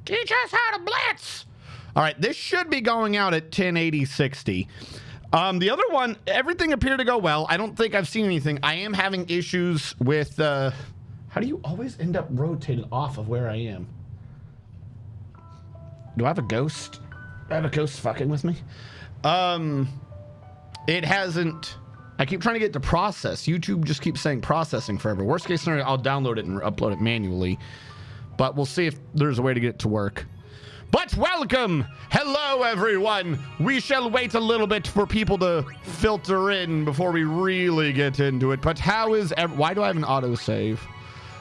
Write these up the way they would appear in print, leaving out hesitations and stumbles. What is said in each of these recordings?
Teach us how to blitz. All right, this should be going out at 1080-60. The other one, everything appeared to go well. I don't think I've seen anything. I am having issues with... how do you always end up rotated off of where I am? Do I have a ghost? I have a ghost fucking with me. It hasn't... I keep trying to get to process. YouTube just keeps saying processing forever. Worst case scenario, I'll download it and upload it manually. But we'll see if there's a way to get it to work. But welcome! Hello, everyone! We shall wait a little bit for people to filter in before we really get into it. But how is... Why do I have an autosave?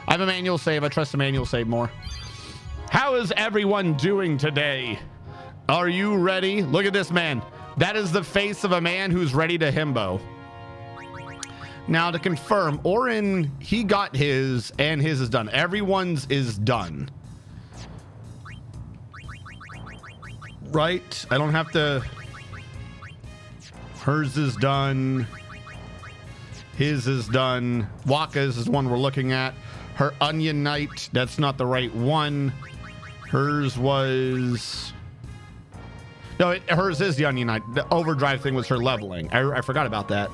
I have a manual save. I trust the manual save more. How is everyone doing today? Are you ready? Look at this man. That is the face of a man who's ready to himbo. Now, to confirm, Orin, he got his, and his is done. Everyone's is done. Right? I don't have to... Hers is done. His is done. Waka's is one we're looking at. Her Onion Knight, that's not the right one. Hers was... No, hers is the Onion Knight. The overdrive thing was her leveling. I forgot about that.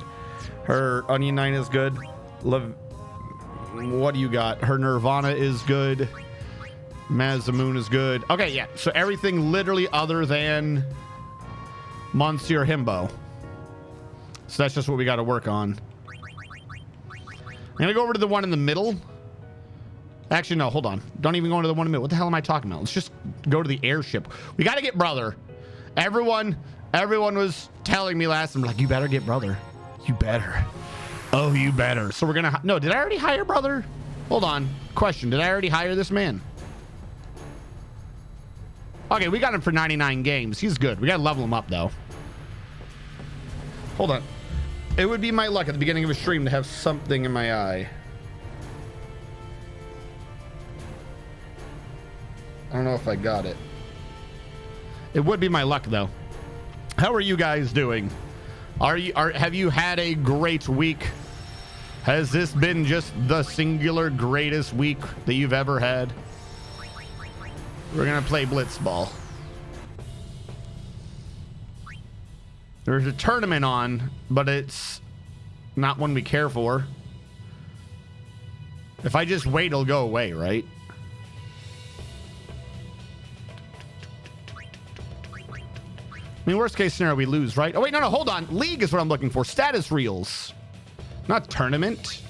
Her Onion Knight is good. What do you got? Her Nirvana is good. Mazamoon is good. Okay, yeah. So everything literally other than Monsieur Himbo. So that's just what we got to work on. I'm going to go over to the one in the middle. Actually, no, hold on. Don't even go into the one in the middle. What the hell am I talking about? Let's just go to the airship. We got to get brother. Everyone was telling me last time, like, you better get brother. You better. Oh, you better. So we're going to... No, did I already hire brother? Hold on. Question. Did I already hire this man? Okay, we got him for 99 games. He's good. We got to level him up, though. Hold on. It would be my luck at the beginning of a stream to have something in my eye. I don't know if I got it. It would be my luck, though. How are you guys doing? Have you had a great week? Has this been just the singular greatest week that you've ever had? We're gonna play Blitzball. There's a tournament on, but it's not one we care for. If I just wait, it'll go away, right? I mean, worst case scenario, we lose, right? Oh, wait, no, hold on. League is what I'm looking for. Status reels. Not tournament.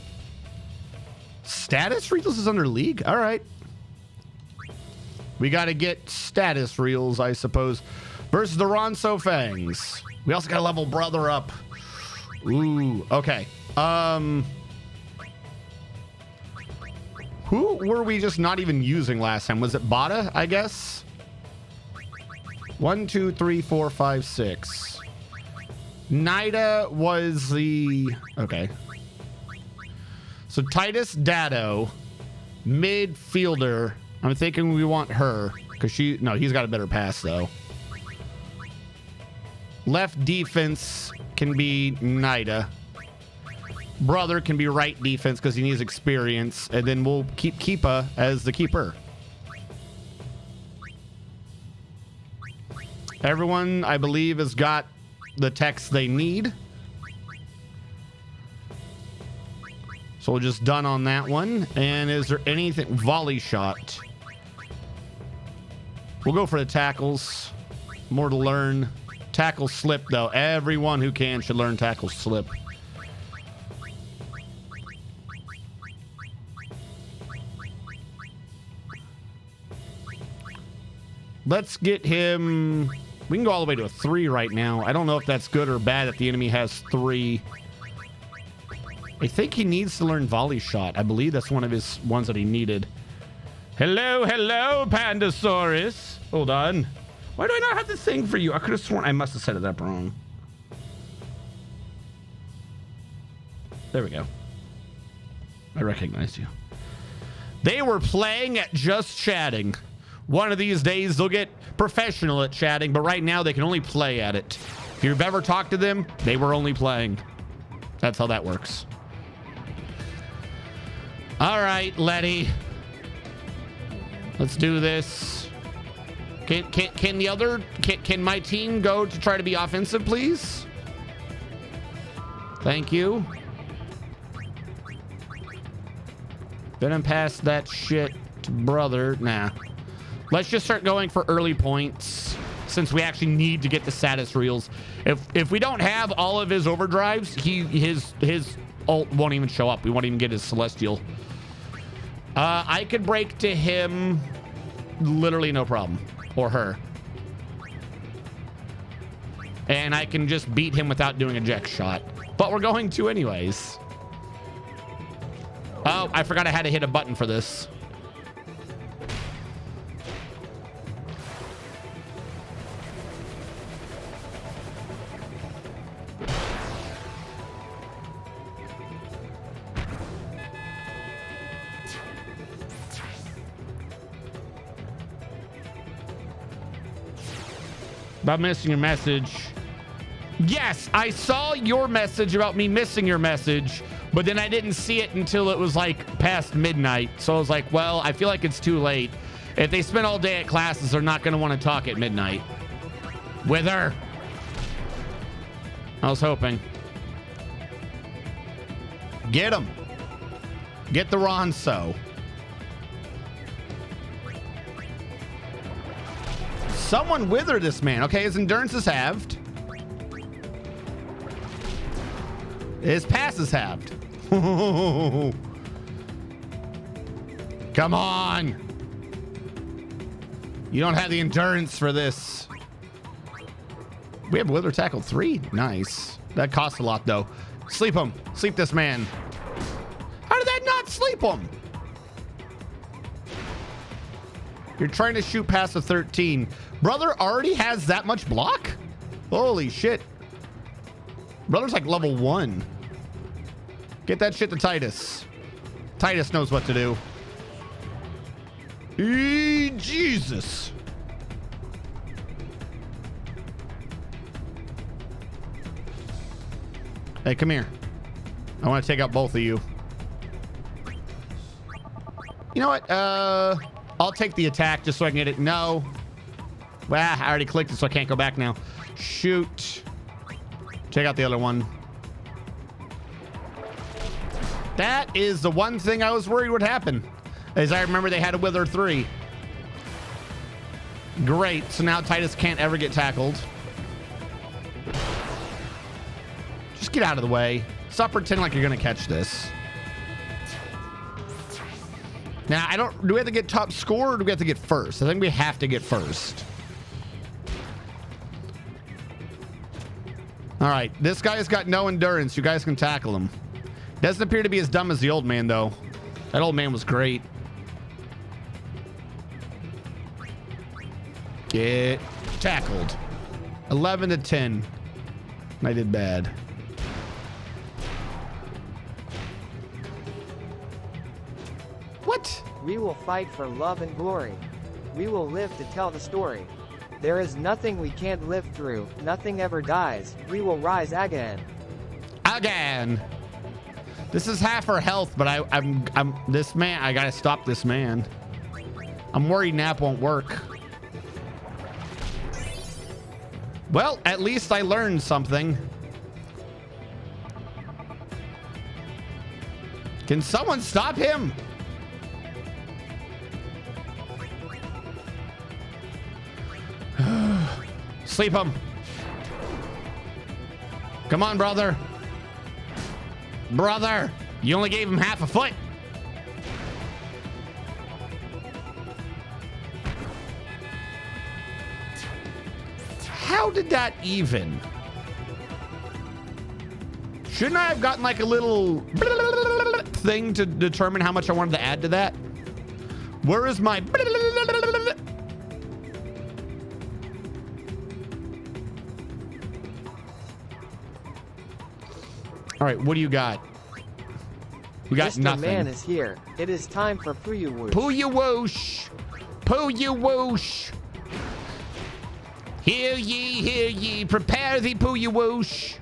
Status reels is under league? All right. We got to get status reels, I suppose. Versus the Ronso Fangs. We also got to level brother up. Ooh, okay. Who were we just not even using last time? Was it Bada, I guess? 1, 2, 3, 4, 5, 6. Nida was the... Okay. So Titus Dado, midfielder. I'm thinking we want her because she... No, he's got a better pass, though. Left defense can be Nida. Brother can be right defense because he needs experience. And then we'll keep Keepa as the keeper. Everyone, I believe, has got the text they need. So we're just done on that one. And is there anything? Volley shot. We'll go for the tackles. More to learn. Tackle slip, though. Everyone who can should learn tackle slip. Let's get him... We can go all the way to a 3 right now. I don't know if that's good or bad if the enemy has 3. I think he needs to learn volley shot. I believe that's one of his ones that he needed. Hello, Pandasaurus. Hold on. Why do I not have the thing for you? I could have sworn I must have set it up wrong. There we go. I recognize you. They were playing at just chatting. One of these days, they'll get professional at chatting, but right now they can only play at it. If you've ever talked to them, they were only playing. That's how that works. All right, Letty. Let's do this. Can the other... Can my team go to try to be offensive, please? Thank you. Venom pass that shit to brother. Nah. Let's just start going for early points since we actually need to get the status reels. If we don't have all of his overdrives, his ult won't even show up. We won't even get his celestial. I could break to him literally no problem. Or her. And I can just beat him without doing a Jex shot. But we're going to anyways. Oh, I forgot I had to hit a button for this. About missing your message. Yes, I saw your message about me missing your message, but then I didn't see it until it was like past midnight. So I was like, well, I feel like it's too late. If they spend all day at classes, they're not going to want to talk at midnight. With her. I was hoping. Get him. Get the Ronso. Someone wither this man. Okay, his endurance is halved. His pass is halved. Come on. You don't have the endurance for this. We have wither tackle 3. Nice. That costs a lot though. Sleep him. Sleep this man. How did that not sleep him? You're trying to shoot past a 13. Brother already has that much block? Holy shit. Brother's like level 1. Get that shit to Titus. Titus knows what to do. Jesus. Hey, come here. I want to take out both of you. You know what? I'll take the attack just so I can get it. No. Well, I already clicked it, so I can't go back now. Shoot. Check out the other one. That is the one thing I was worried would happen. As I remember, they had a Wither 3. Great. So now Titus can't ever get tackled. Just get out of the way. Stop pretending like you're going to catch this. Now, I don't... Do we have to get top score or do we have to get first? I think we have to get first. All right. This guy's got no endurance. You guys can tackle him. Doesn't appear to be as dumb as the old man, though. That old man was great. Get tackled. 11 to 10. I did bad. What? We will fight for love and glory. We will live to tell the story. There is nothing we can't live through. Nothing ever dies. We will rise again. Again. This is half her health, but I'm this man. I gotta stop this man. I'm worried nap won't work. Well, at least I learned something. Can someone stop him? Sleep him. Come on, brother. Brother, you only gave him half a foot. How did that even? Shouldn't I have gotten like a little thing to determine how much I wanted to add to that? Where is my... All right, what do you got? We got Mr. nothing. Man is here. It is time for Puyo Whoosh. Puyo Whoosh. Puyo Whoosh. Hear ye, prepare the Puyo Whoosh.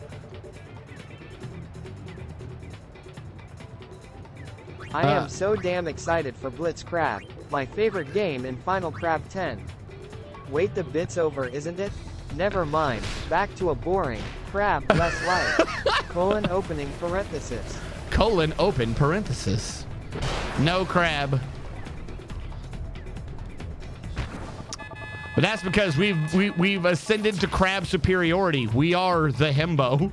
I am so damn excited for Blitzcraft, my favorite game in Final Craft 10. Wait, the bit's over, isn't it? Never mind. Back to a boring crab less life. Colon opening parenthesis. Colon open parenthesis. No crab. But that's because we've ascended to crab superiority. We are the himbo.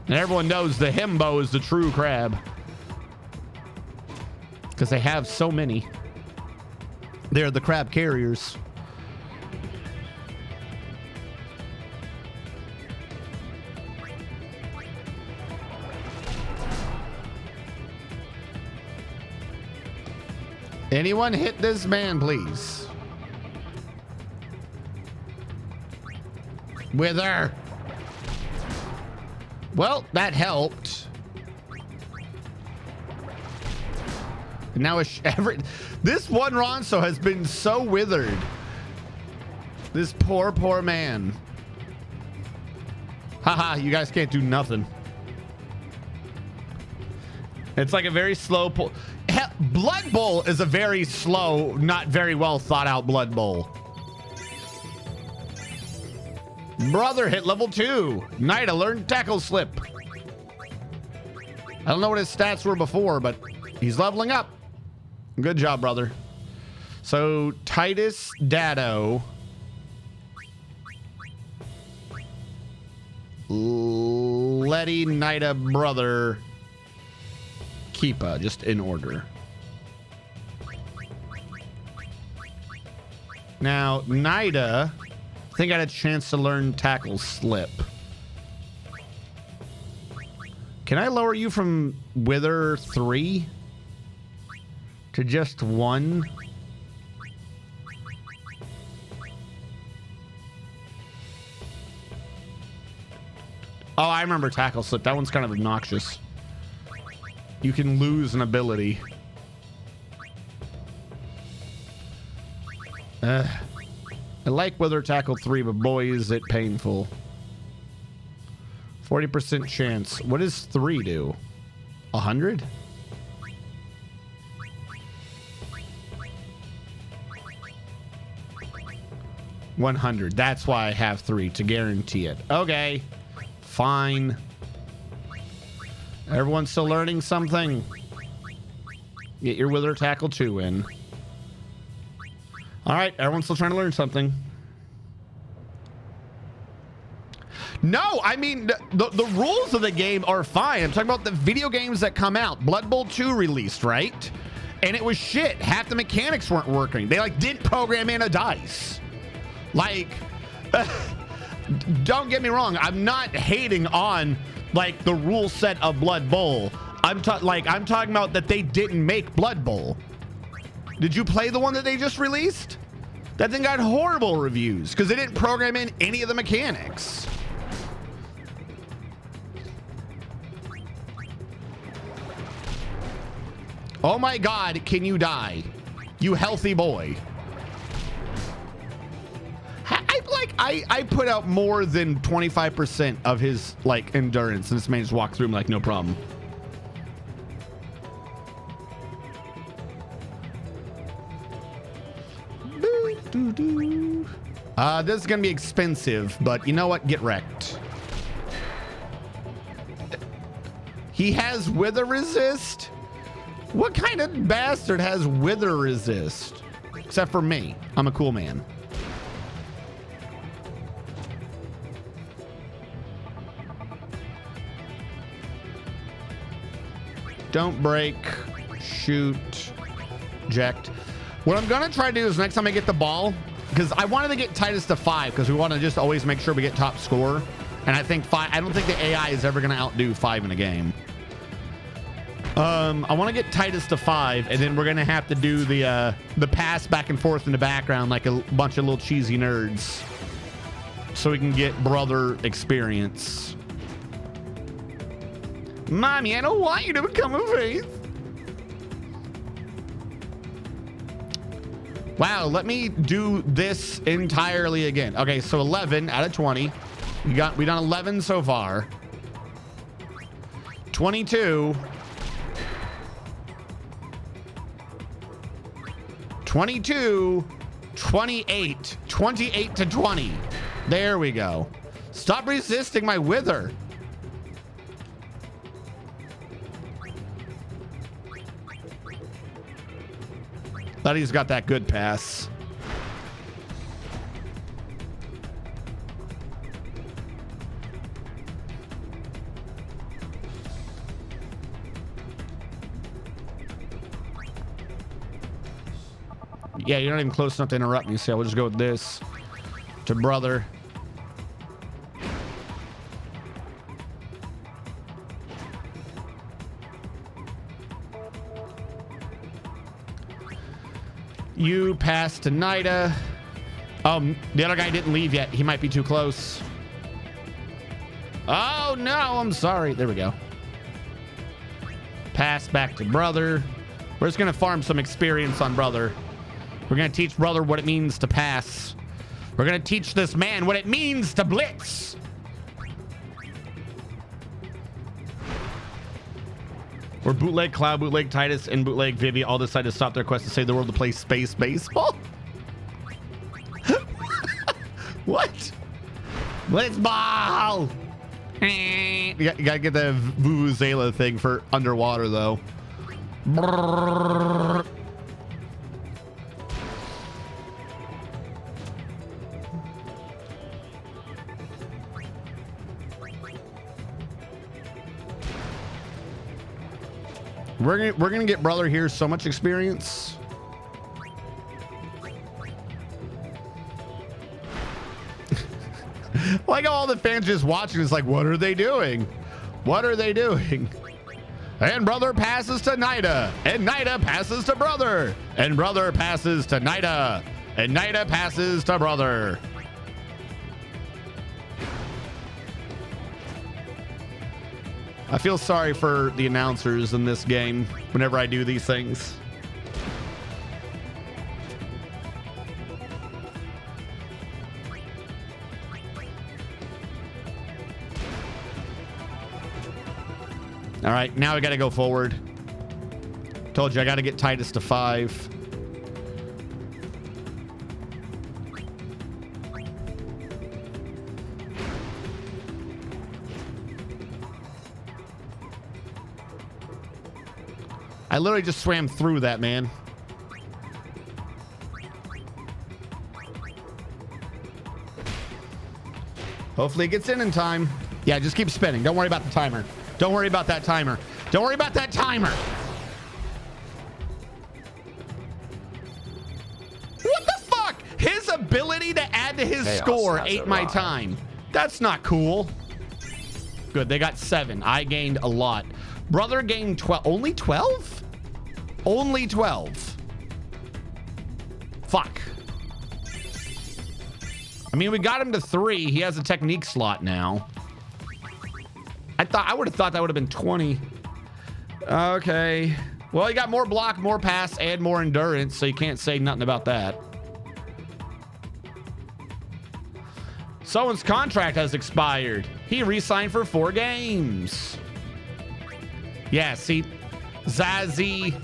And everyone knows the himbo is the true crab. Because they have so many. They're the crab carriers. Anyone hit this man, please? Wither. Well, that helped. Now this one Ronso has been so withered. This poor man. Haha, you guys can't do nothing. It's like a very slow pull. Blood Bowl is a very slow, not very well thought out Blood Bowl. Brother hit level 2. Nida learned tackle slip. I don't know what his stats were before, but he's leveling up. Good job, brother. So Titus Dado. Letty Nida brother. Keepa, just in order. Now, Nida, I think I had a chance to learn tackle slip. Can I lower you from Wither 3 to just 1? Oh, I remember tackle slip. That one's kind of obnoxious. You can lose an ability. I like Wither Tackle 3, but boy, is it painful. 40% chance. What does 3 do? 100? $100. That's why I have 3, to guarantee it. Okay. Fine. Everyone's still learning something. Get your Wither Tackle 2 in. All right, everyone's still trying to learn something. No, I mean, the rules of the game are fine. I'm talking about the video games that come out. Blood Bowl 2 released, right? And it was shit. Half the mechanics weren't working. They, like, didn't program in a dice. Like, don't get me wrong. I'm not hating on, like, the rule set of Blood Bowl. I'm talking about that they didn't make Blood Bowl. Did you play the one that they just released? That thing got horrible reviews because they didn't program in any of the mechanics. Oh my God, can you die? You healthy boy. I put out more than 25% of his, like, endurance, and this man just walked through him like no problem. This is gonna be expensive, but you know what? Get wrecked. He has Wither Resist? What kind of bastard has Wither Resist? Except for me. I'm a cool man. Don't break. Shoot. Eject. What I'm gonna try to do is next time I get the ball, because I wanted to get Titus to 5 because we want to just always make sure we get top score. And I think 5, I don't think the AI is ever gonna outdo 5 in a game. I want to get Titus to 5, and then we're gonna have to do the pass back and forth in the background like a bunch of little cheesy nerds, so we can get brother experience. Mommy, I don't want you to become a faith. Wow, let me do this entirely again. Okay, so 11 out of 20. We done 11 so far. 22. 22. 28. 28 to 20. There we go. Stop resisting my wither. Thought he's got that good pass. Yeah, you're not even close enough to interrupt me, so we'll just go with this. To brother. You pass to Nida. The other guy didn't leave yet. He might be too close. Oh, no, I'm sorry. There we go. Pass back to brother. We're just going to farm some experience on brother. We're going to teach brother what it means to pass. We're going to teach this man what it means to blitz. Where Bootleg Cloud, Bootleg Titus, and Bootleg Vivi all decide to stop their quest to save the world to play space baseball? What? Blitzball! You gotta get the Vuvuzela thing for underwater, though. Brrr. We're gonna get brother here so much experience. Like all the fans just watching is like, what are they doing? What are they doing? And brother passes to Nida, and Nida passes to brother, and brother passes to Nida, and Nida passes to brother. I feel sorry for the announcers in this game whenever I do these things. All right, now we got to go forward. Told you I got to get Titus to 5. I literally just swam through that, man. Hopefully it gets in time. Yeah, just keep spinning. Don't worry about the timer. Don't worry about that timer. Don't worry about that timer. What the fuck? His ability to add to his score ate my time. That's not cool. Good, they got 7. I gained a lot. Brother gained 12. Only 12? Only 12. Fuck. I mean, we got him to 3. He has a technique slot now. I would have thought that would have been 20. Okay. Well, he got more block, more pass, and more endurance, so you can't say nothing about that. Someone's contract has expired. He re-signed for 4 games. Yeah, see, Zazie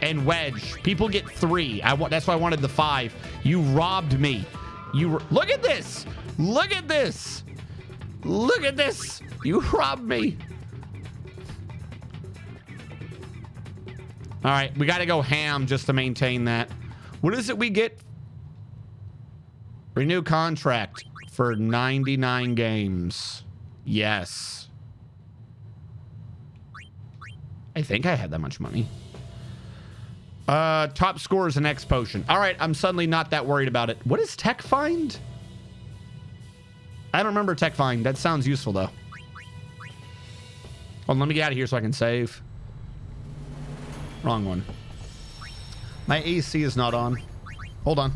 and Wedge. People get 3. That's why I wanted the 5. You robbed me. Look at this. Look at this. Look at this. You robbed me. All right, we got to go ham just to maintain that. What is it we get? Renew contract for 99 games. Yes. I think I had that much money. Top score is an X potion. All right, I'm suddenly not that worried about it. What is tech find? I don't remember tech find. That sounds useful though. Hold on, let me get out of here so I can save. Wrong one. My AC is not on. Hold on.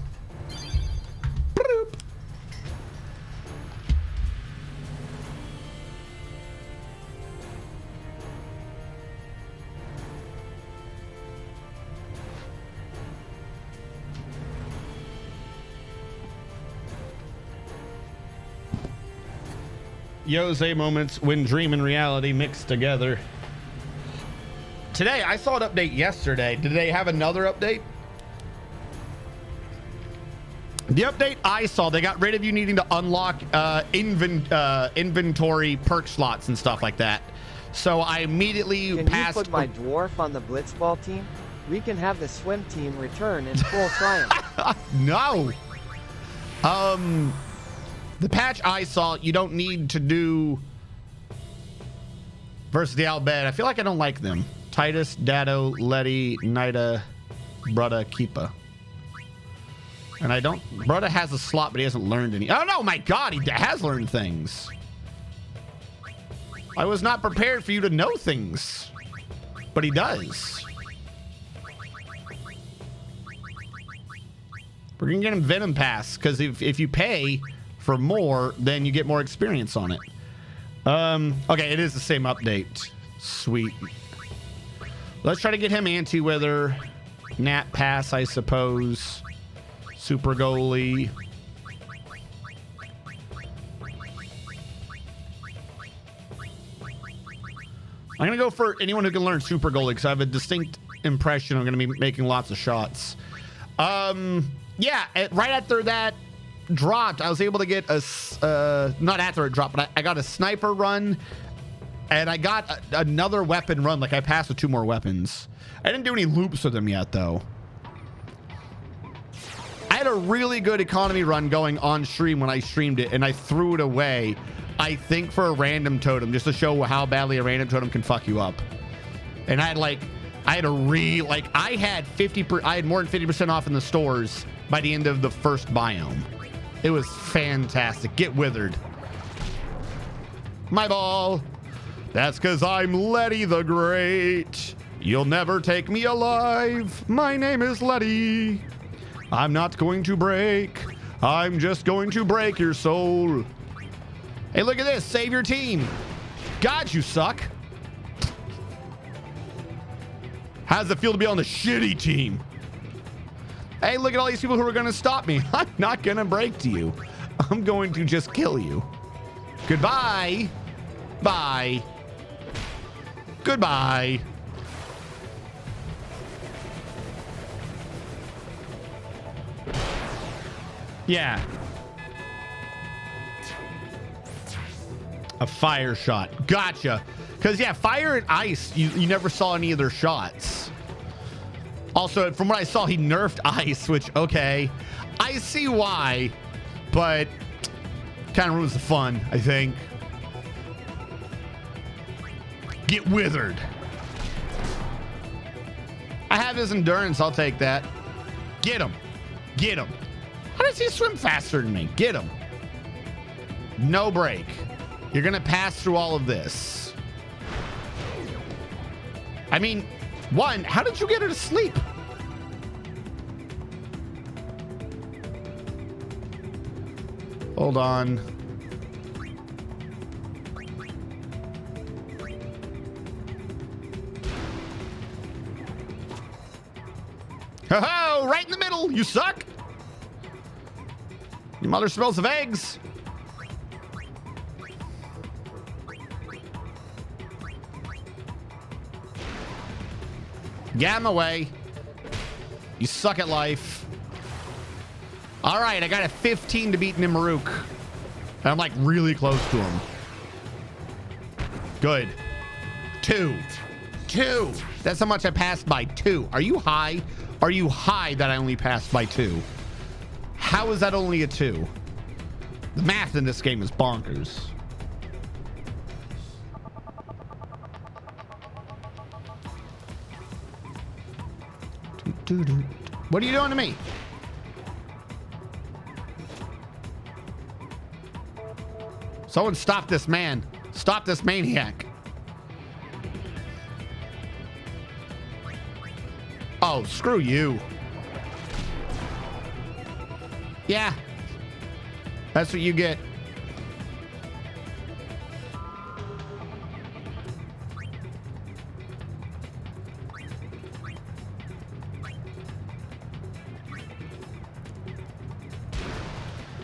Jose moments when dream and reality mixed together. Today, I saw an update yesterday. Did they have another update? The update I saw, they got rid of you needing to unlock inventory perk slots and stuff like that. So I immediately passed. Can you put my dwarf on the blitzball team? We can have the swim team return in full triumph. No. The patch I saw, you don't need to do versus the Albed. I feel like I don't like them. Titus, Dado, Letty, Nida, Brutta, Keepa. And I don't... Brutta has a slot, but he hasn't learned any. Oh, no, my God, he has learned things. I was not prepared for you to know things. But he does. We're going to get him Venom Pass, because if you pay for more, then you get more experience on it. Okay, it is the same update. Sweet. Let's try to get him Anti-Wither. Nat Pass, I suppose. Super Goalie. I'm going to go for anyone who can learn Super Goalie because I have a distinct impression I'm going to be making lots of shots. Yeah, right after that dropped, I was able to get a... not after it dropped, but I got a sniper run and I got another weapon run. Like I passed with 2 more weapons. I didn't do any loops with them yet, though. I had a really good economy run going on stream when I streamed it, and I threw it away, I think, for a random totem, just to show how badly a random totem can fuck you up. And I had I had more than 50% off in the stores by the end of the first biome. It was fantastic. Get withered. My ball. That's because I'm Letty the Great. You'll never take me alive. My name is Letty. I'm not going to break. I'm just going to break your soul. Hey, look at this. Save your team. God, you suck. How does it feel to be on the shitty team? Hey, look at all these people who are going to stop me. I'm not going to break to you. I'm going to just kill you. Goodbye. Bye. Goodbye. Yeah. A fire shot. Gotcha. Because, yeah, fire and ice, you never saw any of their shots. Also, from what I saw, he nerfed ice, which, okay. I see why, but kind of ruins the fun, I think. Get withered. I have his endurance. I'll take that. Get him. Get him. How does he swim faster than me? Get him. No break. You're going to pass through all of this. I mean, one, how did you get her to sleep? Hold on. Ho-ho! Right in the middle! You suck! Your mother smells of eggs. Get him away. You suck at life. All right, I got a 15 to beat Nimruk. And I'm like really close to him. Good. 2. That's how much I passed by 2. Are you high? Are you high that I only passed by 2? How is that only a 2? The math in this game is bonkers. What are you doing to me? Someone stop this man. Stop this maniac. Oh, screw you. Yeah. That's what you get.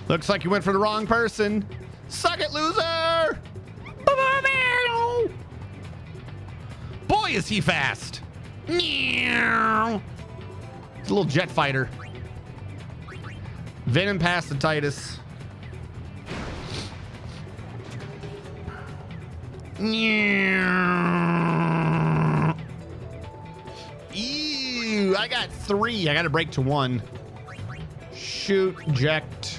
Looks like you went for the wrong person. Suck it, loser! Boy, is he fast. It's a little jet fighter. Venom past the Titus. Ew, I got 3. I got to break to 1. Shoot, eject.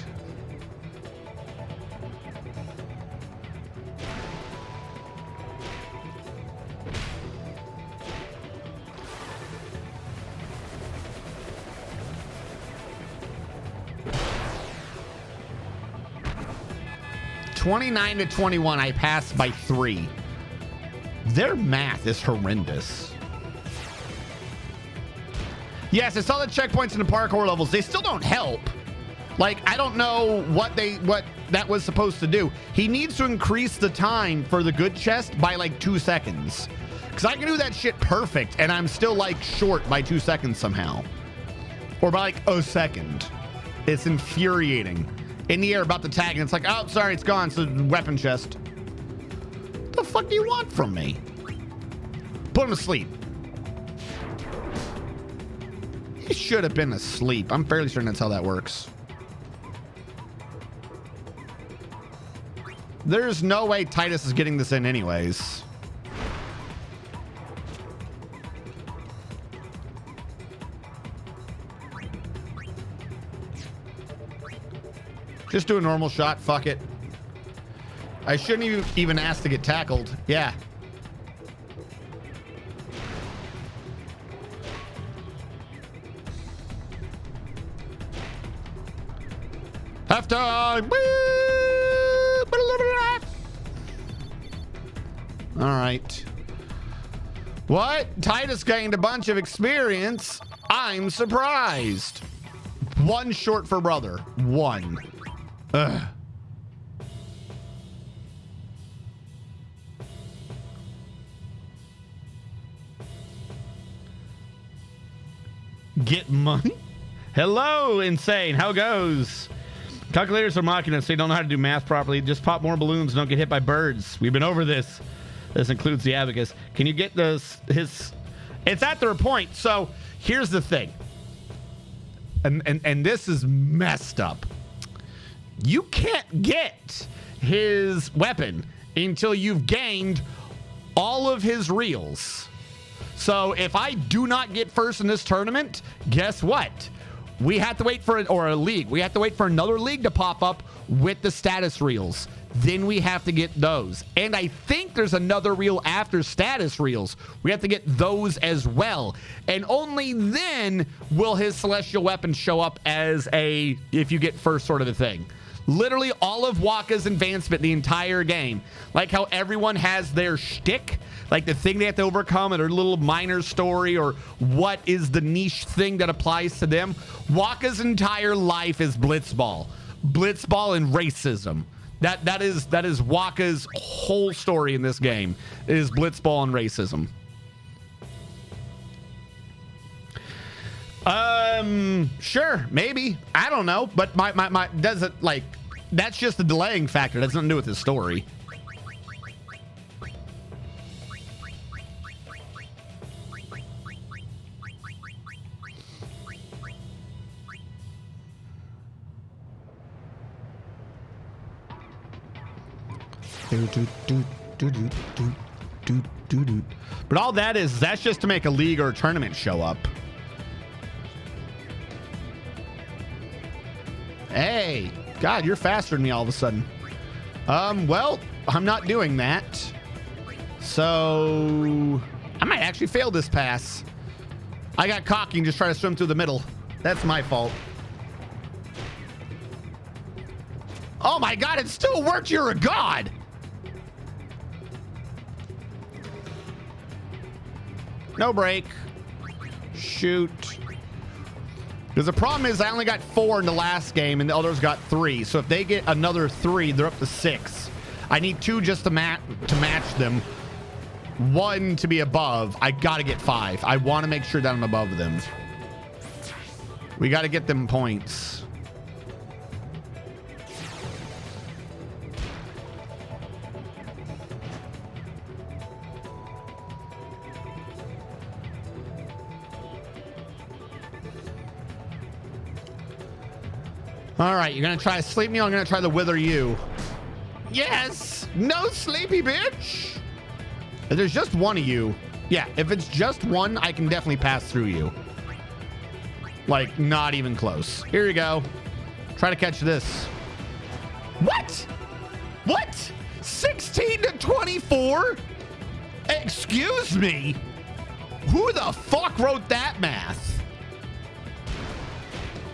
(29 to 21). I passed by 3. Their math is horrendous. Yes, I saw the checkpoints in the parkour levels. They still don't help. Like, I don't know what that was supposed to do. He needs to increase the time for the good chest by like 2 seconds. Because I can do that shit perfect, and I'm still like short by 2 seconds somehow. Or by like a second. It's infuriating. In the air about to tag, and it's like, oh, sorry, it's gone. It's a weapon chest. What the fuck do you want from me? Put him asleep. He should have been asleep. I'm fairly certain that's how that works. There's no way Titus is getting this in anyways. Just do a normal shot. Fuck it. I shouldn't even ask to get tackled. Yeah. Half time. All right. What? Titus gained a bunch of experience. I'm surprised. 1 short for brother. 1. Ugh. Get money? Hello, Insane. How goes? Calculators are mocking us. They don't know how to do math properly. Just pop more balloons. Don't get hit by birds. We've been over this. This includes the abacus. Can you get his... It's at their point. So here's the thing. And this is messed up. You can't get his weapon until you've gained all of his reels. So if I do not get first in this tournament, guess what? We have to wait for a league. We have to wait for another league to pop up with the status reels. Then we have to get those. And I think there's another reel after status reels. We have to get those as well. And only then will his celestial weapon show up as a if you get first sort of a thing. Literally all of Waka's advancement the entire game. Like how everyone has their shtick, like the thing they have to overcome, or their little minor story, or what is the niche thing that applies to them. Waka's entire life is blitzball. Blitzball and racism. That is Waka's whole story in this game, is blitzball and racism. Sure, maybe. I don't know, but my doesn't, like, that's just a delaying factor. That's nothing to do with his story. But all that's just to make a league or a tournament show up. Hey, God, you're faster than me all of a sudden. Well, I'm not doing that. So I might actually fail this pass. I got cocky and just try to swim through the middle. That's my fault. Oh my God, it still worked. You're a god. No break. Shoot. Because the problem is I only got 4 in the last game and the others got 3. So if they get another 3, they're up to 6. I need 2 just to match them. 1 to be above. I got to get 5. I want to make sure that I'm above them. We got to get them points. All right, you're gonna try to sleep me. I'm gonna try to wither you. Yes. No sleepy bitch. If there's just one of you. Yeah, if it's just one, I can definitely pass through you. Like, not even close. Here you go. Try to catch this. What? What? 16 to 24? Excuse me? Who the fuck wrote that math?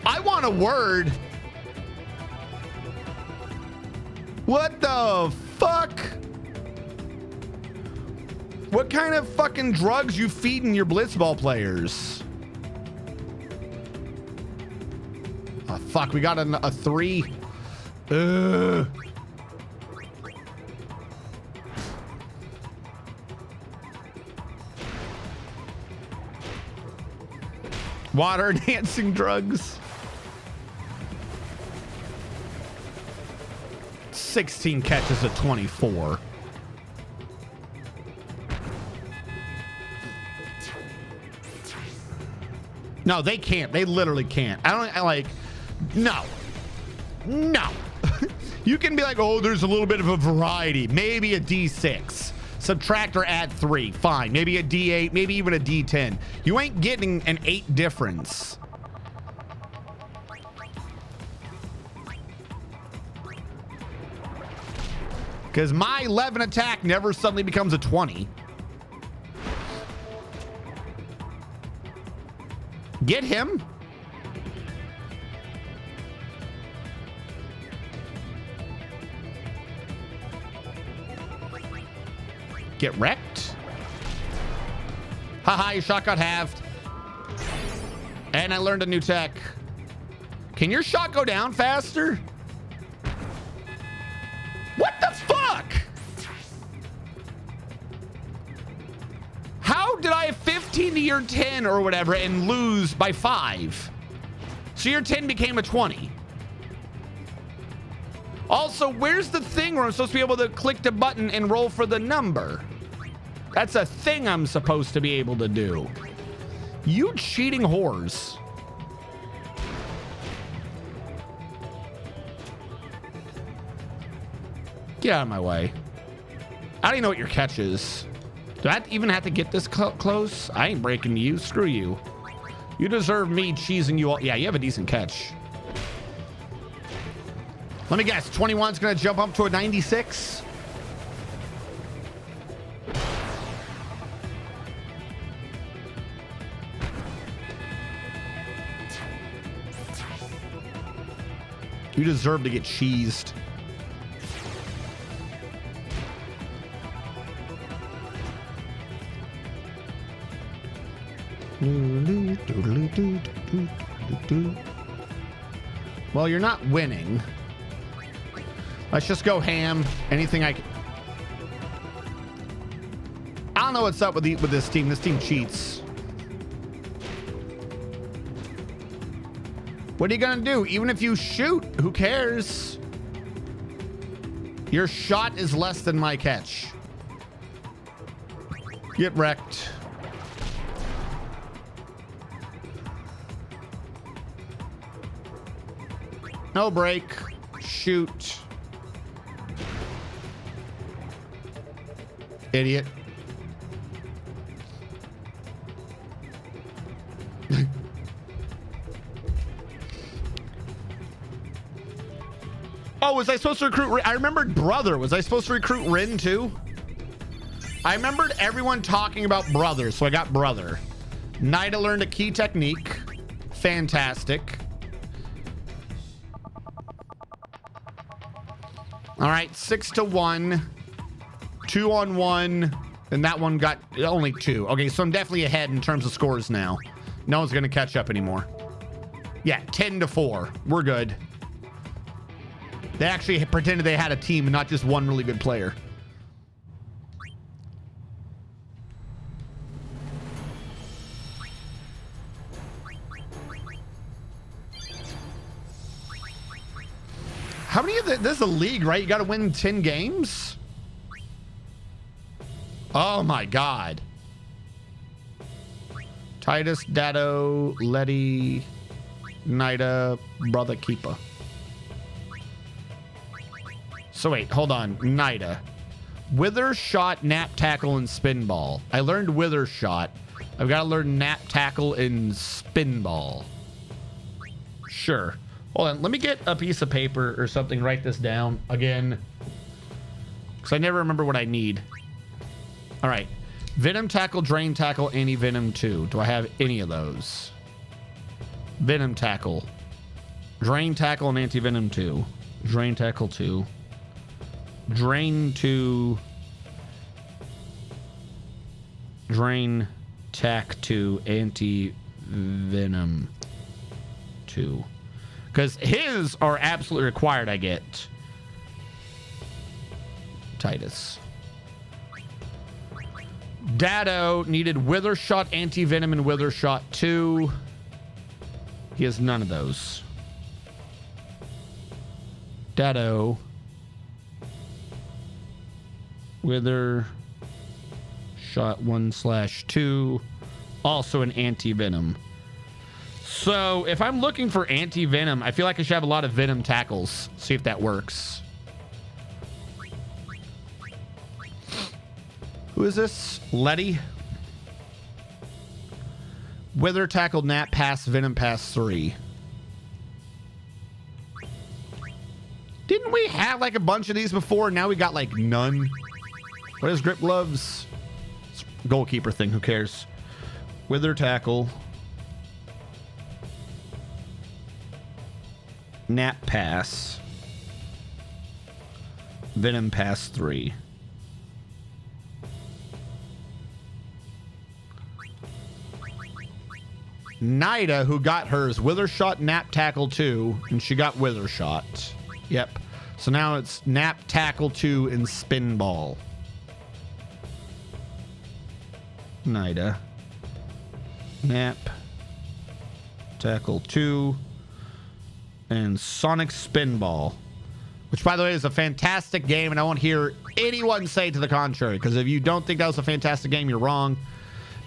I want a word. What the fuck? What kind of fucking drugs you feeding your blitzball players? Oh, fuck, we got a 3. Water enhancing drugs. 16 catches at 24. No, they can't. They literally can't. No. You can be like, oh, there's a little bit of a variety. Maybe a D6. Subtract or add 3. Fine. Maybe a D8. Maybe even a D10. You ain't getting an 8 difference. Because my 11 attack never suddenly becomes a 20. Get him. Get wrecked. Haha, your shot got halved. And I learned a new tech. Can your shot go down faster? What the fuck? How did I have 15 to your 10 or whatever and lose by 5? So your 10 became a 20. Also, where's the thing where I'm supposed to be able to click the button and roll for the number? That's a thing I'm supposed to be able to do. You cheating whores. Get out of my way. I don't even know what your catch is. Do I even have to get this close? I ain't breaking you. Screw you. You deserve me cheesing you all. Yeah, you have a decent catch. Let me guess. 21's going to jump up to a 96. You deserve to get cheesed. Well, you're not winning. Let's just go ham. Anything I can. I don't know what's up with this team. This team cheats. What are you gonna do? Even if you shoot, who cares? Your shot is less than my catch. Get wrecked. No break. Shoot. Idiot. Oh, was I supposed to recruit? I remembered brother. Was I supposed to recruit Rin too? I remembered everyone talking about brother, so I got brother. Nida learned a key technique. Fantastic. All right, 6 to 1, 2 on 1, and that one got only 2. Okay, so I'm definitely ahead in terms of scores now. No one's gonna catch up anymore. Yeah, 10 to 4. We're good. They actually pretended they had a team and not just one really good player. How many of this is a league, right? You got to win 10 games. Oh my God. Titus, Dado, Letty, Nida, Brother Keeper. So wait, hold on. Nida. Wither Shot, Nap Tackle, and Spinball. I learned Wither Shot. I've got to learn Nap Tackle and Spinball. Sure. Hold on. Let me get a piece of paper or something. Write this down again. Because I never remember what I need. All right. Venom Tackle, Drain Tackle, Anti-Venom 2. Do I have any of those? Venom Tackle. Drain Tackle and Anti-Venom 2. Drain Tackle 2. Drain 2. Drain Tack 2. Anti-Venom 2. Because his are absolutely required, I get. Titus. Dado needed Wither Shot, Anti-Venom, and Wither Shot 2. He has none of those. Dado. Wither Shot 1/2. Also an Anti-Venom. So if I'm looking for Anti-Venom, I feel like I should have a lot of Venom Tackles. See if that works. Who is this? Letty? Wither Tackle, Nap Pass, Venom Pass 3. Didn't we have like a bunch of these before? Now we got like none. What is Grip Gloves? It's a goalkeeper thing. Who cares? Wither Tackle. Nap Pass. Venom Pass 3. Nida, who got hers, Wither Shot, Nap Tackle 2, and she got Wither Shot. Yep. So now it's Nap Tackle 2 and Spinball. Nida. Nap Tackle 2 and Sonic Spinball. Which, by the way, is a fantastic game, and I won't hear anyone say to the contrary, because if you don't think that was a fantastic game, you're wrong.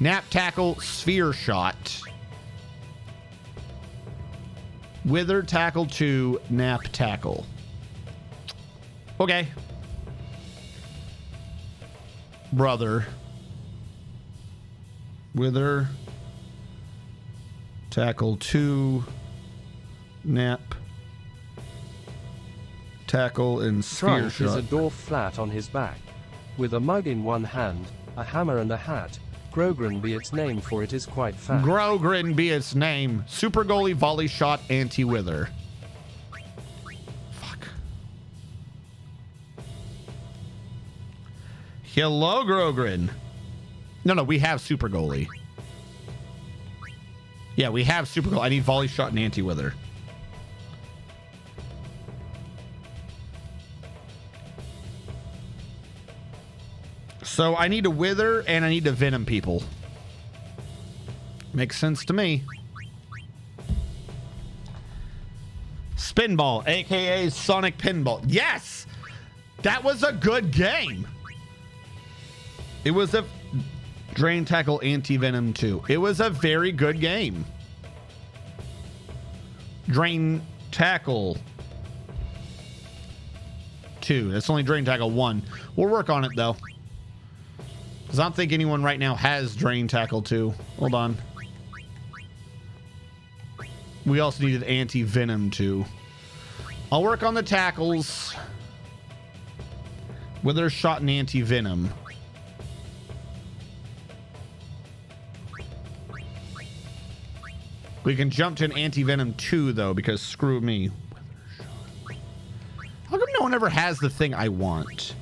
Nap Tackle, Sphere Shot. Wither Tackle 2, Nap Tackle. Okay. Brother. Wither Tackle 2, Nap Tackle, and Sphere Trunk Shot. is a dwarf flat on his back, with a mug in one hand, a hammer and a hat. Grogran be its name, for it is quite fat. Grogran be its name. Super Goalie, Volley Shot, Anti-Wither. Fuck. Hello, Grogran. No, we have Super Goalie. Yeah, we have Super Goalie. I need Volley Shot and Anti-Wither. So I need to Wither and I need to Venom people. Makes sense to me. Spinball, aka Sonic Pinball. Yes! That was a good game. It was a Drain Tackle, Anti-Venom 2. It was a very good game. Drain Tackle 2. That's only Drain Tackle 1. We'll work on it though. Because I don't think anyone right now has Drain Tackle 2. Hold on. We also needed Anti-Venom 2. I'll work on the tackles. Wither Shot and Anti-Venom. We can jump to an Anti-Venom 2, though, because screw me. How come no one ever has the thing I want?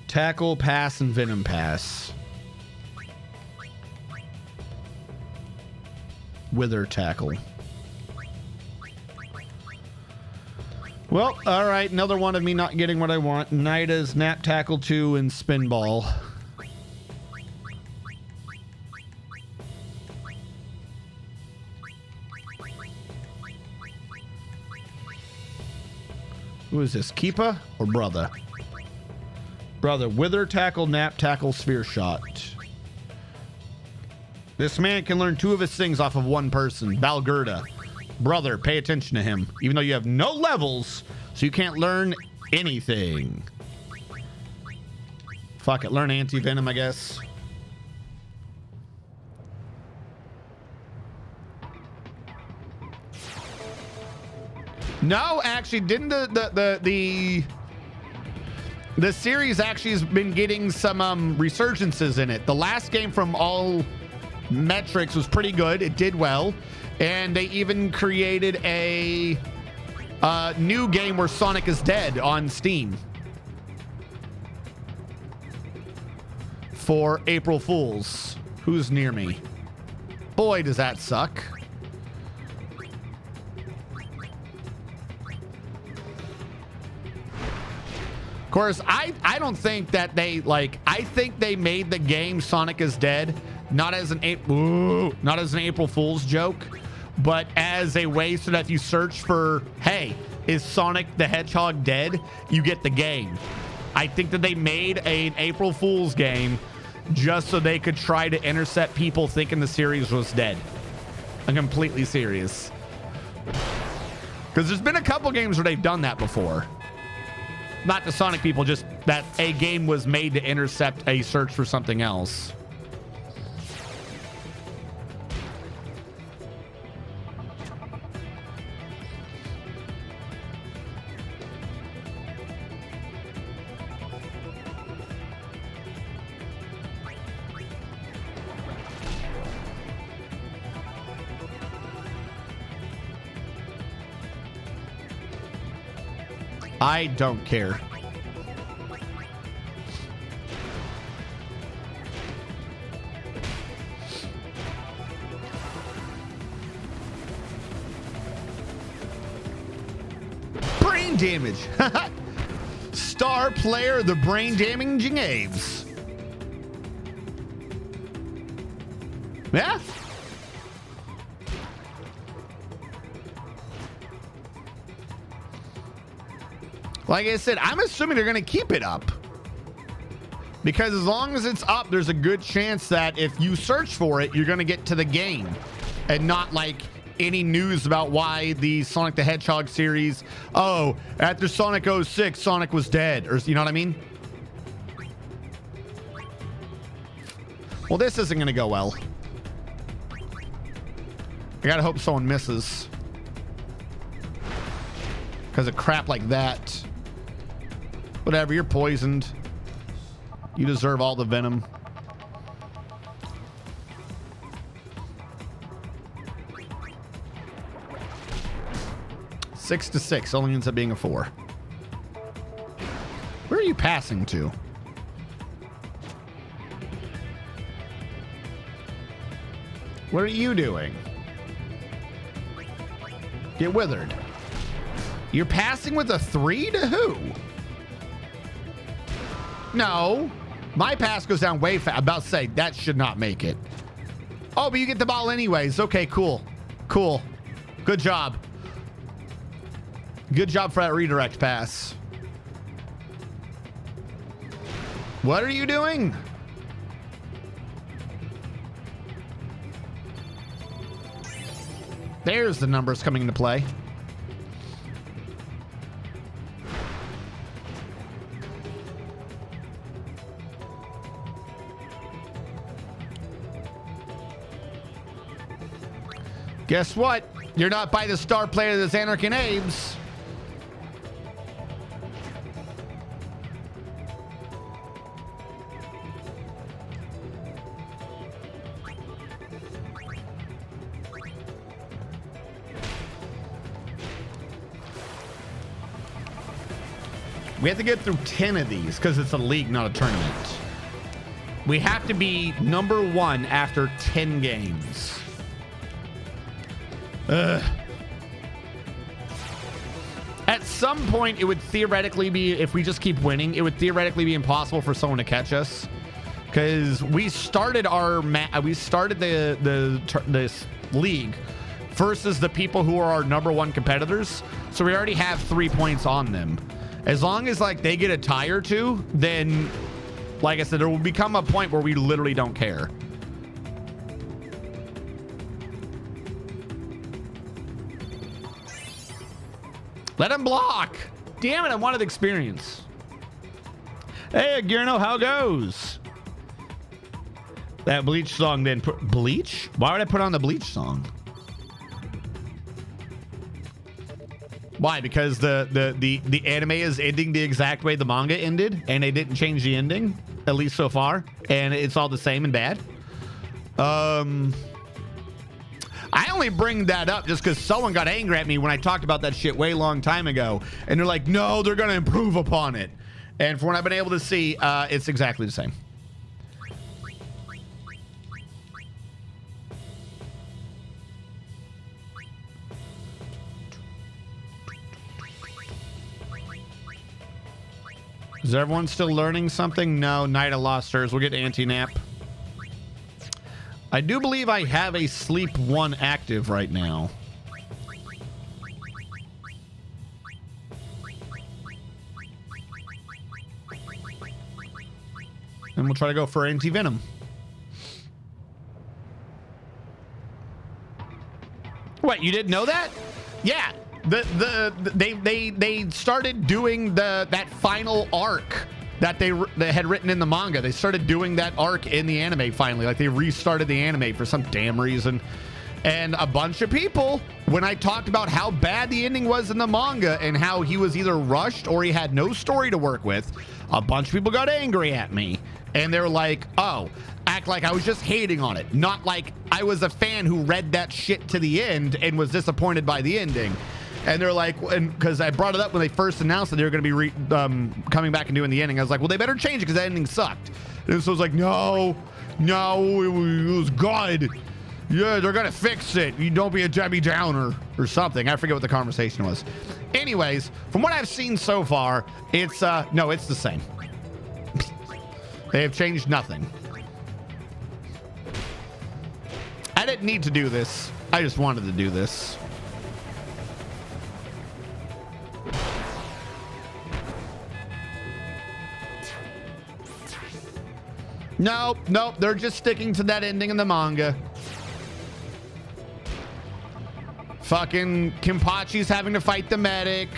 Tackle, Pass, and Venom Pass. Wither Tackle. Well, all right. Another one of me not getting what I want. Nida's Nap Tackle 2 and Spinball. Who is this? Keepa or Brother? Brother. Wither Tackle, Nap Tackle, Sphere Shot. This man can learn 2 of his things off of one person. Balgurda. Brother, pay attention to him. Even though you have no levels, so you can't learn anything. Fuck it, learn anti-venom, I guess. No, actually, didn't the series actually has been getting some resurgences in it. The last game from all metrics was pretty good. It did well. And they even created a new game where Sonic is dead on Steam for April Fools. Who's near me? Boy, does that suck. Of course, I don't think that they I think they made the game Sonic is Dead not as an April Fool's joke, but as a way so that if you search for, hey, is Sonic the Hedgehog dead, you get the game. I think that they made an April Fool's game just so they could try to intercept people thinking the series was dead. I'm completely serious. Because there's been a couple games where they've done that before. Not the Sonic people, just that a game was made to intercept a search for something else. I don't care. Brain damage. Star player, the brain damaging Aves. Yeah. Like I said, I'm assuming they're going to keep it up. Because as long as it's up, there's a good chance that if you search for it, you're going to get to the game. And not like any news about why the Sonic the Hedgehog series, oh, after Sonic 06, Sonic was dead. Or, you know what I mean? Well, this isn't going to go well. I got to hope someone misses. Because of crap like that. Whatever, you're poisoned. You deserve all the venom. Six to 6 only ends up being a 4. Where are you passing to? What are you doing? Get withered. You're passing with a 3 to who? No, my pass goes down way fast. I'm about to say that should not make it. Oh, but you get the ball anyways. Okay, cool. Cool. Good job. Good job for that redirect pass. What are you doing? There's the numbers coming into play. Guess what? You're not by the star player that's Anarch and Abe's. We have to get through 10 of these because it's a league, not a tournament. We have to be number 1 after 10 games. At some point, it would theoretically be, if we just keep winning, it would theoretically be impossible for someone to catch us, because we started this league versus the people who are our number 1 competitors, so we already have 3 points on them. As long as like they get a tie or 2, then, like I said, there will become a point where we literally don't care. Let him block. Damn it, I wanted experience. Hey, Gierno, how goes? That Bleach song then put Bleach? Why would I put on the Bleach song? Why? Because the anime is ending the exact way the manga ended, and they didn't change the ending, at least so far, and it's all the same and bad. I only bring that up just because someone got angry at me when I talked about that shit way long time ago, and they're like, no, they're gonna improve upon it. And from what I've been able to see, it's exactly the same. Is everyone still learning something? No, Night of Lost Stars. We'll get to anti-nap. I do believe I have a sleep 1 active right now. And we'll try to go for anti-venom. What, you didn't know that? Yeah. They started doing that final arc that they had written in the manga. They started doing that arc in the anime finally. Like, they restarted the anime for some damn reason. And a bunch of people, when I talked about how bad the ending was in the manga and how he was either rushed or he had no story to work with, a bunch of people got angry at me. And they were like, oh, act like I was just hating on it. Not like I was a fan who read that shit to the end and was disappointed by the ending. And they're like, and because I brought it up when they first announced that they were going to be coming back and doing the ending. I was like, well, they better change it because that ending sucked. And so I was like, no, it was good. Yeah, they're going to fix it. You don't be a Debbie Downer or something. I forget what the conversation was. Anyways, from what I've seen so far, it's, no, it's the same. They have changed nothing. I didn't need to do this. I just wanted to do this. Nope, they're just sticking to that ending in the manga. Fucking Kenpachi's having to fight the medic.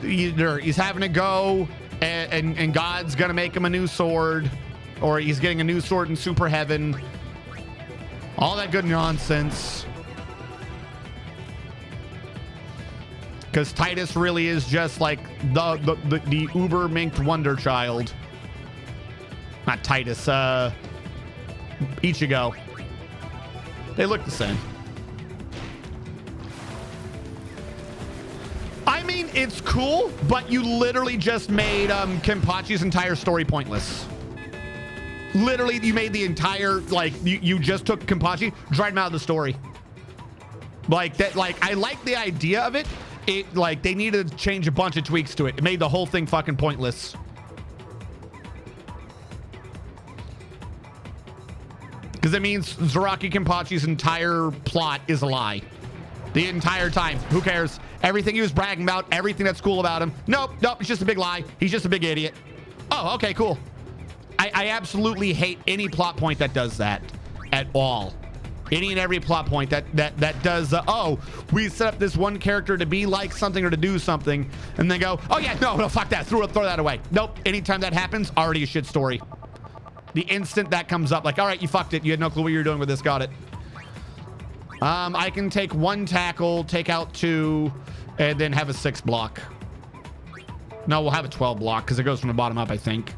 He's having to go, and God's gonna make him a new sword, or he's getting a new sword in Super Heaven. All that good nonsense. Because Titus really is just like the uber minked wonder child. Not Titus, Ichigo. They look the same. I mean, it's cool, but you literally just made Kenpachi's entire story pointless. Literally, you made the entire, like, you just took Kenpachi, dried him out of the story. Like, that, like, I like the idea of it. It, like, they needed to change a bunch of tweaks to it. It made the whole thing fucking pointless. Because it means Zaraki Kenpachi's entire plot is a lie. The entire time. Who cares? Everything he was bragging about, everything that's cool about him. Nope, it's just a big lie. He's just a big idiot. Oh, okay, cool. I absolutely hate any plot point that does that at all. Any and every plot point that does, oh, we set up this one character to be like something or to do something, and then go, oh yeah, no, fuck that, throw that away. Nope, anytime that happens, already a shit story. The instant that comes up, like, all right, you fucked it. You had no clue what you were doing with this. Got it. I can take 1 tackle, take out 2, and then have a 6 block. No, we'll have a 12 block because it goes from the bottom up, I think.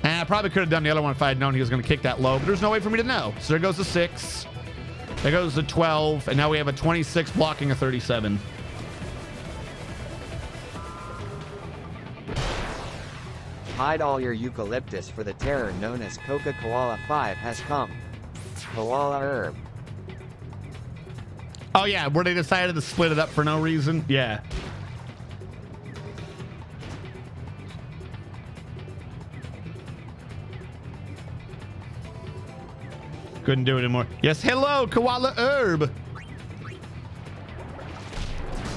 And I probably could have done the other one if I had known he was going to kick that low, but there's no way for me to know. So there goes the 6. There goes the 12, and now we have a 26 blocking a 37. Hide all your eucalyptus, for the terror known as Coca Koala 5 has come. Koala herb. Oh yeah, where they decided to split it up for no reason? Yeah. Couldn't do it anymore. Yes, hello, Koala herb.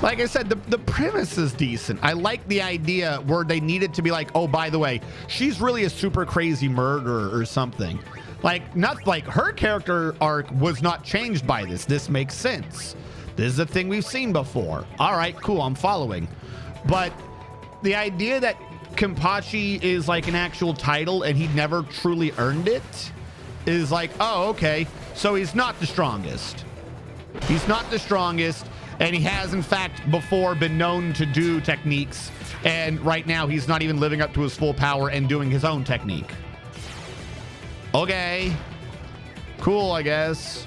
Like I said, the premise is decent. I like the idea where they needed to be like, oh, by the way, she's really a super crazy murderer or something. Like, not like her character arc was not changed by this. This makes sense. This is a thing we've seen before. All right, cool, I'm following. But the idea that Kenpachi is like an actual title and he never truly earned it is like, oh, okay, so he's not the strongest. He's not the strongest, and he has, in fact, before been known to do techniques, and right now he's not even living up to his full power and doing his own technique. Okay. Cool, I guess.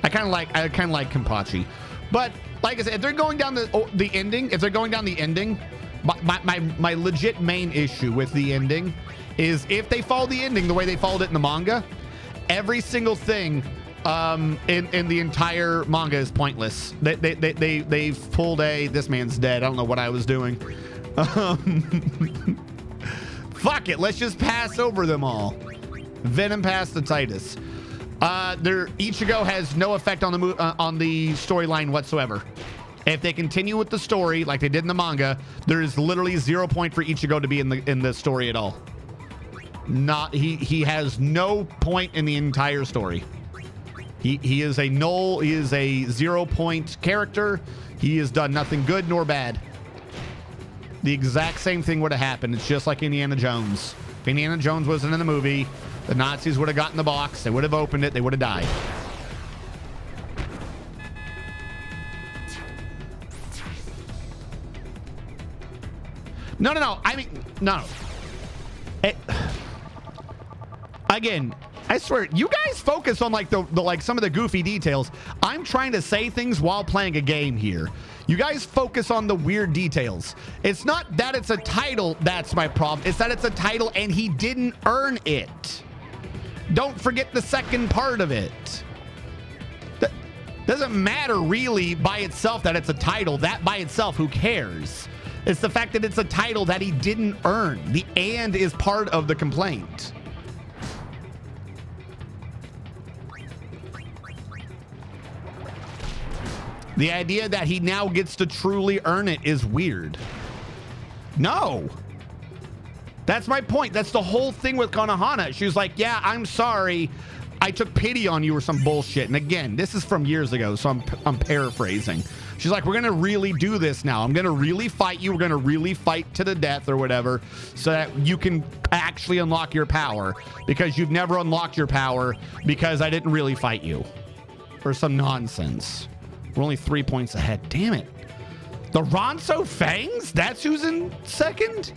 I kind of like Kenpachi. But, like I said, if they're going down the ending, my legit main issue with the ending is if they follow the ending the way they followed it in the manga, every single thing in the entire manga is pointless. They've pulled this man's dead. I don't know what I was doing. Fuck it, let's just pass over them all. Venom past the Titus. Ichigo has no effect on the storyline whatsoever. If they continue with the story like they did in the manga, there is literally 0 point for Ichigo to be in the story at all. He has no point in the entire story. He is a null. He is a 0 point character. He has done nothing good nor bad. The exact same thing would have happened. It's just like Indiana Jones. If Indiana Jones wasn't in the movie, the Nazis would have gotten the box. They would have opened it. They would have died. No. I mean, no. Again, I swear, you guys focus on like the some of the goofy details. I'm trying to say things while playing a game here. You guys focus on the weird details. It's not that it's a title that's my problem. It's that it's a title and he didn't earn it. Don't forget the second part of it. That doesn't matter really by itself that it's a title. That by itself, who cares? It's the fact that it's a title that he didn't earn. The "and" is part of the complaint. The idea that he now gets to truly earn it is weird. No. That's my point. That's the whole thing with Konohana. She was like, yeah, I'm sorry. I took pity on you or some bullshit. And again, this is from years ago, so I'm paraphrasing. She's like, we're going to really do this now. I'm going to really fight you. We're going to really fight to the death or whatever so that you can actually unlock your power, because you've never unlocked your power because I didn't really fight you. Or some nonsense. We're only 3 points ahead. Damn it. The Ronso Fangs? That's who's in second?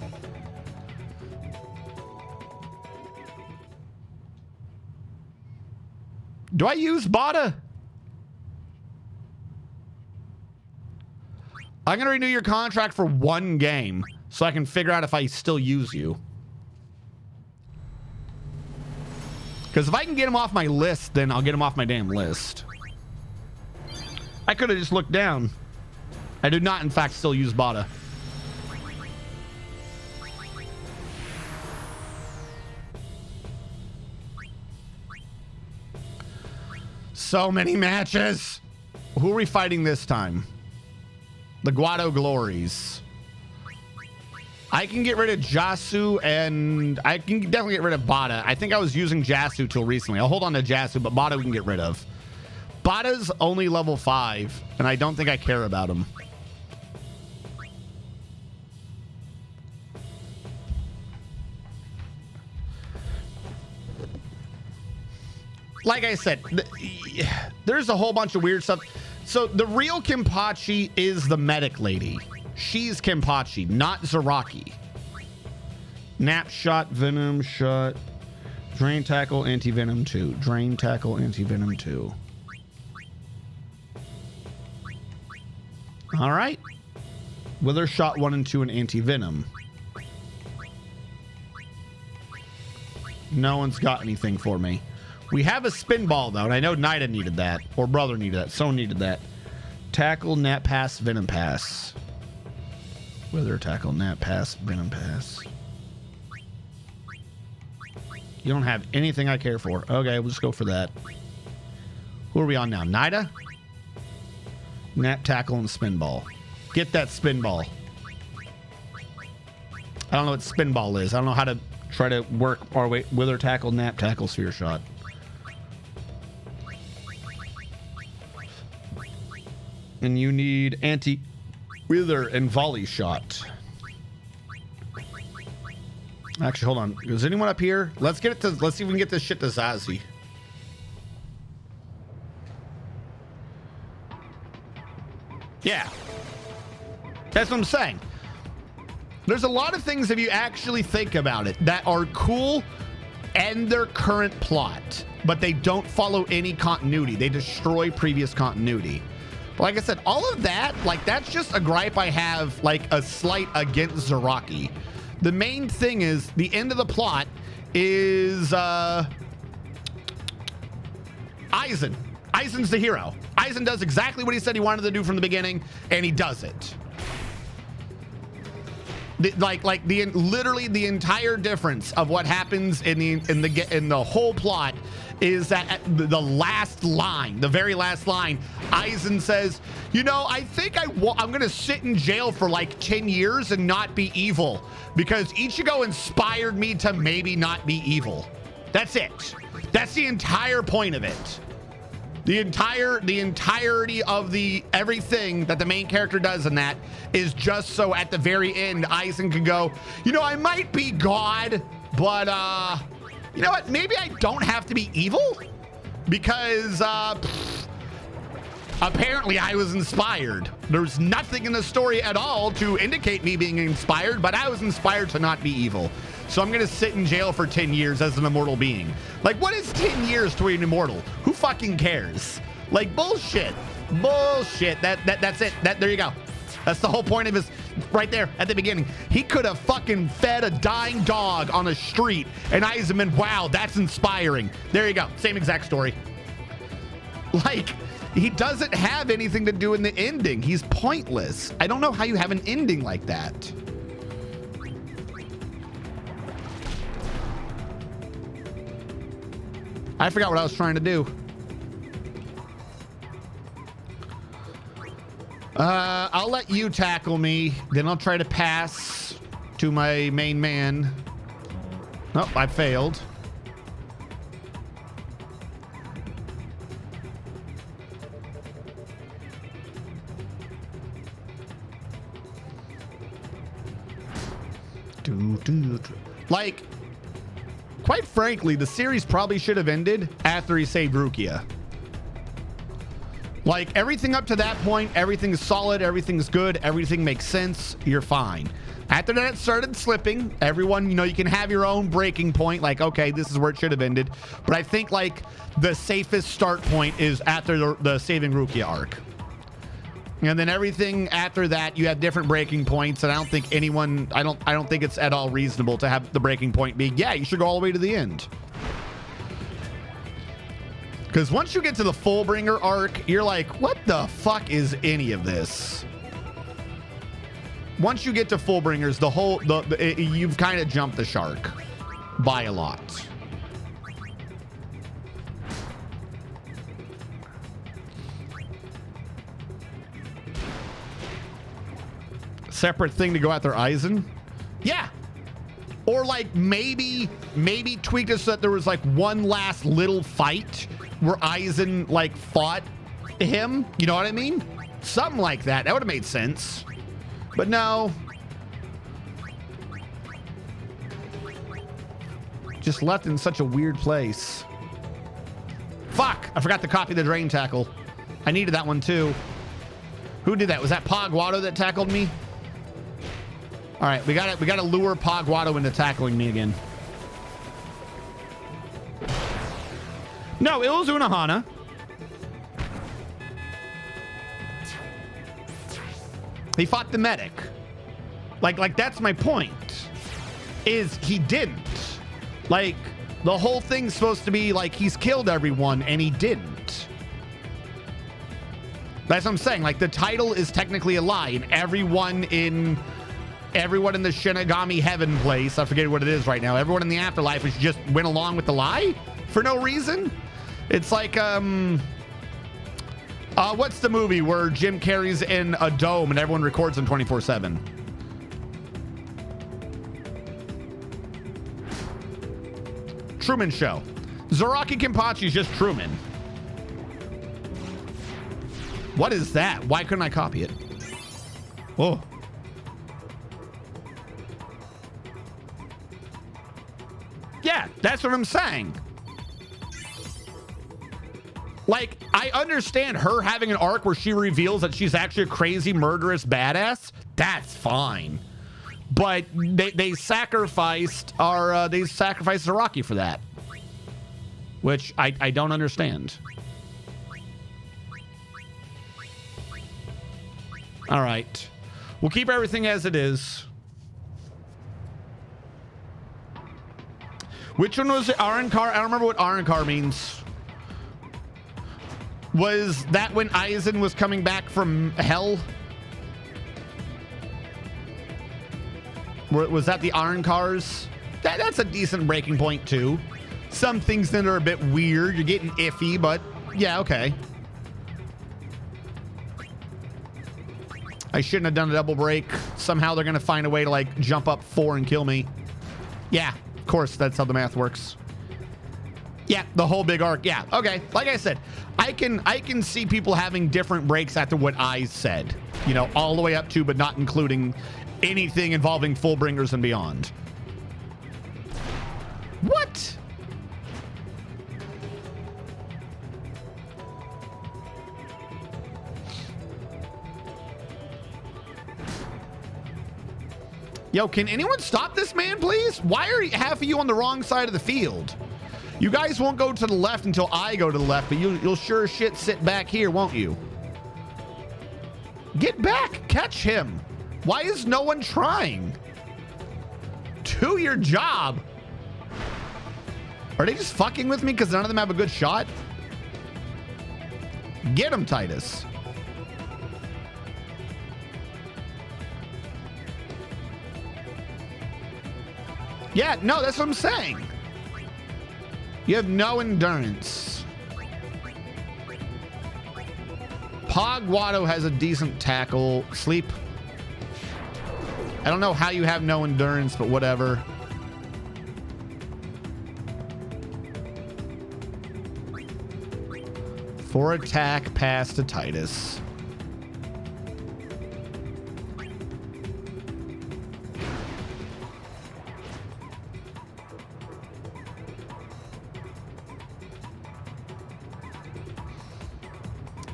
Do I use Bada? I'm going to renew your contract for 1 game so I can figure out if I still use you. Because if I can get him off my list, then I'll get him off my damn list. I could have just looked down. I do not, in fact, still use Bada. So many matches. Who are we fighting this time? The Guado Glories. I can get rid of Jasu, and I can definitely get rid of Bada. I think I was using Jasu till recently. I'll hold on to Jasu, but Bada we can get rid of. Bada's only level 5, and I don't think I care about him. Like I said, there's a whole bunch of weird stuff. So the real Kenpachi is the medic lady. She's Kenpachi, not Zaraki. Nap shot, venom shot, drain tackle, anti-venom 2. Drain tackle, anti-venom 2. All right. Wither shot 1 and 2 and anti-venom. No one's got anything for me. We have a spin ball, though, and I know Nida needed that, or Brother needed that. Someone needed that. Tackle, nap pass, venom pass. Wither, tackle, nap pass, venom pass. You don't have anything I care for. Okay, we'll just go for that. Who are we on now? Nida? Nap, tackle, and spin ball. Get that spin ball. I don't know what spin ball is. I don't know how to try to work our way. Wither, tackle, nap, tackle, sphere shot. And you need anti-wither and volley shot. Actually, hold on. Is anyone up here? Let's get it to. Let's see if we can get this shit to Zazie. Yeah. That's what I'm saying. There's a lot of things, if you actually think about it, that are cool and their current plot, but they don't follow any continuity. They destroy previous continuity. But like I said, all of that, like, that's just a gripe I have, like, a slight against Zaraki. The main thing is the end of the plot is Aizen. Aizen's the hero. Aizen does exactly what he said he wanted to do from the beginning, and he does it. Literally the entire difference of what happens in the whole plot is that at the last line, the very last line, Aizen says, you know, I think I'm gonna sit in jail for like 10 years and not be evil because Ichigo inspired me to maybe not be evil. That's it. That's the entire point of it. The entirety of everything that the main character does in that is just so at the very end, Aizen can go, you know, I might be God, but you know what? Maybe I don't have to be evil because apparently I was inspired. There's nothing in the story at all to indicate me being inspired, but I was inspired to not be evil. So I'm gonna sit in jail for 10 years as an immortal being. Like, what is 10 years to an immortal? Who fucking cares? Like, bullshit. Bullshit. That's it. There you go. That's the whole point of his, right there at the beginning. He could have fucking fed a dying dog on a street, and Aizen, wow, that's inspiring. There you go. Same exact story. Like, he doesn't have anything to do in the ending. He's pointless. I don't know how you have an ending like that. I forgot what I was trying to do. I'll let you tackle me, then I'll try to pass to my main man. Nope, I failed. Like, quite frankly, the series probably should have ended after he saved Rukia. Like, everything up to that point, everything's solid, everything's good, everything makes sense, you're fine. After that, it started slipping. Everyone, you know, you can have your own breaking point, like, okay, this is where it should have ended. But I think, like, the safest start point is after the saving Rukia arc. And then everything after that, you have different breaking points, and I don't think anyone, I don't think it's at all reasonable to have the breaking point be, yeah, you should go all the way to the end. Because once you get to the Fullbringer arc, you're like, what the fuck is any of this? Once you get to Fullbringers, you've kind of jumped the shark by a lot. Separate thing to go after Aizen? Yeah. Or like maybe tweak it so that there was like one last little fight where Aizen like fought him. You know what I mean? Something like that. That would have made sense. But no. Just left in such a weird place. Fuck! I forgot to copy the drain tackle. I needed that one too. Who did that? Was that Pogwado that tackled me? All right, we gotta lure Pogwado into tackling me again. No, it was Unohana. He fought the medic. Like that's my point. Is he didn't. Like, the whole thing's supposed to be like he's killed everyone and he didn't. That's what I'm saying. Like, the title is technically a lie, and everyone in the Shinigami heaven place, I forget what it is right now, everyone in the afterlife is just went along with the lie for no reason. It's like what's the movie where Jim Carrey's in a dome and everyone records him 24/7? Truman Show. Zaraki Kenpachi is just Truman. What is that? Why couldn't I copy it? Oh. Yeah, that's what I'm saying. Like, I understand her having an arc where she reveals that she's actually a crazy, murderous badass. That's fine. But they sacrificed Araki for that. Which I don't understand. All right. We'll keep everything as it is. Which one was it? Arankar? I don't remember what Arankar means. Was that when Aizen was coming back from hell? Was that the Arankars? That's a decent breaking point too. Some things that are a bit weird. You're getting iffy, but yeah, okay. I shouldn't have done a double break. Somehow they're going to find a way to like jump up 4 and kill me. Yeah, of course, that's how the math works. Yeah, the whole big arc. Yeah, okay. Like I said, I can see people having different breaks after what I said. You know, all the way up to, but not including anything involving Fullbringers and beyond. What? Yo, can anyone stop this man, please? Why are half of you on the wrong side of the field? You guys won't go to the left until I go to the left, but you'll sure as shit sit back here, won't you? Get back! Catch him! Why is no one trying? Do your job! Are they just fucking with me because none of them have a good shot? Get him, Titus. Yeah, no, that's what I'm saying. You have no endurance. Pogwado has a decent tackle. Sleep. I don't know how you have no endurance, but whatever. For attack, pass to Titus.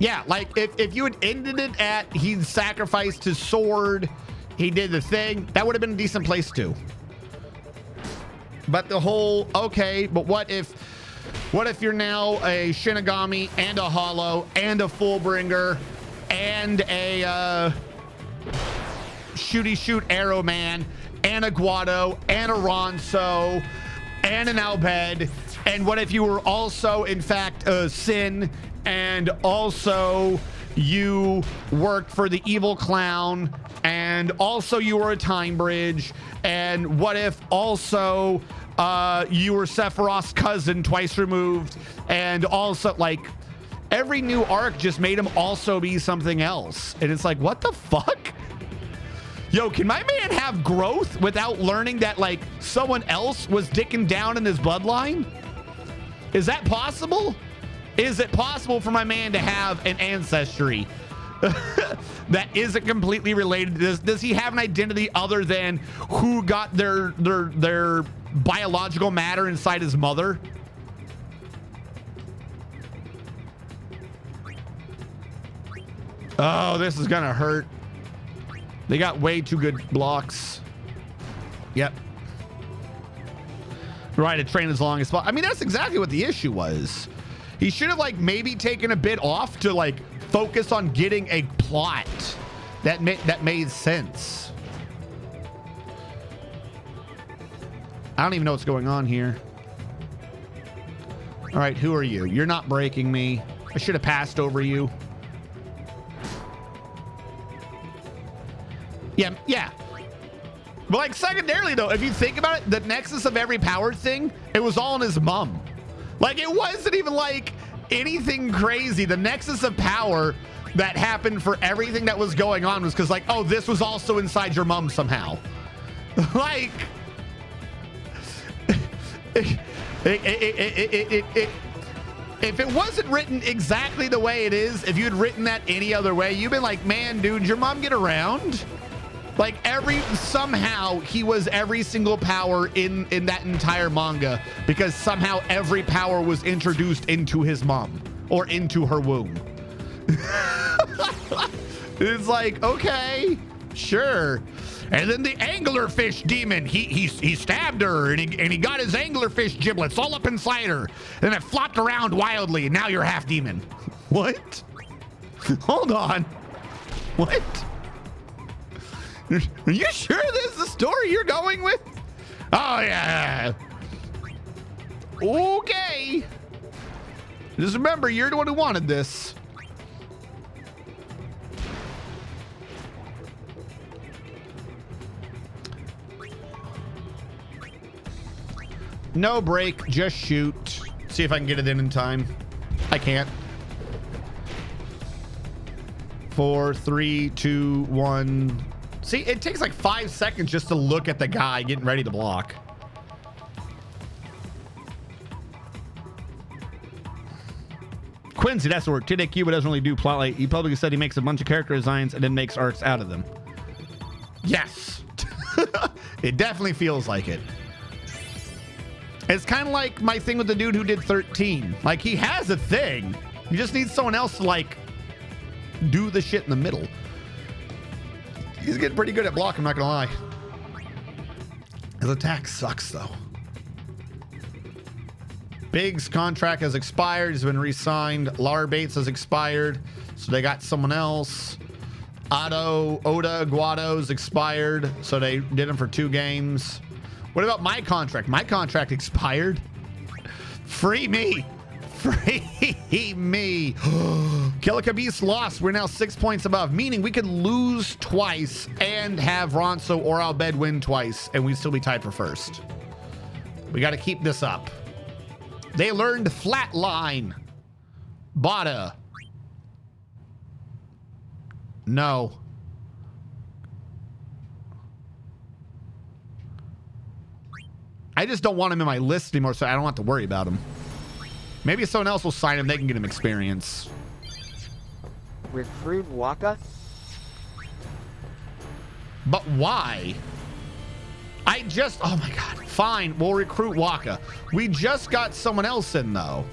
Yeah, like if you had ended it at he sacrificed his sword, he did the thing, that would have been a decent place too. But the whole, okay, but what if you're now a Shinigami and a Hollow and a Fullbringer and a shooty shoot arrow man and a Guado and a Ronso and an Albed, and what if you were also in fact a Sin, and also you worked for the evil clown, and also you were a time bridge, and what if also you were Sephiroth's cousin twice removed, and also like every new arc just made him also be something else, and it's like, what the fuck? Yo, can my man have growth without learning that like someone else was dicking down in his bloodline? Is that possible? Is it possible for my man to have an ancestry that isn't completely related? Does he have an identity other than who got their biological matter inside his mother? Oh, this is gonna hurt. They got way too good blocks. Yep. Right, a train as long as possible. I mean, that's exactly what the issue was. He should have like maybe taken a bit off to like focus on getting a plot that made sense. I don't even know what's going on here. All right, who are you? You're not breaking me. I should have passed over you. Yeah. But like secondarily though, if you think about it, the nexus of every power thing, it was all in his mom. Like it wasn't even like anything crazy. The nexus of power that happened for everything that was going on was because like, oh, this was also inside your mom somehow. Like If it wasn't written exactly the way it is, if you had written that any other way, you've been like, man, dude, your mom get around? Like somehow he was every single power in that entire manga because somehow every power was introduced into his mom or into her womb. It's like, okay, sure. And then the anglerfish demon, he stabbed her and he got his anglerfish giblets all up inside her. And it flopped around wildly and now you're half demon. What? Hold on. What? Are you sure this is the story you're going with? Oh, yeah. Okay. Just remember, you're the one who wanted this. No break, just shoot. See if I can get it in time. I can't. 4, 3, 2, 1. See, it takes like 5 seconds just to look at the guy getting ready to block. Quincy, that's the word. TDQ, but doesn't really do plotlight. He publicly said he makes a bunch of character designs and then makes arcs out of them. Yes. It definitely feels like it. It's kind of like my thing with the dude who did 13. Like, he has a thing. You just need someone else to, like, do the shit in the middle. He's getting pretty good at block, I'm not gonna lie. His attack sucks, though. Big's contract has expired. He's been re-signed. Lar Bates has expired, so they got someone else. Oda Aguado's expired, so they did him for 2 games. What about my contract? My contract expired. Free me. Free me. Kilika Beast lost. We're now 6 points above, meaning we could lose twice and have Ronso or Albed win twice, and we'd still be tied for first. We got to keep this up. They learned flatline. Bada. No. I just don't want him in my list anymore, so I don't have to worry about him. Maybe someone else will sign him. They can get him experience. Recruit Waka? But why? Oh my God. Fine, we'll recruit Waka. We just got someone else in, though.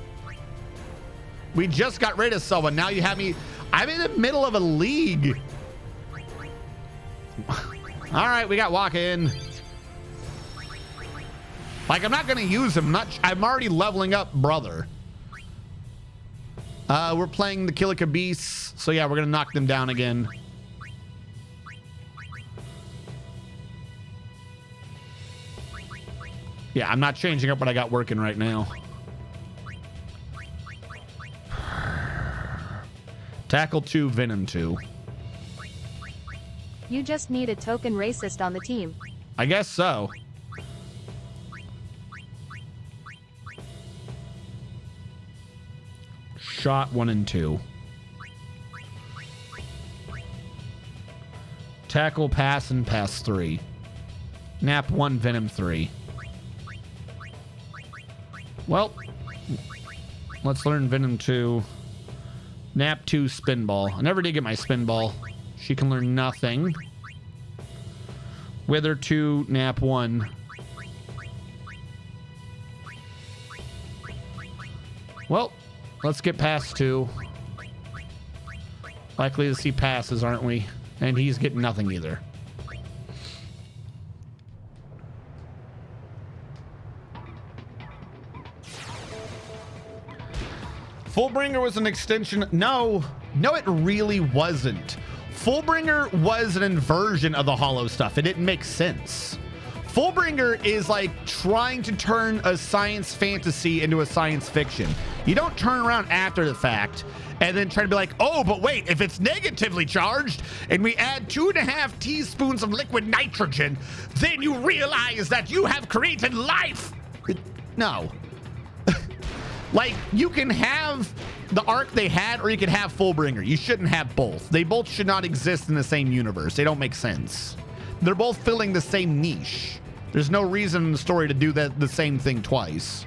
We just got rid of someone. Now you have me. I'm in the middle of a league. All right, we got Waka in. Like, I'm not going to use him. I'm already leveling up, brother. We're playing the Kilika Beasts. So, yeah, we're going to knock them down again. Yeah, I'm not changing up what I got working right now. Tackle 2, Venom 2. You just need a token racist on the team. I guess so. Shot 1 and 2. Tackle, pass, and pass 3. Nap 1, Venom 3. Well, let's learn Venom 2. Nap 2, Spinball. I never did get my Spinball. She can learn nothing. Wither 2, Nap 1. Well, let's get past 2. Likely to see passes, aren't we? And he's getting nothing either. Fullbringer was an extension. No, it really wasn't. Fullbringer was an inversion of the Hollow stuff. It didn't make sense. Fullbringer is like trying to turn a science fantasy into a science fiction. You don't turn around after the fact and then try to be like, oh, but wait, if it's negatively charged and we add 2.5 teaspoons of liquid nitrogen, then you realize that you have created life. No. Like, you can have the arc they had, or you can have Fullbringer. You shouldn't have both. They both should not exist in the same universe. They don't make sense. They're both filling the same niche. There's no reason in the story to do the same thing twice.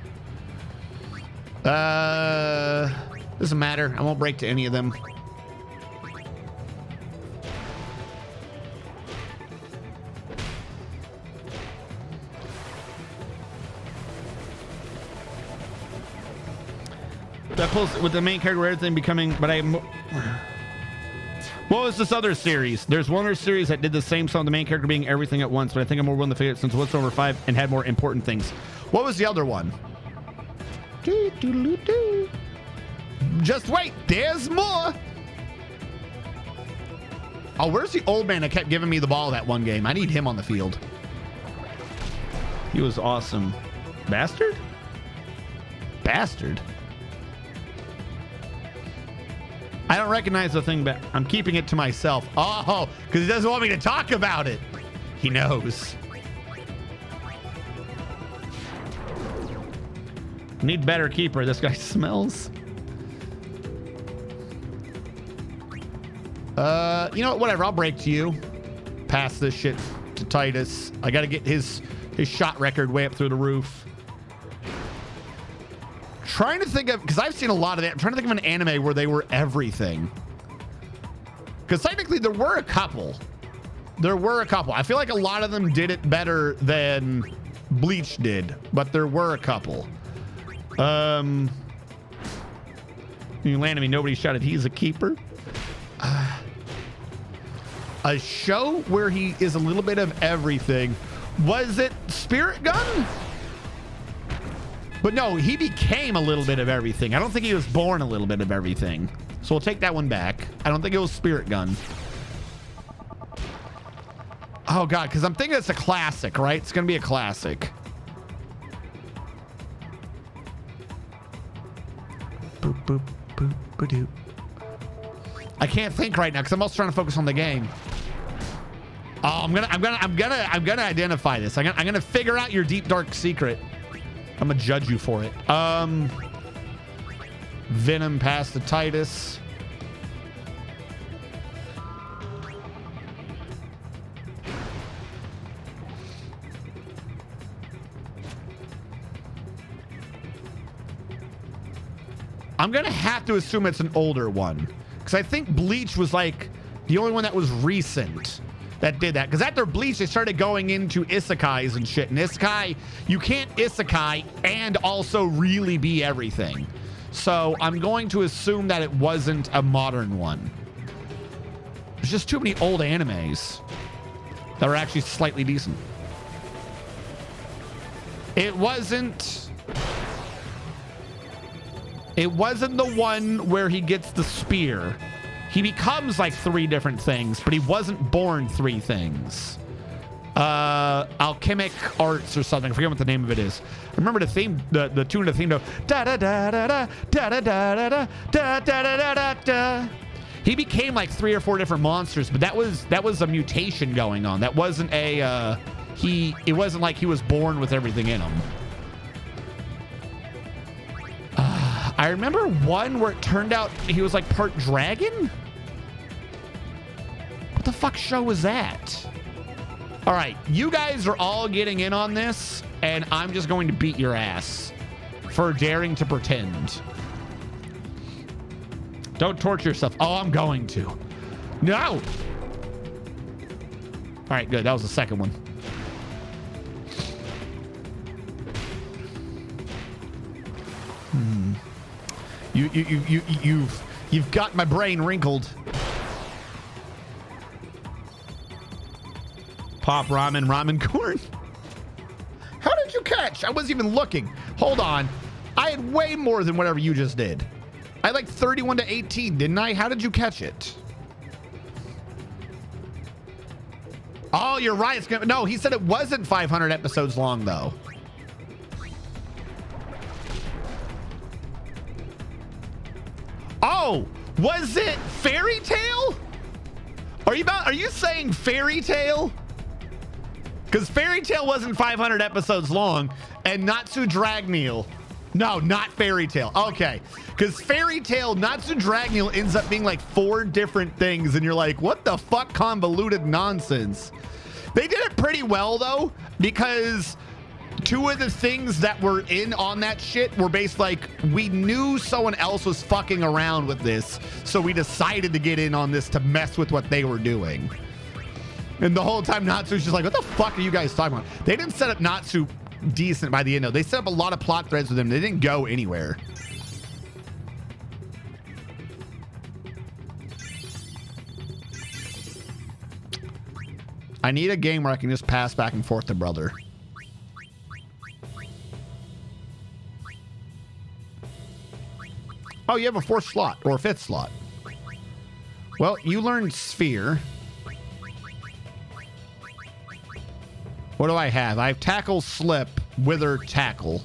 Doesn't matter. I won't break to any of them. That pulls with the main character, everything becoming, but what was this other series? There's one other series that did the same song, the main character being everything at once, but I think I'm more willing to figure it since what's over 5 and had more important things. What was the other one? Just wait, there's more. Oh, where's the old man that kept giving me the ball that one game? I need him on the field. He was awesome. Bastard? Bastard. I don't recognize the thing, but I'm keeping it to myself. Oh, because he doesn't want me to talk about it. He knows. Need better keeper. This guy smells. You know what? Whatever. I'll break to you. Pass this shit to Titus. I got to get his shot record way up through the roof. Trying to think of, because I've seen a lot of that. I'm trying to think of an anime where they were everything. Because technically there were a couple. I feel like a lot of them did it better than Bleach did, but there were a couple. You landed me. Nobody shouted. He's a keeper. A show where he is a little bit of everything. Was it Spirit Gun? But no, he became a little bit of everything. I don't think he was born a little bit of everything. So we'll take that one back. I don't think it was Spirit Gun. Oh, God, because I'm thinking it's a classic, right? It's going to be a classic. Boop, boop, boop, ba-doop. I can't think right now because I'm also trying to focus on the game. Oh, I'm gonna identify this. I'm gonna figure out your deep dark secret. I'm gonna judge you for it. Venom past to Titus. I'm gonna have to assume it's an older one because I think Bleach was like the only one that was recent that did that, because after Bleach they started going into isekais and shit, and isekai, you can't isekai and also really be everything. So I'm going to assume that it wasn't a modern one. There's just too many old animes that are actually slightly decent. It wasn't the one where he gets the spear. He becomes like 3 different things, but he wasn't born 3 things. Alchemic Arts or something. I forget what the name of it is. I remember the theme, the tune of the theme. Da da da da da da da da da da da da da da. He became like 3 or 4 different monsters, but that was a mutation going on. That wasn't a it wasn't like he was born with everything in him. I remember one where it turned out he was like part dragon. What the fuck show was that? All right, you guys are all getting in on this, and I'm just going to beat your ass for daring to pretend. Don't torture yourself. Oh, I'm going to. No. All right, good. That was the second one. You've got my brain wrinkled. Pop ramen corn. How did you catch? I wasn't even looking. Hold on. I had way more than whatever you just did. I had like 31 to 18, didn't I? How did you catch it? Oh, you're right. No, he said it wasn't 500 episodes long though. Oh, was it Fairy Tail? Are you saying Fairy Tail? Because Fairy Tail wasn't 500 episodes long, and Natsu Dragneel. No, not Fairy Tail. Okay, because Fairy Tail, Natsu Dragneel ends up being like 4 different things, and you're like, what the fuck convoluted nonsense? They did it pretty well though, because two of the things that were in on that shit were based like, we knew someone else was fucking around with this, so we decided to get in on this to mess with what they were doing. And the whole time Natsu's just like, what the fuck are you guys talking about? They didn't set up Natsu decent by the end though. They set up a lot of plot threads with him. They didn't go anywhere. I need a game where I can just pass back and forth to brother. Oh, you have a 4th slot or a 5th slot. Well, you learned sphere. What do I have? I have tackle, slip, wither, tackle.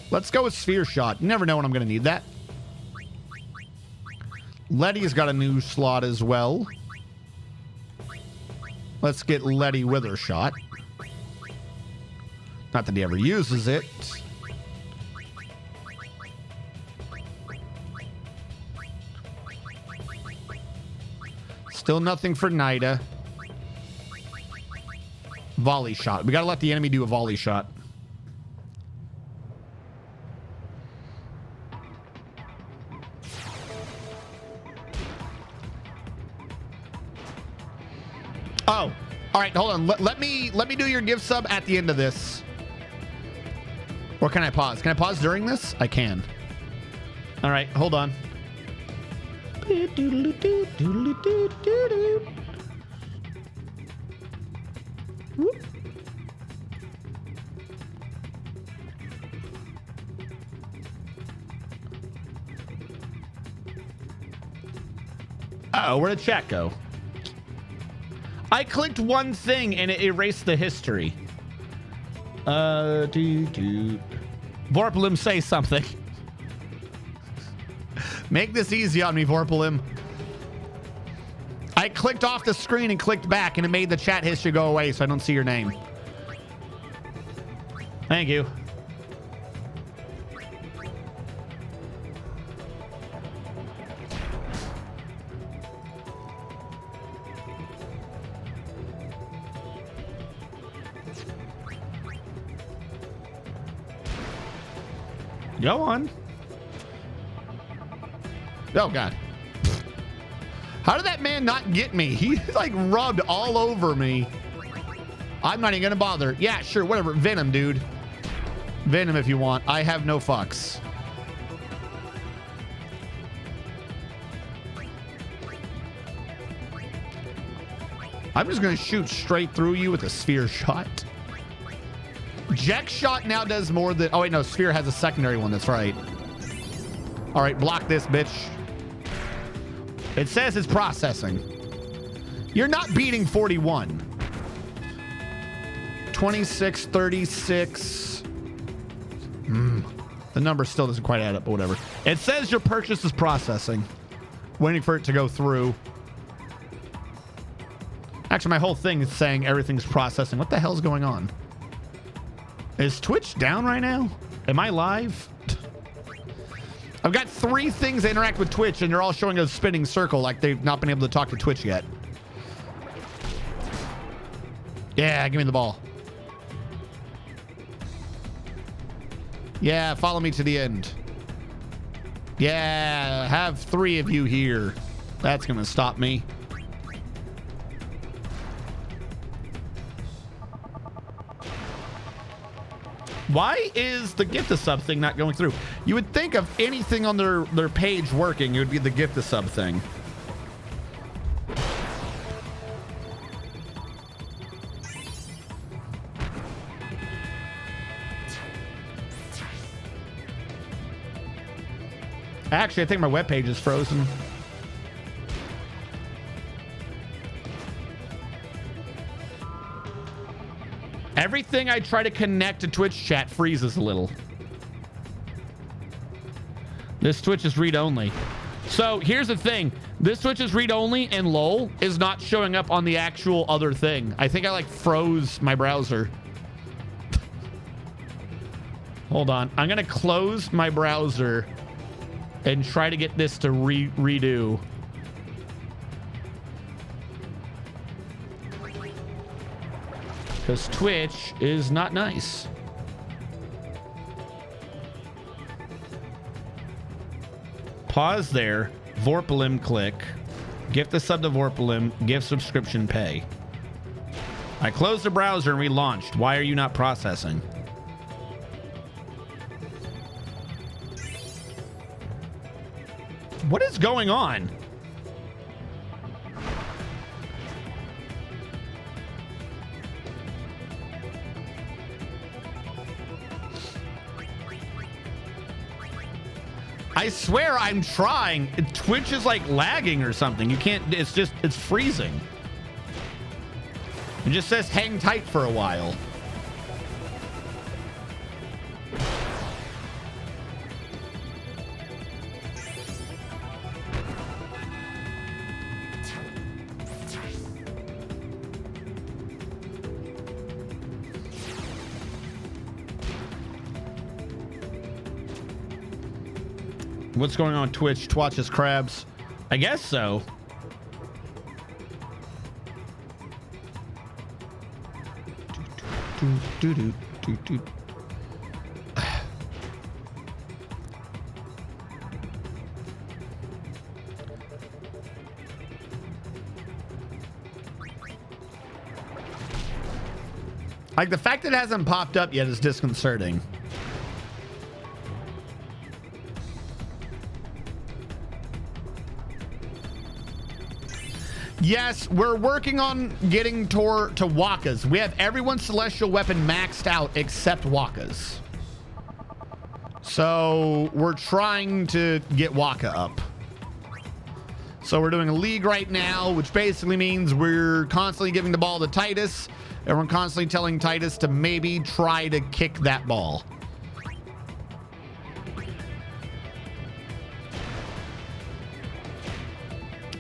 Let's go with sphere shot. You never know when I'm going to need that. Letty's got a new slot as well. Let's get Letty wither shot. Not that he ever uses it. Still nothing for Nida. Volley shot. We gotta let the enemy do a volley shot. Oh, all right. Hold on. Let me do your gift sub at the end of this. Or can I pause? Can I pause during this? I can. All right. Hold on. Whoop. Uh-oh, where'd the chat go? I clicked one thing and it erased the history. Vorpalim, say something. Make this easy on me, Vorpalim. I clicked off the screen and clicked back and it made the chat history go away so I don't see your name. Thank you. Go on. Oh, God. How did that man not get me? He like rubbed all over me. I'm not even gonna bother. Yeah, sure, whatever. Venom, dude. Venom if you want. I have no fucks. I'm just gonna shoot straight through you with a sphere shot. Jack shot now does more than... Oh, wait, no. Sphere has a secondary one. That's right. All right, block this, bitch. It says it's processing. You're not beating 41. 26, 36. The number still doesn't quite add up, but whatever. It says your purchase is processing. Waiting for it to go through. Actually, my whole thing is saying everything's processing. What the hell's going on? Is Twitch down right now? Am I live? I've got 3 things that interact with Twitch and they're all showing a spinning circle like they've not been able to talk to Twitch yet. Yeah, give me the ball. Yeah, follow me to the end. Yeah, have 3 of you here. That's gonna stop me. Why is the gift a sub thing not going through? You would think of anything on their page working, it would be the gift a sub thing. Actually, I think my webpage is frozen. Everything I try to connect to Twitch chat freezes a little. This Twitch is read-only. So here's the thing. This Twitch is read-only and LOL is not showing up on the actual other thing. I think I like froze my browser. Hold on. I'm going to close my browser and try to get this to redo. Because Twitch is not nice. Pause there. Vorpalim click. Gift the sub to Vorpalim. Gift subscription pay. I closed the browser and relaunched. Why are you not processing? What is going on? I swear I'm trying. Twitch is like lagging or something. You can't, it's freezing. It just says hang tight for a while. What's going on Twitch? Twatch is crabs. I guess so. Like the fact that it hasn't popped up yet is disconcerting. Yes, we're working on getting to Wakkas. We have everyone's celestial weapon maxed out except Wakkas. So we're trying to get Wakka up. So we're doing a league right now, which basically means we're constantly giving the ball to Titus, and we're constantly telling Titus to maybe try to kick that ball.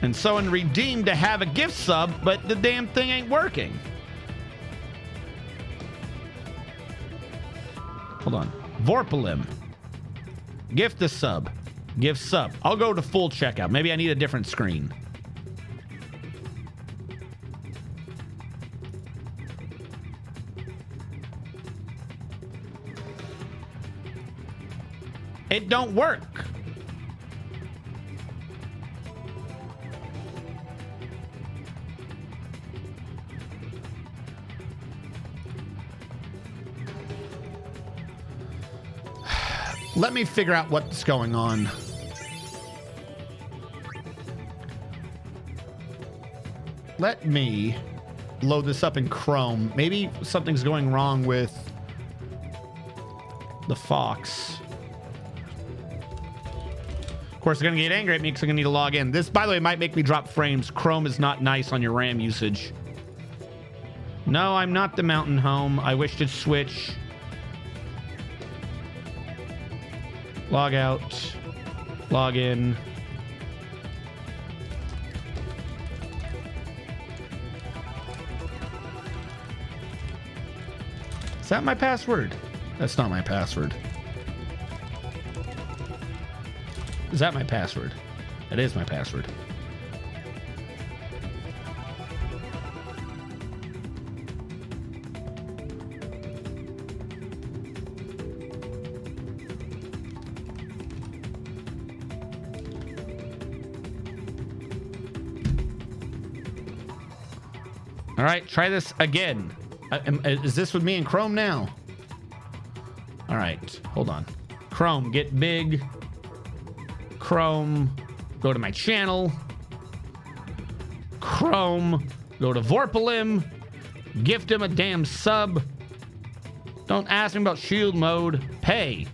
And so in Redeem to have a gift sub, but the damn thing ain't working. Hold on. Vorpalim. Gift the sub. Gift sub. I'll go to full checkout. Maybe I need a different screen. It don't work. Let me figure out what's going on. Let me load this up in Chrome. Maybe something's going wrong with the Fox. Of course, they're going to get angry at me because I'm going to need to log in. This, by the way, might make me drop frames. Chrome is not nice on your RAM usage. No, I'm not the mountain home. I wish to switch. Log out, log in. Is that my password? That's not my password. Is that my password? That is my password. All right, try this again. Is this with me in Chrome now? All right, hold on. Chrome, get big. Chrome, go to my channel. Chrome, go to Vorpalim. Gift him a damn sub. Don't ask me about shield mode. Pay.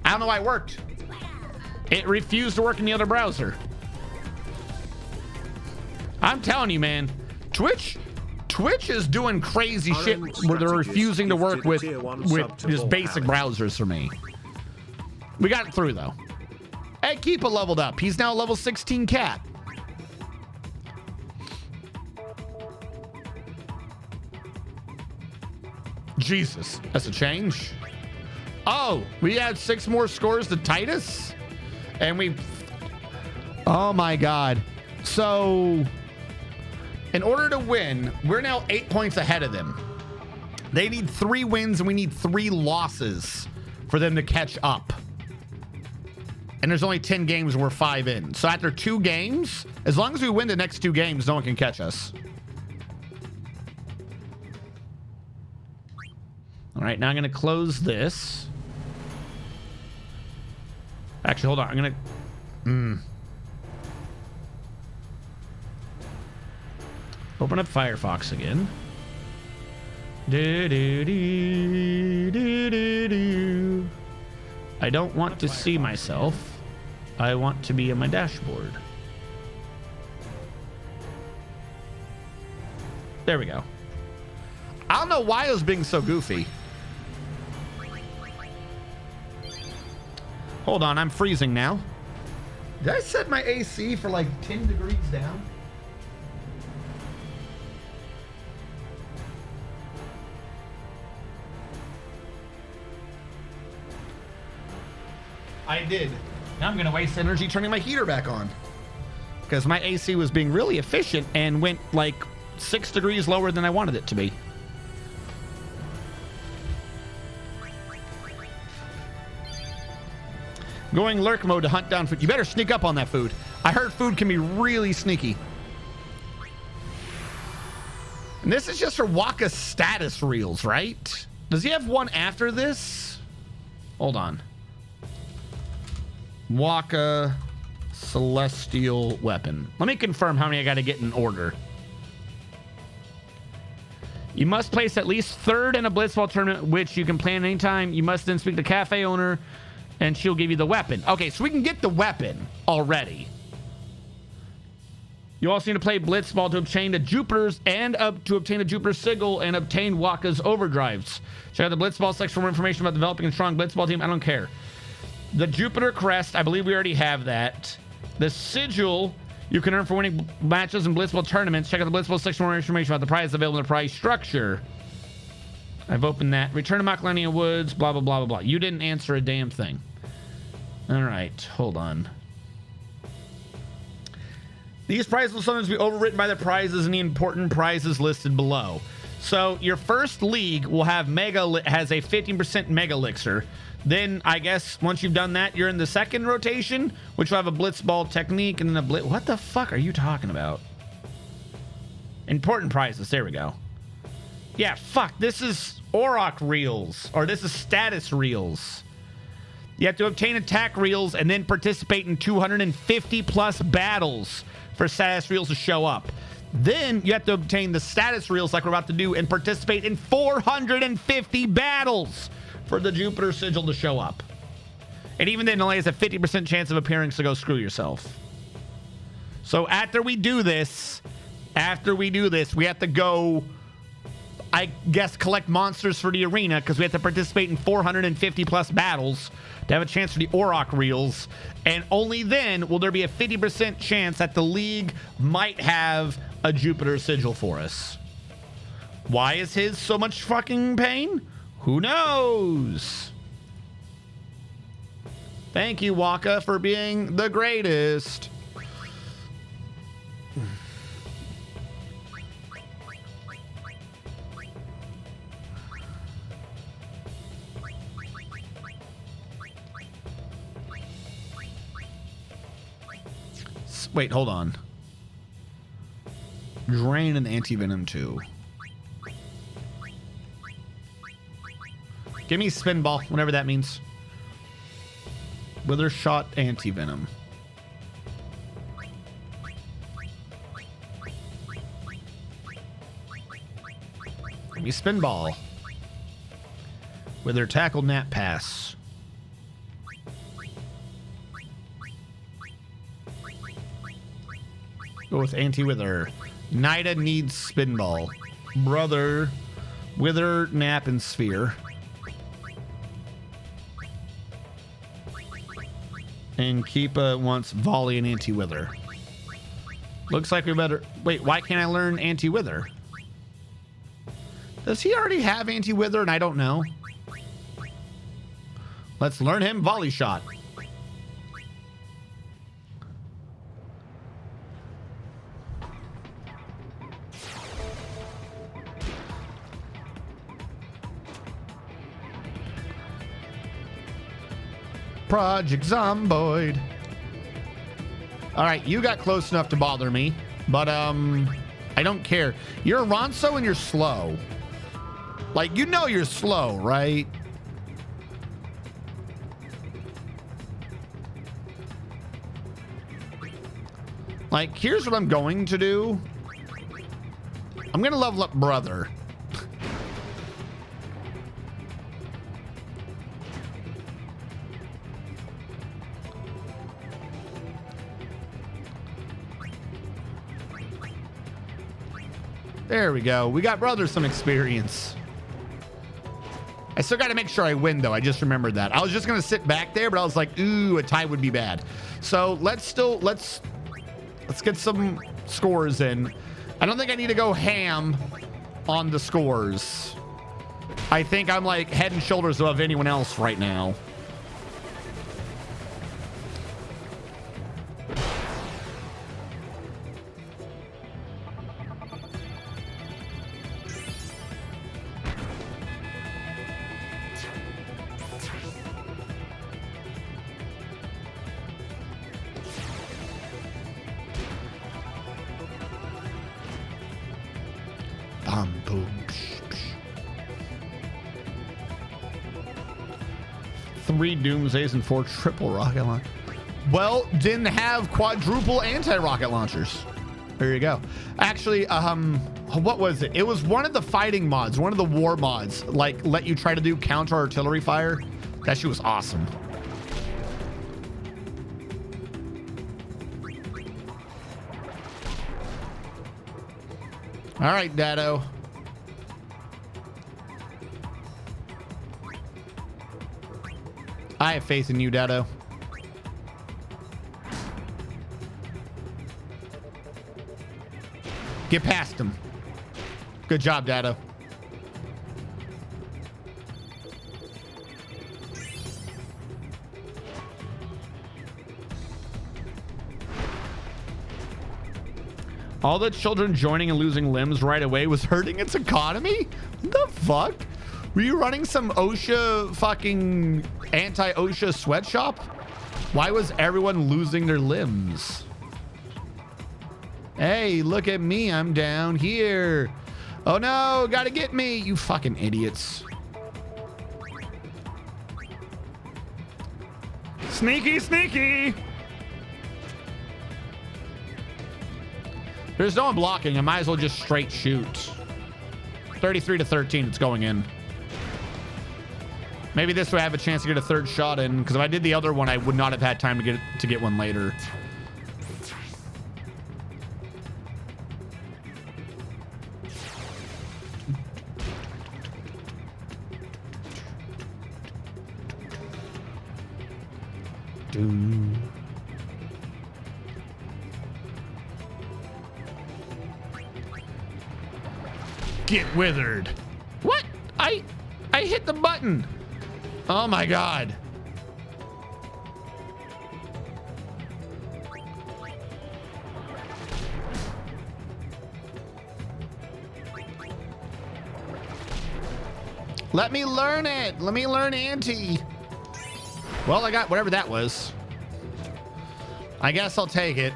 I don't know why it worked. It refused to work in the other browser. I'm telling you, man. Twitch is doing crazy shit where they're refusing to work with just basic browsers for me. We got it through, though. Hey, Keepa leveled up. He's now level 16 cat. Jesus, that's a change. Oh, we had 6 more scores to Titus? And we... Oh my God. So in order to win, we're now 8 points ahead of them. They need 3 wins and we need 3 losses for them to catch up. And there's only 10 games, we're 5 in. So after 2 games, as long as we win the next 2 games, no one can catch us. All right, now I'm going to close this. Actually, hold on. I'm going to... Open up Firefox again. I don't want to see myself. I want to be on my dashboard. There we go. I don't know why I was being so goofy. Hold on, I'm freezing now. Did I set my AC for like 10 degrees down? I did. Now I'm going to waste energy turning my heater back on. Because my AC was being really efficient and went like 6 degrees lower than I wanted it to be. Going lurk mode to hunt down food. You better sneak up on that food. I heard food can be really sneaky. And this is just for Waka's status reels, right? Does he have one after this? Hold on. Waka celestial weapon. Let me confirm how many I got to get in order. You must place at least 3rd in a blitzball tournament, which you can plan anytime. You must then speak to the cafe owner, and she'll give you the weapon. Okay, so we can get the weapon already. You also need to play blitzball to obtain the Jupiters and to obtain the Jupiter sigil and obtain Waka's overdrives. Check out the blitzball section for more information about developing a strong blitzball team. I don't care. The Jupiter crest, I believe we already have that. The sigil you can earn for winning matches in blitzball tournaments. Check out the blitzball section for more information about the prize available in the prize structure. I've opened that. Return to Macalania Woods, blah, blah, blah, blah, blah. You didn't answer a damn thing. All right, hold on. These prizes will sometimes be overwritten by the prizes and the important prizes listed below. So your first league will have has a 15% mega elixir. Then I guess once you've done that, you're in the second rotation, which will have a blitzball technique and then a blitz. What the fuck are you talking about? Important prizes. There we go. Yeah, fuck. This is Auroch reels, or this is status reels. You have to obtain attack reels and then participate in 250 plus battles for status reels to show up. Then you have to obtain the status reels like we're about to do and participate in 450 battles for the Jupiter sigil to show up. And even then, it only has a 50% chance of appearing, so go screw yourself. So after we do this, we have to go, I guess, collect monsters for the arena because we have to participate in 450 plus battles to have a chance for the Auroch reels. And only then will there be a 50% chance that the league might have a Jupiter sigil for us. Why is his so much fucking pain? Who knows? Thank you, Waka, for being the greatest. Wait, hold on. Drain and anti-venom too. Give me spin ball, whatever that means. Wither shot anti-venom. Give me spin ball. Wither tackle nap pass. Go with anti-wither. Nida needs spin ball. Brother, wither, nap, and sphere. And Keepa wants volley and anti-wither. Looks like we better... Wait, why can't I learn anti-wither? Does he already have anti-wither and I don't know? Let's learn him volley shot. Project Zomboid. All right, you got close enough to bother me, but I don't care. You're a Ronso and you're slow. Like, you know you're slow, right? Like, here's what I'm going to do. I'm gonna level up brother. There we go. We got brother some experience. I still got to make sure I win, though. I just remembered that. I was just going to sit back there, but I was like, ooh, a tie would be bad. So let's get some scores in. I don't think I need to go ham on the scores. I think I'm like head and shoulders above anyone else right now. Boom. 3 Doomsdays and 4 triple rocket launchers. Well, didn't have quadruple anti-rocket launchers. There you go. Actually, what was it? It was one of the fighting mods, one of the war mods, like let you try to do counter artillery fire. That shit was awesome. All right, Dado. I have faith in you, Dado. Get past him. Good job, Dado. All the children joining and losing limbs right away was hurting its economy? What the fuck? Were you running some OSHA fucking anti-OSHA sweatshop? Why was everyone losing their limbs? Hey, look at me. I'm down here. Oh no, gotta get me, you fucking idiots. Sneaky, sneaky. There's no one blocking. I might as well just straight shoot. 33-13, it's going in. Maybe this way I have a chance to get a third shot in, because if I did the other one, I would not have had time to get one later. Get withered. What? I hit the button. Oh my God. Let me learn it. Let me learn anti. Well, I got whatever that was. I guess I'll take it.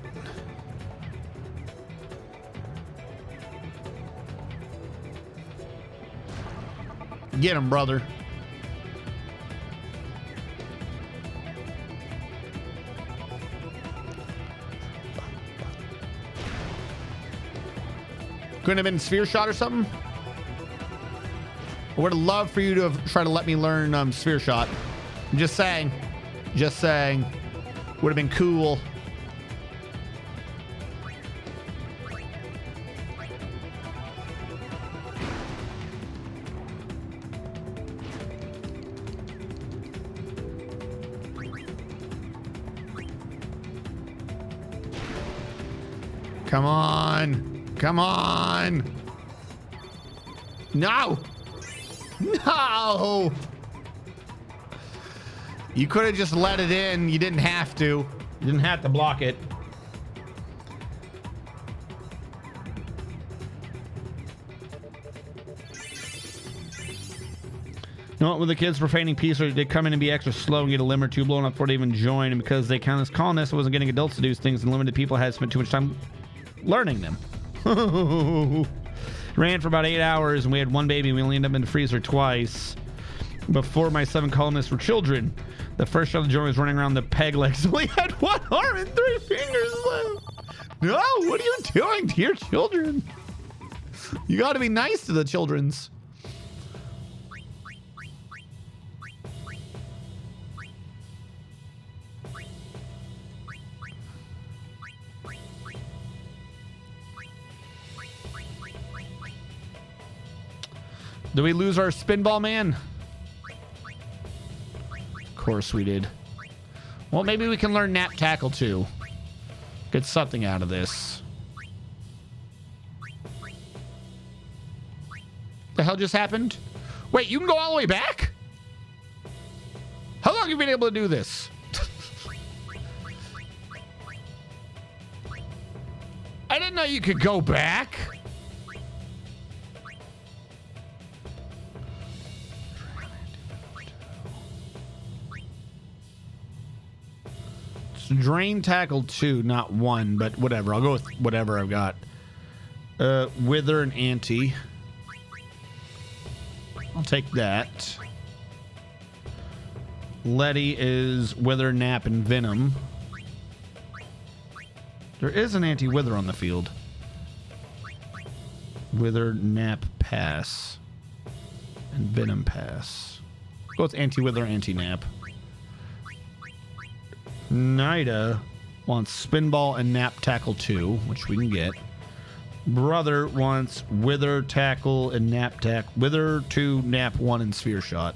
Get him, brother. Couldn't have been sphere shot or something? I would have loved for you to have tried to let me learn sphere shot. I'm just saying. Just saying. Would have been cool. Come on. Come on. No. No. You could have just let it in. You didn't have to. You didn't have to block it. Not with the kids profaning peace, or they come in and be extra slow and get a limb or two blown up before they even join, and because they count as colonists, wasn't getting adults to do things, and limited people had spent too much time learning them. Ran for about 8 hours, and we had one baby, and we only ended up in the freezer twice. Before my 7 colonists were children. The first child of joy was running around the peg legs. We had 1 arm and 3 fingers left. No, what are you doing to your children? You got to be nice to the children's. Do we lose our spinball man? Of course we did. Well, maybe we can learn nap tackle too. Get something out of this. The hell just happened? Wait, you can go all the way back? How long have you been able to do this? I didn't know you could go back. Drain tackle 2, not 1, but whatever. I'll go with whatever I've got. Wither and anti. I'll take that. Letty is wither, nap, and venom. There is an anti-wither on the field. Wither, nap, pass. And venom pass. Go with anti-wither, anti-nap. Nida wants spinball and nap tackle 2, which we can get. Brother wants wither, tackle, and nap wither 2, nap 1, and sphere shot.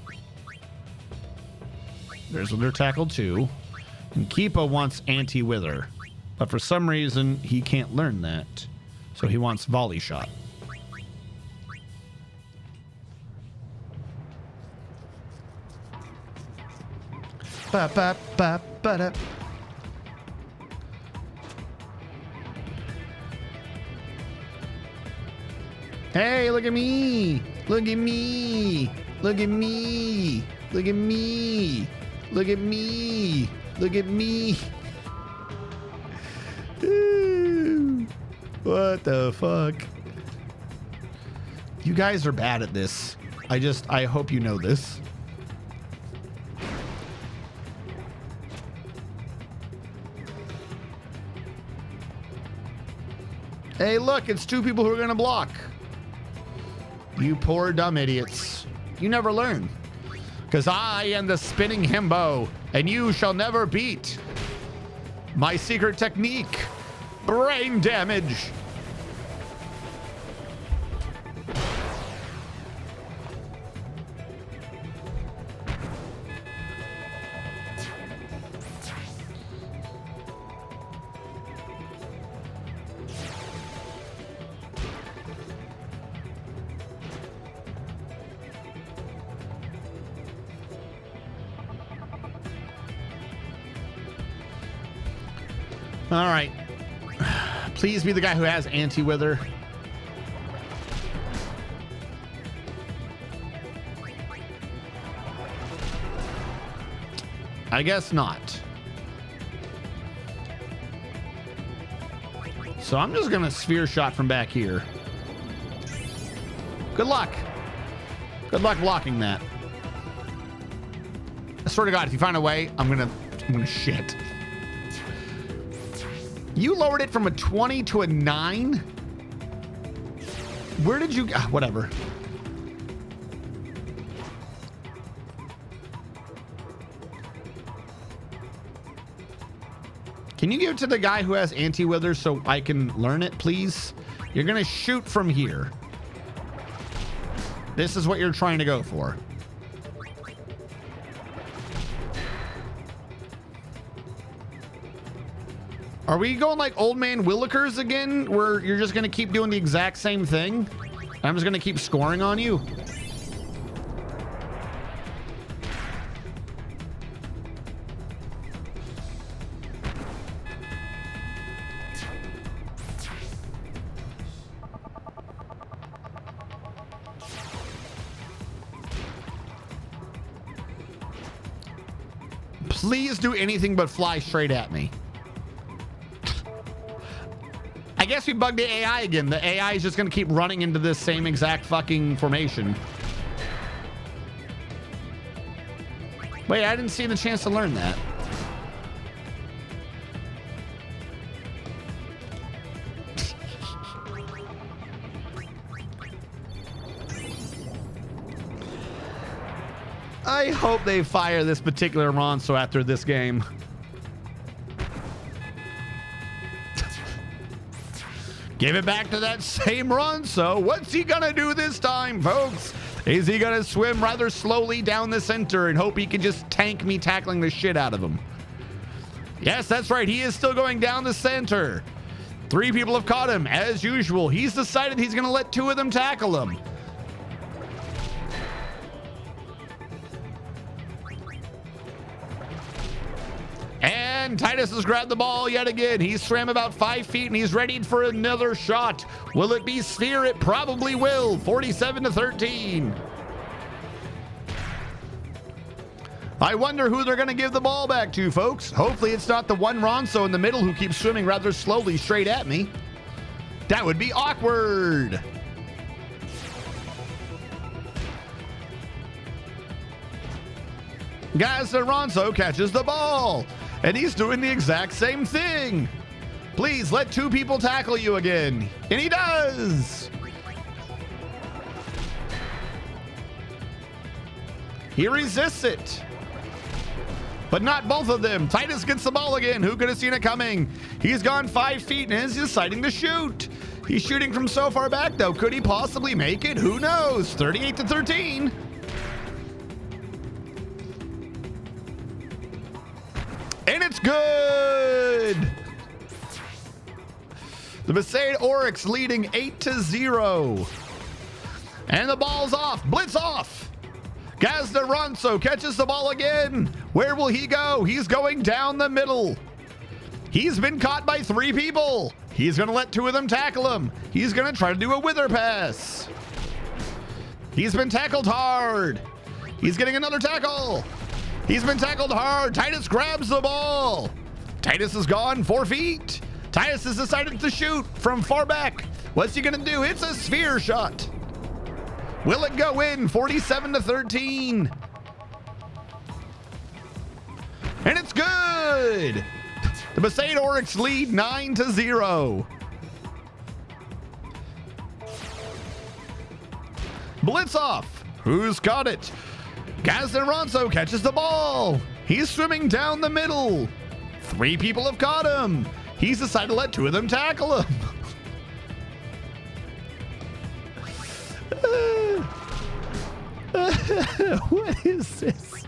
There's wither tackle 2. And Keepa wants anti-wither. But for some reason, he can't learn that. So he wants volley shot. Ba, ba, ba, ba, da. Hey, look at me! Look at me! Look at me! Look at me! Look at me! Look at me! Ooh, what the fuck? You guys are bad at this. I hope you know this. Hey, look, it's 2 people who are gonna block. You poor dumb idiots. You never learn. Because I am the spinning himbo, and you shall never beat my secret technique. Brain damage. All right. Please be the guy who has anti-wither. I guess not. So I'm just going to sphere shot from back here. Good luck. Good luck blocking that. I swear to God, if you find a way, I'm gonna shit. You lowered it from a 20 to a 9? Where did you... whatever. Can you give it to the guy who has anti-wither so I can learn it, please? You're going to shoot from here. This is what you're trying to go for. Are we going like old man Willikers again, where you're just going to keep doing the exact same thing? I'm just going to keep scoring on you? please do anything but fly straight at me. I guess we bugged the AI again. The AI is just going to keep running into this same exact fucking formation. Wait, I didn't see the chance to learn that. I hope they fire this particular Ronso after this game. Give it back to that same Ronso. What's he gonna do this time, folks? Is he gonna swim rather slowly down the center and hope he can just tank me tackling the shit out of him? Yes, that's right. He is still going down the center. 3 people have caught him, as usual. He's decided he's gonna let 2 of them tackle him. And Titus has grabbed the ball yet again. He swam about 5 feet and he's ready for another shot. Will it be sphere? It probably will. 47-13. I wonder who they're going to give the ball back to, folks. Hopefully it's not the one Ronso in the middle who keeps swimming rather slowly straight at me. That would be awkward. Guys, Ronso catches the ball. And he's doing the exact same thing. Please let 2 people tackle you again. And he does. He resists it. But not both of them. Titus gets the ball again. Who could have seen it coming? He's gone 5 feet and is deciding to shoot. He's shooting from so far back, though. Could he possibly make it? Who knows? 38-13. And it's good. The Besaid Oryx leading 8-0. And the ball's off. Blitz off. Gazda Ronso catches the ball again. Where will he go? He's going down the middle. He's been caught by 3 people. He's going to let 2 of them tackle him. He's going to try to do a wither pass. He's been tackled hard. He's getting another tackle. He's been tackled hard. Titus grabs the ball. Titus is gone 4 feet. Titus has decided to shoot from far back. What's he going to do? It's a sphere shot. Will it go in? 47-13. And it's good. The Besaid Oryx lead 9-0. Blitz off. Who's got it? Gazda Ronso catches the ball. He's swimming down the middle. 3 people have caught him. He's decided to let 2 of them tackle him. What is this?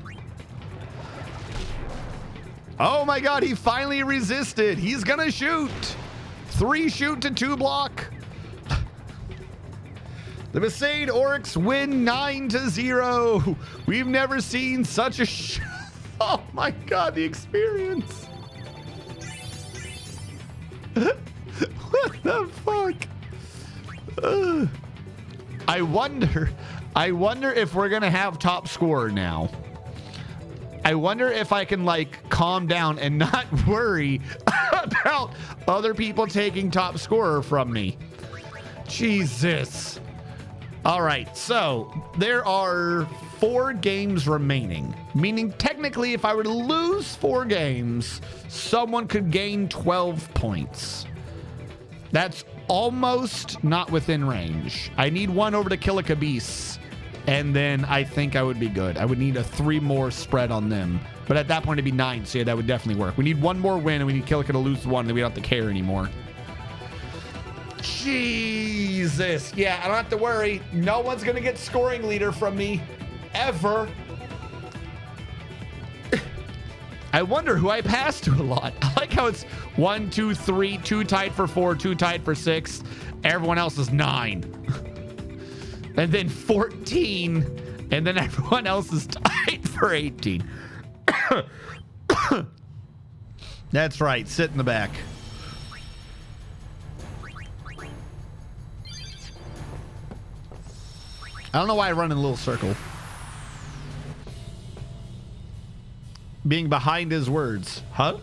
Oh my God, he finally resisted. He's gonna shoot. 3 shoot to 2 block. The Besaid Oryx win 9-0. We've never seen such a oh my God, the experience. What the fuck? I wonder if we're gonna have top scorer now. I wonder if I can like calm down and not worry about other people taking top scorer from me. Jesus. All right, so there are 4 games remaining, meaning technically if I were to lose 4 games, someone could gain 12 points. That's almost not within range. I need 1 over to Killikabis, and then I think I would be good. I would need a 3 more spread on them, but at that point it'd be 9, so yeah, that would definitely work. We need 1 more win, and we need Killika to lose 1, then we don't have to care anymore. Jesus. Yeah, I don't have to worry. No one's going to get scoring leader from me. Ever. I wonder who I pass to a lot. I like how it's 1, 2, 3, 2 tied for 4, 2 tied for 6. Everyone else is 9. And then 14. And then everyone else is tied for 18. That's right. Sit in the back. I don't know why I run in a little circle. being behind his words. Huh?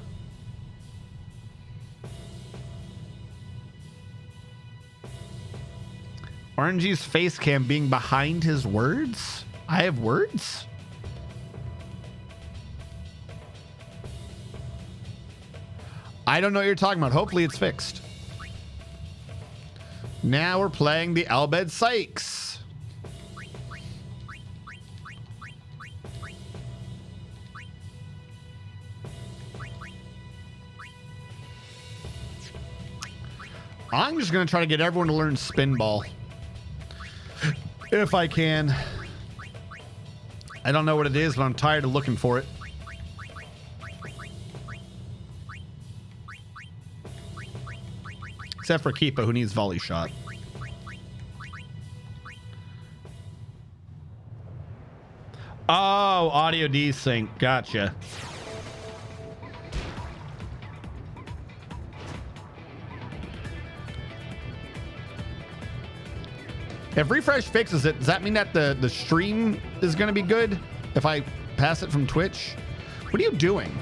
RNG's face cam being behind his words? I have words? I don't know what you're talking about. Hopefully it's fixed. Now we're playing the Albed Sykes. I'm just going to try to get everyone to learn Spinball. If I can. I don't know what it is, but I'm tired of looking for it. Except for Keepa, who needs volley shot. Oh, audio desync. Gotcha. If refresh fixes it, does that mean that the stream is going to be good if I pass it from Twitch? What are you doing?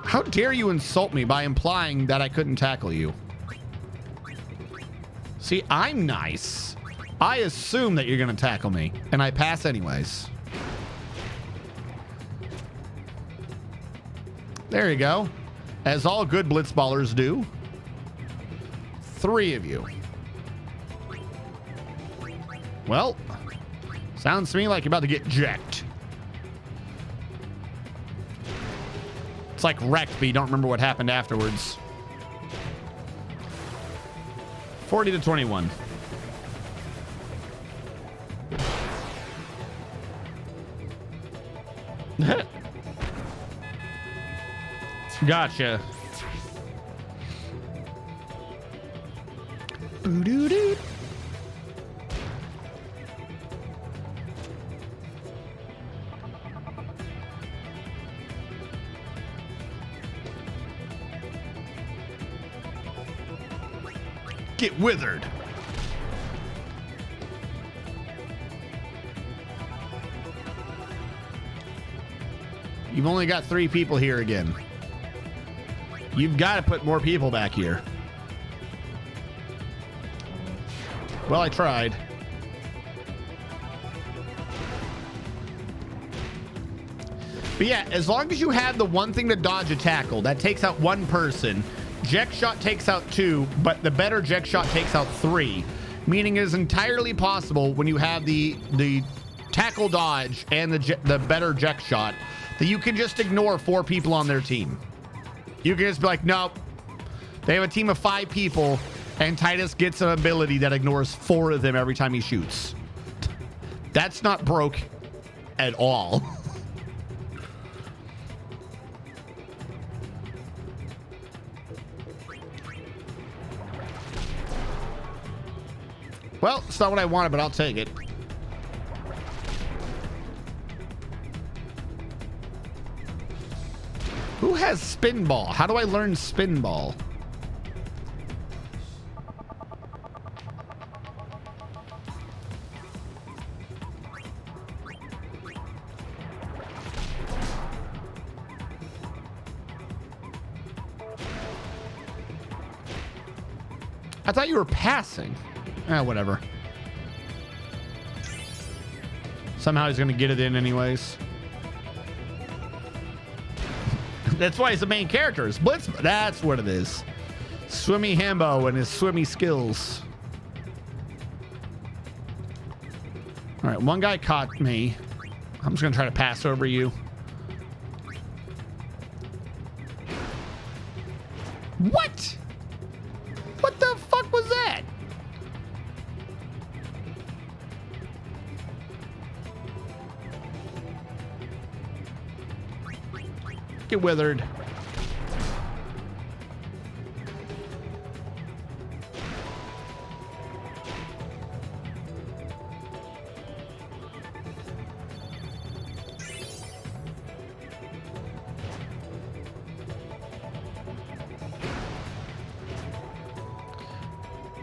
How dare you insult me by implying that I couldn't tackle you? See, I'm nice. I assume that you're going to tackle me, and I pass anyways. There you go. As all good blitzballers do. 3 of you. Well, sounds to me like you're about to get jacked. It's like wrecked, but you don't remember what happened afterwards. 40 to 21. Gotcha. Boo-doo-doo. Get withered. You've only got 3 people here again. You've got to put more people back here. Well, I tried. But yeah, as long as you have the one thing to dodge a tackle, that takes out 1 person. Jack shot takes out 2, but the better Jack shot takes out 3. Meaning it is entirely possible when you have the tackle dodge and the better Jack shot that you can just ignore 4 people on their team. You can just be like, nope. They have a team of 5 people, and Titus gets an ability that ignores 4 of them every time he shoots. That's not broke at all. Well, it's not what I wanted, but I'll take it. Who has Spinball? How do I learn Spinball? I thought you were passing. Whatever. Somehow he's gonna get it in anyways. That's why he's the main character. It's Blitz. That's what it is. Swimmy Hambo and his swimmy skills. All right, 1 guy caught me. I'm just gonna try to pass over you. What? What the fuck was that? Get withered.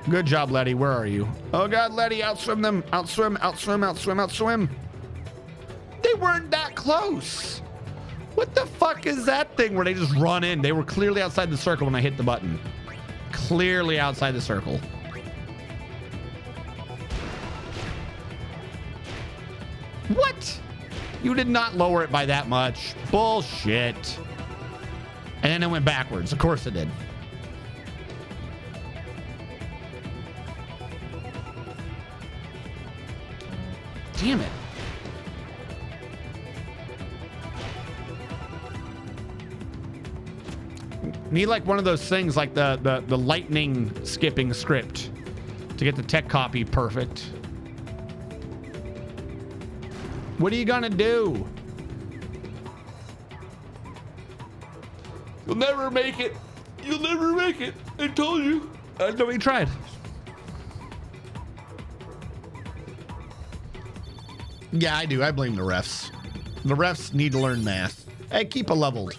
Good job, Letty. Where are you? Oh God, Letty, outswim them. Outswim, outswim, outswim, outswim. They weren't that close. What the fuck is that thing where they just run in? They were clearly outside the circle when I hit the button. Clearly outside the circle. What? You did not lower it by that much. Bullshit. And then it went backwards. Of course it did. Damn it. Need like one of those things like the lightning skipping script to get the tech copy perfect. What are you gonna do? You'll never make it. You'll never make it. I told you. Nobody tried. Yeah, I do. I blame the refs. The refs need to learn math. Hey, keep it leveled.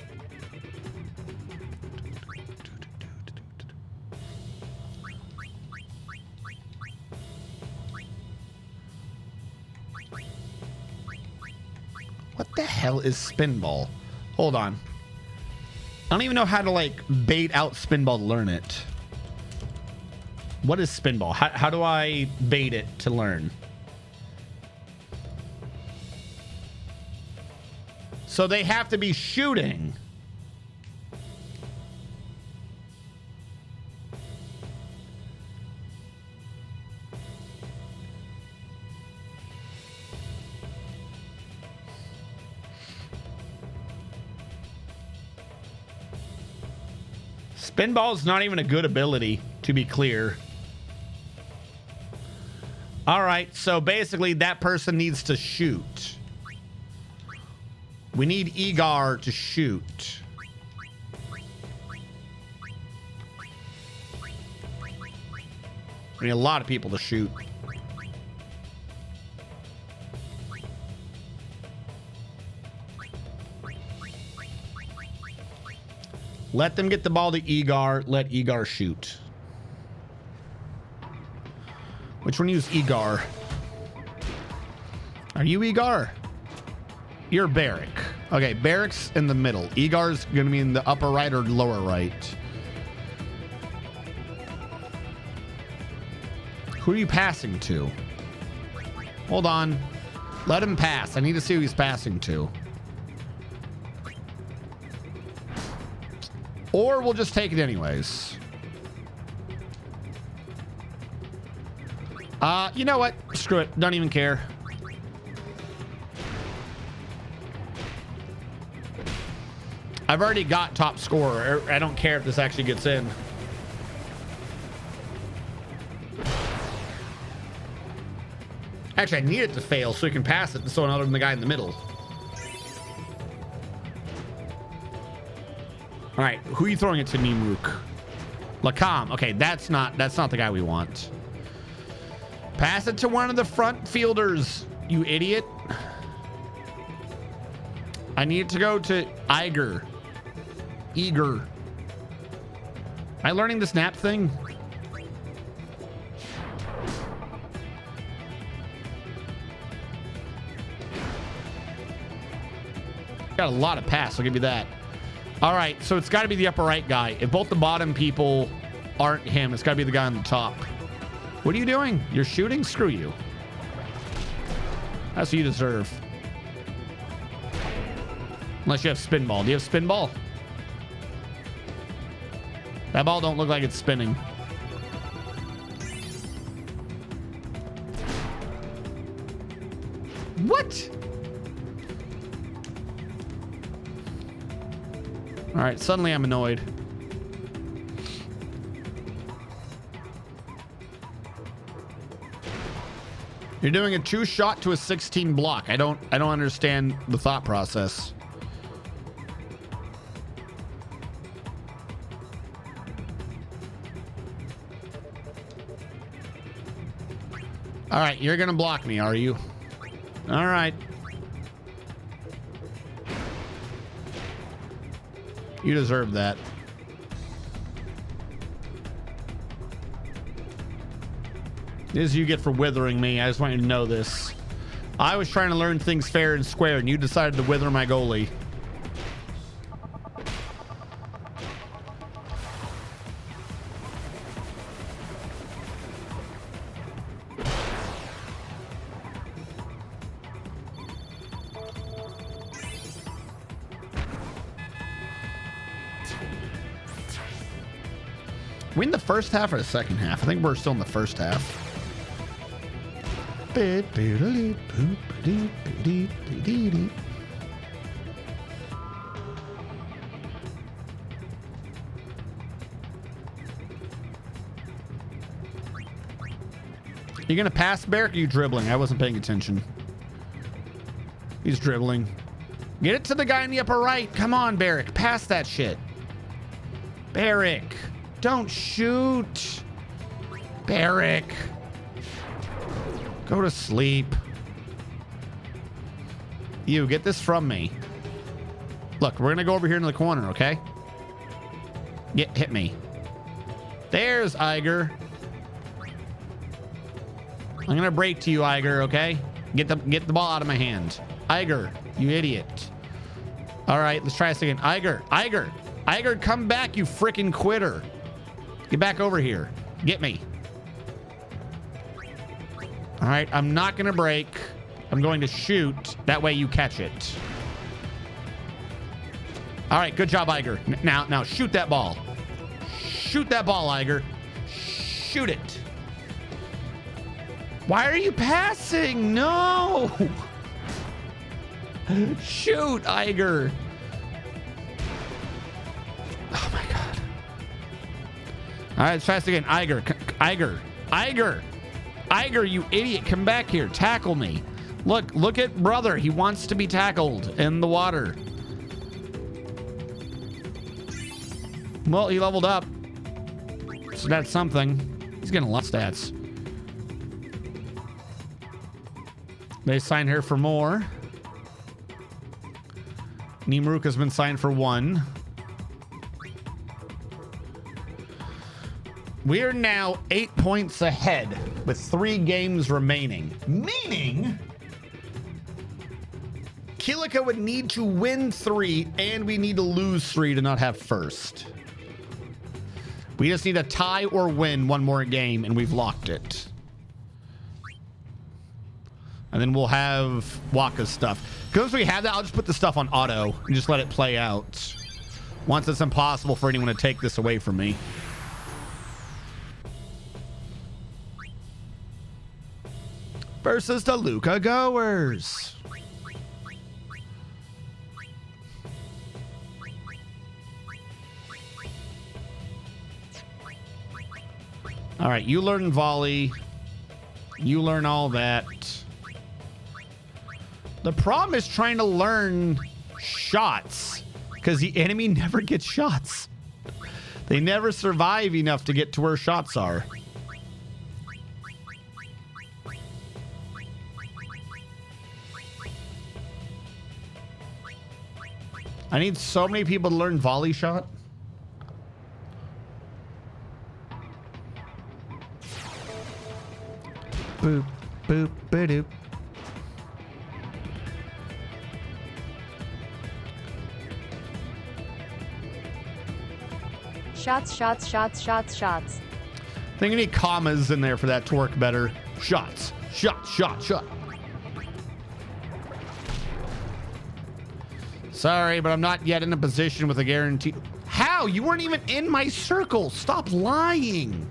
What the hell is spinball? Hold on. I don't even know how to like bait out spinball to learn it. What is spinball? How do I bait it to learn? So they have to be shooting. Spinball is not even a good ability, to be clear. All right, so basically that person needs to shoot. We need Egar to shoot. We need a lot of people to shoot. Let them get the ball to Egar. Let Egar shoot. Which one use Egar? Are you Egar? You're Barrack. Okay, Barrack's in the middle. Egar's gonna be in the upper right or lower right. Who are you passing to? Hold on. Let him pass. I need to see who he's passing to. Or we'll just take it anyways. You know what? Screw it. Don't even care. I've already got top scorer. I don't care if this actually gets in. Actually, I need it to fail so we can pass it to someone other than the guy in the middle. All right, who are you throwing it to, Nimruk? Lakam. Okay, that's not the guy we want. Pass it to one of the front fielders, you idiot. I need it to go to Iger. Eager. Am I learning the snap thing? Got a lot of pass, I'll give you that. All right, so it's got to be the upper right guy. If both the bottom people aren't him, it's got to be the guy on the top. What are you doing? You're shooting? Screw you. That's what you deserve. Unless you have spinball. Do you have spinball? That ball don't look like it's spinning. What? All right, suddenly I'm annoyed. You're doing a 2 shot to a 16 block. I don't understand the thought process. All right, you're gonna block me, are you? All right. You deserve that. This is you get for withering me. I just want you to know this. I was trying to learn things fair and square, and you decided to wither my goalie. We in the first half or the second half? I think we're still in the first half. You gonna pass, Barrick? Or are you dribbling? I wasn't paying attention. He's dribbling. Get it to the guy in the upper right. Come on, Barrick. Pass that shit. Barrick. Don't shoot. Barrick. Go to sleep. You, get this from me. Look, we're gonna go over here in the corner, okay? Hit me. There's Iger. I'm gonna break to you, Iger, okay? Get the ball out of my hand. Iger, you idiot. All right, let's try this again. Iger, come back, you freaking quitter. Get back over here. Get me. All right, I'm not gonna break. I'm going to shoot. That way you catch it. All right, good job, Iger. Now shoot that ball. Shoot that ball, Iger. Shoot it. Why are you passing? No. Shoot, Iger. Oh my God. All right, let's try this again. Iger, you idiot. Come back here. Tackle me. Look at brother. He wants to be tackled in the water. Well, he leveled up. So that's something. He's getting a lot of stats. They signed her for more. Nimruk has been signed for 1. We are now 8 points ahead with 3 games remaining. Meaning, Kilika would need to win 3 and we need to lose 3 to not have first. We just need a tie or win 1 more game and we've locked it. And then we'll have Waka's stuff. Because we have that, I'll just put the stuff on auto and just let it play out. Once it's impossible for anyone to take this away from me. Versus the Luca Goers. All right, you learn volley. You learn all that. The problem is trying to learn shots because the enemy never gets shots. They never survive enough to get to where shots are. I need so many people to learn volley shot. Boop, boop, ba-doop. Shots. I think I need commas in there for that to work better. Shots. Sorry, but I'm not yet in a position with a guarantee. How? You weren't even in my circle. Stop lying.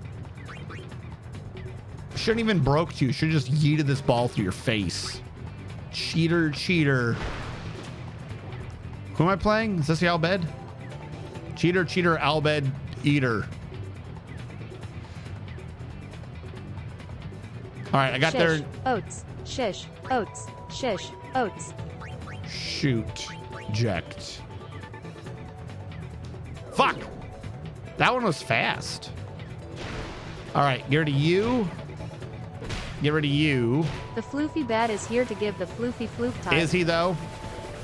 Shouldn't even broke to you. Should have just yeeted this ball through your face. Cheater. Who am I playing? Is this the Albed? Cheater, Albed, Eater. All right, I got there. Oats. Shish. Oats. Shish. Oats. Shoot. Eject. Fuck. That one was fast. All right, get rid of you. Get rid of you. The floofy bat is here to give the floofy floof time. Is he though?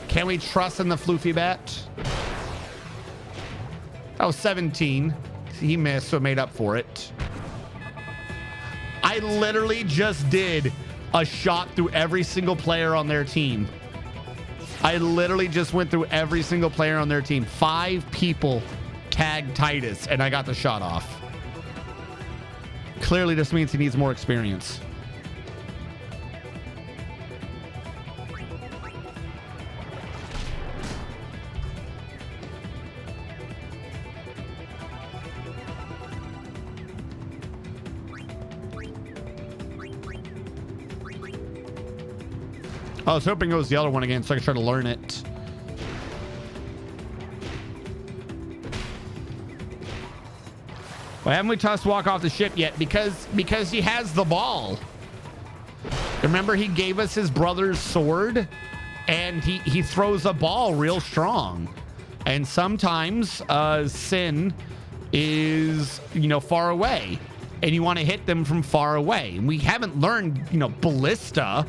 Can we trust in the floofy bat? That was 17. He missed, so it made up for it. I literally just did a shot through every single player on their team. I literally just went through every single player on their team. 5 people tagged Titus, and I got the shot off. Clearly, this means he needs more experience. I was hoping it was the other one again so I could try to learn it. Why haven't we tossed Walk off the ship yet? Because he has the ball. Remember, he gave us his brother's sword, and he throws a ball real strong. And sometimes Sin is, you know, far away, and you want to hit them from far away. And we haven't learned, you know, ballista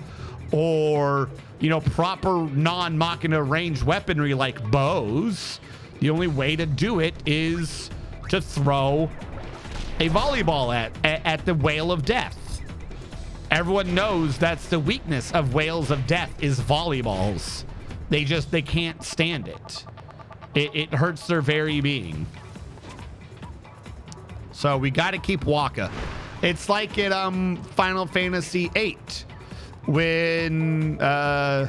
or, you know, proper non-Machina ranged weaponry like bows. The only way to do it is to throw a volleyball at the Whale of Death. Everyone knows that's the weakness of Whales of Death is volleyballs. They can't stand it. It hurts their very being. So we got to keep Waka. It's like at Final Fantasy VIII when the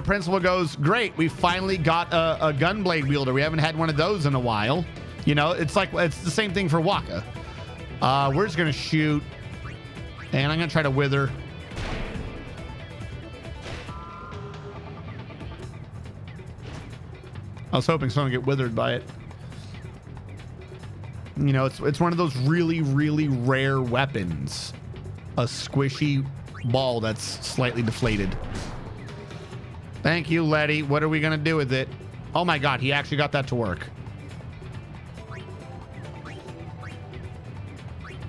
principal goes, great, we finally got a gunblade wielder. We haven't had one of those in a while. You know, it's the same thing for Waka. We're just gonna shoot, and I'm gonna try to wither. I was hoping someone would get withered by it. You know, it's one of those really, really rare weapons. A squishy ball that's slightly deflated. Thank you, Letty. What are we gonna do with it? Oh my god, he actually got that to work.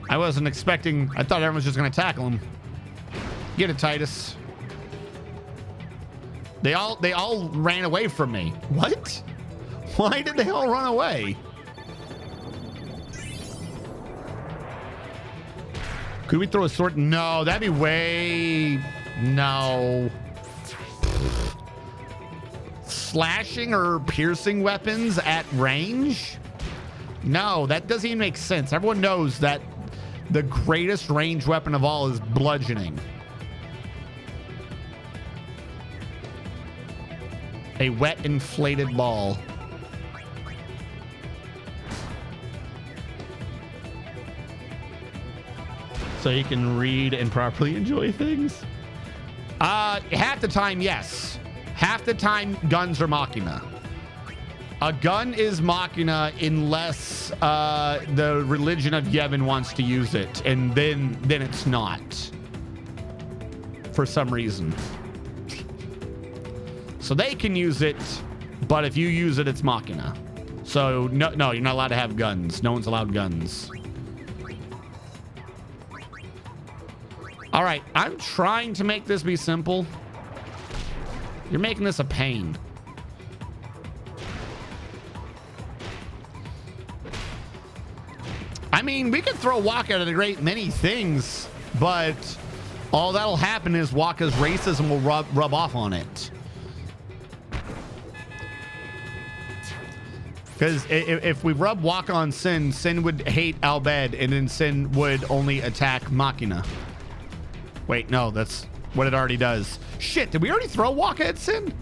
I wasn't expecting. I thought everyone was just gonna tackle him. Get it, Titus. They all ran away from me. What? Why did they all run away? Could we throw a sword? No, that'd be way... No. Slashing or piercing weapons at range? No, that doesn't even make sense. Everyone knows that the greatest range weapon of all is bludgeoning. A wet, inflated ball. So you can read and properly enjoy things? Half the time, yes. Half the time, guns are Machina. A gun is Machina unless the religion of Yevon wants to use it, and then it's not. For some reason. So they can use it, but if you use it, it's Machina. So no, you're not allowed to have guns. No one's allowed guns. All right, I'm trying to make this be simple. You're making this a pain. I mean, we could throw Waka at a great many things, but all that'll happen is Waka's racism will rub off on it. Because if we rub Waka on Sin, Sin would hate Albed, and then Sin would only attack Machina. Wait, no, that's what it already does. Shit, did we already throw Waka at Sin?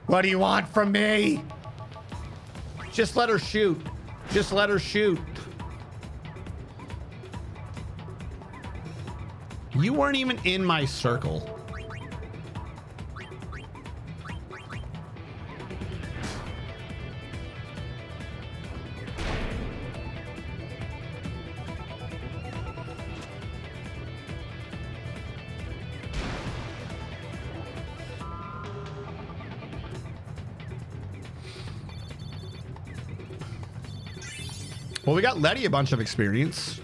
What do you want from me? Just let her shoot. Just let her shoot. You weren't even in my circle. Well, we got Letty a bunch of experience.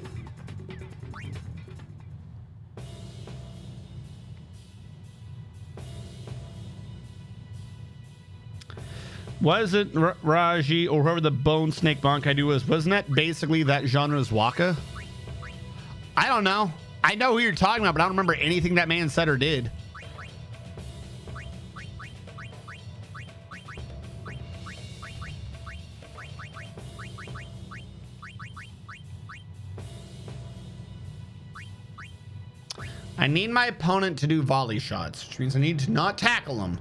Was it Raji or whoever the bone snake bankai dude was? Wasn't that basically that genre's Waka? I don't know. I know who you're talking about, but I don't remember anything that man said or did. I need my opponent to do volley shots, which means I need to not tackle him.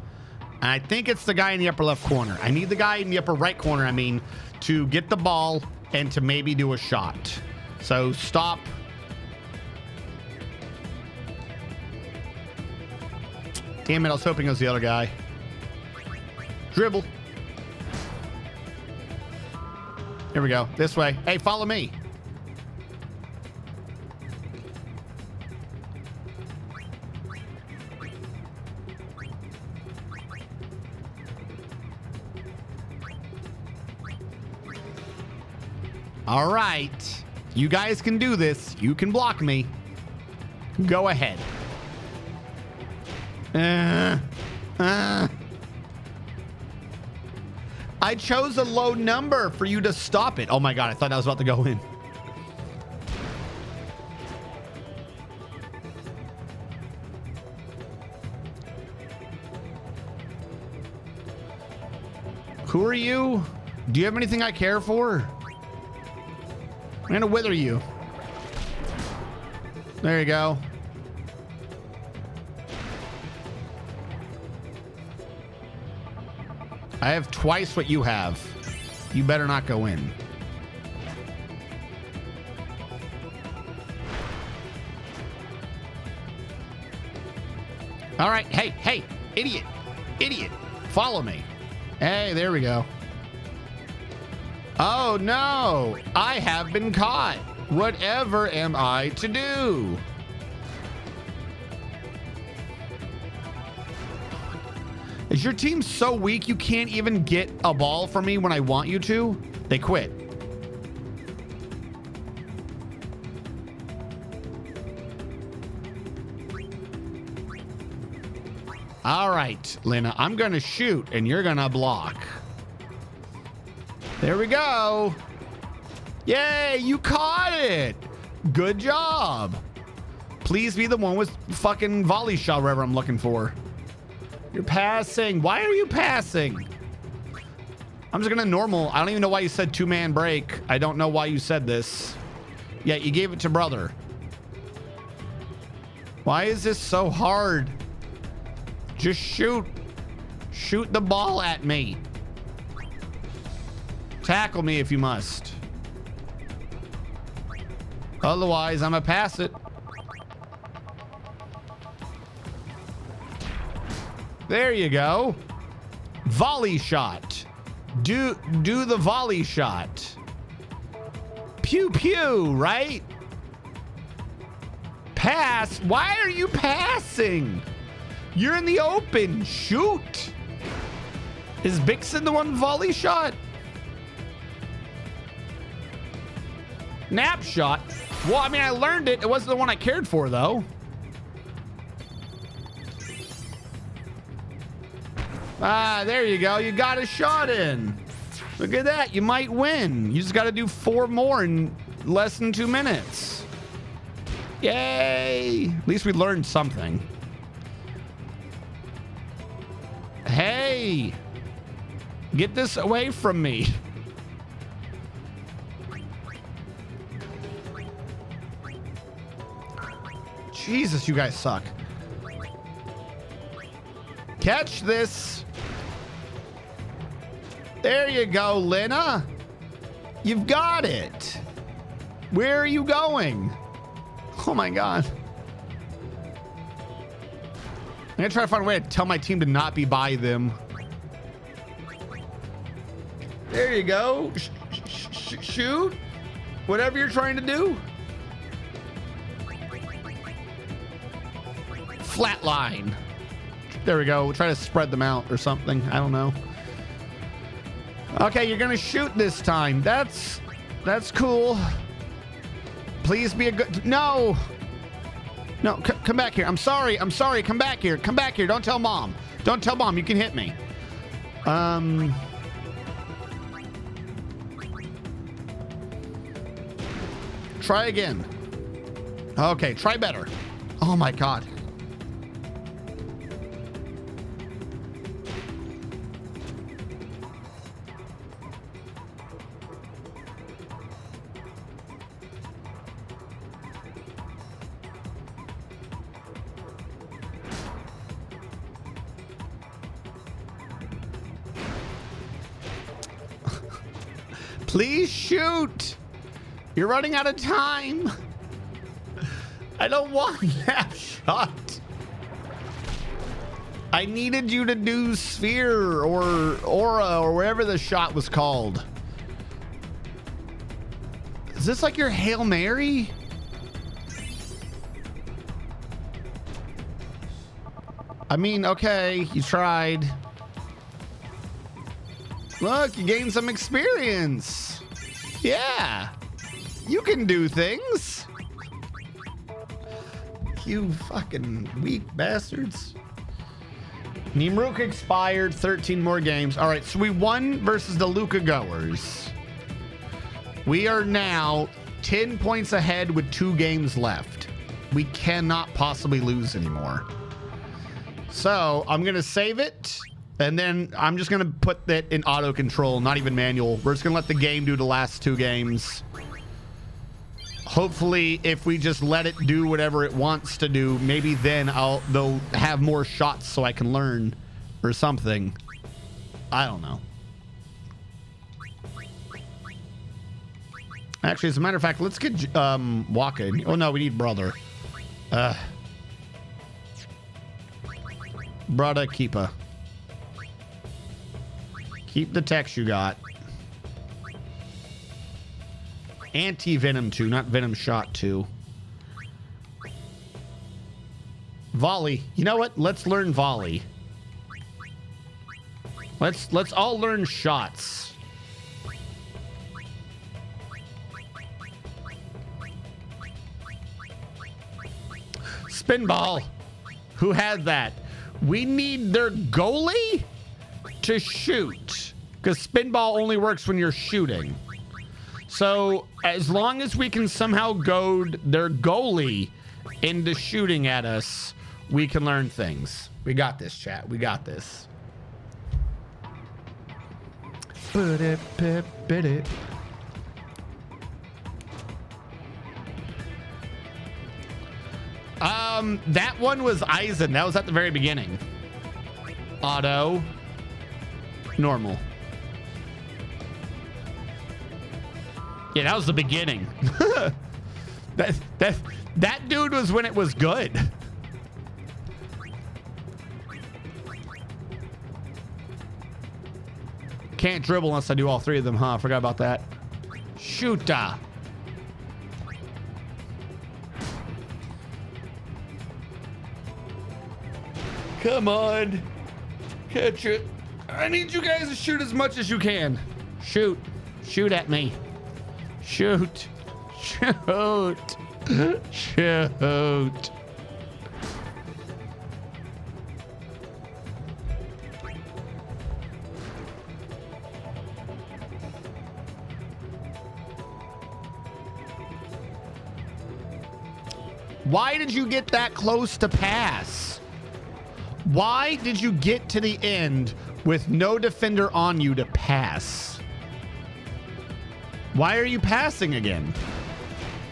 And I think it's the guy in the upper left corner. I need the guy in the upper right corner, I mean, to get the ball and to maybe do a shot. So stop. Damn it, I was hoping it was the other guy. Dribble. Here we go. This way. Hey, follow me. All right. You guys can do this. You can block me. Go ahead. I chose a low number for you to stop it. Oh my God, I thought I was about to go in. Who are you? Do you have anything I care for? I'm gonna wither you. There you go. I have twice what you have. You better not go in. All right. Hey, hey, idiot, idiot. Follow me. Hey, there we go. Oh no, I have been caught. Whatever am I to do? Is your team so weak you can't even get a ball from me when I want you to? They quit. All right, Lena, I'm gonna shoot and you're gonna block. There we go. Yay, you caught it. Good job. Please be the one with fucking volley shot, wherever I'm looking for. You're passing. Why are you passing? I'm just gonna normal. I don't even know why you said 2-man break. I don't know why you said this. Yeah, you gave it to brother. Why is this so hard? Just shoot. Shoot the ball at me. Tackle me if you must. Otherwise, I'm gonna pass it. There you go. Volley shot. Do the volley shot. Pew pew, right? Pass. Why are you passing? You're in the open. Shoot. Is Bixen the one volley shot? Nap shot. Well, I mean, I learned it. It wasn't the one I cared for, though. Ah, there you go. You got a shot in. Look at that. You might win. You just got to do 4 more in less than 2 minutes. Yay. At least we learned something. Hey. Get this away from me. Jesus, you guys suck. Catch this. There you go, Lena. You've got it. Where are you going? Oh my God. I'm gonna try to find a way to tell my team to not be by them. There you go. Shoot. Whatever you're trying to do. Flatline. There we go. We'll try to spread them out or something. I don't know. Okay, you're gonna shoot this time. That's cool. Please be a good. No. No, come back here. I'm sorry. I'm sorry. Come back here. Come back here. Don't tell mom. Don't tell mom. You can hit me. Try again. Okay, try better. Oh my God. Please shoot. You're running out of time. I don't want that shot. I needed you to do sphere or aura or whatever the shot was called. Is this like your Hail Mary? I mean, okay, you tried. Look, you gained some experience. Yeah. You can do things. You fucking weak bastards. Nimruk expired, 13 more games. All right, so we won versus the Luca goers. We are now 10 points ahead with 2 games left. We cannot possibly lose anymore. So I'm going to save it. And then I'm just going to put that in auto control, not even manual. We're just going to let the game do the last 2 games. Hopefully, if we just let it do whatever it wants to do, maybe then they'll have more shots so I can learn or something. I don't know. Actually, as a matter of fact, let's get Waka. Oh no, we need brother. Brother keeper. Keep the text you got. Anti-venom 2, not venom shot 2. Volley. You know what? Let's learn volley. Let's all learn shots. Spinball. Who had that? We need their goalie to shoot, because spinball only works when you're shooting. So as long as we can somehow goad their goalie into shooting at us, we can learn things. We got this, chat. We got this. That one was Eisen. That was at the very beginning. Auto. Normal. Yeah, that was the beginning. that dude was when it was good. Can't dribble unless I do all 3 of them, huh? I forgot about that. Shoota. Come on. Catch it. I need you guys to shoot as much as you can. Shoot. Shoot at me. Shoot. Shoot. Shoot. Why did you get that close to pass? Why did you get to the end with no defender on you to pass? Why are you passing again?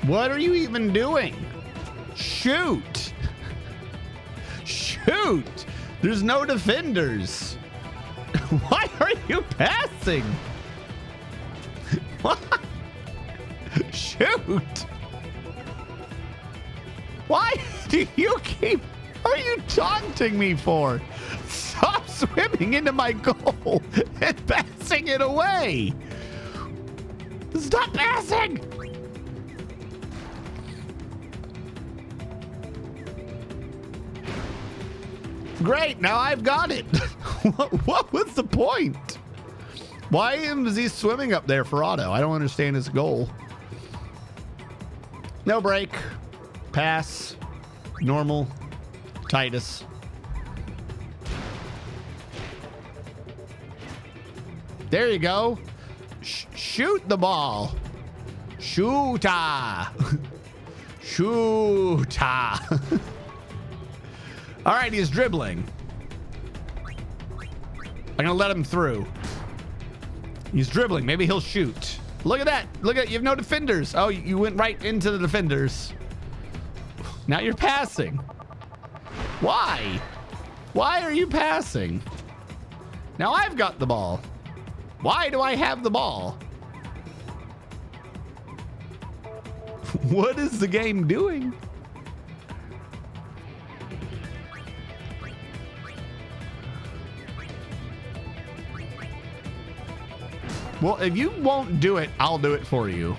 What are you even doing? Shoot. Shoot. There's no defenders. Why are you passing? What? Shoot. Why do you keep... What are you taunting me for? Stop swimming into my goal and passing it away. Stop passing. Great, now I've got it. What was the point? Why is he swimming up there for auto? I don't understand his goal. No break. Pass. Normal. Titus. There you go. Shoot the ball. Shoota. Shoota. All right, he's dribbling. I'm gonna let him through. He's dribbling. Maybe he'll shoot. Look at that. Look at, you have no defenders. Oh, you went right into the defenders. Now you're passing. Why? Why are you passing? Now I've got the ball. Why do I have the ball? What is the game doing? Well, if you won't do it, I'll do it for you.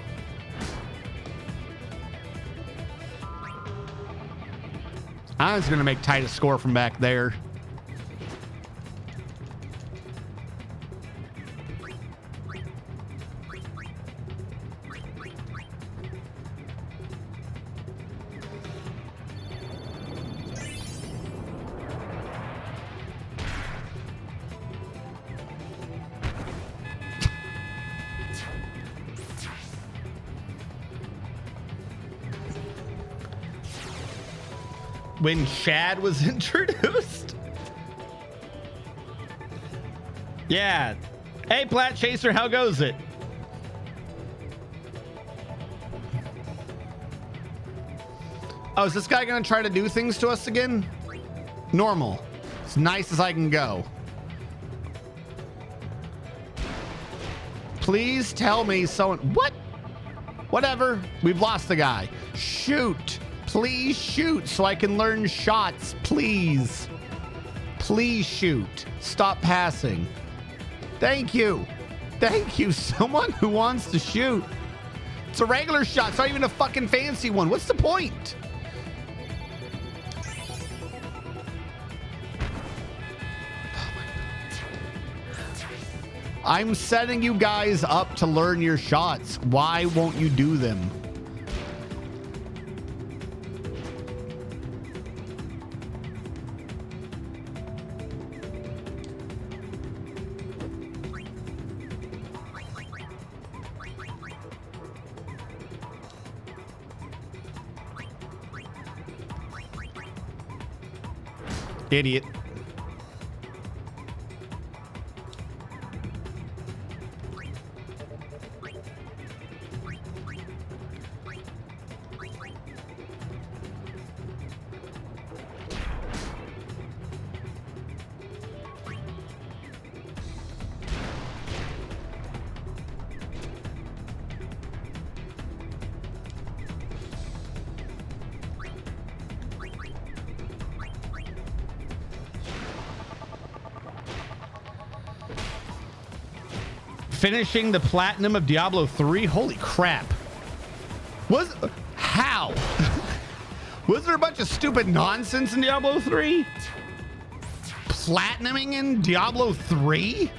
I'm just going to make Titus score from back there. When Shad was introduced. Yeah. Hey, Plat Chaser, how goes it? Oh, is this guy gonna try to do things to us again? Normal. As nice as I can go. Please tell me someone. What? Whatever. We've lost the guy. Shoot. Please shoot so I can learn shots. Please. Please shoot. Stop passing. Thank you. Thank you. Someone who wants to shoot. It's a regular shot. It's not even a fucking fancy one. What's the point? I'm setting you guys up to learn your shots. Why won't you do them? Idiot. Finishing the platinum of Diablo 3. Holy crap. How? Was there a bunch of stupid nonsense in Diablo 3? Platinuming in Diablo 3?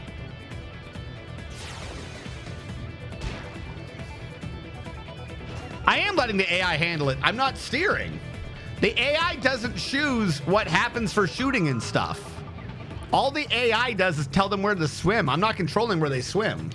I am letting the AI handle it. I'm not steering. The AI doesn't choose what happens for shooting and stuff. All the AI does is tell them where to swim. I'm not controlling where they swim.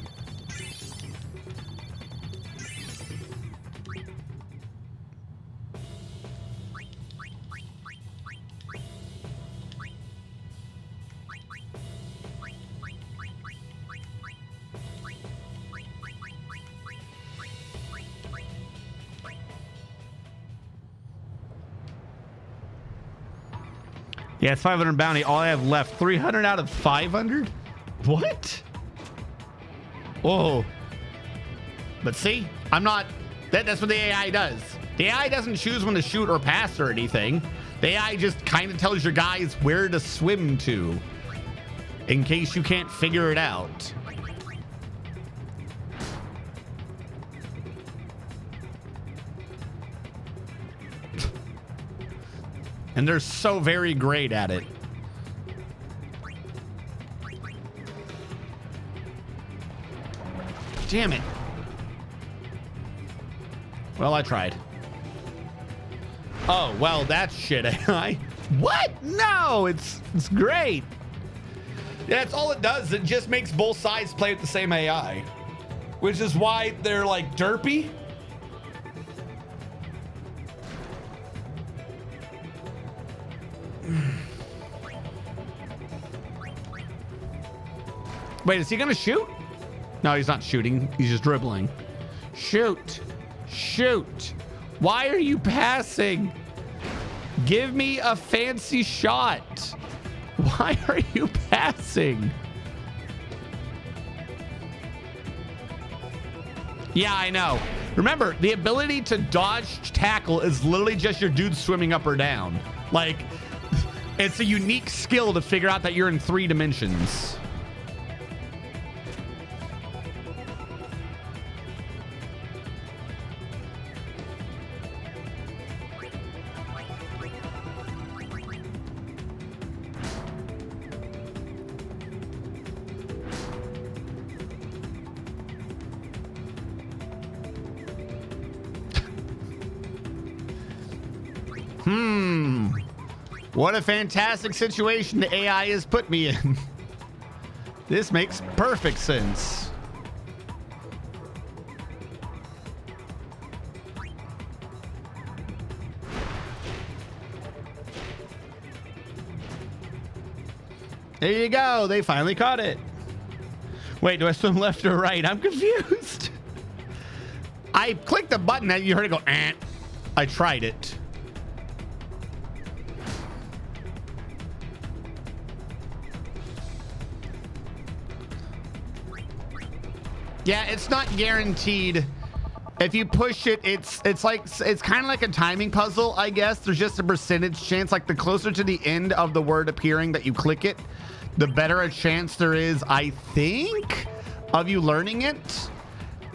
Yeah, it's 500 bounty. All I have left, 300 out of 500? What? Whoa. But see, I'm not, that's what the AI does. The AI doesn't choose when to shoot or pass or anything. The AI just kind of tells your guys where to swim to in case you can't figure it out. And they're so very great at it. Damn it. Well, I tried. Oh, well, that's shit AI. What? No, it's great. Yeah, that's all it does. It just makes both sides play with the same AI. Which is why they're like derpy. Wait, is he gonna shoot? No, he's not shooting. He's just dribbling. Shoot. Shoot. Why are you passing? Give me a fancy shot. Why are you passing? Yeah, I know. Remember, the ability to dodge tackle is literally just your dude swimming up or down. Like, it's a unique skill to figure out that you're in 3 dimensions. What a fantastic situation the AI has put me in. This makes perfect sense. There you go. They finally caught it. Wait, do I swim left or right? I'm confused. I clicked the button and you heard it go, eh. I tried it. Yeah, it's not guaranteed. If you push it, it's kind of like a timing puzzle, I guess. There's just a percentage chance. Like the closer to the end of the word appearing that you click it, the better a chance there is, I think, of you learning it.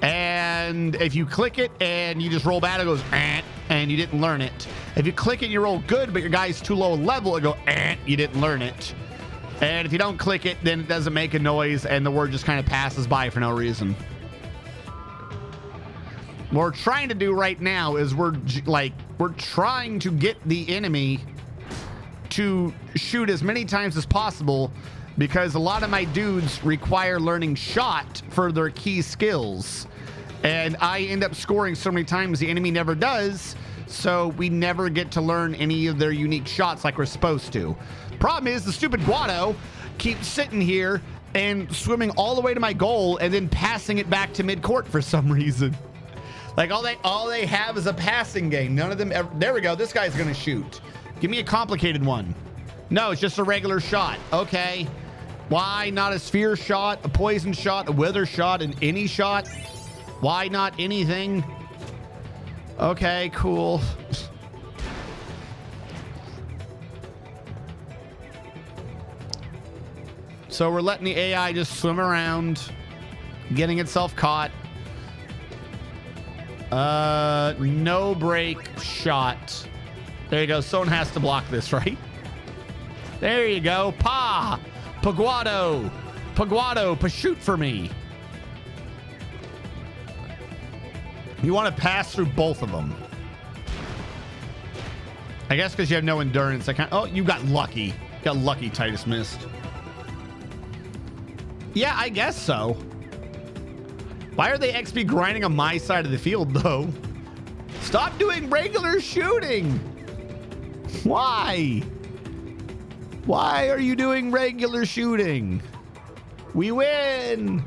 And if you click it and you just roll bad, it goes eh, and you didn't learn it. If you click it and you roll good, but your guy's too low level, it go eh, you didn't learn it. And if you don't click it, then it doesn't make a noise and the word just kind of passes by for no reason. What we're trying to do right now is we're trying to get the enemy to shoot as many times as possible, because a lot of my dudes require learning shot for their key skills. And I end up scoring so many times the enemy never does, so we never get to learn any of their unique shots like we're supposed to. Problem is, the stupid Guado keeps sitting here and swimming all the way to my goal and then passing it back to mid-court for some reason. Like all they have is a passing game. None of them ever. There we go. This guy's gonna shoot. Give me a complicated one. No, it's just a regular shot. Okay. Why not a sphere shot, a poison shot, a wither shot, and any shot? Why not anything? Okay, cool. So we're letting the AI just swim around, getting itself caught. No break shot. There you go. Someone has to block this, right? There you go. Paguado, shoot for me. You want to pass through both of them. I guess because you have no endurance. Oh, you got lucky. You got lucky, Titus missed. Yeah, I guess so. Why are they XP grinding on my side of the field, though? Stop doing regular shooting. Why? Why are you doing regular shooting? We win.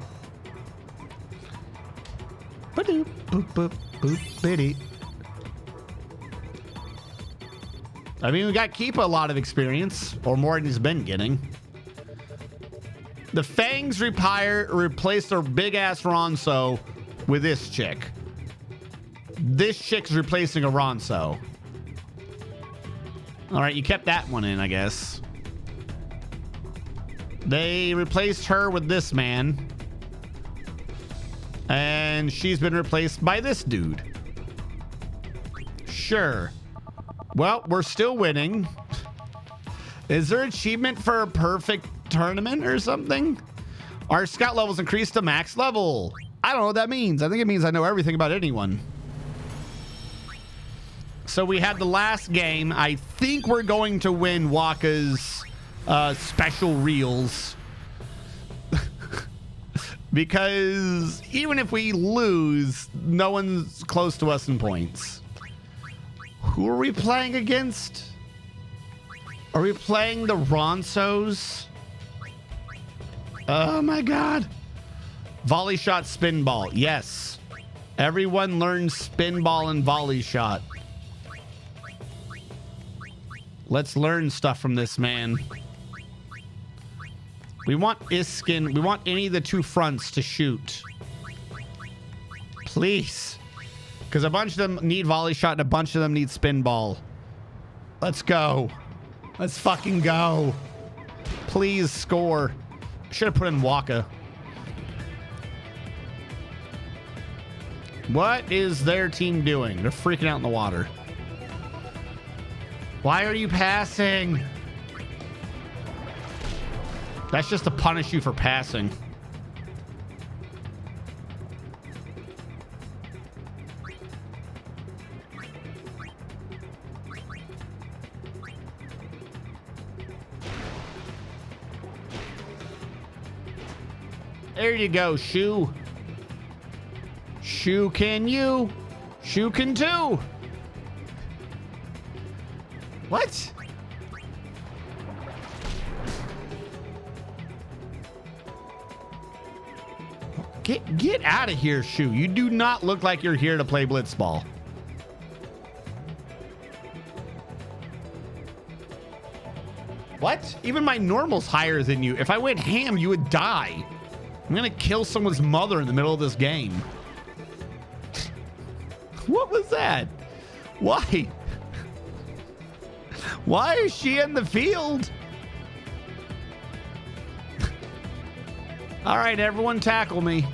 Ba-doop, boop, boop, boop, biddy. I mean, we got Keepa a lot of experience, or more than he's been getting. The Fangs replaced their big-ass Ronso with this chick. This chick's replacing a Ronso. All right, you kept that one in, I guess. They replaced her with this man. And she's been replaced by this dude. Sure. Well, we're still winning. Is there achievement for a perfect tournament or something? Our scout levels increased to max level. I don't know what that means. I think it means I know everything about anyone. So we had the last game. I think we're going to win Waka's special reels. Because even if we lose, no one's close to us in points. Who are we playing against? Are we playing the Ronsos? Oh my God. Volley shot, spin ball. Yes. Everyone learns spin ball and volley shot. Let's learn stuff from this man. We want Iskin. We want any of the two fronts to shoot. Please. Because a bunch of them need volley shot and a bunch of them need spin ball. Let's go. Let's fucking go. Please score. Should have put in Waka. What is their team doing? They're freaking out in the water. Why are you passing? That's just to punish you for passing. There you go, Shu. Shu can you. Shu can too. What? Get out of here, Shu. You do not look like you're here to play blitzball. What? Even my normal's higher than you. If I went ham, you would die. I'm gonna kill someone's mother in the middle of this game. What was that? Why? Why is she in the field? All right, everyone tackle me.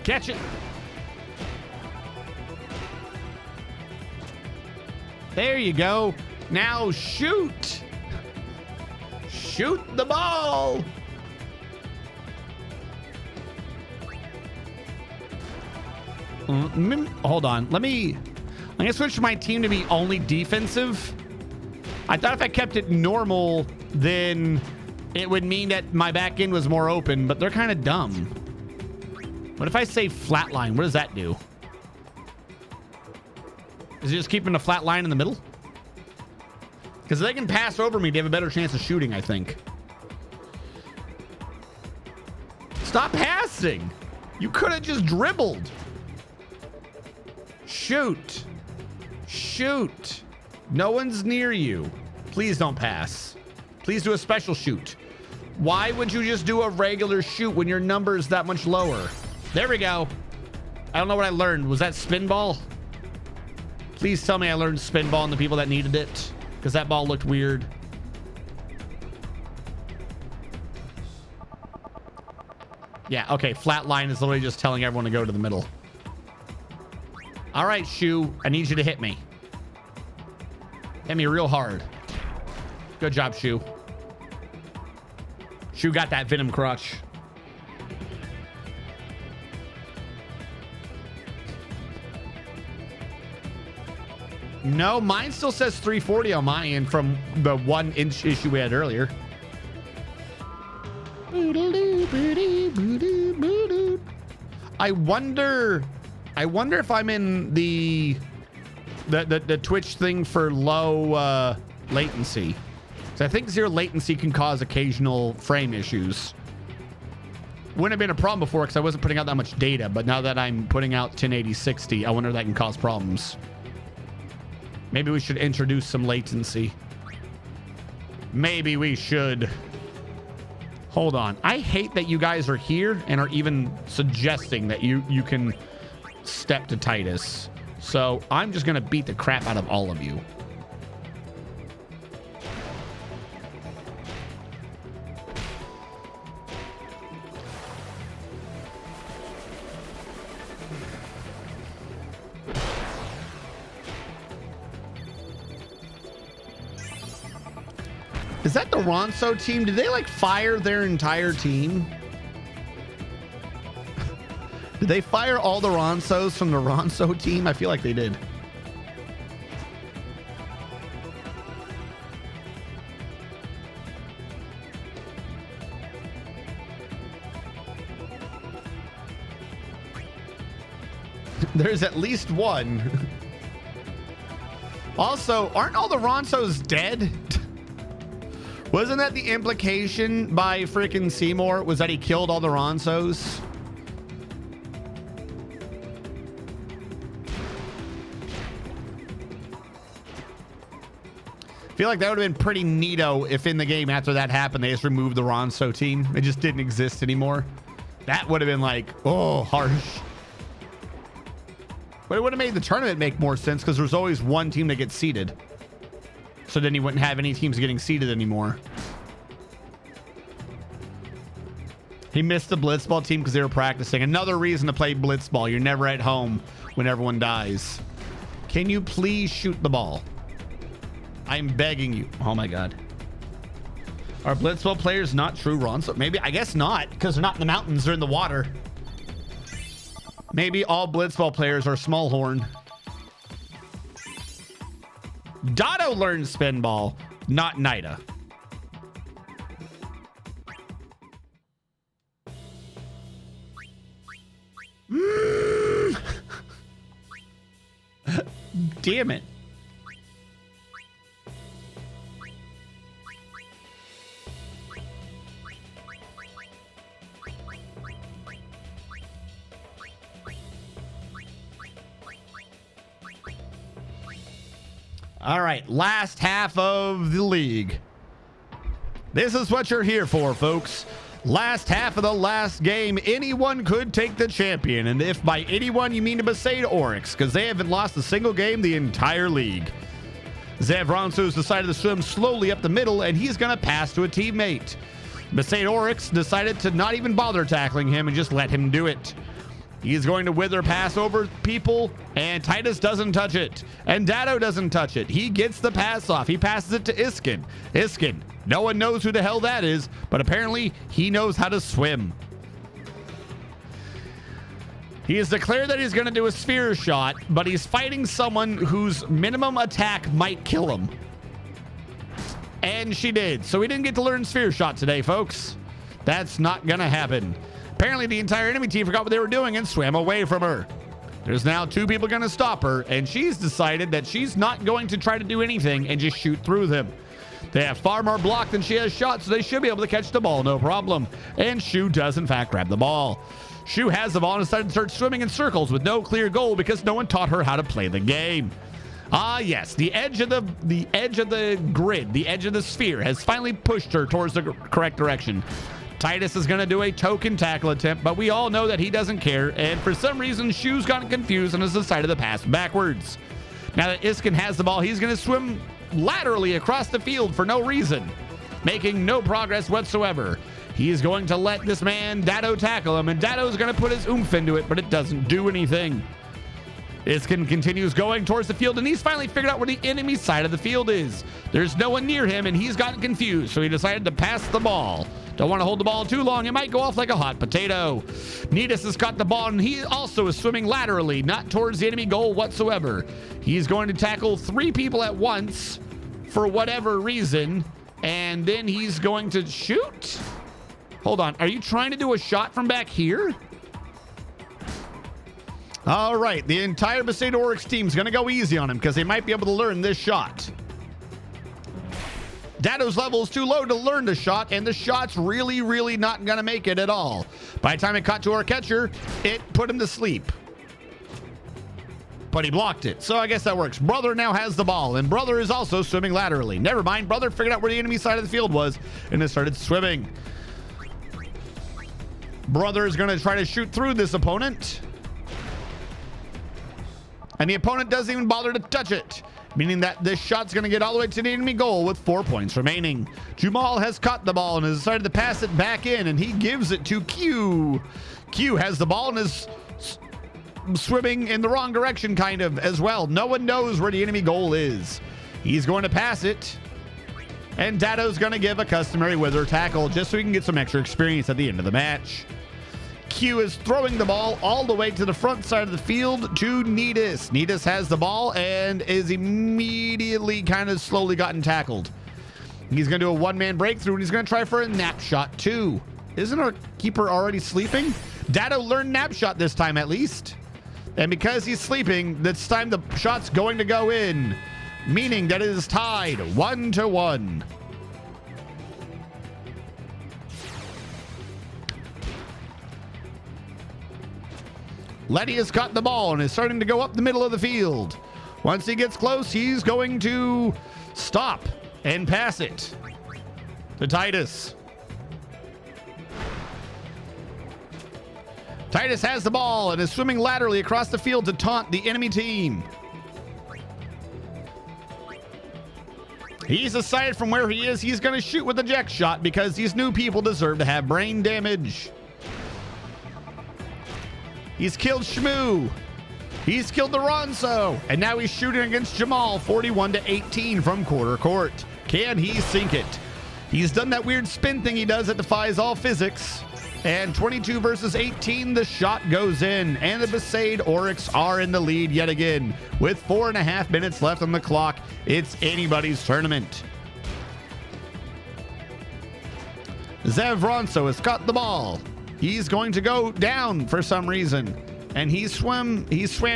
Catch it. There you go. Now shoot. Shoot the ball. Hold on. I'm gonna switch my team to be only defensive. I thought if I kept it normal, then it would mean that my back end was more open, but they're kind of dumb. What if I say flatline? What does that do? Is it just keeping a flat line in the middle? Because they can pass over me, they have a better chance of shooting, I think. Stop passing. You could have just dribbled. Shoot. Shoot. No one's near you. Please don't pass. Please do a special shoot. Why would you just do a regular shoot when your number is that much lower? There we go. I don't know what I learned. Was that spin ball? Please tell me I learned spin ball and the people that needed it. Because that ball looked weird. Yeah, okay. Flat line is literally just telling everyone to go to the middle. All right, Shu. I need you to hit me. Hit me real hard. Good job, Shu. Shu got that venom crutch. No, mine still says 340 on my end from the 1-inch issue we had earlier. I wonder if I'm in the Twitch thing for low latency. So I think 0 latency can cause occasional frame issues. Wouldn't have been a problem before because I wasn't putting out that much data, but now that I'm putting out 1080 60, I wonder if that can cause problems. Maybe we should introduce some latency. Maybe we should. Hold on. I hate that you guys are here and are even suggesting that you can step to Titus. So I'm just going to beat the crap out of all of you. Is that the Ronso team? Did they like fire their entire team? Did they fire all the Ronsos from the Ronso team? I feel like they did. There's at least one. Also, aren't all the Ronsos dead? Wasn't that the implication by freaking Seymour, was that he killed all the Ronsos? I feel like that would have been pretty neato if in the game after that happened, they just removed the Ronso team. It just didn't exist anymore. That would have been like, oh, harsh. But it would have made the tournament make more sense because there's always one team that gets seeded. So then you wouldn't have any teams getting seeded anymore. He missed the blitzball team because they were practicing. Another reason to play blitzball. You're never at home when everyone dies. Can you please shoot the ball? I'm begging you. Oh my God. Are blitzball players not true Ronso? Maybe, I guess not, because they're not in the mountains, they're in the water. Maybe all blitzball players are smallhorn. Dotto learned spinball, not Nida. Damn it. All right, last half of the league. This is what you're here for, folks. Last half of the last game, anyone could take the champion. And if by anyone you mean to Besaid Oryx, because they haven't lost a single game the entire league. Zev Ronsos decided to swim slowly up the middle, and he's going to pass to a teammate. Besaid Oryx decided to not even bother tackling him and just let him do it. He's going to wither pass over people, and Titus doesn't touch it. And Datto doesn't touch it. He gets the pass off. He passes it to Iskin. Iskin, no one knows who the hell that is, but apparently he knows how to swim. He has declared that he's going to do a sphere shot, but he's fighting someone whose minimum attack might kill him. And she did. So we didn't get to learn sphere shot today, folks. That's not going to happen. Apparently, the entire enemy team forgot what they were doing and swam away from her. There's now two people going to stop her, and she's decided that she's not going to try to do anything and just shoot through them. They have far more block than she has shot, so they should be able to catch the ball, no problem. And Shu does, in fact, grab the ball. Shu has the ball and decided to start swimming in circles with no clear goal because no one taught her how to play the game. Ah, yes, the edge of the grid, the edge of the sphere has finally pushed her towards the correct direction. Titus is going to do a token tackle attempt, but we all know that he doesn't care, and for some reason, Shu's gotten confused and has decided to pass backwards. Now that Iskin has the ball, he's going to swim laterally across the field for no reason, making no progress whatsoever. He's going to let this man, Datto, tackle him, and Datto's going to put his oomph into it, but it doesn't do anything. Iskin continues going towards the field, and he's finally figured out where the enemy side of the field is. There's no one near him, and he's gotten confused, so he decided to pass the ball. Don't want to hold the ball too long. It might go off like a hot potato. Nidus has got the ball, and he also is swimming laterally, not towards the enemy goal whatsoever. He's going to tackle 3 people at once for whatever reason, and then he's going to shoot? Hold on. Are you trying to do a shot from back here? All right. The entire Besaid Oryx team is going to go easy on him because they might be able to learn this shot. Datto's level is too low to learn the shot, and the shot's really, really not going to make it at all. By the time it caught to our catcher, it put him to sleep. But he blocked it, so I guess that works. Brother now has the ball, and Brother is also swimming laterally. Never mind, Brother figured out where the enemy side of the field was, and then started swimming. Brother is going to try to shoot through this opponent. And the opponent doesn't even bother to touch it, meaning that this shot's going to get all the way to the enemy goal with 4 points remaining. Jumal has caught the ball and has decided to pass it back in, and he gives it to Q. Q has the ball and is swimming in the wrong direction, kind of, as well. No one knows where the enemy goal is. He's going to pass it, and Datto's going to give a customary wither tackle just so he can get some extra experience at the end of the match. Q is throwing the ball all the way to the front side of the field to Nidus. Nidus has the ball and is immediately kind of slowly gotten tackled. He's going to do a one-man breakthrough, and he's going to try for a nap shot too. Isn't our keeper already sleeping? Datto learned nap shot this time at least. And because he's sleeping, this time the shot's going to go in. meaning that it is tied 1-1. Letty has caught the ball and is starting to go up the middle of the field. Once he gets close, he's going to stop and pass it to Titus. Titus has the ball and is swimming laterally across the field to taunt the enemy team. He's decided from where he is, he's going to shoot with a eject shot because these new people deserve to have brain damage. He's killed Shmoo. He's killed the Ronso. And now he's shooting against Jamal, 41-18 from quarter court. Can he sink it? He's done that weird spin thing he does that defies all physics. And 22 versus 18, the shot goes in. And the Besaid Oryx are in the lead yet again. With 4.5 minutes left on the clock, it's anybody's tournament. Zev Ronso has got the ball. He's going to go down for some reason. And he swam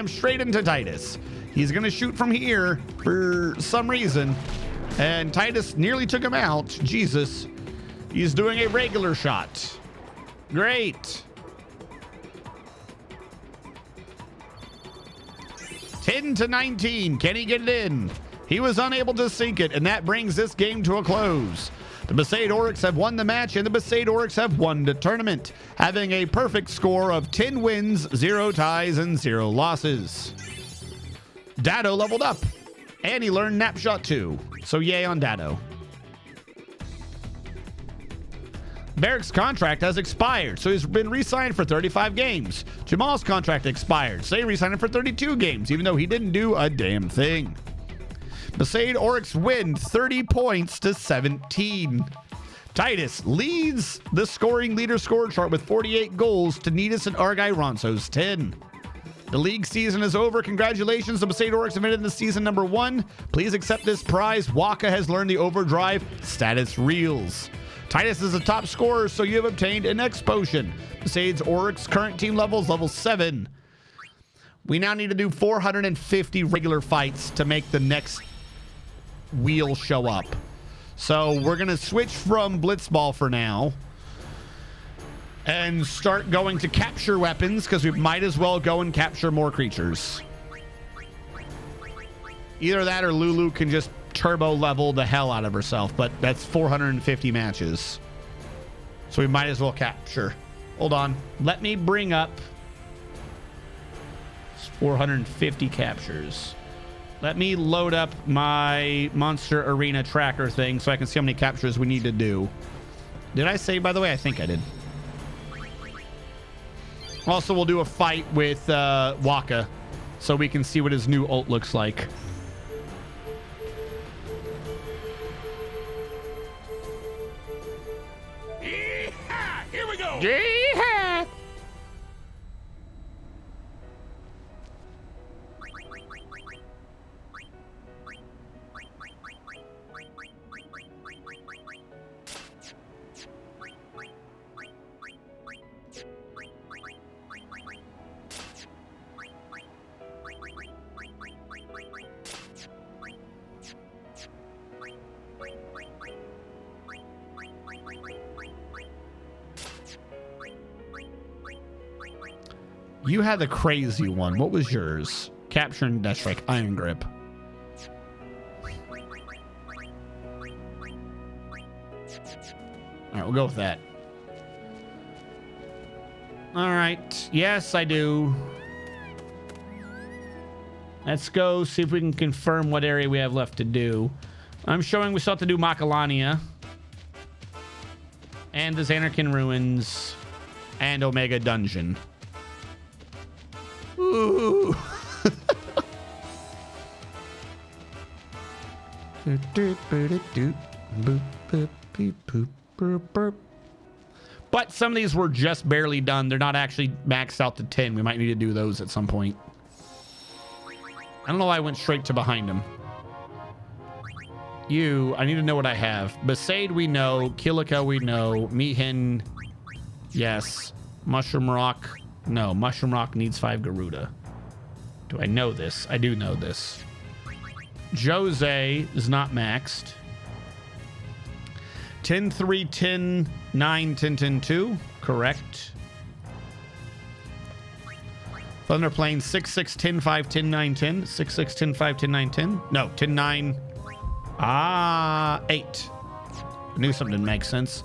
straight into Titus. He's going to shoot from here for some reason. And Titus nearly took him out. Jesus. He's doing a regular shot. Great. 10-19. Can he get it in? He was unable to sink it, and that brings this game to a close. The Besaid Oryx have won the match, and the Besaid Oryx have won the tournament, having a perfect score of 10 wins, 0 ties, and 0 losses. Dado leveled up, and he learned Napshot too, so yay on Dado. Barrick's contract has expired, so he's been re-signed for 35 games. Jamal's contract expired, so they re-signed him for 32 games, even though he didn't do a damn thing. Besaid Oryx win 30 points to 17. Titus leads the scoring leader score chart with 48 goals to Nidus and Argai Ronso's 10. The league season is over. Congratulations, the Besaid Oryx have entered the season number 1. Please accept this prize. Waka has learned the overdrive status reels. Titus is the top scorer, so you have obtained an X potion. Besaid's Oryx current team level is level 7. We now need to do 450 regular fights to make the next wheel show up. So we're going to switch from Blitzball for now and start going to capture weapons because we might as well go and capture more creatures. Either that or Lulu can just turbo level the hell out of herself, but that's 450 matches. So we might as well capture. Hold on. Let me bring up 450 captures. Let me load up my Monster Arena tracker thing so I can see how many captures we need to do. Did I say, by the way? I think I did. Also, we'll do a fight with Waka so we can see what his new ult looks like. Yeehaw! Here we go! Yeehaw! You had the crazy one. What was yours? Capture and Death Strike, Iron Grip. All right, we'll go with that. All right. Yes, I do. Let's go see if we can confirm what area we have left to do. I'm showing we still have to do Makalania and the Xanarkin Ruins and Omega Dungeon. Ooh. But some of these were just barely done. They're not actually maxed out to 10. We might need to do those at some point. I don't know why I went straight to behind him. I need to know what I have. Besaid we know. Kilika we know. Mihin, yes. Mushroom Rock, no. Mushroom Rock needs 5 Garuda. Do I know this? I do know this. Jose is not maxed. 10, 3, 10, 9, 10, 10, 2. Correct. Thunder playing 6, 6, 10, 5, 10, 9, 10. 6, 6, 10, 5, 10, 9, 10. No, 10, 9. 8. I knew something didn't make sense.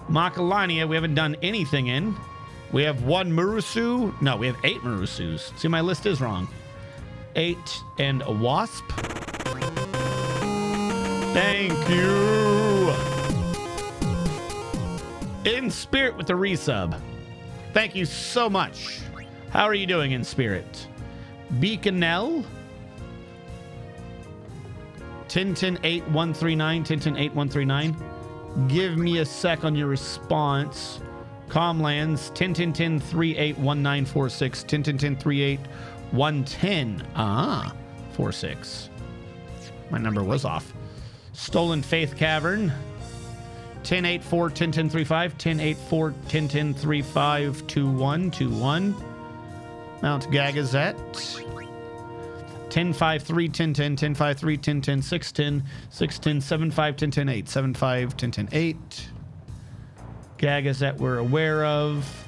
Makalania, we haven't done anything in. We have 1 Murusu. No, we have 8 Murusus. See, my list is wrong. 8 and a Wasp. Thank you. In Spirit with the resub. Thank you so much. How are you doing, In Spirit? Beaconell. 10108139. 10108139. Give me a sec on your response. Comlands 101010381946. 101010381110. 46. My number was off. Stolen Faith Cavern. 1084 101035. 1084 101035 2121. Mount Gagazette. 1053 1010 1053 1010 610 610 75 1010 8 75 1010 8. Gagazette we're aware of.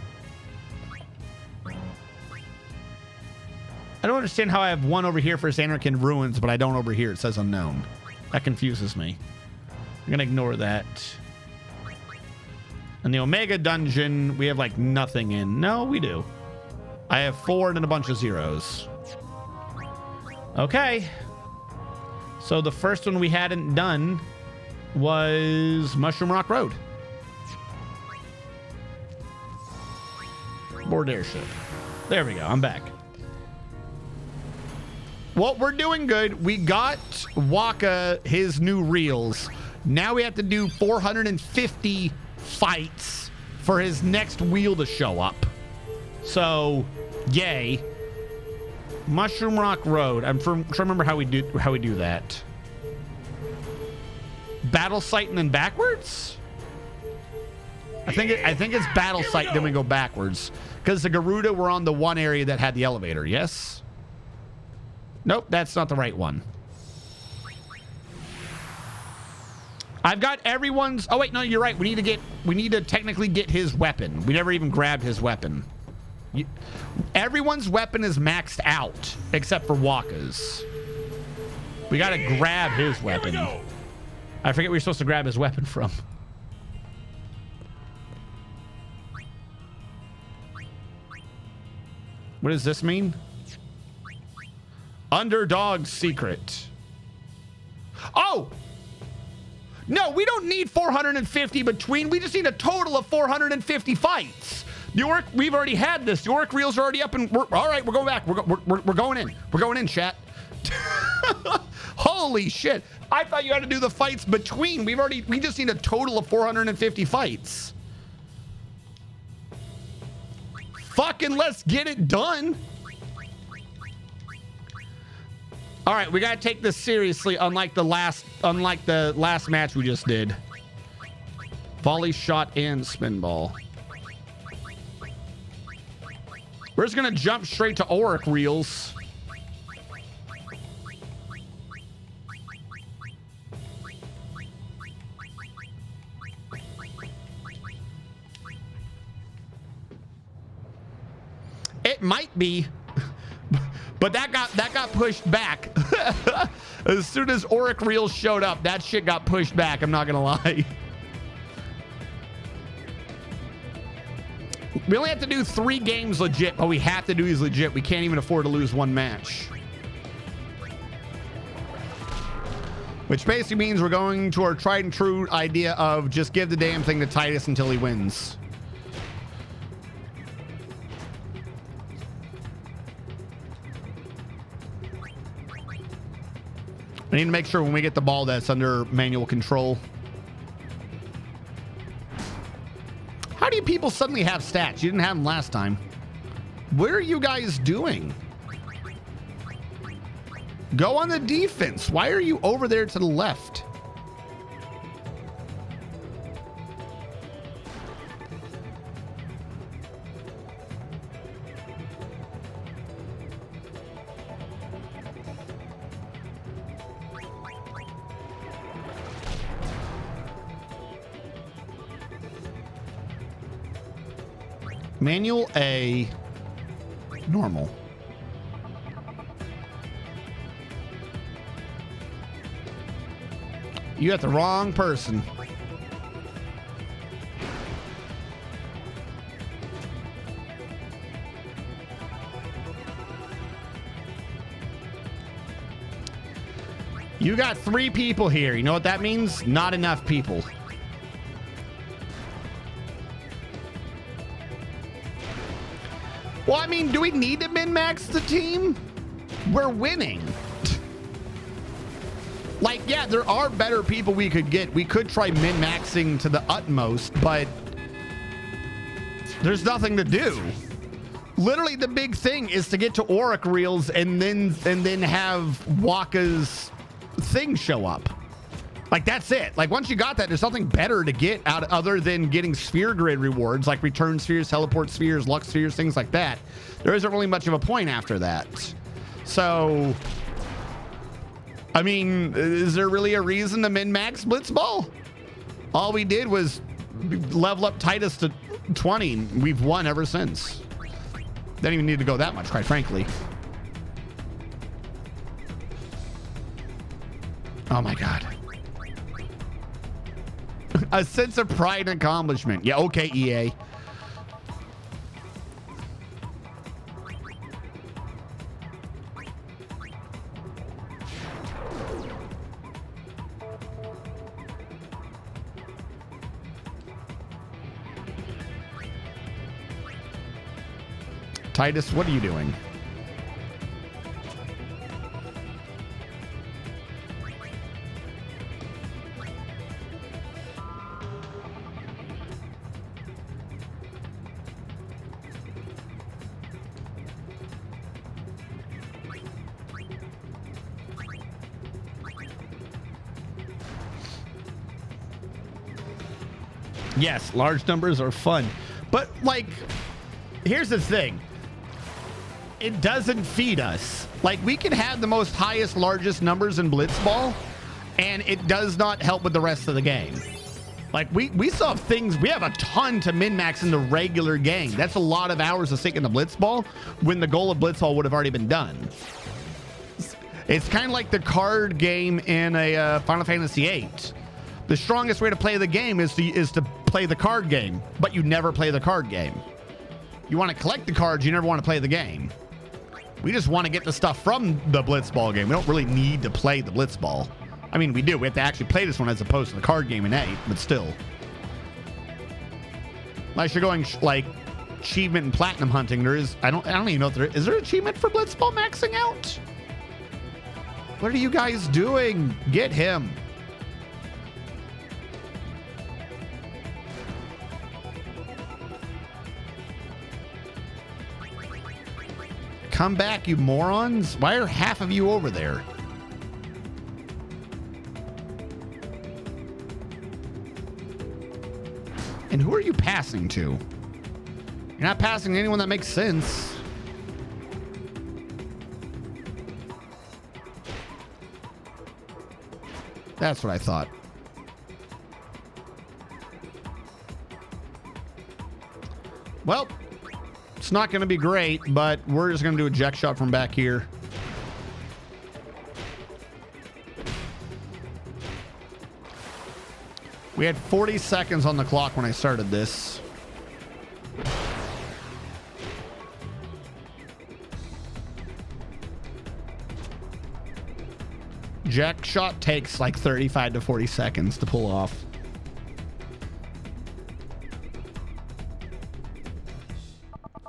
I don't understand how I have 1 over here for Zanarkand Ruins, but I don't over here. It says unknown. That confuses me. I'm gonna ignore that. And the Omega Dungeon, we have like nothing in. No, we do. I have 4 and a bunch of zeros. Okay. So the first one we hadn't done was Mushroom Rock Road. Board airship. There we go. I'm back. Well, we're doing good. We got Waka his new reels. Now we have to do 450 fights for his next wheel to show up. So, yay. Mushroom Rock Road. I'm trying to remember how we do that. Battle site and then backwards? I think it's battle site, then we go backwards. Because the Garuda were on the one area that had the elevator, yes? Nope, that's not the right one. I've got everyone's... Oh, wait, no, you're right. We need to technically get his weapon. We never even grabbed his weapon. Everyone's weapon is maxed out, except for Waka's. We got to grab his weapon. I forget we were supposed to grab his weapon from. What does this mean? Underdog secret. Oh! No, we don't need 450 between. We just need a total of 450 fights. York, we've already had this. York reels are already up, and we're all right. We're going back. We're going in. We're going in, chat. Holy shit! I thought you had to do the fights between. We just need a total of 450 fights. Fucking let's get it done. All right, we gotta take this seriously. Unlike the last match we just did. Volley shot and spin ball. We're just gonna jump straight to Auric reels. It might be. But that got pushed back. As soon as Auric reels showed up, that shit got pushed back. I'm not gonna lie. We only have to do 3 games legit, but we have to do these legit. We can't even afford to lose 1 match. Which basically means we're going to our tried and true idea of just give the damn thing to Titus until he wins. I need to make sure when we get the ball that's under manual control. How do you people suddenly have stats? You didn't have them last time. What are you guys doing? Go on the defense. Why are you over there to the left? Manual A, normal. You got the wrong person. You got 3 people here. You know what that means? Not enough people. Well, I mean, do we need to min-max the team? We're winning. Like, yeah, there are better people we could get. We could try min-maxing to the utmost, but there's nothing to do. Literally, the big thing is to get to Auric Reels and then have Waka's thing show up. Like, that's it. Like, once you got that, there's something better to get out other than getting sphere grid rewards, like return spheres, teleport spheres, luck spheres, things like that. There isn't really much of a point after that. So, I mean, is there really a reason to min-max Blitzball? All we did was level up Titus to 20. And we've won ever since. Didn't even need to go that much, quite frankly. Oh my God. A sense of pride and accomplishment. Yeah, okay, EA. Titus, what are you doing? Yes, large numbers are fun, but like, here's the thing. It doesn't feed us. Like, we can have the most highest, largest numbers in Blitzball, and it does not help with the rest of the game. Like, we still have things, we have a ton to min-max in the regular game. That's a lot of hours to sink into Blitzball when the goal of Blitzball would have already been done. It's kind of like the card game in a Final Fantasy VIII. The strongest way to play the game is to play the card game, but you never play the card game. You want to collect the cards, you never want to play the game. We just want to get the stuff from the Blitzball game. We don't really need to play the Blitzball. I mean, we do. We have to actually play this one as opposed to the card game in 8, but still. Unless you're going like achievement and platinum hunting, there is. I don't even know if there is there an achievement for Blitzball maxing out. What are you guys doing? Get him. Come back, you morons. Why are half of you over there? And who are you passing to? You're not passing to anyone that makes sense. That's what I thought. Well, it's not going to be great, but we're just going to do a jack shot from back here. We had 40 seconds on the clock when I started this. Jack shot takes like 35 to 40 seconds to pull off.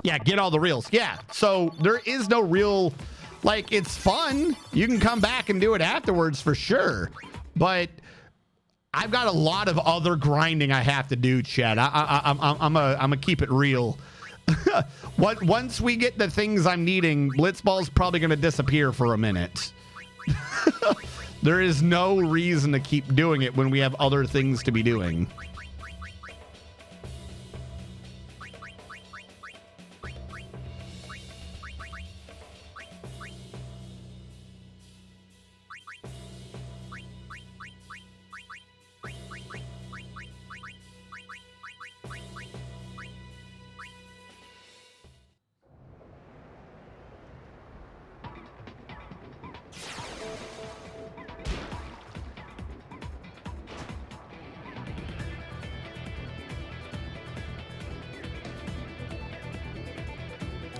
Yeah, get all the reels. Yeah, so there is no real, like, it's fun. You can come back and do it afterwards for sure. But I've got a lot of other grinding I have to do, Chad. I'm gonna keep it real. Once we get the things I'm needing, Blitzball's probably gonna disappear for a minute. There is no reason to keep doing it when we have other things to be doing.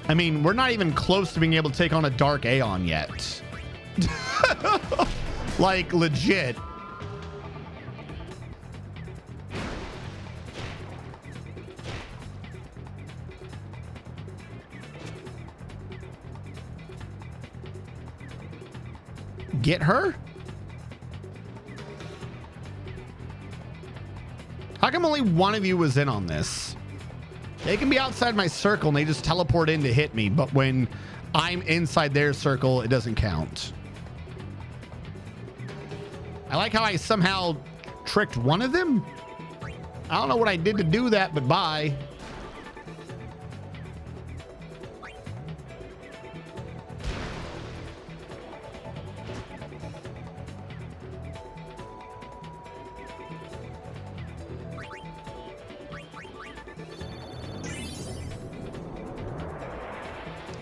I mean, we're not even close to being able to take on a Dark Aeon yet. Like, legit. Get her? How come only one of you was in on this? They can be outside my circle and they just teleport in to hit me, but when I'm inside their circle, it doesn't count. I like how I somehow tricked one of them. I don't know what I did to do that, but bye.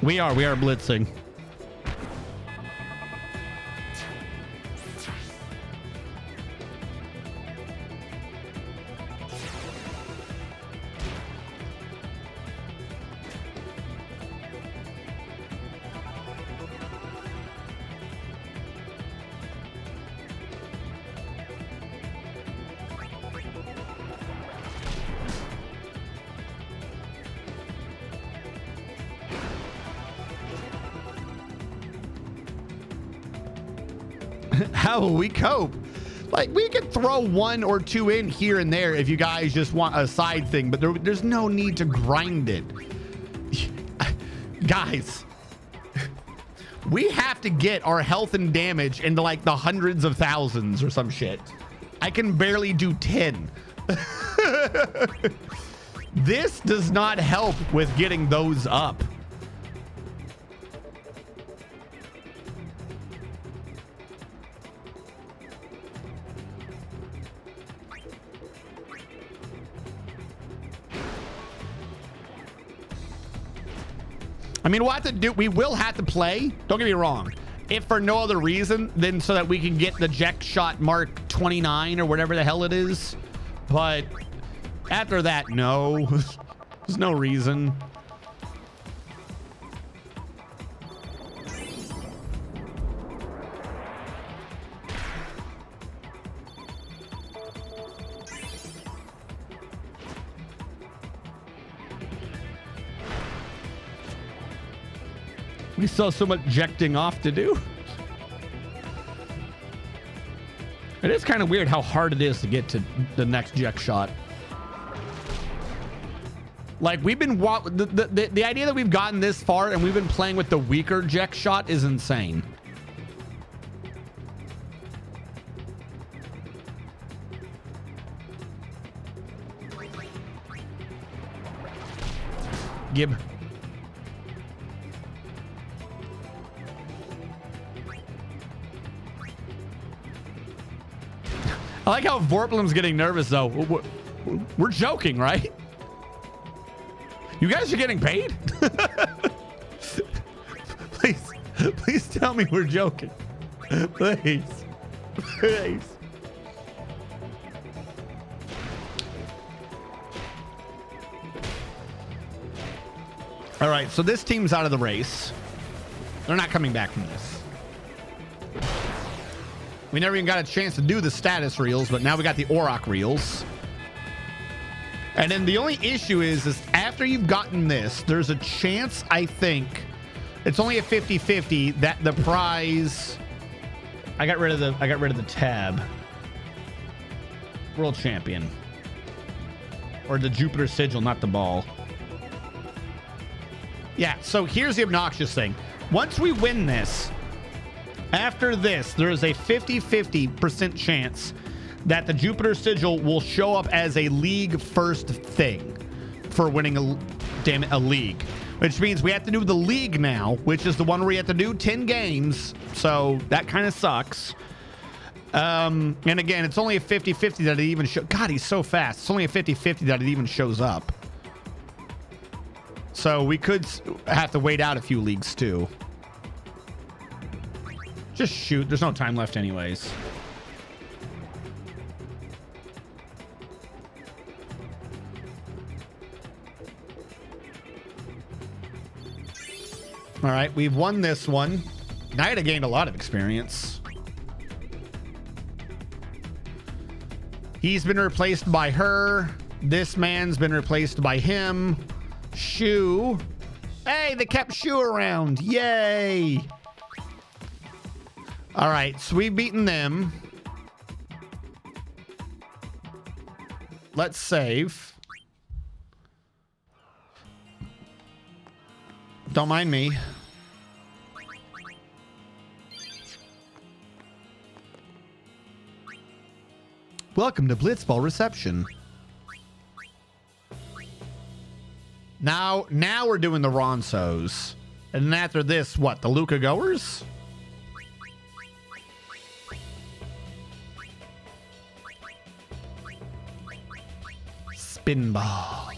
We are blitzing. How will we cope? Like, we could throw 1 or 2 in here and there if you guys just want a side thing, but there's no need to grind it. Guys, we have to get our health and damage into like the hundreds of thousands or some shit. I can barely do 10. This does not help with getting those up. I mean, we'll have to do, we will have to play, don't get me wrong, if for no other reason than so that we can get the Jack Shot Mark 29 or whatever the hell it is. But after that, no, there's no reason. We still have so much ejecting off to do. It is kind of weird how hard it is to get to the next Jack Shot. Like, we've been the idea that we've gotten this far and we've been playing with the weaker Jack Shot is insane. Gib. I like how Vorplim's getting nervous, though. We're joking, right? You guys are getting paid? Please tell me we're joking. Please. Please. All right, so this team's out of the race. They're not coming back from this. We never even got a chance to do the status reels, but now we got the Auroch reels. And then the only issue is after you've gotten this, there's a chance, I think, it's only a 50-50 that the prize. I got rid of the tab. World champion. Or the Jupiter sigil, not the ball. Yeah, so here's the obnoxious thing. Once we win this, after this, there is a 50-50% chance that the Jupiter sigil will show up as a league first thing for winning a league, which means we have to do the league now, which is the one where we have to do 10 games. So that kind of sucks. And again, it's only a 50-50 that it even shows. God, he's so fast. It's only a 50-50 that it even shows up. So we could have to wait out a few leagues too. Just shoot. There's no time left anyways. All right, we've won this one. Naida gained a lot of experience. He's been replaced by her. This man's been replaced by him. Shu. Hey, they kept Shu around. Yay. All right, so we've beaten them. Let's save. Don't mind me. Welcome to Blitzball reception. Now we're doing the Ronsos. And then after this, what? The Luca goers? Spinball.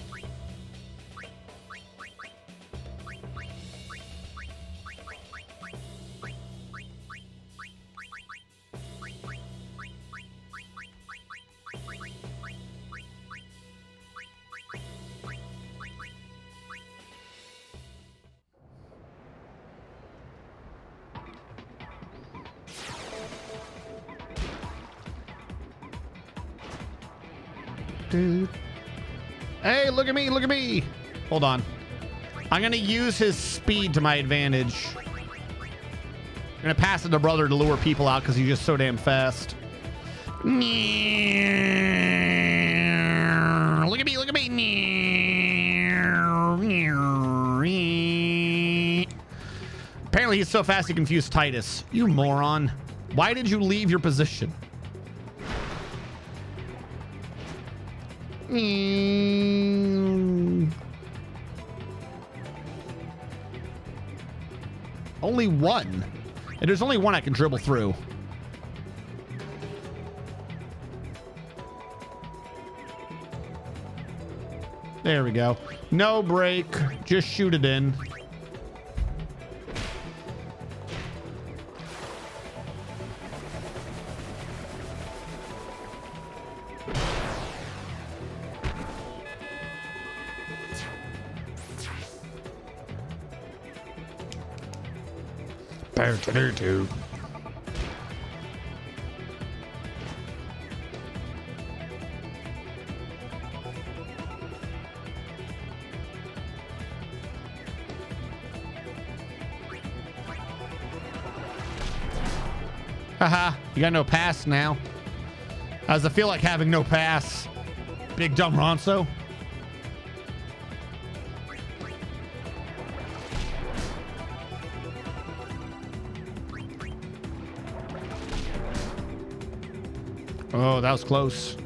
Dude. Hey, look at me, look at me. Hold on. I'm going to use his speed to my advantage. I'm going to pass it to brother to lure people out because he's just so damn fast. Look at me, look at me. Apparently he's so fast he confused Titus. You moron. Why did you leave your position? Only one. And there's only one I can dribble through. There we go. No break. Just shoot it in. Haha, you got no pass now. How does it feel like having no pass? Big dumb Ronso. Oh, that was close.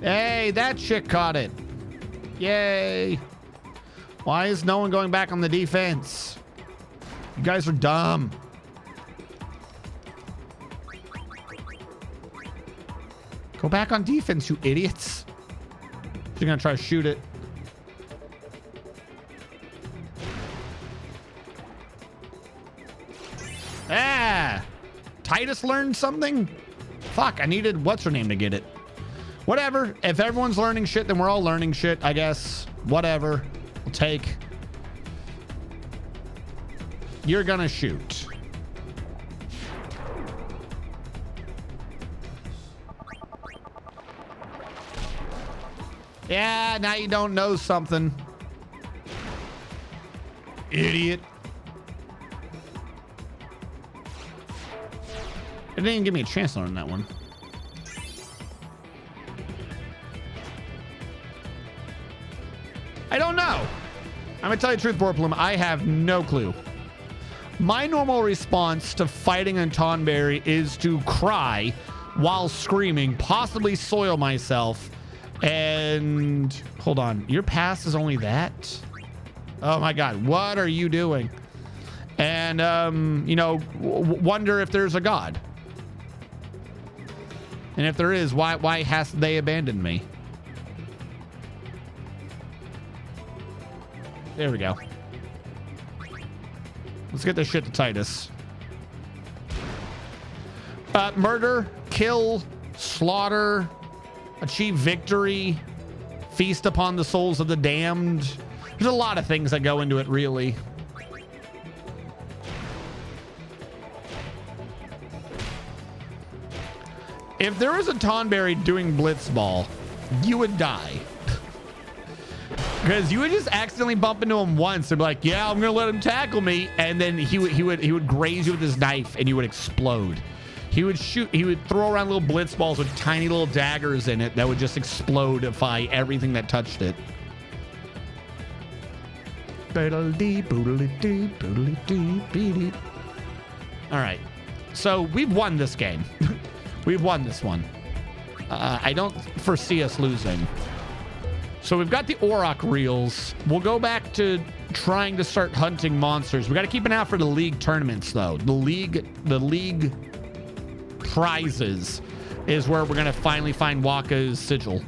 Hey, that chick caught it. Yay. Why is no one going back on the defense? You guys are dumb. Go back on defense, you idiots. You're gonna try to shoot it. Ah! Titus learned something? Fuck, I needed what's her name to get it. Whatever. If everyone's learning shit, then we're all learning shit, I guess. Whatever. We'll take. You're gonna shoot. Yeah, now you don't know something. Idiot. It didn't even give me a chance to learn that one. I don't know. I'm gonna tell you the truth, Borplum. I have no clue. My normal response to fighting a Tonberry is to cry while screaming, possibly soil myself. And hold on, your pass is only that? Oh my God, what are you doing? And, you know, wonder if there's a God. And if there is, why has they abandoned me? There we go. Let's get this shit to Titus. Murder, kill, slaughter, achieve victory, feast upon the souls of the damned. There's a lot of things that go into it, really. If there was a Tonberry doing Blitzball, you would die. Because you would just accidentally bump into him once and be like, yeah, I'm gonna let him tackle me, and then he would graze you with his knife and you would explode. He would throw around little blitz balls with tiny little daggers in it that would just explodify everything that touched it. All right, so we've won this game. We've won this one. I don't foresee us losing. So we've got the Auroch reels. We'll go back to trying to start hunting monsters. We got to keep an eye out for the league tournaments, though. The league prizes is where we're going to finally find Waka's sigil.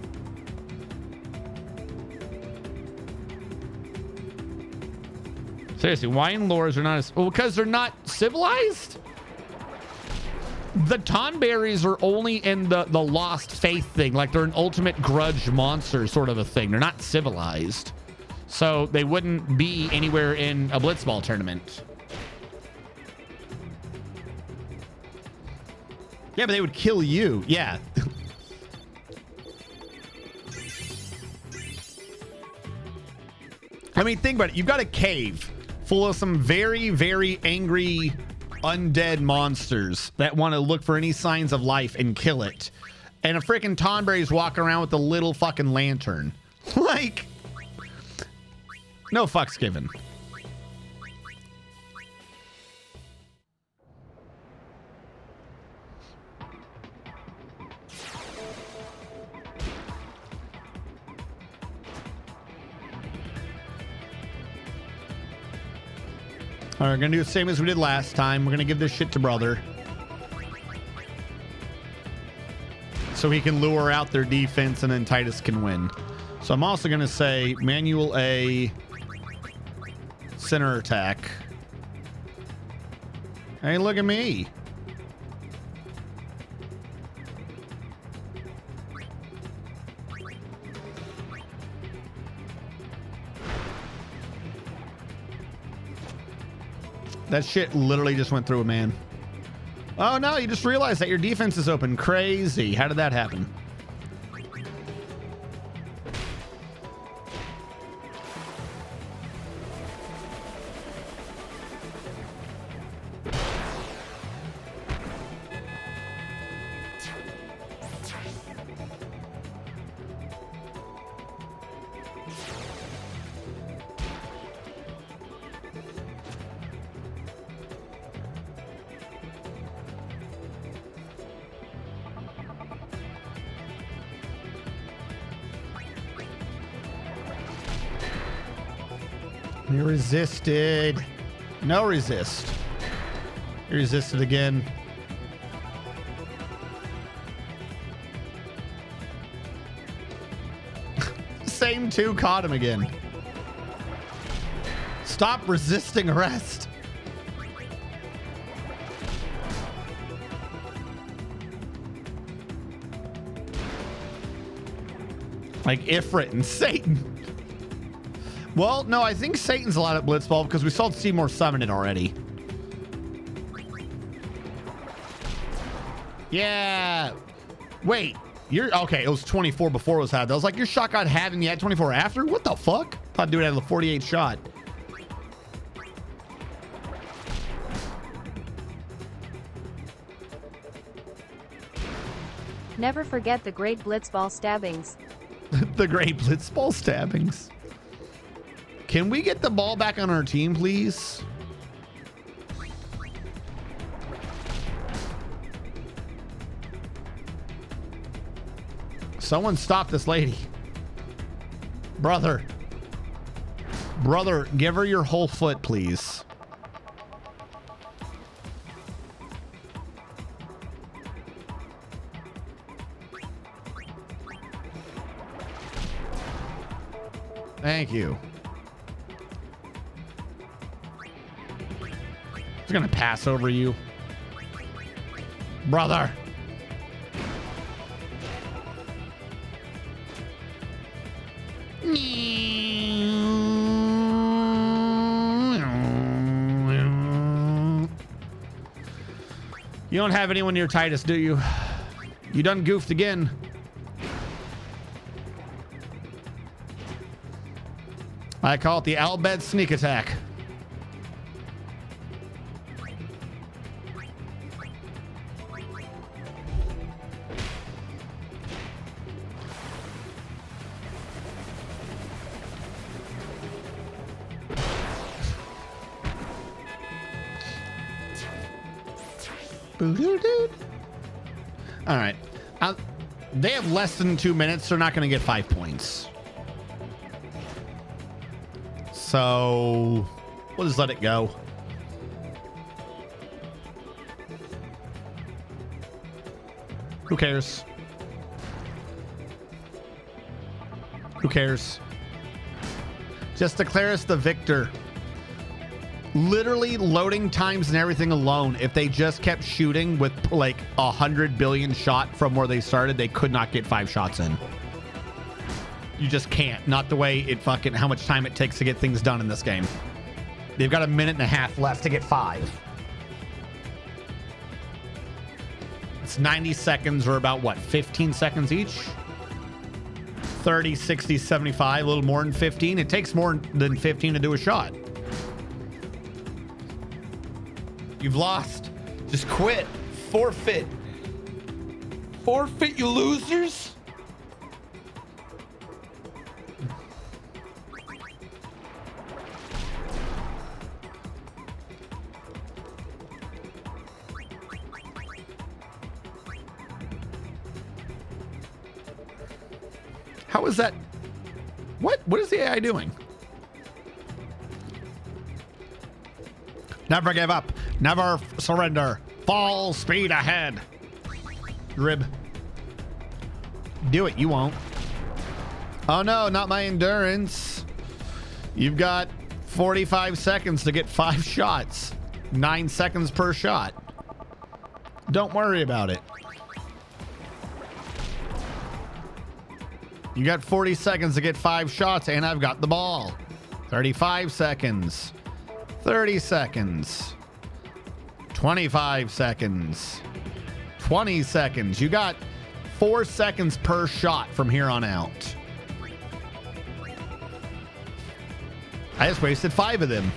Seriously, why in lores are not as... Well, because they're not civilized? The Tonberries are only in the lost faith thing. Like they're an ultimate grudge monster sort of a thing. They're not civilized. So they wouldn't be anywhere in a Blitzball tournament. Yeah, but they would kill you. Yeah. I mean, think about it. You've got a cave full of some very, very angry undead monsters that want to look for any signs of life and kill it. And a freaking Tonberry's walking around with a little fucking lantern. Like, no fucks given. All right, we're gonna do the same as we did last time. We're gonna give this shit to brother, so he can lure out their defense and then Titus can win. So I'm also gonna say manual A, center attack. Hey, look at me. That shit literally just went through a man. Oh no, you just realized that your defense is open. Crazy. How did that happen? You resisted. No resist. You resisted again. Same two caught him again. Stop resisting arrest. Like Ifrit and Satan. Well, no, I think Satan's a lot at Blitzball because we saw Seymour summon it already. Yeah. Wait, you're okay. It was 24 before it was had. I was like, your shot got had and you had 24 after? What the fuck? Thought dude had a 48 shot. Never forget the great Blitzball stabbings. The great Blitzball stabbings. Can we get the ball back on our team, please? Someone stop this lady. Brother. Brother, give her your whole foot, please. Thank you. Gonna pass over you, brother. You don't have anyone near Titus, do you? You done goofed again. I call it the Albed sneak attack. All right. They have less than 2 minutes. They're not going to get 5 points. So we'll just let it go. Who cares? Who cares? Just declare us the victor. Literally loading times and everything alone, if they just kept shooting with like 100 billion shot from where they started, they could not get 5 shots in. You just can't. Not the way it fucking, how much time it takes to get things done in this game. They've got 1.5 minutes left to get 5. It's 90 seconds or about what, 15 seconds each? 30, 60, 75, a little more than 15. It takes more than 15 to do a shot. You've lost. Just quit. Forfeit. Forfeit, you losers. How is that? What is the AI doing? Never give up. Never surrender. Full speed ahead. Rib. Do it. You won't. Oh no, not my endurance. You've got 45 seconds to get 5 shots. 9 seconds per shot. Don't worry about it. You got 40 seconds to get 5 shots, and I've got the ball. 35 seconds. 30 seconds. 25 seconds. 20 seconds. You got 4 seconds per shot from here on out. I just wasted 5 of them.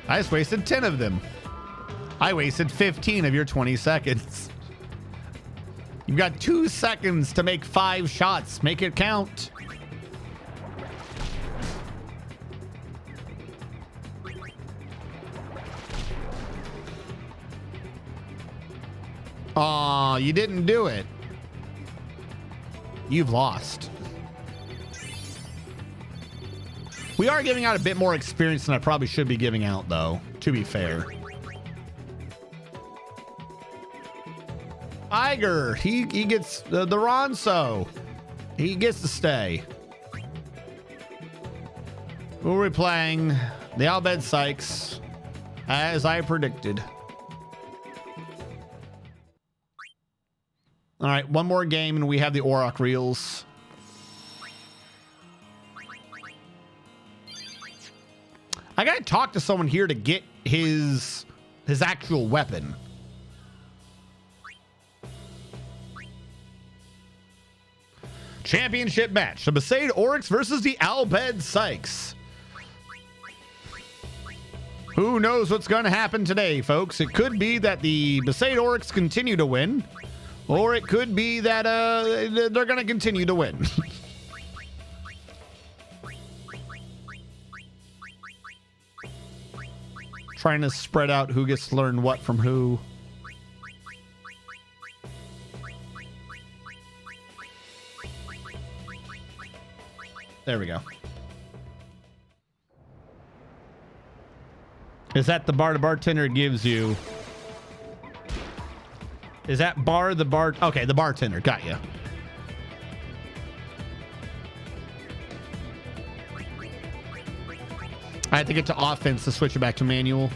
I just wasted 10 of them. I wasted 15 of your 20 seconds. You've got 2 seconds to make 5 shots. Make it count. Aw, you didn't do it. You've lost. We are giving out a bit more experience than I probably should be giving out, though, to be fair. Iger, he gets the Ronso. He gets to stay. Who are we playing? The Albed Sykes, as I predicted. All right, one more game and we have the Auroch Reels. I gotta talk to someone here to get his actual weapon. Championship match. The Besaid Oryx versus the Albed Sykes. Who knows what's going to happen today, folks? It could be that the Besaid Oryx continue to win, or it could be that they're going to continue to win. Trying to spread out who gets to learn what from who. There we go. Is that the bar the bartender gives you? Is that bar the bar? Okay, the bartender. Got you. I have to get to offense to switch it back to manual.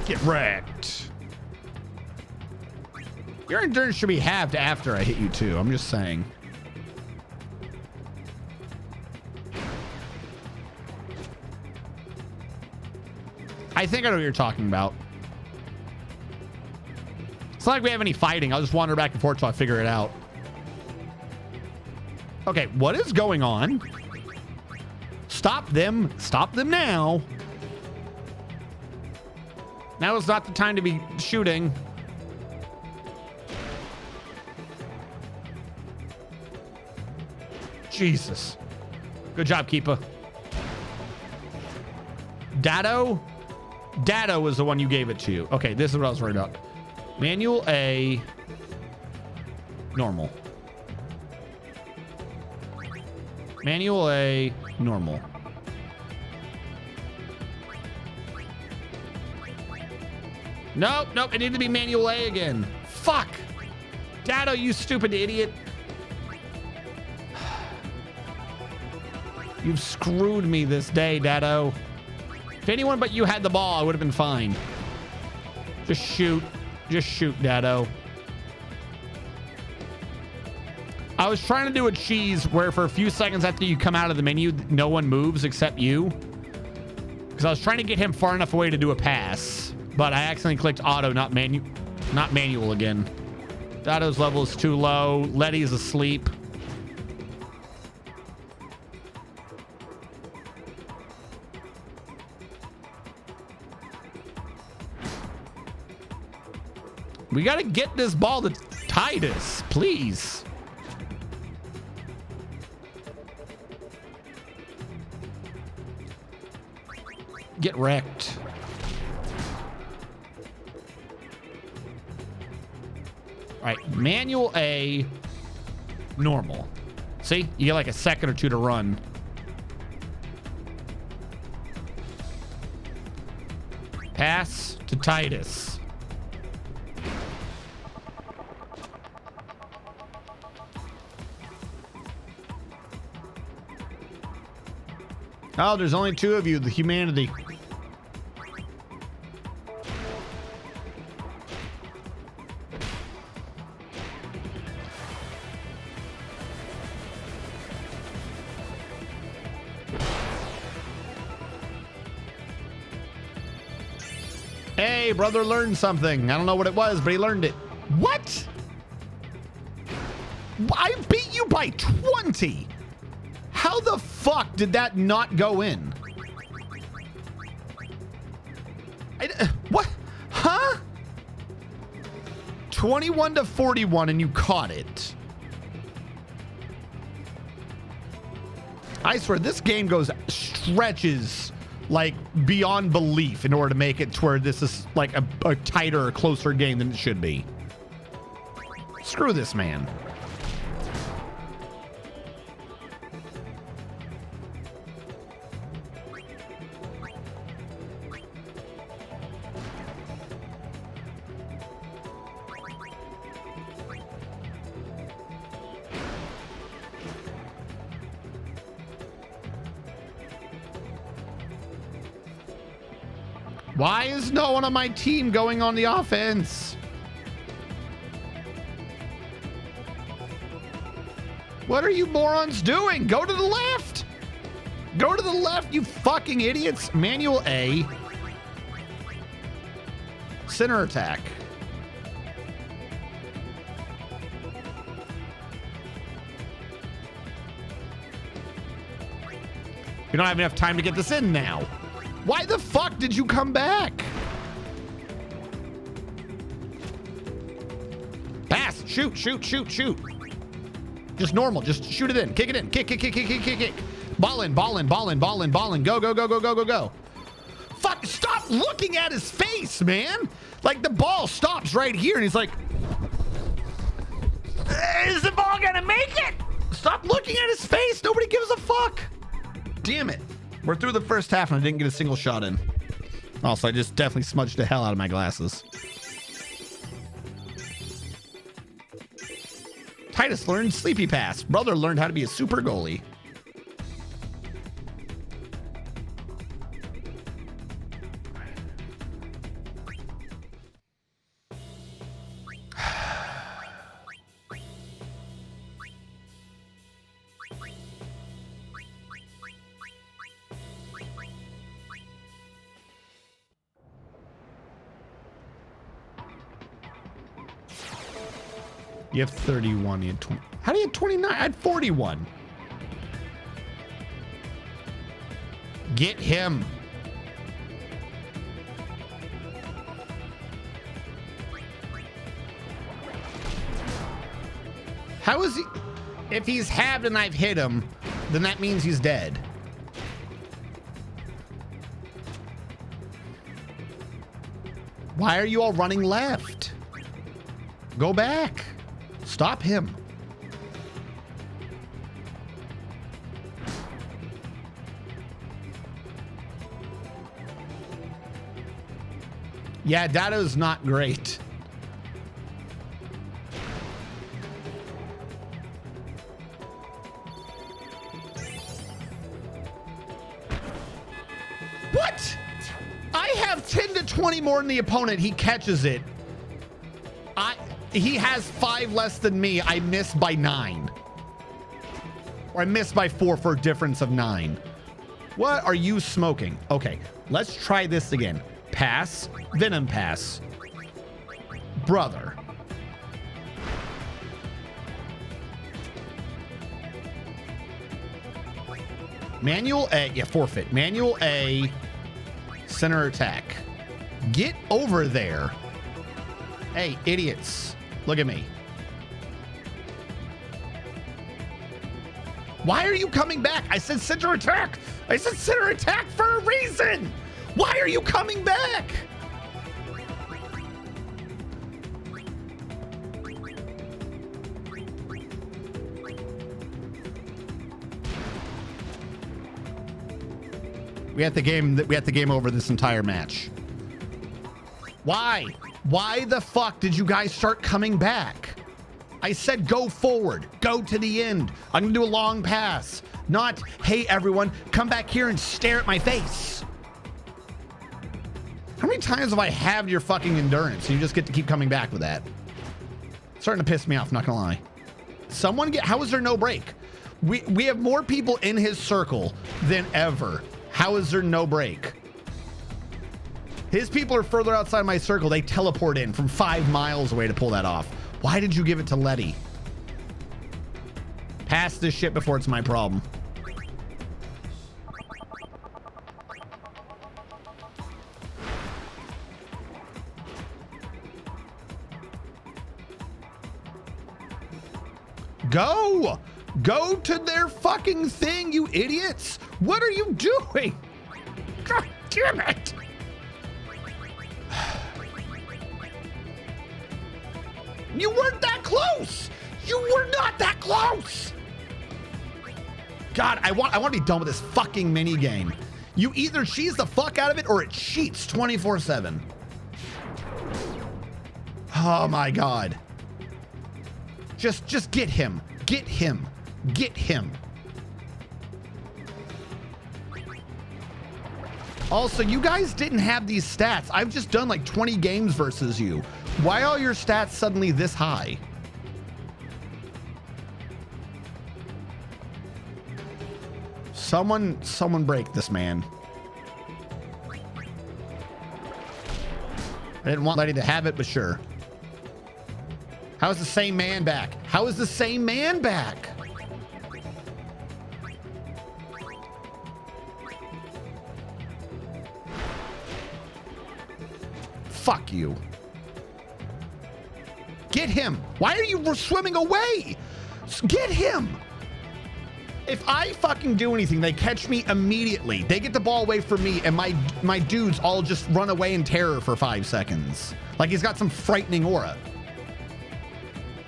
Get wrecked. Your endurance should be halved after I hit you too. I'm just saying. I think I know what you're talking about. It's not like we have any fighting. I'll just wander back and forth till I figure it out. Okay, what is going on? Stop them. Stop them now. Now is not the time to be shooting. Jesus. Good job, Keepa. Dado? Dado was the one you gave it to. Okay, this is what I was worried about. Manual A. Normal. Manual A. Normal. Nope, nope. It needed to be manual A again. Fuck. Dado, you stupid idiot. You've screwed me this day, Dado. If anyone but you had the ball, I would have been fine. Just shoot. Just shoot, Dado. I was trying to do a cheese where for a few seconds after you come out of the menu, no one moves except you. Because I was trying to get him far enough away to do a pass. But I accidentally clicked auto, not manual again. Dado's level is too low. Letty's asleep. We gotta get this ball to Titus, please. Get wrecked. All right, manual A, normal. See, you get like a second or two to run. Pass to Titus. Oh, there's only two of you, the humanity. Hey, brother learned something. I don't know what it was, but he learned it. What? I beat you by 20. How the fuck did that not go in? What? Huh? 21 to 41 and you caught it. I swear this game stretches like beyond belief in order to make it to where this is like a tighter or closer game than it should be. Screw this man. Why is no one on my team going on the offense? What are you morons doing? Go to the left. Go to the left, you fucking idiots. Manual A. Center attack. We don't have enough time to get this in now. Why the fuck did you come back? Pass. Shoot, shoot, shoot, shoot. Just normal. Just shoot it in. Kick it in. Kick, kick, kick, kick, kick, kick, kick. Ball in, ball in, ball in, ball in, ball in. Go, go, go, go, go, go, go. Fuck, stop looking at his face, man. Like the ball stops right here and he's like, is the ball gonna make it? Stop looking at his face. Nobody gives a fuck. Damn it. We're through the first half and I didn't get a single shot in. Also, I just definitely smudged the hell out of my glasses. Titus learned Sleepy Pass. Brother learned how to be a super goalie. You have 31. You had 20. How do you have 29? I had 41. Get him. How is he? If he's halved and I've hit him, then that means he's dead. Why are you all running left? Go back. Stop him. Yeah, data's not great. What? I have 10 to 20 more than the opponent. He catches it. He has 5 less than me. I missed by 9. Or I missed by 4 for a difference of 9. What are you smoking? Okay, let's try this again. Pass, Venom pass. Brother. Manual A, yeah, forfeit. Manual A, center attack. Get over there. Hey, idiots. Look at me. Why are you coming back? I said center attack. I said center attack for a reason. Why are you coming back? We have to game over this entire match. Why? Why the fuck did you guys start coming back? I said go forward, go to the end. I'm gonna do a long pass, not, hey everyone, come back here and stare at my face. How many times have I halved your fucking endurance and you just get to keep coming back with that? It's starting to piss me off, not gonna lie. Someone get, how is there no break? We have more people in his circle than ever. How is there no break? His people are further outside my circle. They teleport in from 5 miles away to pull that off. Why did you give it to Letty? Pass this shit before it's my problem. Go! Go to their fucking thing, you idiots! What are you doing? God damn it! You weren't that close! You were not that close! God, I want to be done with this fucking mini game. You either cheese the fuck out of it or it cheats 24/7. Oh my God. Just get him. Get him. Get him. Also, you guys didn't have these stats. I've just done like 20 games versus you. Why are your stats suddenly this high? Someone break this man. I didn't want Letty to have it, but sure. How is the same man back? How is the same man back? Fuck you. Get him. Why are you swimming away? Get him. If I fucking do anything, they catch me immediately. They get the ball away from me and my dudes all just run away in terror for 5 seconds. Like he's got some frightening aura.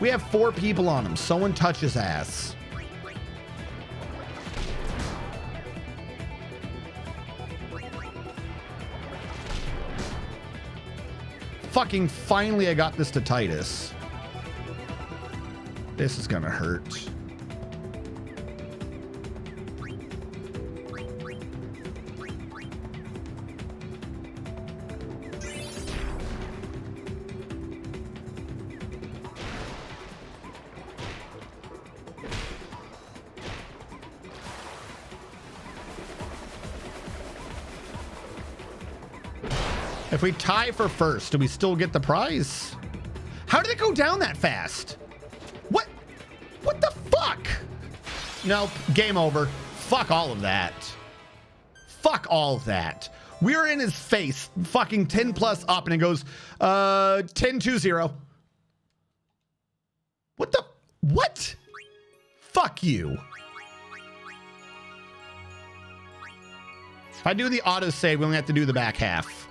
We have 4 people on him. Someone touch his ass. Fucking finally I got this to Titus. This is gonna hurt. If we tie for first, do we still get the prize? How did it go down that fast? Nope. Game over. Fuck all of that. Fuck all of that. We're in his face, fucking 10 plus up, and it goes 10-2-0. What the? What? Fuck you. If I do the auto save, we only have to do the back half.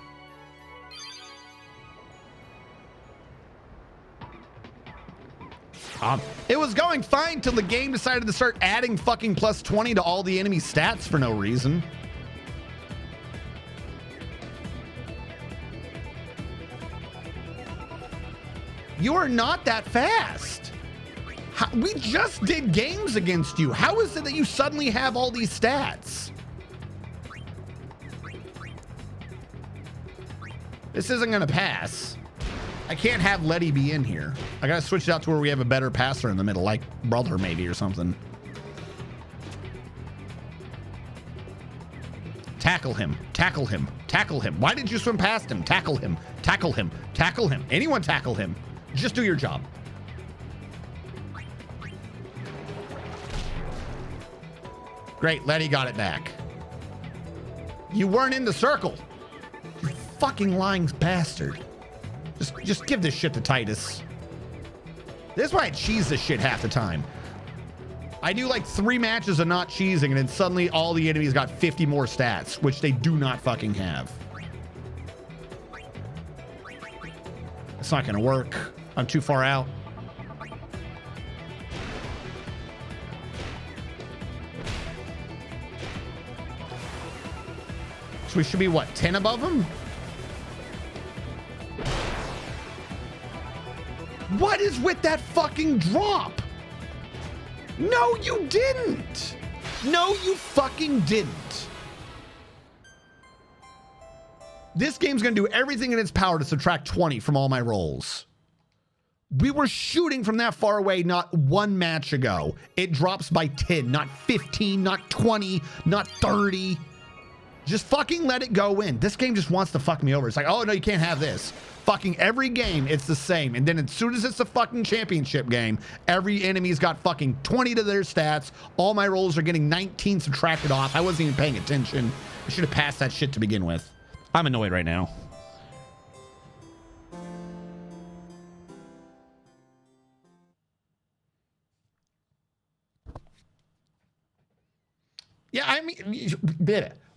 It was going fine till the game decided to start adding fucking plus 20 to all the enemy stats for no reason. You are not that fast. We just did games against you. How is it that you suddenly have all these stats? This isn't going to pass. I can't have Letty be in here. I got to switch it out to where we have a better passer in the middle, like Brother maybe or something. Tackle him. Tackle him. Tackle him. Why did you swim past him? Tackle him. Tackle him. Tackle him. Anyone tackle him. Just do your job. Great. Letty got it back. You weren't in the circle. You fucking lying bastard. Just give this shit to Titus. This is why I cheese this shit half the time. I do like 3 matches of not cheesing, and then suddenly all the enemies got 50 more stats, which they do not fucking have. It's not gonna work. I'm too far out. So we should be, what, 10 above him? What is with that fucking drop? No, you didn't. No, you fucking didn't. This game's gonna do everything in its power to subtract 20 from all my rolls. We were shooting from that far away not 1 match ago. It drops by 10, not 15, not 20, not 30. Just fucking let it go in. This game just wants to fuck me over. It's like, oh no, you can't have this. Fucking every game, it's the same. And then as soon as it's a fucking championship game, every enemy's got fucking 20 to their stats. All my rolls are getting 19 subtracted off. I wasn't even paying attention. I should have passed that shit to begin with. I'm annoyed right now. Yeah, I mean,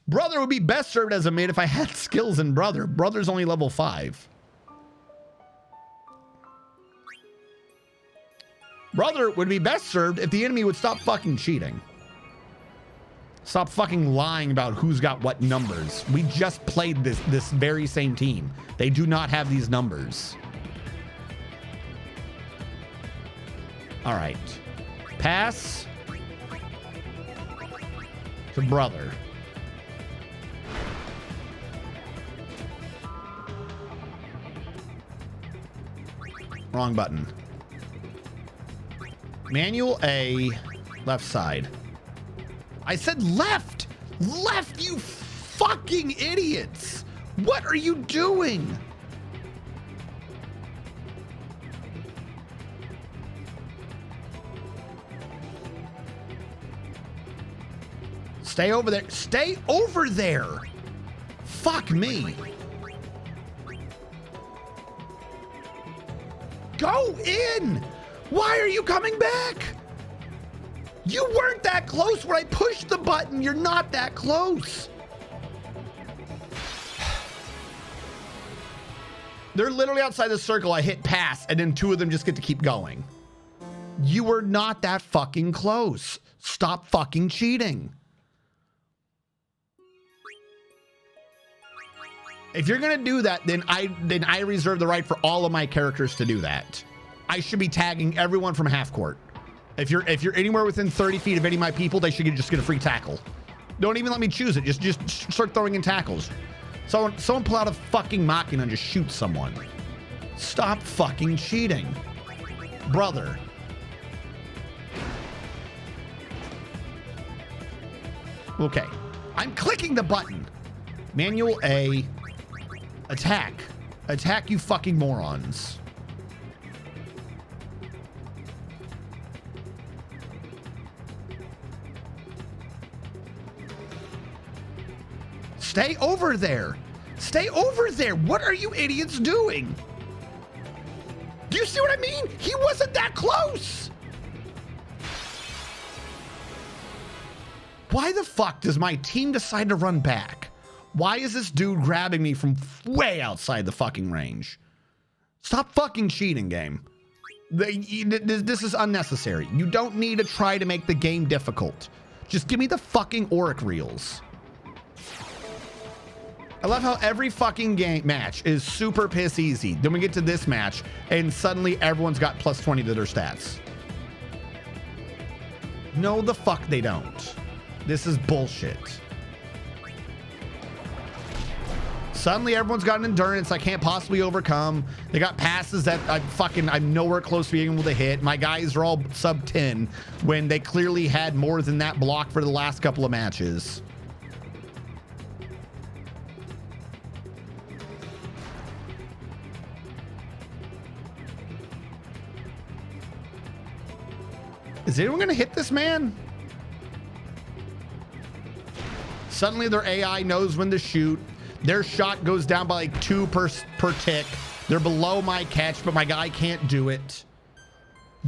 Brother would be best served as a mid if I had skills in Brother. Brother's only level 5. Brother would be best served if the enemy would stop fucking cheating. Stop fucking lying about who's got what numbers. We just played this very same team. They do not have these numbers. All right. Pass to Brother. Wrong button. Manual A, left side. I said left! Left, you fucking idiots! What are you doing? Stay over there. Stay over there! Fuck me. Go in! Why are you coming back? You weren't that close when I pushed the button. You're not that close. They're literally outside the circle. I hit pass, and then 2 of them just get to keep going. You were not that fucking close. Stop fucking cheating. If you're gonna do that, then I reserve the right for all of my characters to do that. I should be tagging everyone from half court. If you're anywhere within 30 feet of any of my people, they should just get a free tackle. Don't even let me choose it. Just start throwing in tackles. Someone pull out a fucking Machina and just shoot someone. Stop fucking cheating. Brother. Okay. I'm clicking the button. Manual A. Attack. Attack, you fucking morons. Stay over there. Stay over there. What are you idiots doing? Do you see what I mean? He wasn't that close. Why the fuck does my team decide to run back? Why is this dude grabbing me from way outside the fucking range? Stop fucking cheating, game. This is unnecessary. You don't need to try to make the game difficult. Just give me the fucking Auric reels. I love how every fucking game match is super piss easy. Then we get to this match and suddenly everyone's got plus 20 to their stats. No, the fuck they don't. This is bullshit. Suddenly everyone's got an endurance I can't possibly overcome. They got passes that I'm nowhere close to being able to hit. My guys are all sub 10 when they clearly had more than that block for the last couple of matches. Is anyone gonna hit this man? Suddenly their AI knows when to shoot. Their shot goes down by like 2 per tick. They're below my catch, but my guy can't do it.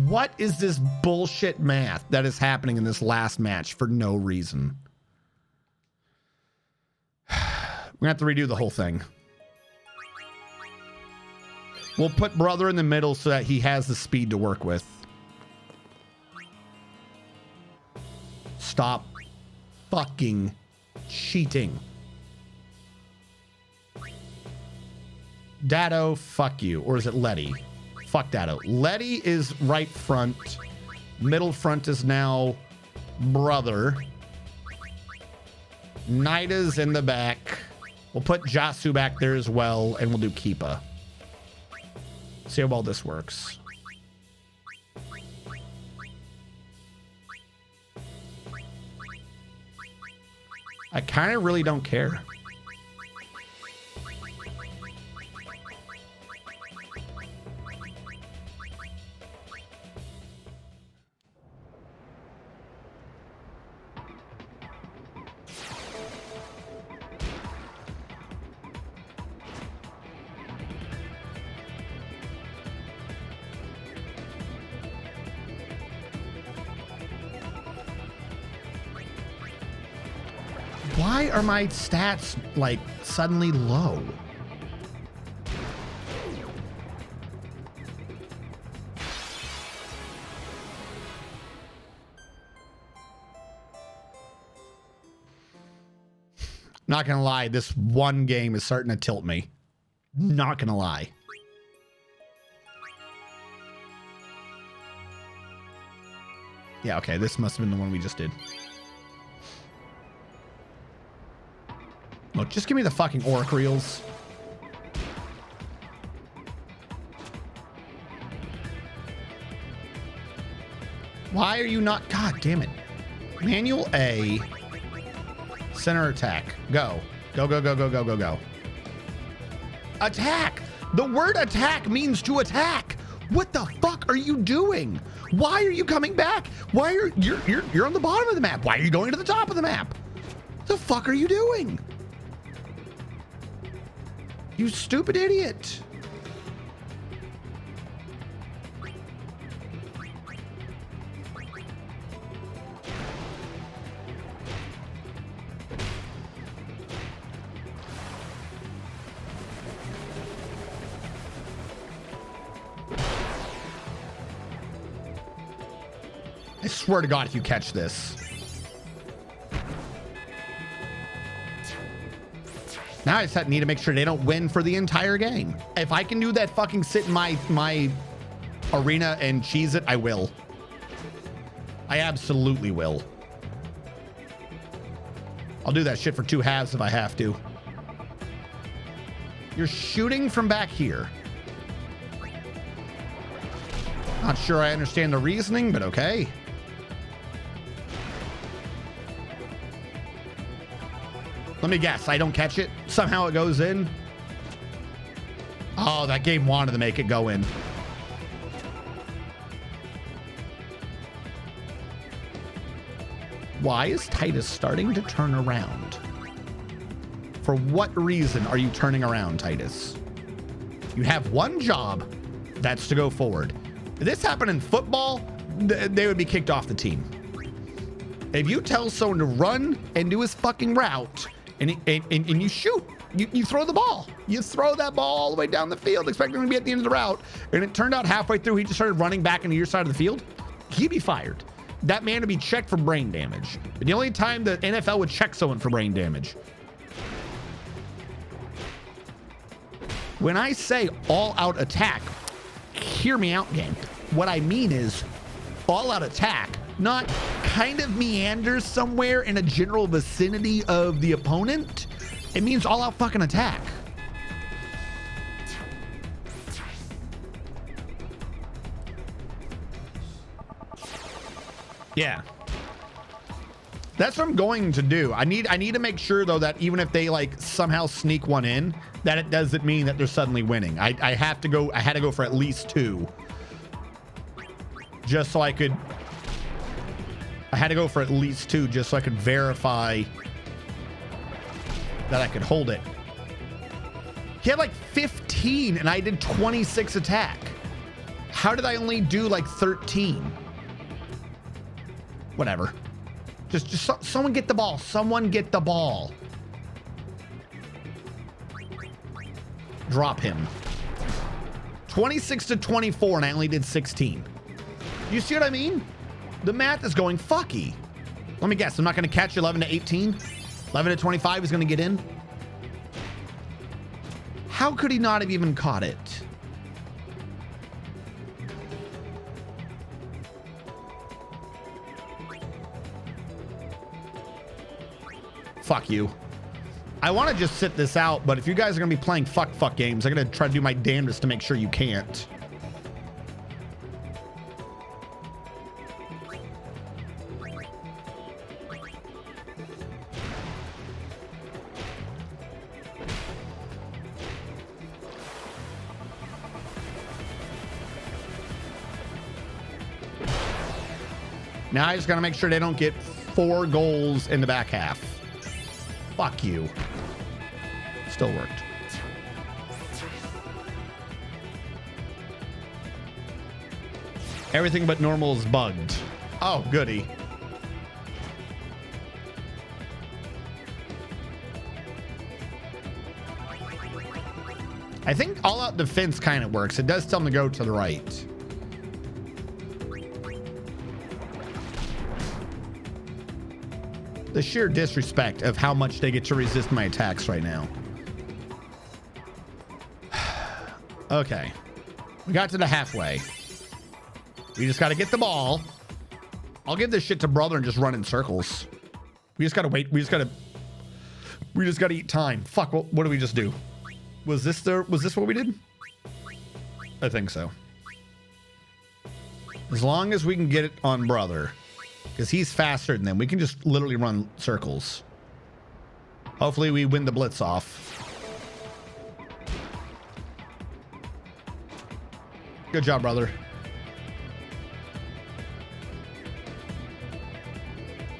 What is this bullshit math that is happening in this last match for no reason? We're gonna have to redo the whole thing. We'll put brother in the middle so that he has the speed to work with. Stop fucking cheating. Dado, fuck you. Or is it Letty? Fuck Dado. Letty is right front. Middle front is now brother. Nida's in the back. We'll put Jasu back there as well, and we'll do Keepa. See how well this works. I kind of really don't care. Why are my stats like suddenly low? Not gonna lie, this one game is starting to tilt me. Not gonna lie. Yeah, okay, this must have been the one we just did. Look, just give me the fucking Auric reels. Why are you not? God damn it. Manual A. Center attack. Go. Go, go, go, go, go, go, go. Attack! The word attack means to attack. What the fuck are you doing? Why are you coming back? Why are you're on the bottom of the map? Why are you going to the top of the map? What the fuck are you doing? You stupid idiot. I swear to God, if you catch this. Now I just need to make sure they don't win for the entire game. If I can do that fucking sit in my arena and cheese it, I will. I absolutely will. I'll do that shit for 2 halves if I have to. You're shooting from back here. Not sure I understand the reasoning, but okay. Let me guess, I don't catch it. Somehow it goes in. Oh, that game wanted to make it go in. Why is Titus starting to turn around? For what reason are you turning around, Titus? You have one job, that's to go forward. If this happened in football, they would be kicked off the team. If you tell someone to run and do his fucking route and you shoot, you throw the ball. You throw that ball all the way down the field, expecting him to be at the end of the route, and it turned out halfway through he just started running back into your side of the field, he'd be fired. That man would be checked for brain damage. And the only time the NFL would check someone for brain damage. When I say all-out attack, hear me out, gang. What I mean is all-out attack, not kind of meanders somewhere in a general vicinity of the opponent. It means all-out fucking attack. Yeah. That's what I'm going to do. I need to make sure though that even if they like somehow sneak one in, that it doesn't mean that they're suddenly winning. I had to go for at least 2. Just so I could verify that I could hold it. He had like 15 and I did 26 attack. How did I only do like 13? Whatever. Just someone get the ball. Someone get the ball. Drop him. 26 to 24 and I only did 16. You see what I mean? The math is going fucky. Let me guess. I'm not going to catch 11 to 18. 11 to 25 is going to get in. How could he not have even caught it? Fuck you. I want to just sit this out, but if you guys are going to be playing fuck games, I'm going to try to do my damnedest to make sure you can't. Now I just got to make sure they don't get 4 goals in the back half. Fuck you. Still worked. Everything but normal is bugged. Oh, goody. I think all-out defense kind of works. It does tell them to go to the right. The sheer disrespect of how much they get to resist my attacks right now. Okay. We got to the halfway. We just got to get the ball. I'll give this shit to brother and just run in circles. We just got to wait. We just got to eat time. Fuck, what did we just do? Was this what we did? I think so. As long as we can get it on brother. Because he's faster than them. We can just literally run circles. Hopefully we win the blitz off. Good job, brother.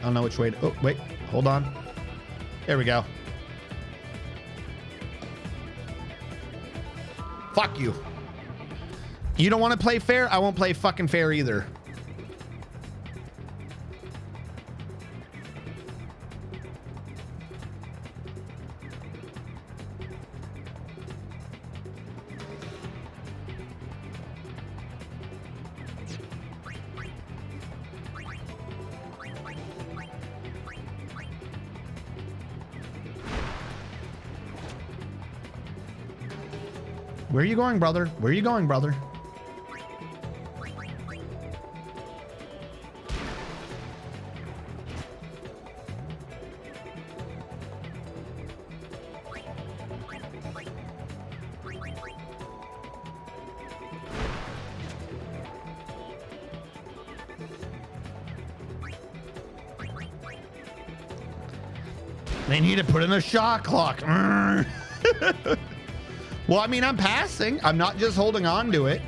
I don't know which way to... Oh, wait. Hold on. There we go. Fuck you. You don't want to play fair? I won't play fucking fair either. Where are you going, brother? Where are you going, brother? They need to put in a shot clock. Well, I mean, I'm passing. I'm not just holding on to it.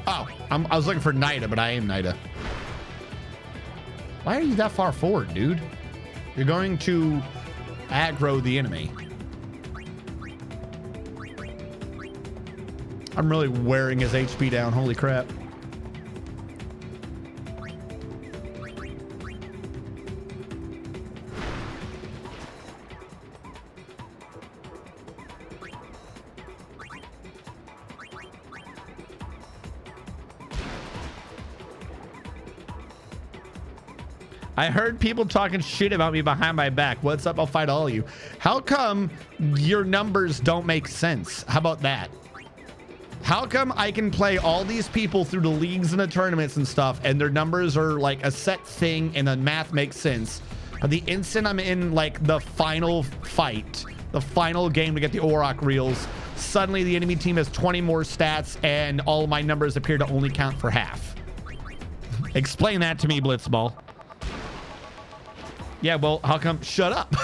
Oh, I was looking for Nida, but I am Nida. Why are you that far forward, dude? You're going to aggro the enemy. I'm really wearing his HP down. Holy crap. I heard people talking shit about me behind my back. What's up? I'll fight all of you. How come your numbers don't make sense? How about that? How come I can play all these people through the leagues and the tournaments and stuff, and their numbers are like a set thing and the math makes sense? But the instant I'm in like the final fight, the final game to get the Auroch reels, suddenly the enemy team has 20 more stats and all of my numbers appear to only count for half. Explain that to me, Blitzball. Yeah, well, how come? Shut up.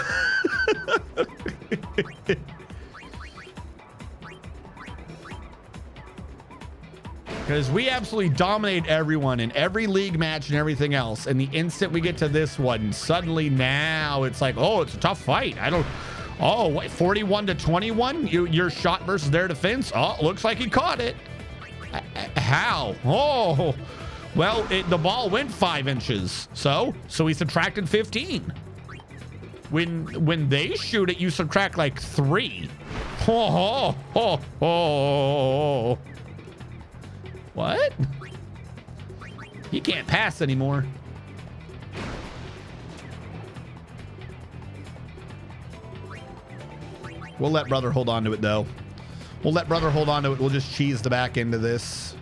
Because we absolutely dominate everyone in every league match and everything else. And the instant we get to this one, suddenly now it's like, oh, it's a tough fight. Oh, what, 41 to 21? Your shot versus their defense? Oh, looks like he caught it. How? Oh. Well, the ball went 5 inches, so we subtracted 15. When they shoot it, you subtract like 3. Oh. What? He can't pass anymore. We'll let brother hold on to it, though. We'll let brother hold on to it. We'll just cheese the back end of this.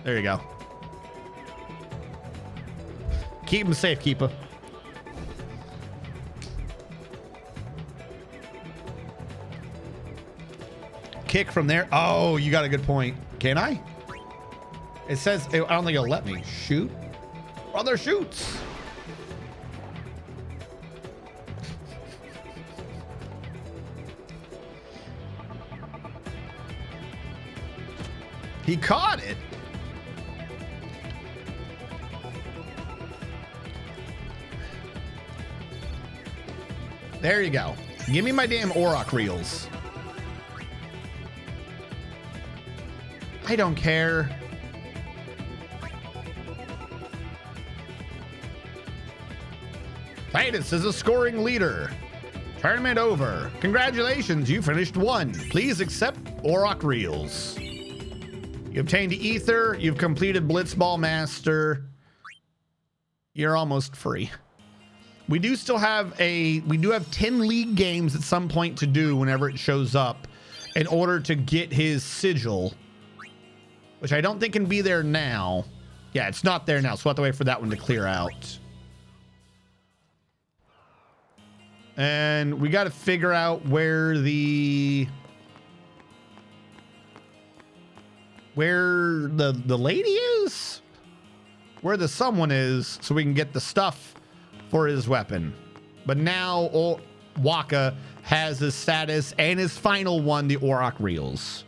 There you go. Keep him safe, keeper. Kick from there. Oh, you got a good point. Can I? It says, I don't think it'll let me. Shoot. Brother shoots. He caught it. There you go. Give me my damn Auroch reels. I don't care. Titus is a scoring leader. Tournament over. Congratulations, you finished 1. Please accept Auroch reels. You obtained Ether. You've completed Blitzball Master. You're almost free. We do still have we do have 10 league games at some point to do whenever it shows up in order to get his sigil, which I don't think can be there now. Yeah, it's not there now, so we'll have to wait for that one to clear out. And we got to figure out where the lady is, where the someone is, so we can get the stuff for his weapon. But now Waka has his status and his final one, the Auroch reels.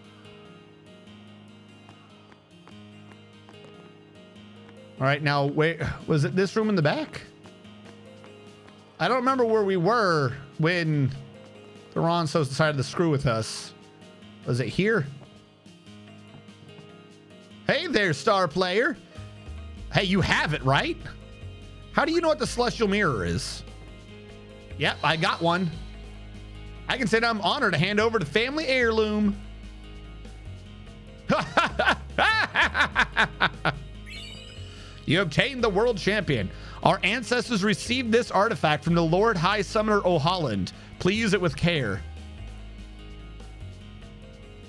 All right, now wait, was it this room in the back? I don't remember where we were when the Ronsos decided to screw with us. Was it here? Hey there, star player. Hey, you have it, right? How do you know what the celestial mirror is? Yep, I got one. I can say that I'm honored to hand over the family heirloom. You obtained the world champion. Our ancestors received this artifact from the Lord High Summoner O'Holland. Please use it with care.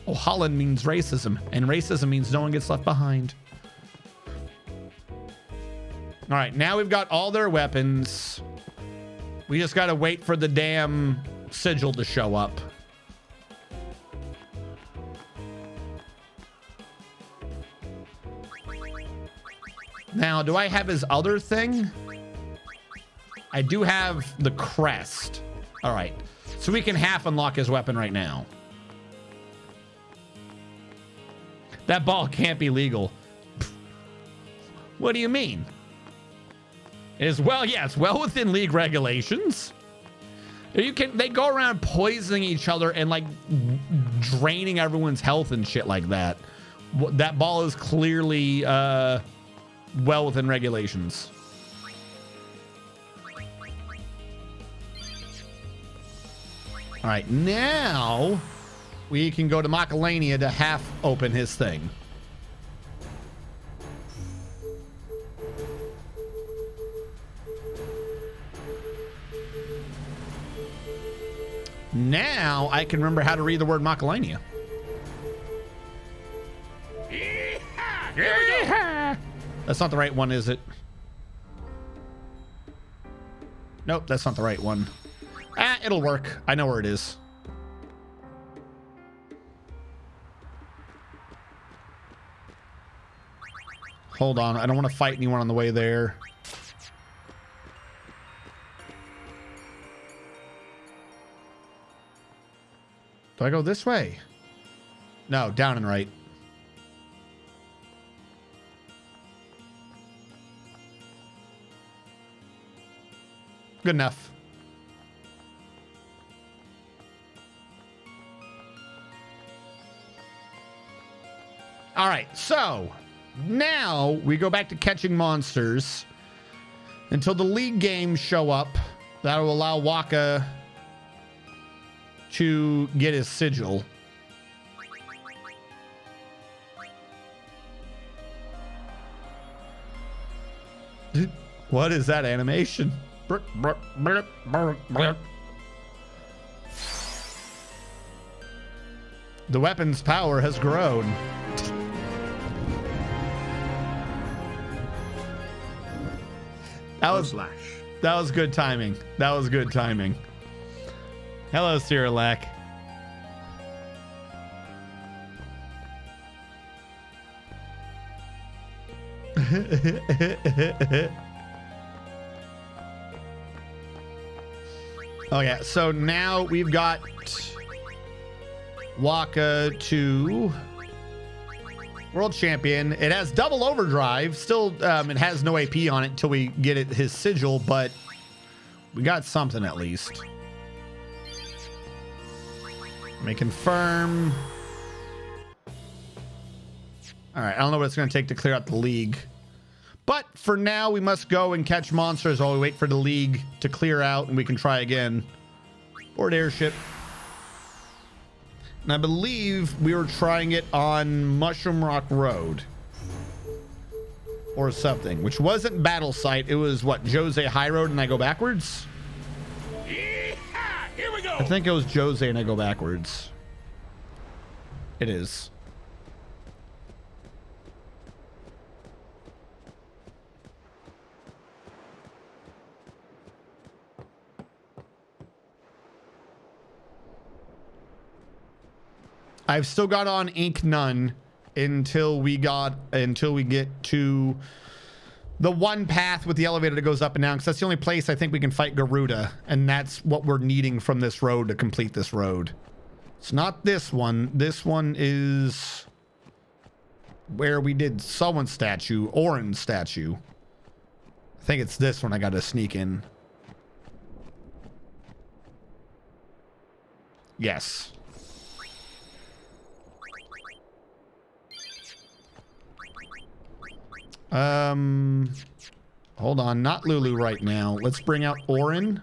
O'Holland means racism, and racism means no one gets left behind. All right, now we've got all their weapons. We just got to wait for the damn sigil to show up. Now, do I have his other thing? I do have the crest. All right, so we can half unlock his weapon right now. That ball can't be legal. What do you mean? It's well within league regulations. They go around poisoning each other and like draining everyone's health and shit like that. That ball is clearly well within regulations. All right, now we can go to Macalania to half open his thing. Now I can remember how to read the word Macalania. That's not the right one, is it? Nope, that's not the right one. It'll work. I know where it is. Hold on. I don't want to fight anyone on the way there. Do I go this way? No, down and right. Good enough. All right, so now we go back to catching monsters until the league games show up. That will allow Waka to get his sigil. What is that animation? The weapon's power has grown. That was good timing. That was good timing. Hello, Cyrilak. Okay, so now we've got Waka to world champion. It has double overdrive. Still, it has no AP on it until we get his sigil, but we got something at least. Let me confirm. All right, I don't know what it's going to take to clear out the league. But for now, we must go and catch monsters while we wait for the league to clear out and we can try again. Board airship. And I believe we were trying it on Mushroom Rock Road. Or something, which wasn't Battle Site. It was, what, Jose High Road and I go backwards? Yeehaw! Here we go! I think it was Jose and I go backwards. It is. I've still got on Ink None until we get to the one path with the elevator that goes up and down, because that's the only place I think we can fight Garuda, and that's what we're needing from this road to complete this road. It's not this one. This one is where we did someone's statue, Orin's statue. I think it's this one I got to sneak in. Yes. Hold on, not Lulu right now. Let's bring out Orin.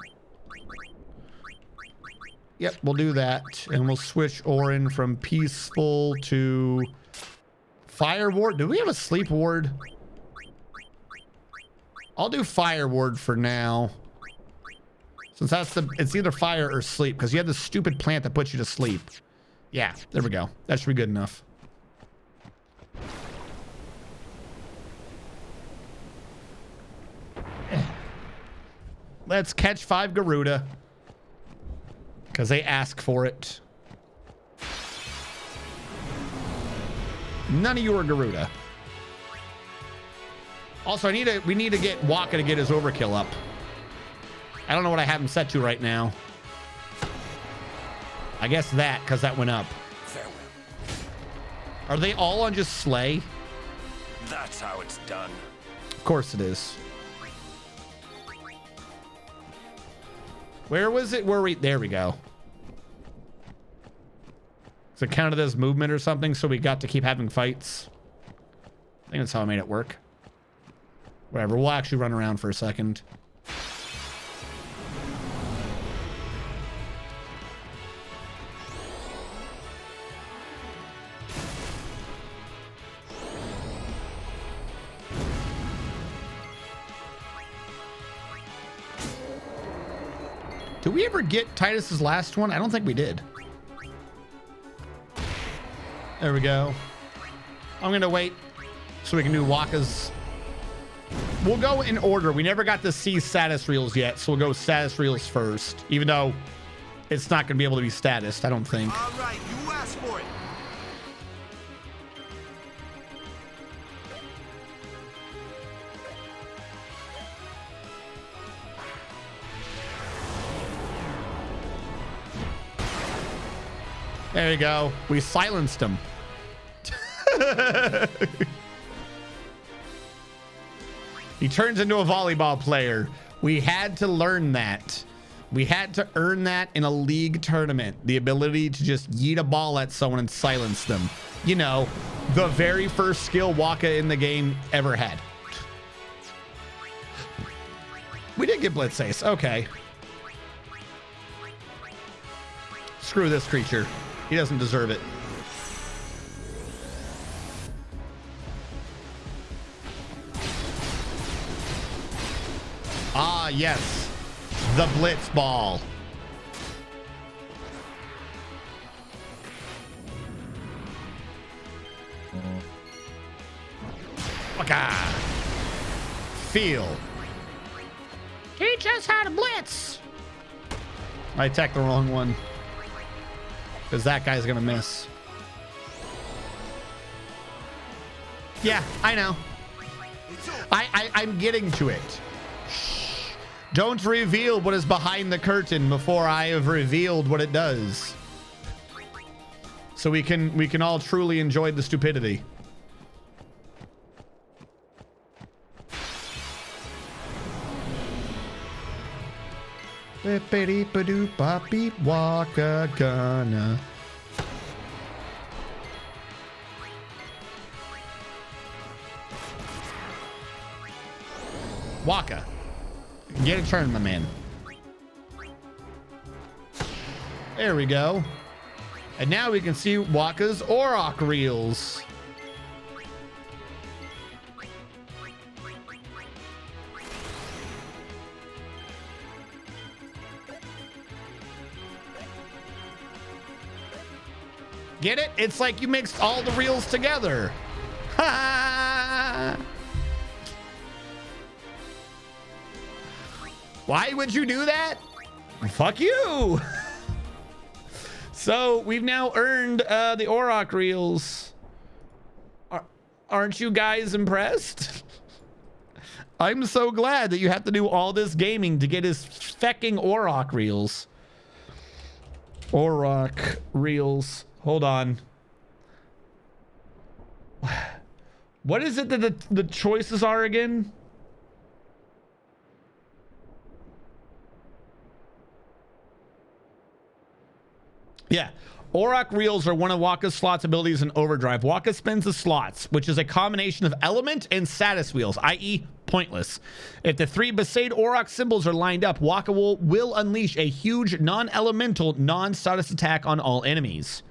Yep, we'll do that. And we'll switch Orin from peaceful to fire ward. Do we have a sleep ward? I'll do fire ward for now. Since it's either fire or sleep, because you have this stupid plant that puts you to sleep. Yeah, there we go. That should be good enough. Let's catch 5 Garuda. Because they ask for it. None of you are Garuda. Also, we need to get Waka to get his overkill up. I don't know what I have him set to right now. I guess that, because that went up. Are they all on just Slay? That's how it's done. Of course it is. Where was it? There we go. Is it counted as movement or something? So we got to keep having fights. I think that's how I made it work. Whatever. We'll actually run around for a second. Did we ever get Titus's last one? I don't think we did. There we go. I'm gonna wait so we can do Waka's. We'll go in order. We never got to see status reels yet, so we'll go status reels first, even though it's not gonna be able to be statused, I don't think. All right, you asked for it. There you go. We silenced him. He turns into a volleyball player. We had to learn that. We had to earn that in a league tournament. The ability to just yeet a ball at someone and silence them. You know, the very first skill Waka in the game ever had. We did get Blitz Ace. Okay. Screw this creature. He doesn't deserve it. Ah, yes. The Blitz Ball. Waka. Feel. Teach us how to blitz. I attacked the wrong one. Because that guy's going to miss. Yeah, I know. I'm getting to it. Shh. Don't reveal what is behind the curtain before I have revealed what it does. So we can all truly enjoy the stupidity. Bippity-ba-doop-bop-beep, Waka gonna. Waka. Get a turn, my man. There we go. And now we can see Waka's Auroch reels. Get it? It's like you mixed all the reels together. Why would you do that? Fuck you. So we've now earned the Auroch reels. Aren't you guys impressed? I'm so glad that you have to do all this gaming to get his fecking Auroch reels. Auroch reels. Hold on. What is it that the choices are again? Yeah. Auroch reels are one of Waka's slots abilities in Overdrive. Waka spins the slots, which is a combination of element and status wheels, i.e. pointless. If the 3 Besaid Auroch symbols are lined up, Waka will unleash a huge non-elemental, non-status attack on all enemies.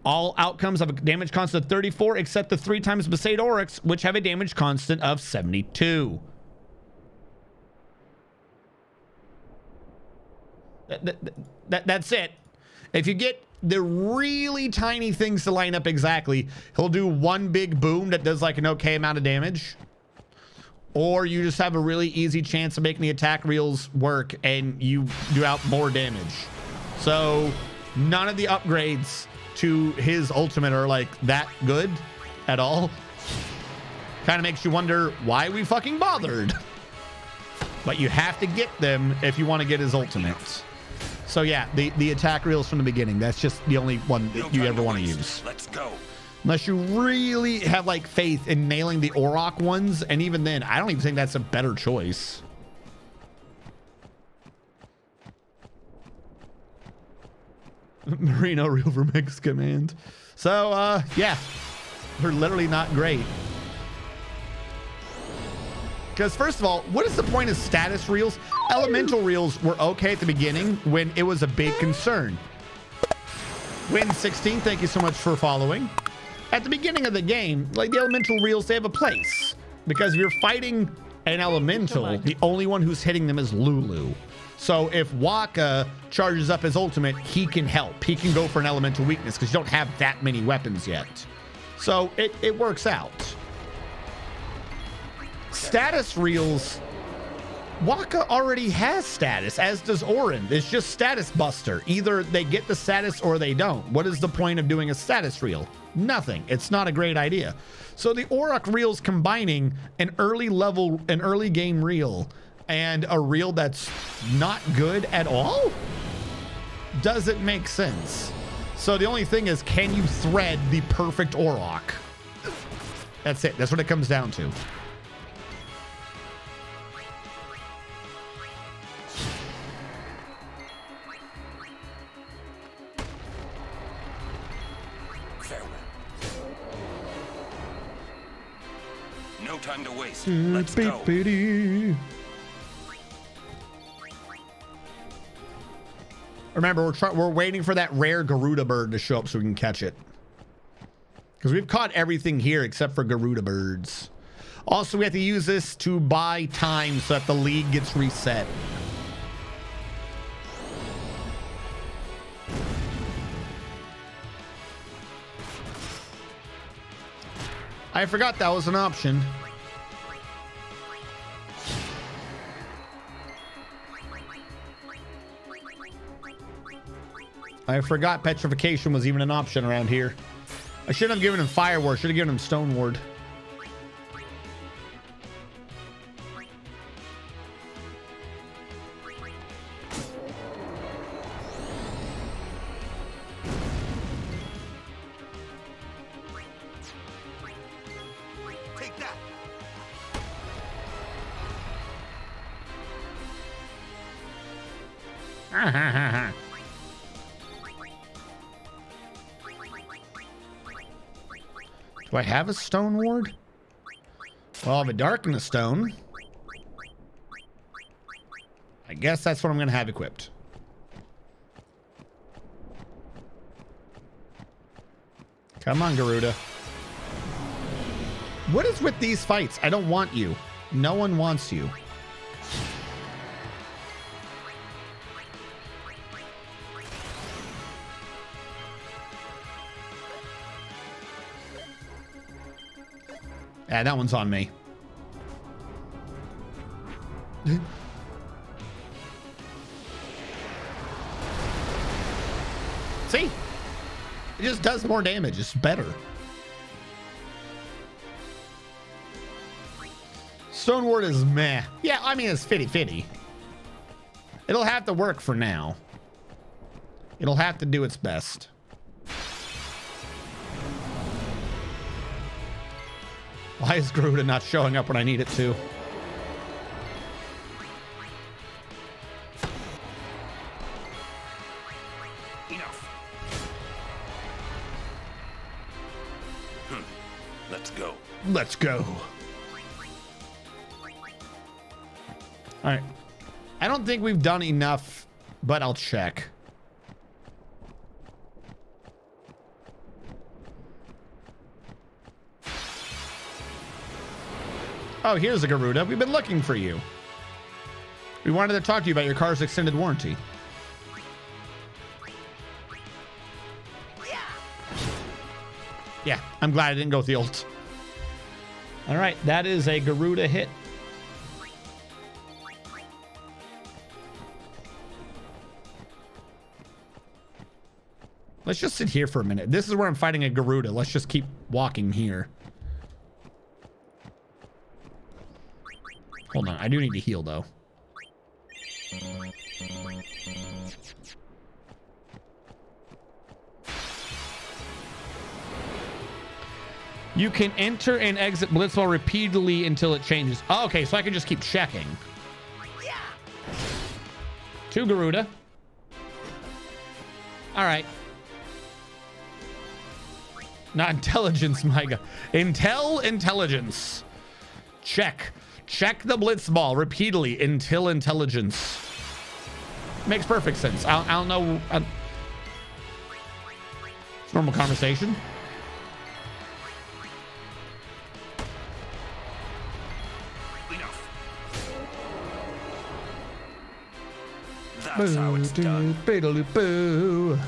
All outcomes have a damage constant of 34, except the 3 times Besaid Aurochs, which have a damage constant of 72. That's it. If you get the really tiny things to line up exactly, he'll do one big boom that does like an okay amount of damage. Or you just have a really easy chance of making the attack reels work and you do out more damage. So none of the upgrades to his ultimate are like that good at all. Kind of makes you wonder why we fucking bothered. But you have to get them if you want to get his ultimate. So yeah, the attack reels from the beginning, that's just the only one that you ever want to use. Let's go. Unless you really have like faith in nailing the Auroch ones, and even then, I don't even think that's a better choice. Marino real for Mix Command. So yeah, they're literally not great. Because first of all, what is the point of status reels? Elemental reels were okay at the beginning when it was a big concern. Win16, thank you so much for following. At the beginning of the game, like the elemental reels, they have a place. Because if you're fighting an elemental, the only one who's hitting them is Lulu. So if Waka charges up his ultimate, he can help. He can go for an elemental weakness because you don't have that many weapons yet. So it works out. Status reels, Waka already has status, as does Orin. It's just status buster. Either they get the status or they don't. What is the point of doing a status reel? Nothing. It's not a great idea. So the Auroch reels combining an early game reel and a reel that's not good at all doesn't make sense. So the only thing is, can you thread the perfect Auroch? That's it. That's what it comes down to. No time to waste. Let's go. Remember, we're waiting for that rare Garuda bird to show up so we can catch it. Because we've caught everything here except for Garuda birds. Also, we have to use this to buy time so that the league gets reset. I forgot that was an option. I forgot petrification was even an option around here. I shouldn't have given him Fire Ward. Should have given him Stone Ward. Take that. Do I have a Stone Ward? Well, I have a Darkness Stone. I guess that's what I'm going to have equipped. Come on, Garuda. What is with these fights? I don't want you. No one wants you. Yeah, that one's on me. See? It just does more damage. It's better. Stone Ward is meh. Yeah, I mean, it's fitty-fitty. It'll have to work for now. It'll have to do its best. Why is Garuda not showing up when I need it to? Enough. Let's go. Let's go. All right. I don't think we've done enough, but I'll check. Oh, here's a Garuda. We've been looking for you. We wanted to talk to you about your car's extended warranty. Yeah, I'm glad I didn't go with the ult. All right, that is a Garuda hit. Let's just sit here for a minute. This is where I'm fighting a Garuda. Let's just keep walking here. Hold on. I do need to heal, though. You can enter and exit Blitzball repeatedly until it changes. Oh, okay, so I can just keep checking. Yeah. 2 Garuda. All right. Not intelligence, my God. Intelligence. Check. Check the Blitzball repeatedly until intelligence. Makes perfect sense. I don't know. It's normal conversation. That's how it's done. Boo.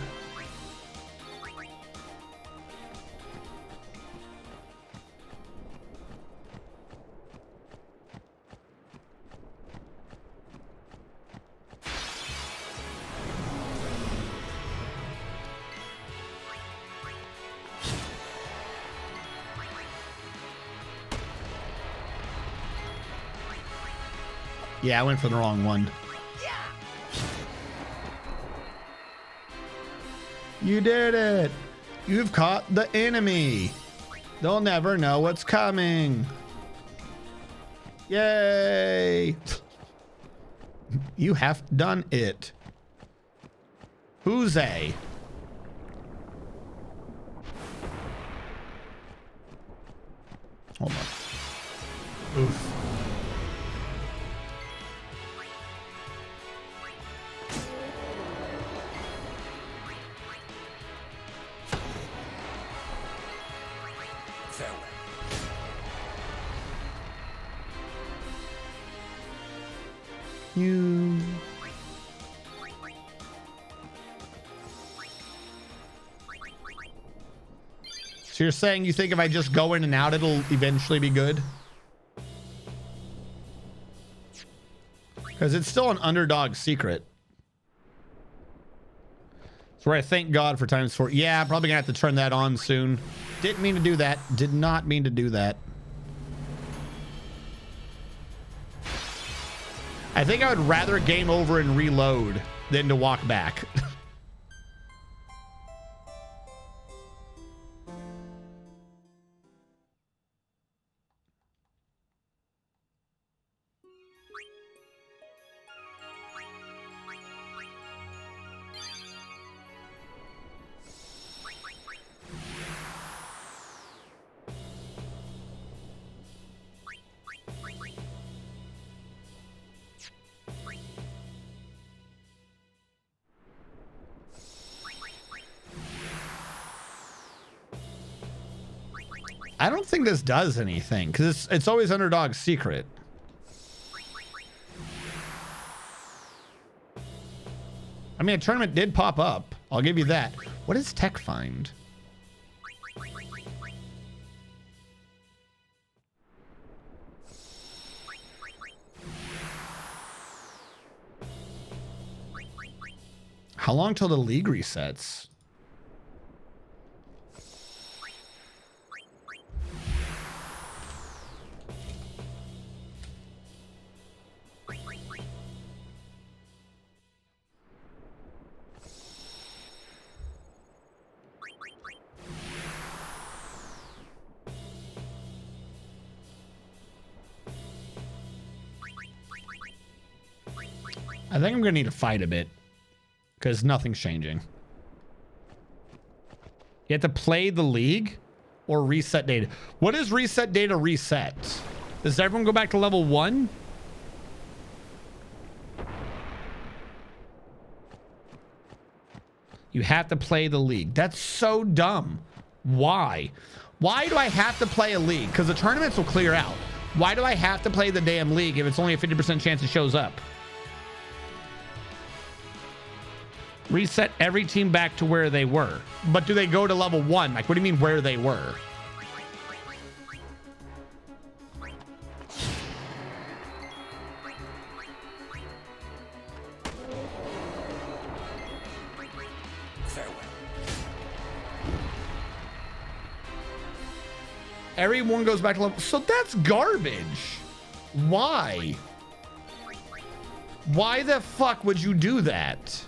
Yeah, I went for the wrong one. You did it. You've caught the enemy. They'll never know what's coming. Yay. You have done it. Who's a? Hold on. Oof. Farewell. You. So you're saying you think if I just go in and out, it'll eventually be good? Because it's still an underdog secret. That's where I thank God for times 4. Yeah, I'm probably gonna have to turn that on soon. Didn't mean to do that. Did not mean to do that. I think I would rather game over and reload than to walk back. I don't think this does anything because it's always underdog secret. I mean, a tournament did pop up. I'll give you that. What is tech find? How long till the league resets? I think I'm gonna need to fight a bit because nothing's changing. You have to play the league or reset data. What is reset data reset? Does everyone go back to level 1? You have to play the league. That's so dumb. Why? Why do I have to play a league? Because the tournaments will clear out. Why do I have to play the damn league if it's only a 50% chance it shows up? Reset every team back to where they were. But do they go to level 1? Like, what do you mean where they were? Farewell. Everyone goes back to level. So that's garbage. Why? Why the fuck would you do that?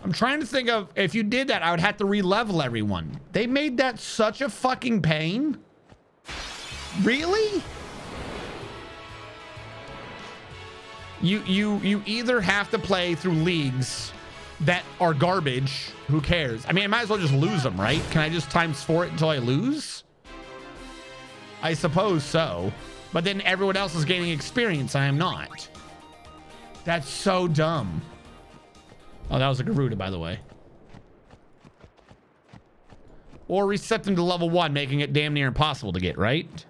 I'm trying to think of, if you did that, I would have to re-level everyone. They made that such a fucking pain. Really? You either have to play through leagues that are garbage. Who cares? I mean, I might as well just lose them, right? Can I just ×4 it until I lose? I suppose so. But then everyone else is gaining experience. I am not. That's so dumb. Oh, that was a Garuda, by the way. Or reset them to level 1, making it damn near impossible to get, right?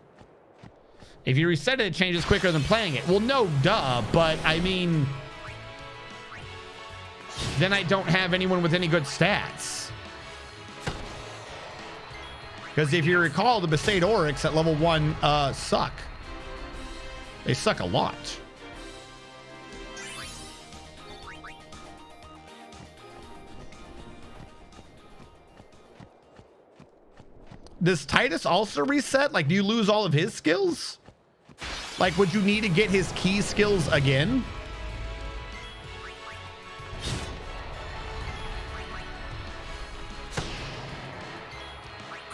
If you reset it, it changes quicker than playing it. Well, no, duh, but I mean, then I don't have anyone with any good stats. Because if you recall, the Besaid Oryx at level 1 suck. They suck a lot. Does Titus also reset? Like, do you lose all of his skills? Like, would you need to get his key skills again?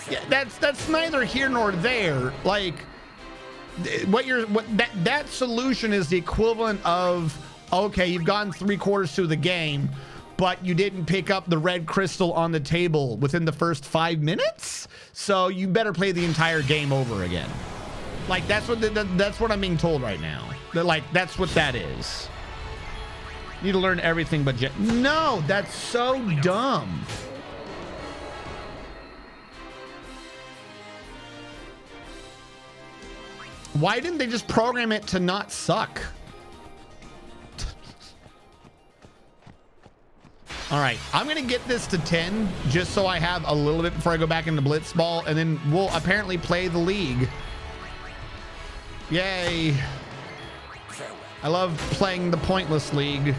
Yeah, that's neither here nor there. Like, that solution is the equivalent of, okay, you've gotten 3/4 through the game, but you didn't pick up the red crystal on the table within the first 5 minutes, so you better play the entire game over again. Like, that's what I'm being told right now. That, like, that's what that is. You need to learn everything but no, that's so dumb. Why didn't they just program it to not suck? All right, I'm gonna get this to 10 just so I have a little bit before I go back into Blitzball, and then we'll apparently play the league. Yay. I love playing the pointless league.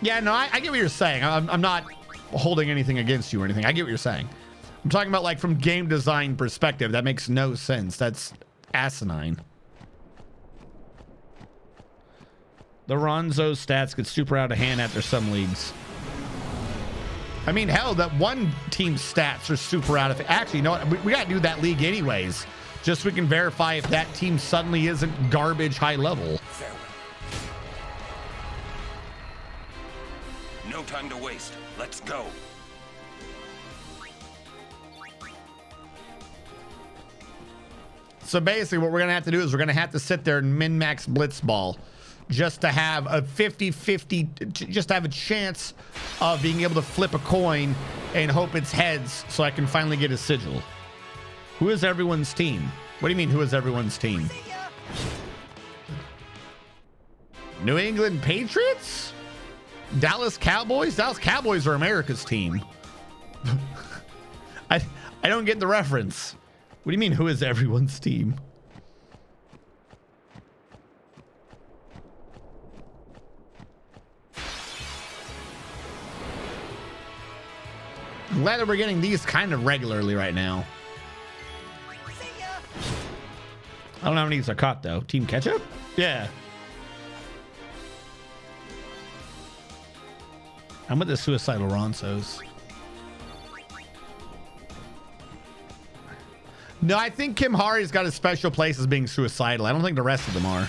Yeah, no, I get what you're saying. I'm not holding anything against you or anything. I get what you're saying. I'm talking about, like, from game design perspective. That makes no sense. That's asinine. The Ronzo stats get super out of hand after some leagues. I mean, hell, that one team's stats are super out of it. Actually, you know what? We got to do that league anyways, just so we can verify if that team suddenly isn't garbage high level. Farewell. No time to waste. Let's go. So basically what we're going to have to do is we're going to have to sit there and min-max Blitzball just to have a 50-50, just to have a chance of being able to flip a coin and hope it's heads so I can finally get a sigil. Who is everyone's team? What do you mean, who is everyone's team? New England Patriots? Dallas Cowboys? Dallas Cowboys are America's team. I don't get the reference. What do you mean, who is everyone's team? I'm glad that we're getting these kind of regularly right now. I don't know how many these are caught, though. Team Ketchup? Yeah. I'm with the Suicidal Ronsos. No, I think Kim Hari's got a special place as being suicidal. I don't think the rest of them are.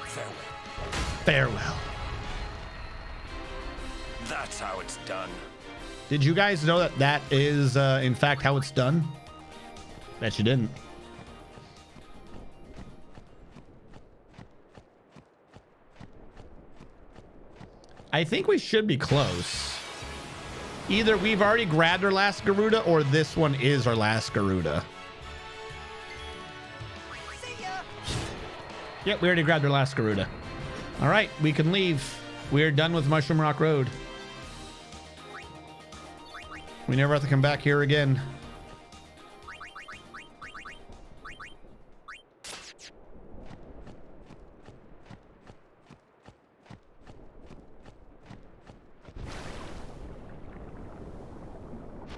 Farewell. Farewell. That's how it's done. Did you guys know that that is, in fact, how it's done? Bet you didn't. I think we should be close. Either we've already grabbed our last Garuda or this one is our last Garuda. Yep, we already grabbed our last Garuda. All right, we can leave. We're done with Mushroom Rock Road. We never have to come back here again.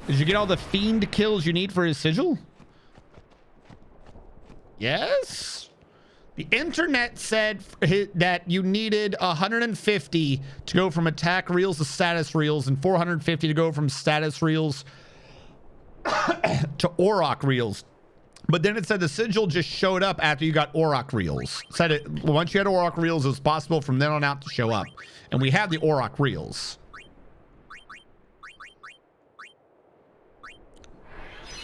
Did you get all the fiend kills you need for his sigil? Yes. The internet said that you needed 150 to go from attack reels to status reels and 450 to go from status reels to Auroch reels. But then it said the sigil just showed up after you got Auroch reels. Said it once you had Auroch reels, it was possible from then on out to show up. And we have the Auroch reels.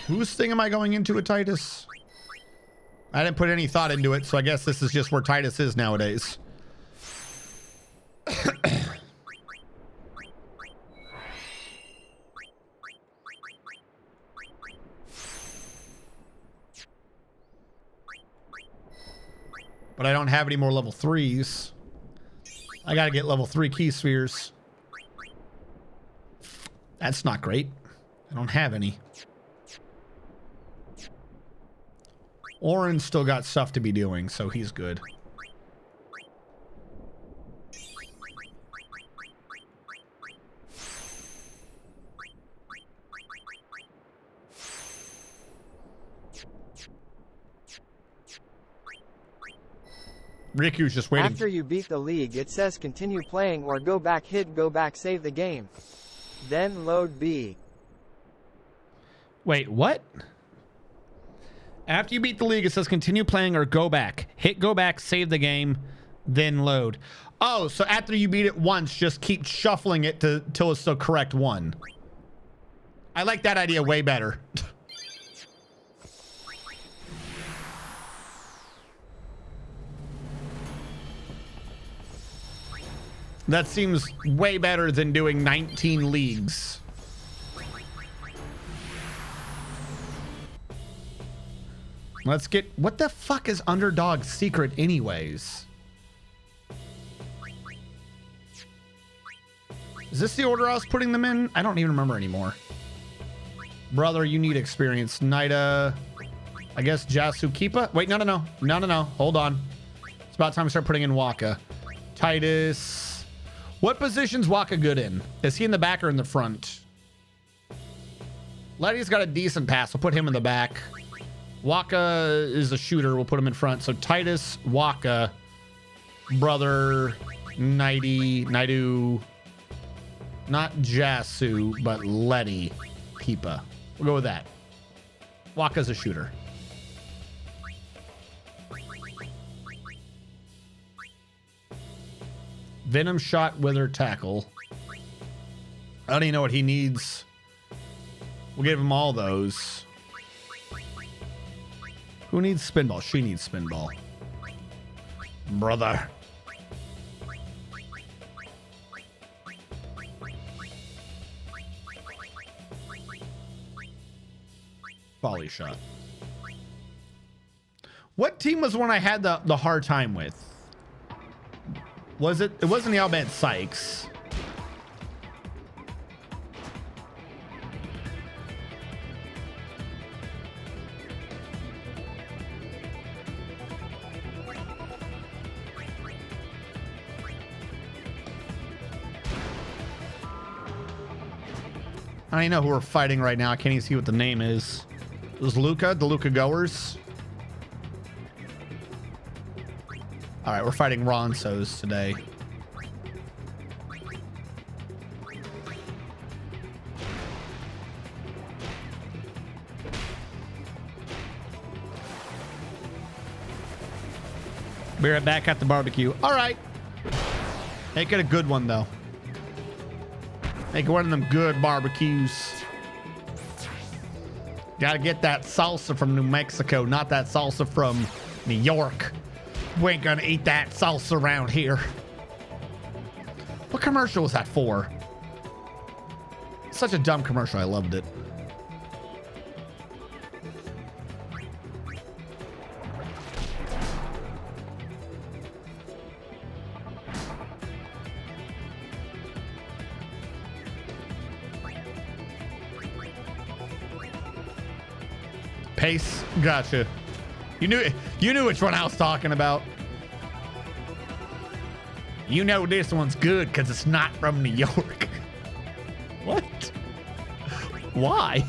Whose thing am I going into with Titus? I didn't put any thought into it, so I guess this is just where Titus is nowadays. But I don't have any more level 3s. I gotta get level 3 key spheres. That's not great. I don't have any. Oren's still got stuff to be doing, so he's good. Riku's just waiting. After you beat the league, it says continue playing or go back, hit go back, save the game. Then load B. Wait, what? After you beat the league, it says continue playing or go back. Hit go back, save the game, then load. Oh, so after you beat it once, just keep shuffling it till it's the correct one. I like that idea way better. That seems way better than doing 19 leagues. Let's get... What the fuck is Underdog's secret anyways? Is this the order I was putting them in? I don't even remember anymore. Brother, you need experience. Nida... I guess Jasukipa? Wait, no. Hold on. It's about time to start putting in Waka. Titus... What position's Waka good in? Is he in the back or in the front? Letty's got a decent pass. We'll put him in the back. Waka is a shooter. We'll put him in front. So Titus, Waka, Brother, Naidu, not Jasu, but Letty, Kipa. We'll go with that. Waka's a shooter. Venom shot, wither, tackle. I don't even know what he needs. We'll give him all those. Who needs spinball? She needs spinball. Brother. Volley shot. What team was one I had the hard time with? Was it? It wasn't the Albad Sykes. I don't even know who we're fighting right now. I can't even see what the name is. It was Luca, the Luca Goers. All right, we're fighting Ronsos today. Be right back at the barbecue. All right. Make it a good one, though. Make it one of them good barbecues. Gotta get that salsa from New Mexico, not that salsa from New York. We ain't gonna eat that salsa around here. What commercial was that for? Such a dumb commercial. I loved it. Pace, gotcha. You knew which one I was talking about. You know this one's good because it's not from New York. What? Why?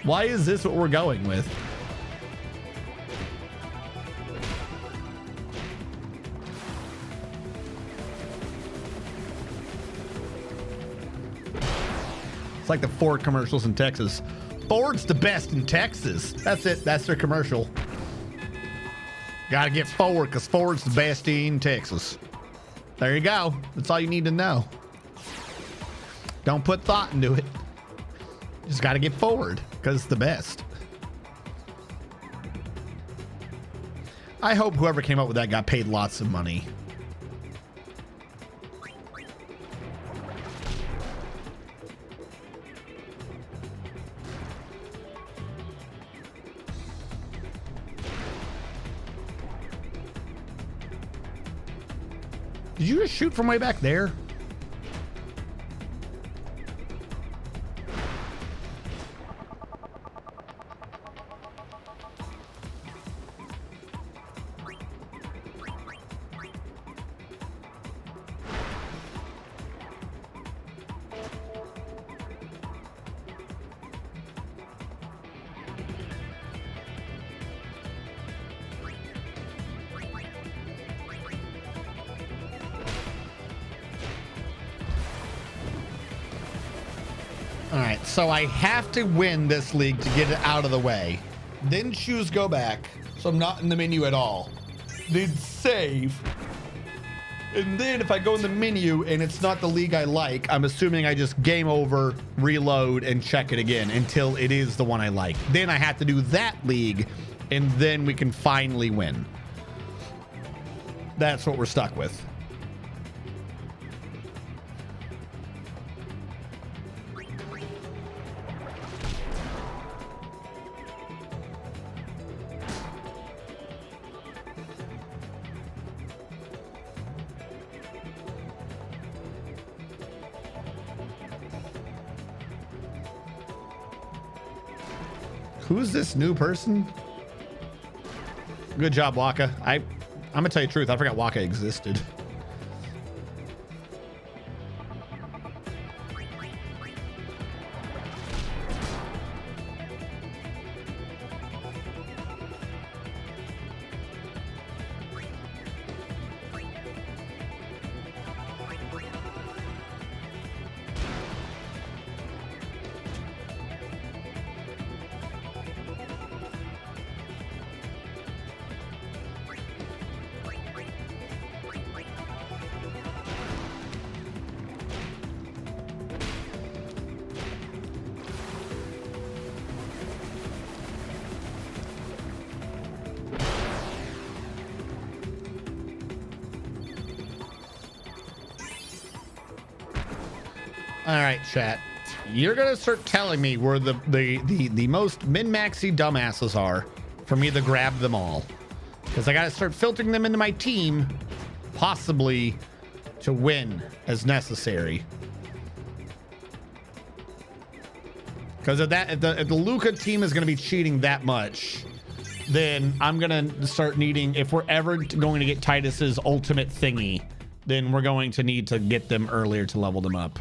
Why is this what we're going with? It's like the Ford commercials in Texas. Ford's the best in Texas. That's it. That's their commercial. Gotta get Ford because Ford's the best in Texas. There you go. That's all you need to know. Don't put thought into it. Just gotta get Ford because it's the best. I hope whoever came up with that got paid lots of money. Did you just shoot from way back there? All right, so I have to win this league to get it out of the way. Then choose go back, so I'm not in the menu at all. Then save. And then if I go in the menu and it's not the league I like, I'm assuming I just game over, reload, and check it again until it is the one I like. Then I have to do that league, and then we can finally win. That's what we're stuck with. Who's this new person? Good job, Waka. I'm gonna tell you the truth. I forgot Waka existed. All right, chat. You're gonna start telling me where the most min-maxy dumbasses are for me to grab them all, because I gotta start filtering them into my team, possibly to win as necessary. Because if the Luca team is gonna be cheating that much, then I'm gonna start needing, if we're ever going to get Titus's ultimate thingy, then we're going to need to get them earlier to level them up.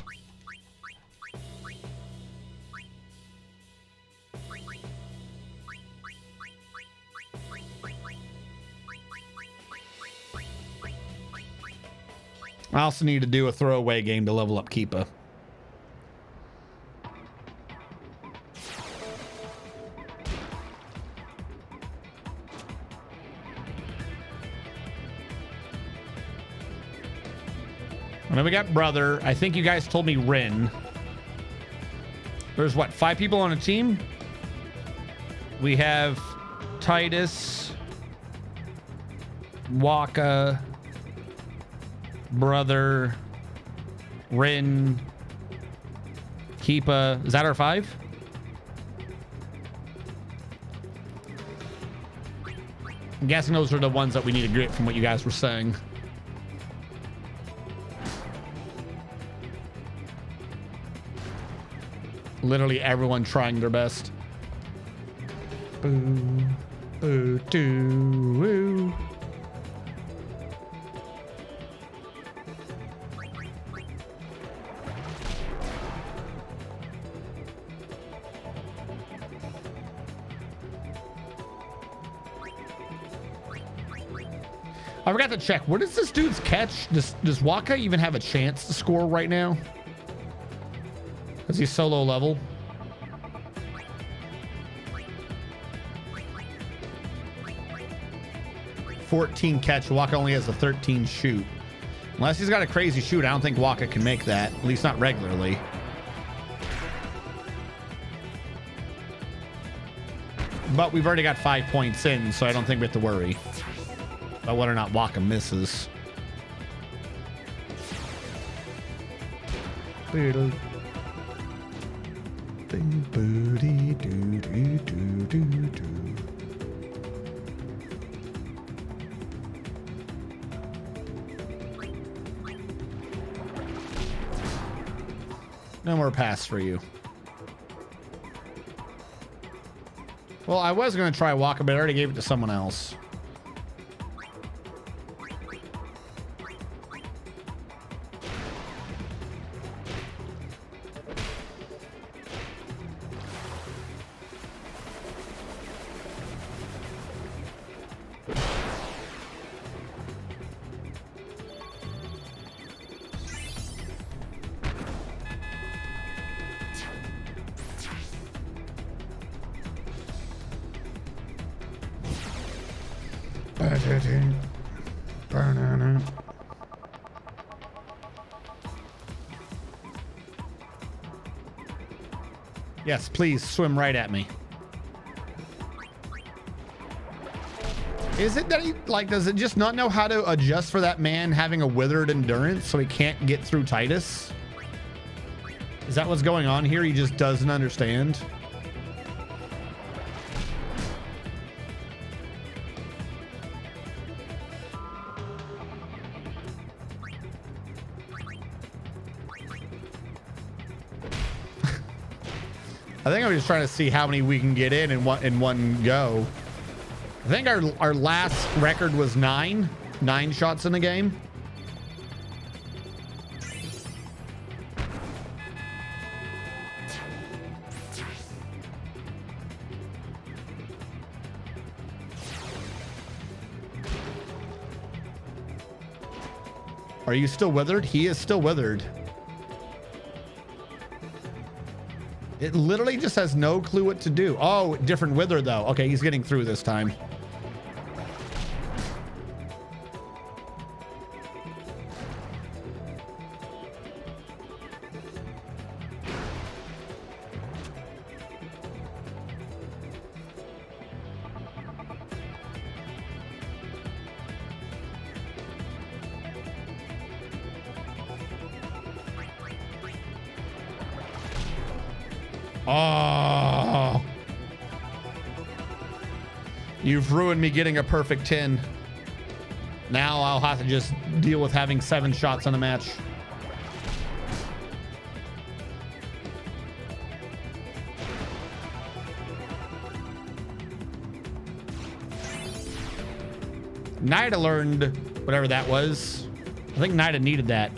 I also need to do a throwaway game to level up Keepa. And then we got Brother. I think you guys told me Rin. There's what, 5 people on a team? We have Titus, Waka, Brother, Rin, Keepa. Is that our 5? I'm guessing those are the ones that we need to get from what you guys were saying. Literally everyone trying their best. Boo, boo, doo, woo. I forgot to check. What is this dude's catch? Does Waka even have a chance to score right now? Is he solo level? .14 catch. Waka only has a 13 shoot. Unless he's got a crazy shoot, I don't think Waka can make that. At least not regularly. But we've already got 5 points in, so I don't think we have to worry about whether or not Waka misses. No more pass for you. Well, I was going to try Waka, but I already gave it to someone else. Yes, please swim right at me. Is it that he, like, does it just not know how to adjust for that man having a withered endurance so he can't get through Titus? Is that what's going on here? He just doesn't understand. I think I'm just trying to see how many we can get in one go. I think our last record was 9 shots in the game. Are you still withered? He is still withered. It literally just has no clue what to do. Oh, different wither though. Okay, he's getting through this time. Oh, you've ruined me getting a perfect 10. Now I'll have to just deal with having 7 shots on a match. Nida learned whatever that was. I think Nida needed that.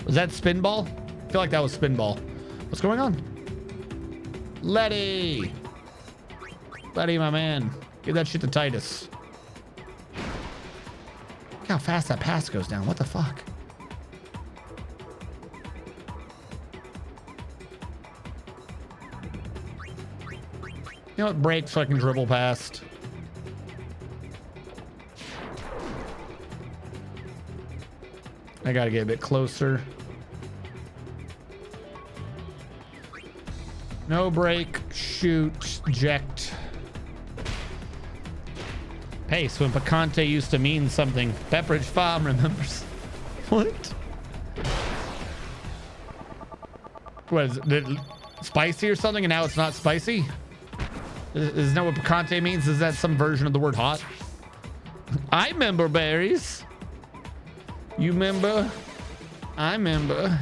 Was that Spinball? I feel like that was Spinball. What's going on? Letty, my man. Give that shit to Titus. Look how fast that pass goes down. What the fuck? You know what? Break so I can dribble past. I gotta get a bit closer. No break, shoot, eject. Pace, when Picante used to mean something. Pepperidge Farm remembers. What? What is it? Spicy or something and now it's not spicy? Isn't that what Picante means? Is that some version of the word hot? I remember berries. You remember? I remember.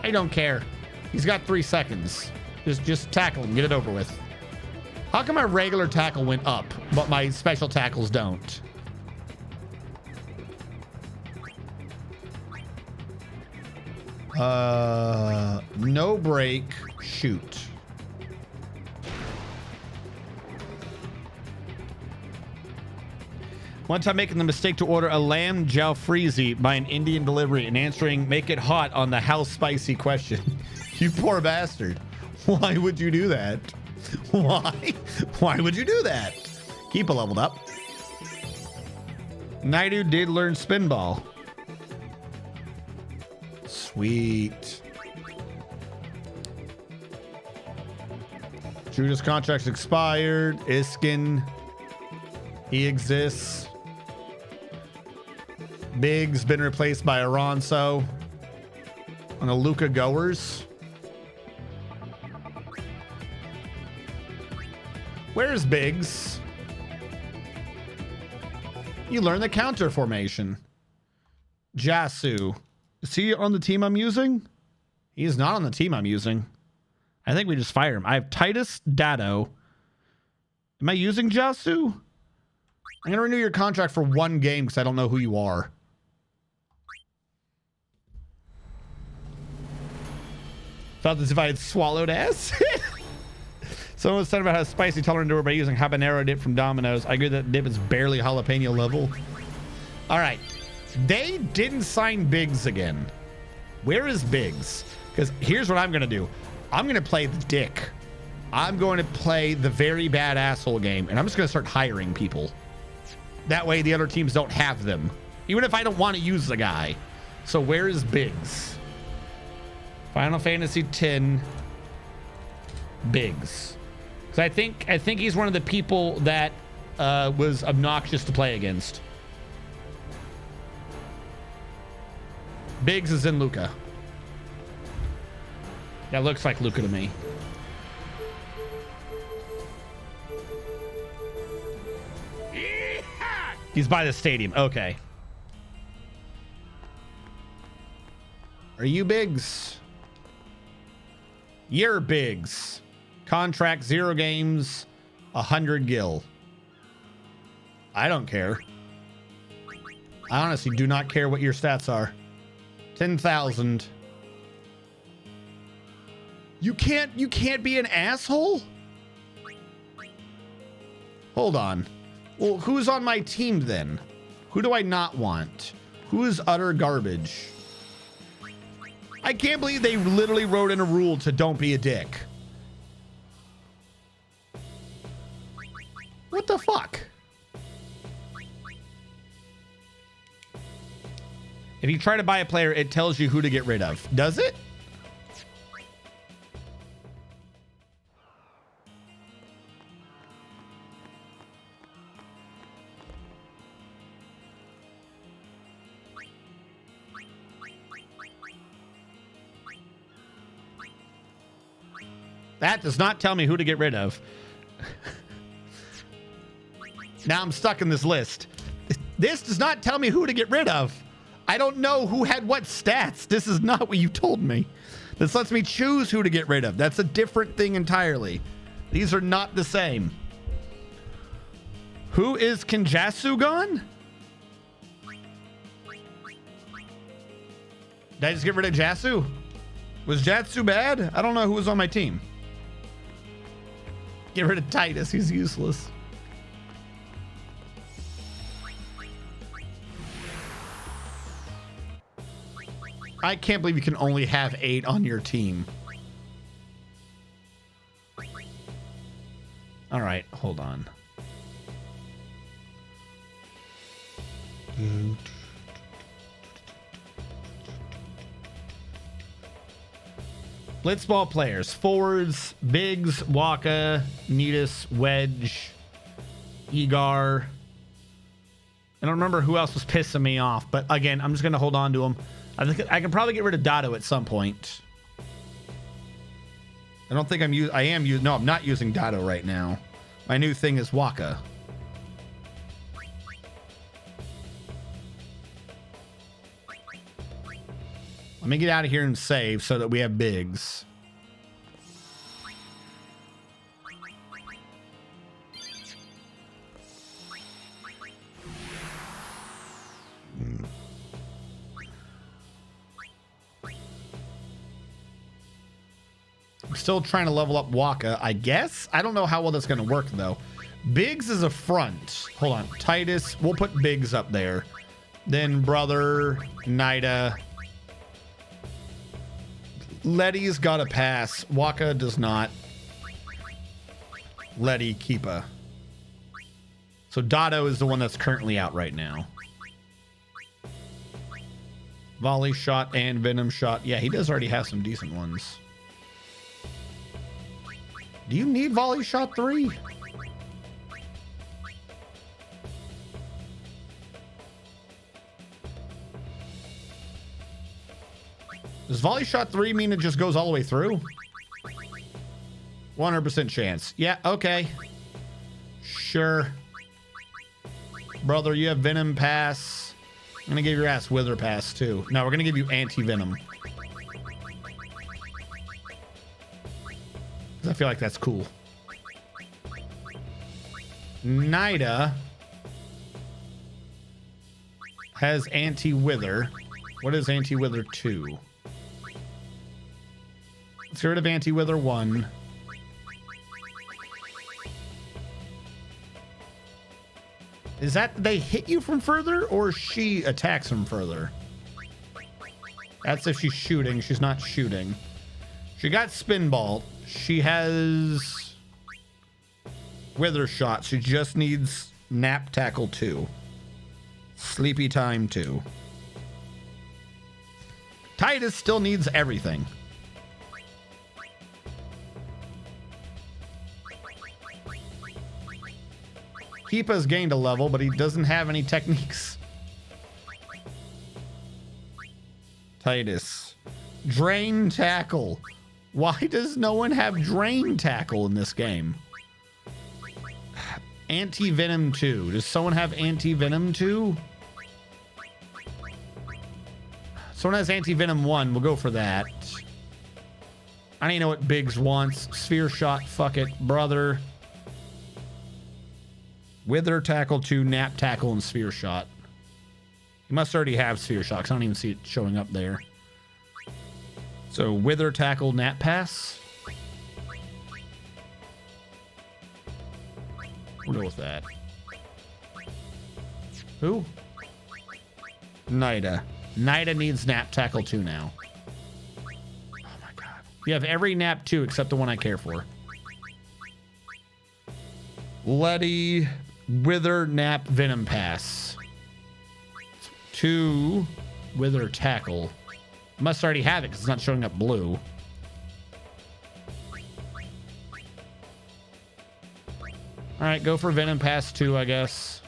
I don't care. He's got 3 seconds. Just tackle him. Get it over with. How come my regular tackle went up, but my special tackles don't? No break, shoot. One time making the mistake to order a lamb jalfrezi by an Indian delivery and answering "make it hot" on the "how spicy" question. You poor bastard. Why would you do that? Why? Why would you do that? Keep it leveled up. Naidu did learn spinball. Sweet. Judas contract's expired. Iskin. He exists. Big's been replaced by Aronso. On the Luca Goers. Where's Biggs? You learn the counter formation. Jasu. Is he on the team I'm using? He is not on the team I'm using. I think we just fire him. I have Titus Dado. Am I using Jasu? I'm going to renew your contract for 1 game because I don't know who you are. Felt as if I had swallowed ass. Someone was talking about how spicy tolerant door by using habanero dip from Domino's. I agree that dip is barely jalapeno level. All right. They didn't sign Biggs again. Where is Biggs? Because here's what I'm going to do. I'm going to play the dick. I'm going to play the very bad asshole game, and I'm just going to start hiring people. That way the other teams don't have them. Even if I don't want to use the guy. So where is Biggs? Final Fantasy X. Biggs. Because I think he's one of the people that was obnoxious to play against. Biggs is in Luca. That looks like Luca to me. He's by the stadium. Okay. Are you Biggs? You're Biggs. Contract 0 games, 100 gil. I don't care. I honestly do not care what your stats are. 10,000. You can't be an asshole? Hold on. Well, who's on my team then? Who do I not want? Who is utter garbage? I can't believe they literally wrote in a rule to don't be a dick. What the fuck? If you try to buy a player, it tells you who to get rid of. Does it? That does not tell me who to get rid of. Now I'm stuck in this list. This does not tell me who to get rid of. I don't know who had what stats. This is not what you told me. This lets me choose who to get rid of. That's a different thing entirely. These are not the same. Who is Kinjasu gone? Did I just get rid of Jasu? Was Jatsu bad? I don't know who was on my team. Get rid of Titus. He's useless. I can't believe you can only have 8 on your team. All right, hold on. Blitzball players. Forwards, Biggs, Waka, Nidus, Wedge, Egar. I don't remember who else was pissing me off, but again, I'm just going to hold on to them. I think I can probably get rid of Dado at some point. I don't think no, I'm not using Dado right now. My new thing is Waka. Let me get out of here and save so that we have Biggs. still trying to level up Waka, I guess. I don't know how well that's going to work, though. Biggs is a front. Hold on. Titus, we'll put Biggs up there. Then Brother, Nida. Letty's got a pass. Waka does not. Letty, Keepa. So Dotto is the one that's currently out right now. Volley shot and venom shot. Yeah, he does already have some decent ones. Do you need volley shot 3? Does volley shot 3 mean it just goes all the way through? 100% chance. Yeah, okay. Sure. Brother, you have venom pass. I'm gonna give your ass wither pass too. No, we're gonna give you anti-venom. I feel like that's cool. Nida has anti-wither. What is anti-wither 2? Let's get rid of anti-wither 1. Is that they hit you from further or she attacks from further? That's if she's shooting. She's not shooting. She got spin ball. She has wither shot. She just needs nap tackle 2. Sleepy time 2. Titus still needs everything. Keepa's gained a level, but he doesn't have any techniques. Titus. Drain tackle. Why does no one have drain tackle in this game? Anti-venom 2. Does someone have anti-venom 2? Someone has anti-venom 1. We'll go for that. I don't even know what Biggs wants. Sphere shot. Fuck it. Brother. Wither tackle 2, nap tackle, and sphere shot. You must already have sphere shot, 'cause I don't even see it showing up there. So wither tackle, nap pass. We'll go with that. Who? Nida. Nida needs nap tackle 2 now. Oh my god. You have every nap 2 except the one I care for. Letty. Wither nap venom pass. 2 wither tackle. Must already have it because it's not showing up blue. All right, go for venom pass 2, I guess.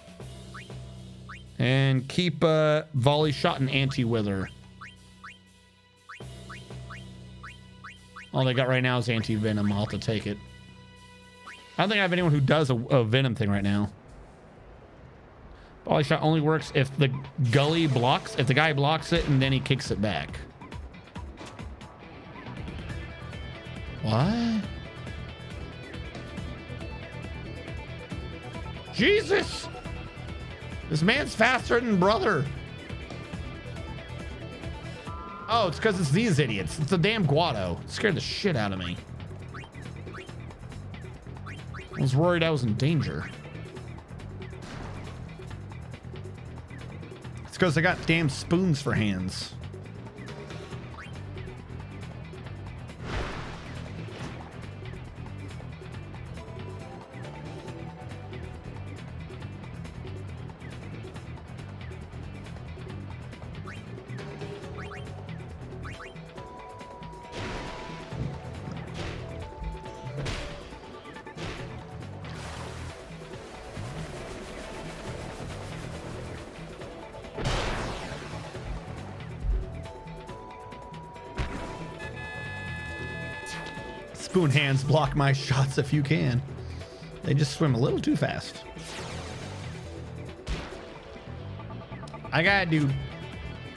And keep volley shot and anti-wither. All they got right now is anti-venom. I'll have to take it. I don't think I have anyone who does a venom thing right now. Volley shot only works if the gully blocks, if the guy blocks it and then he kicks it back. What? Jesus! This man's faster than brother. Oh, it's because it's these idiots. It's the damn Guado. It scared the shit out of me. I was worried I was in danger. It's because I got damn spoons for hands. Spoon hands block my shots if you can. They just swim a little too fast. I gotta do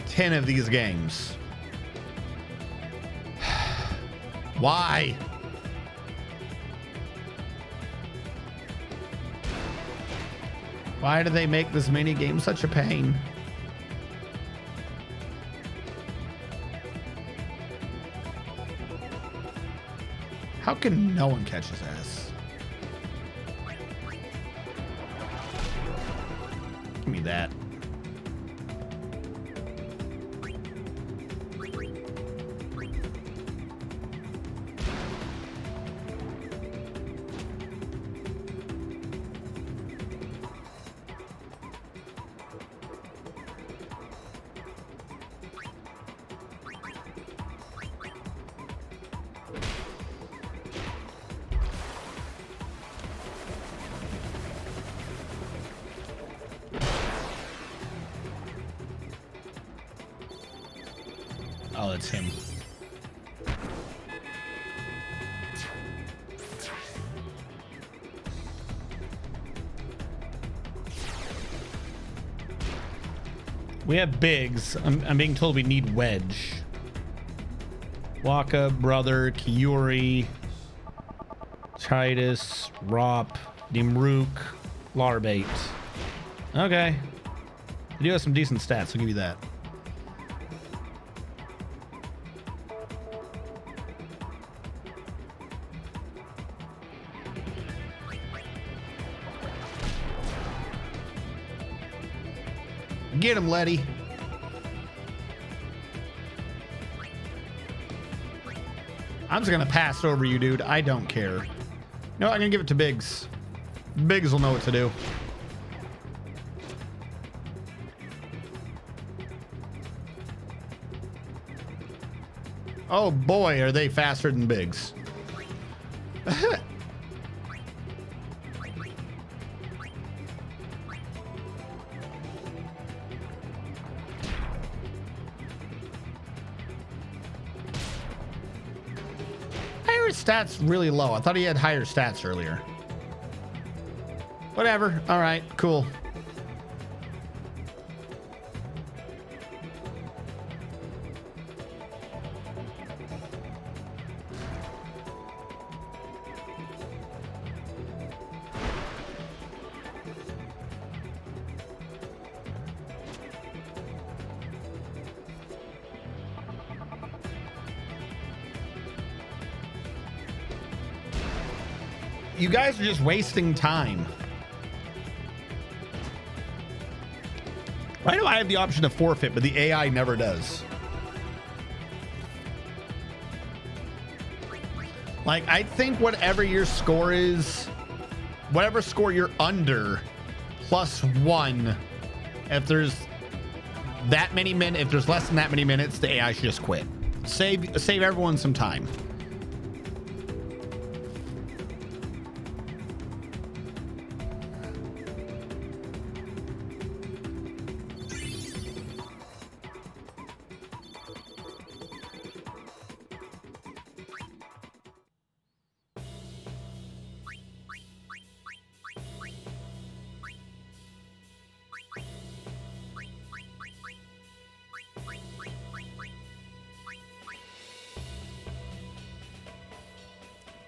10 of these games. Why? Why do they make this mini game such a pain? How can no one catch his ass? Give me that. Oh, it's him. We have bigs. I'm being told we need wedge. Waka, brother, Kiuri, Titus, Rop, Dimrook, Larbate. Okay. You do have some decent stats, I'll give you that. Get him, Letty. I'm just gonna pass over you, dude. I don't care. No, I'm gonna give it to Biggs. Biggs will know what to do. Oh boy, are they faster than Biggs. Stats really low. I thought he had higher stats earlier. Whatever. All right, cool. You guys are just wasting time. Why do I have the option to forfeit, but the AI never does? Like, I think whatever your score is, whatever score you're under, +1, if there's that many minutes, if there's less than that many minutes, the AI should just quit. Save everyone some time.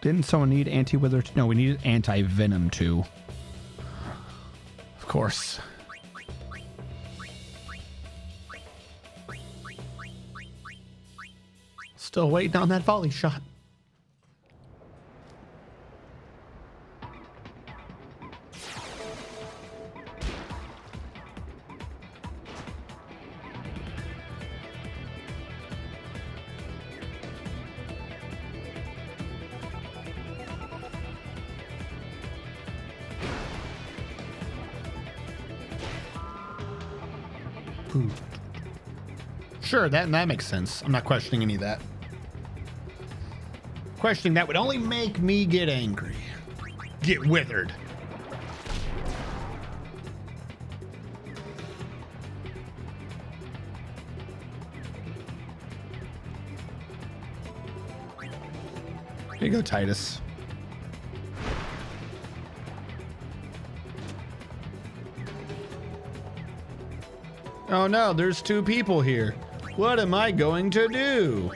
Didn't someone need anti-wither? No, we needed anti-venom too. Of course. Still waiting on that volley shot. Sure, that makes sense. I'm not questioning any of that. Questioning that would only make me get angry. Get withered. Here you go, Titus. Oh no, there's 2 people here. What am I going to do?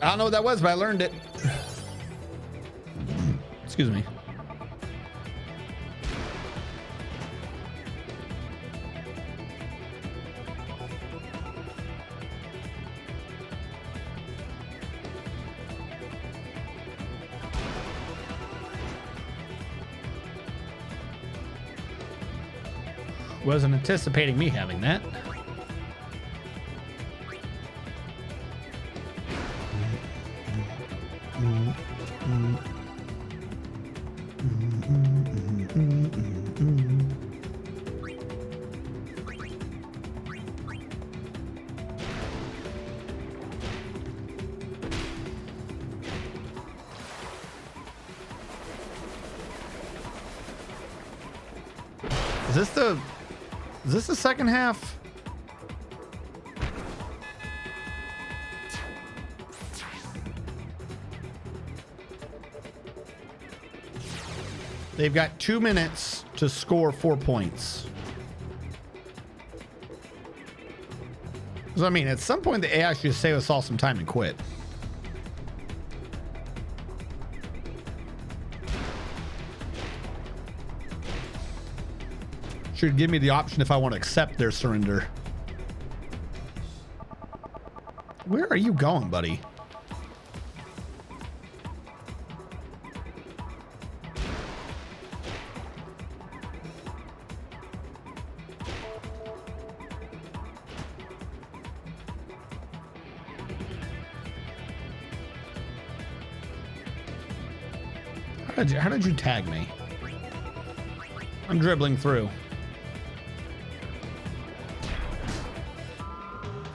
I don't know what that was, but I learned it. Excuse me. Wasn't anticipating me having that. Is this the second half? They've got 2 minutes to score 4 points. So I mean, at some point the AI should save us all some time and quit. Should give me the option if I want to accept their surrender. Where are you going, buddy? How did you tag me? I'm dribbling through.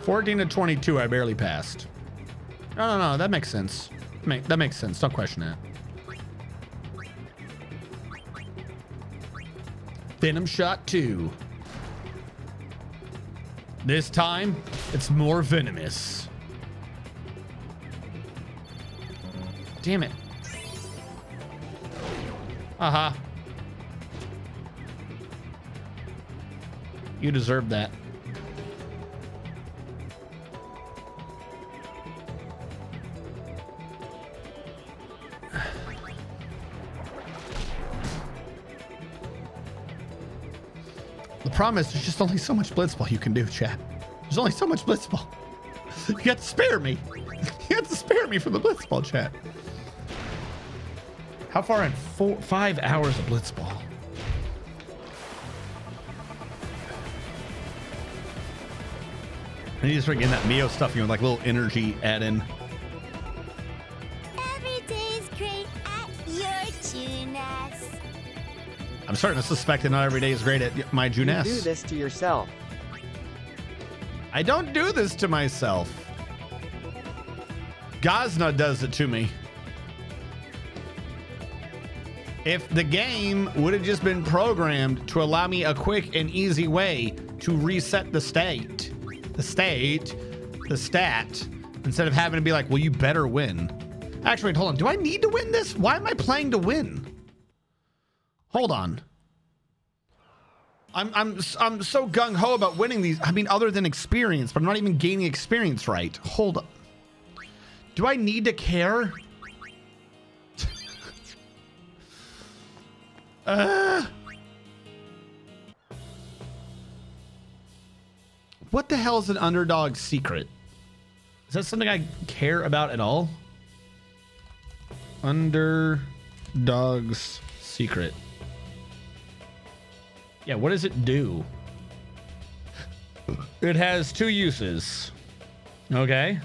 14 to 22, I barely passed. No, that makes sense. That makes sense. Don't question that. Venom shot 2. This time, it's more venomous. Damn it. Uh-huh. You deserve that. The problem is there's just only so much blitzball you can do, chat. There's only so much blitzball. You got to spare me. You have to spare me from the blitzball, chat. How far in? 5 hours of blitzball. I need to start getting that Mio stuff, you know, like little energy add in. Every day's great at your Junas. I'm starting to suspect that not every day is great at my Junas. You do this to yourself. I don't do this to myself. Gazna does it to me. If the game would have just been programmed to allow me a quick and easy way to reset the stat, instead of having to be like, well, you better win. Actually, wait, hold on. Do I need to win this? Why am I playing to win? Hold on. I'm so gung-ho about winning these. I mean, other than experience, but I'm not even gaining experience right. Hold on. Do I need to care? What the hell is an underdog secret? Is that something I care about at all? Underdog's secret. Yeah, what does it do? It has 2 uses. Okay.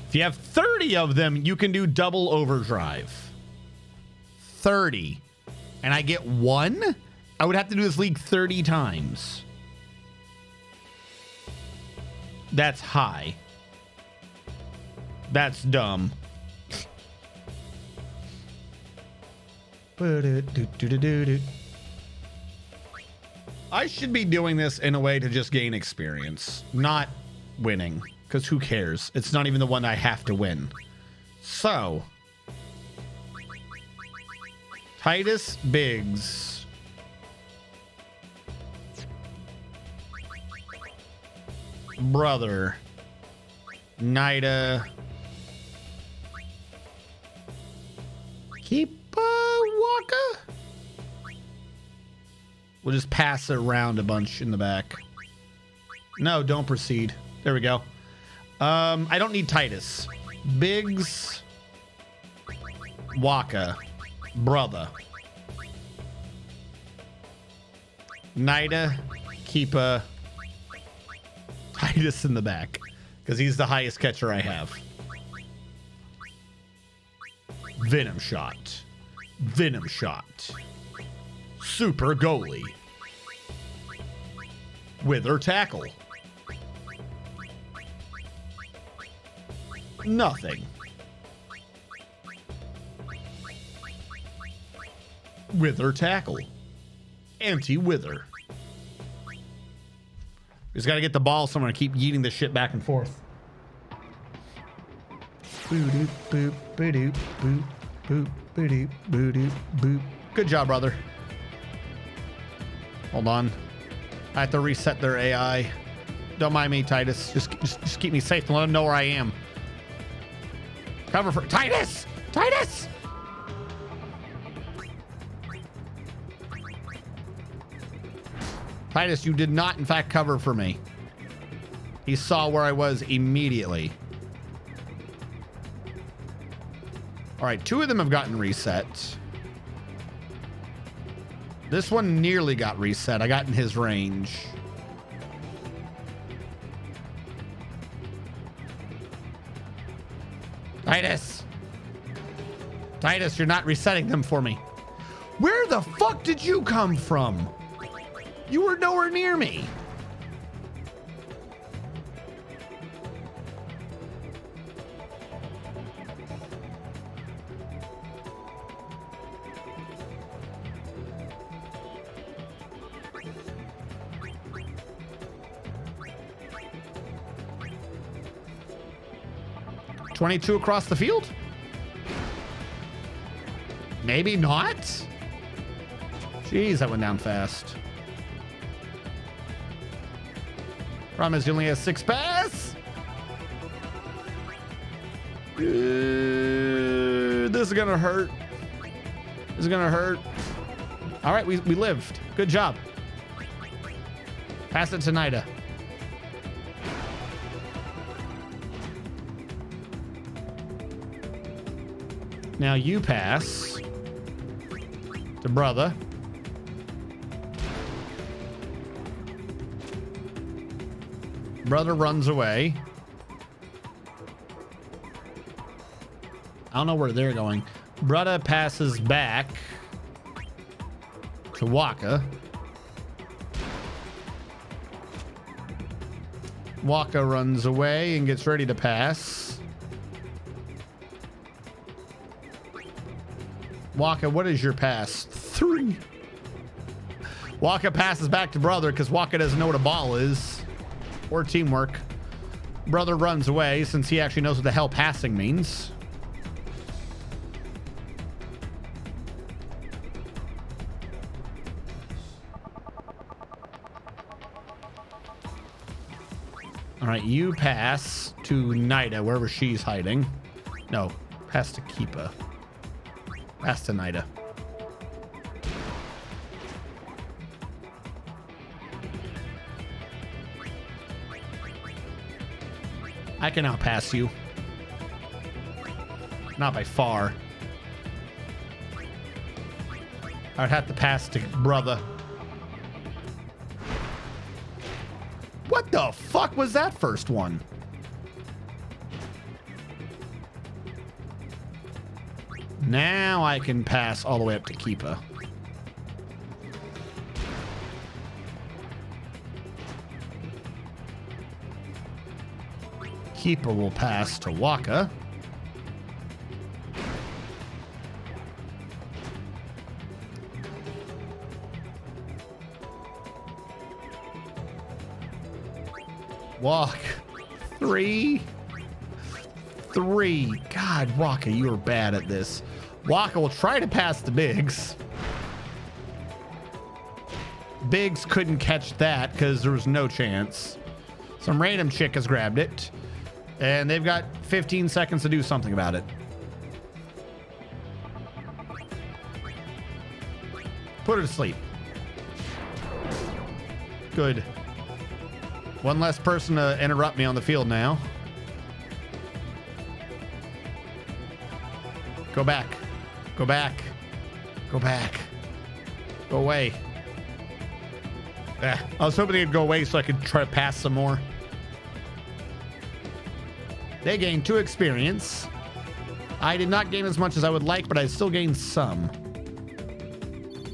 If you have 30 of them, you can do double overdrive. 30. And I get 1? I would have to do this league 30 times. That's high. That's dumb. I should be doing this in a way to just gain experience, not winning. Because who cares? It's not even the one I have to win. So, Titus Biggs. Brother. Nida. Keep Waka. We'll just pass it around a bunch in the back. No, don't proceed. There we go. I don't need Titus. Biggs. Waka. Brother. Nida. Keep Titus in the back. Because he's the highest catcher I have. Venom shot. Venom shot. Super goalie. Wither tackle. Nothing. Wither tackle. Anti-wither. Just gotta get the ball somewhere and keep yeeting this shit back and forth. Boo-doop, boop, boo-doop, boop, boop, boo-doop, boo-doop, boop. Good job, brother. Hold on. I have to reset their AI. Don't mind me, Titus. Just keep me safe and let them know where I am. Cover for Titus! Titus! Titus, you did not, in fact, cover for me. He saw where I was immediately. All right, 2 of them have gotten reset. This one nearly got reset. I got in his range. Titus! Titus, you're not resetting them for me. Where the fuck did you come from? You were nowhere near me. $22 across the field? Maybe not? Jeez, that went down fast. Problem is he only has 6 pass. This is gonna hurt. This is gonna hurt. All right, we lived. Good job. Pass it to Nida. Now you pass to brother. Brother runs away. I don't know where they're going. Brother passes back to Waka. Waka runs away and gets ready to pass. Waka, what is your pass? 3. Waka passes back to brother because Waka doesn't know what a ball is. Or teamwork. Brother runs away since he actually knows what the hell passing means. All right, you pass to Nida, wherever she's hiding. No, pass to Keepa. Pass to Nida. I can outpass you. Not by far. I'd have to pass to brother. What the fuck was that first one? Now I can pass all the way up to Keepa. Keepa will pass to Waka. Walk. 3. God, Waka, you are bad at this. Waka will try to pass the Biggs. Biggs couldn't catch that because there was no chance. Some random chick has grabbed it, and they've got 15 seconds to do something about it. Put her to sleep. Good. One less person to interrupt me on the field now. Go back. Go back. Go back. Go away. I was hoping they'd go away so I could try to pass some more. They gained 2 experience. I did not gain as much as I would like, but I still gained some.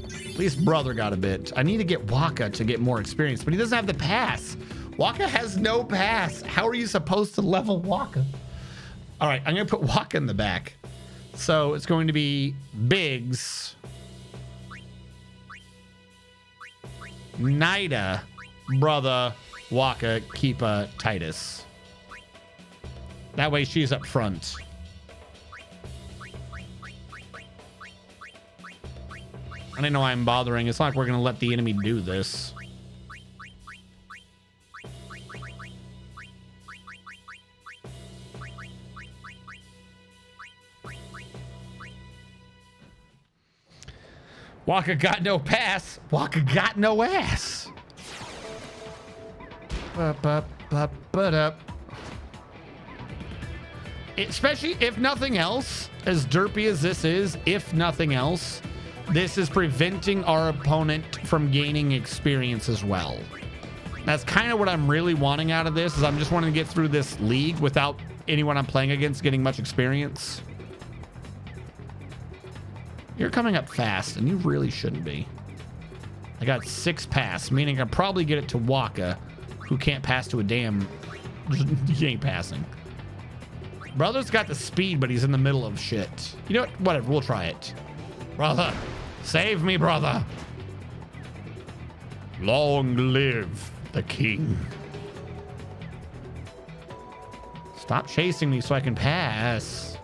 At least brother got a bit. I need to get Waka to get more experience, but he doesn't have the pass. Waka has no pass. How are you supposed to level Waka? All right, I'm going to put Waka in the back. So it's going to be Biggs, Nida, brother, Waka, Keepa, Titus. That way she's up front. I don't know why I'm bothering. It's not like we're going to let the enemy do this. Waka got no pass. Waka got no ass. Especially if nothing else, as derpy as this is, if nothing else, this is preventing our opponent from gaining experience as well. That's kind of what I'm really wanting out of this, is I'm just wanting to get through this league without anyone I'm playing against getting much experience. You're coming up fast, and you really shouldn't be. I got 6 pass, meaning I probably get it to Waka, who can't pass to a damn... He ain't passing. Brother's got the speed, but he's in the middle of shit. You know what? Whatever, we'll try it. Brother, save me, brother. Long live the king. Stop chasing me so I can pass.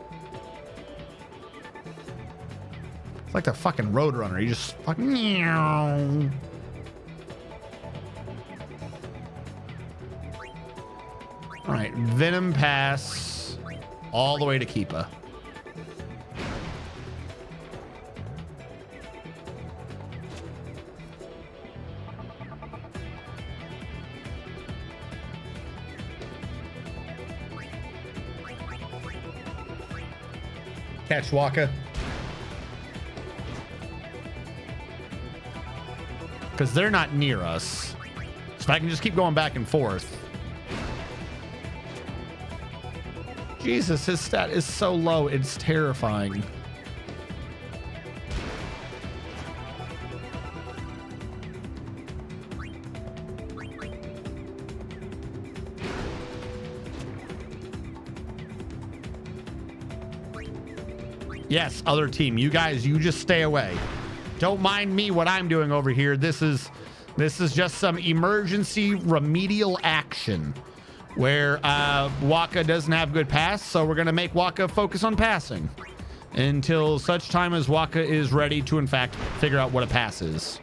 It's like the fucking Roadrunner. You just fucking... Meow. All right, Venom pass all the way to Keepa. Catch Waka. Because they're not near us. So I can just keep going back and forth. Jesus, his stat is so low, it's terrifying. Yes, other team. You guys, you just stay away. Don't mind me what I'm doing over here. This is just some emergency remedial action where Waka doesn't have good pass, so we're gonna make Waka focus on passing until such time as Waka is ready to in fact figure out what a pass is.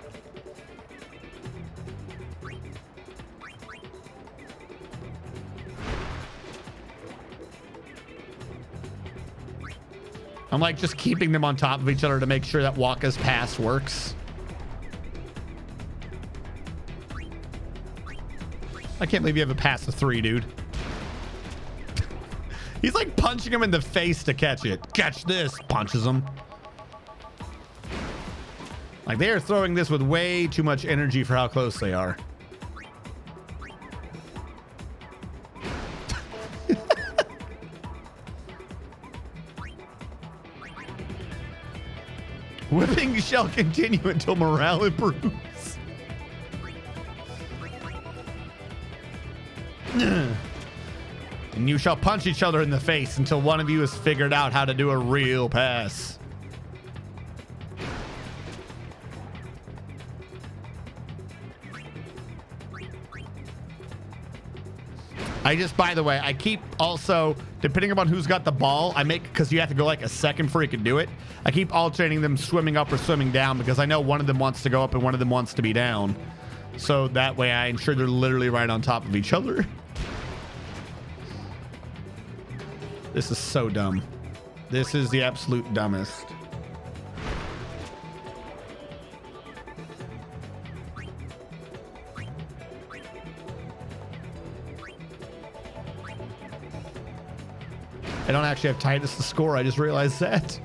I'm like just keeping them on top of each other to make sure that Waka's pass works. I can't believe you have a pass of 3, dude. He's like punching him in the face to catch it. Catch this. Punches him. Like they are throwing this with way too much energy for how close they are. Whipping shall continue until morale improves. And you shall punch each other in the face until one of you has figured out how to do a real pass. By the way, I keep also, depending upon who's got the ball, I make, because you have to go like a second before you can do it. I keep alternating them swimming up or swimming down because I know one of them wants to go up and one of them wants to be down. So that way I ensure they're literally right on top of each other. This is so dumb. This is the absolute dumbest. I don't actually have Titus to score. I just realized that.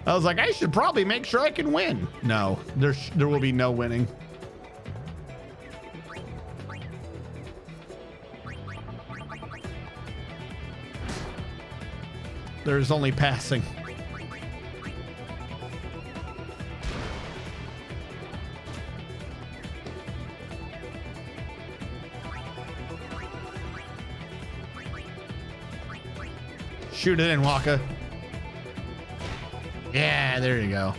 I was like, I should probably make sure I can win. No, there will be no winning. There's only passing. Shoot it in, Waka. Yeah, there you go.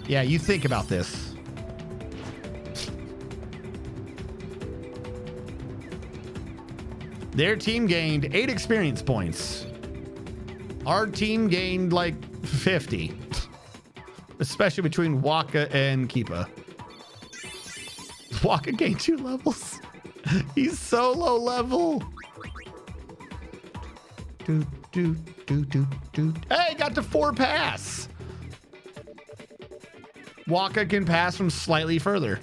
Yeah, you think about this. Their team gained 8 experience points. Our team gained like 50. Especially between Waka and Keepa. Waka gained 2 levels. He's so low level. Hey, got to 4 pass. Waka can pass from slightly further.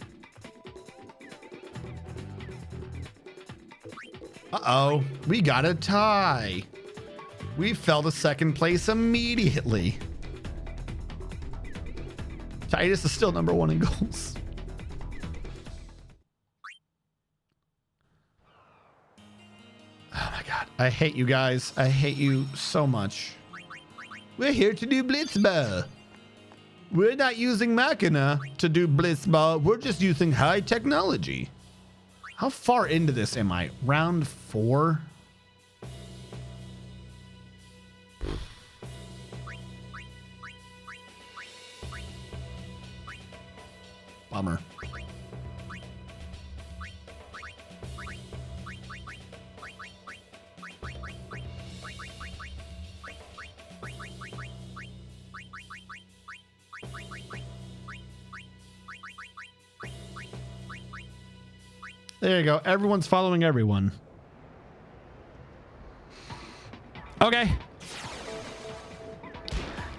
Uh-oh, we got a tie. We fell to 2nd place immediately. Titus is still number 1 in goals. Oh my God, I hate you guys. I hate you so much. We're here to do Blitzball. We're not using Machina to do Blitzball. We're just using high technology. How far into this am I? Round 4? Bummer. There you go. Everyone's following everyone. Okay.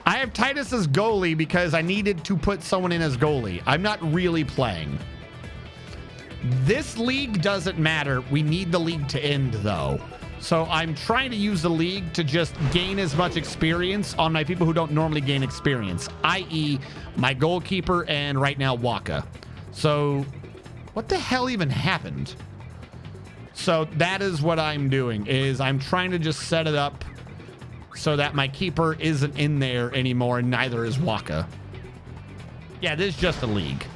I have Titus as goalie because I needed to put someone in as goalie. I'm not really playing. This league doesn't matter. We need the league to end, though. So I'm trying to use the league to just gain as much experience on my people who don't normally gain experience, i.e. my goalkeeper and right now Waka. So what the hell even happened? So that is what I'm doing, is I'm trying to just set it up so that my keeper isn't in there anymore, and neither is Waka. Yeah, this is just a league.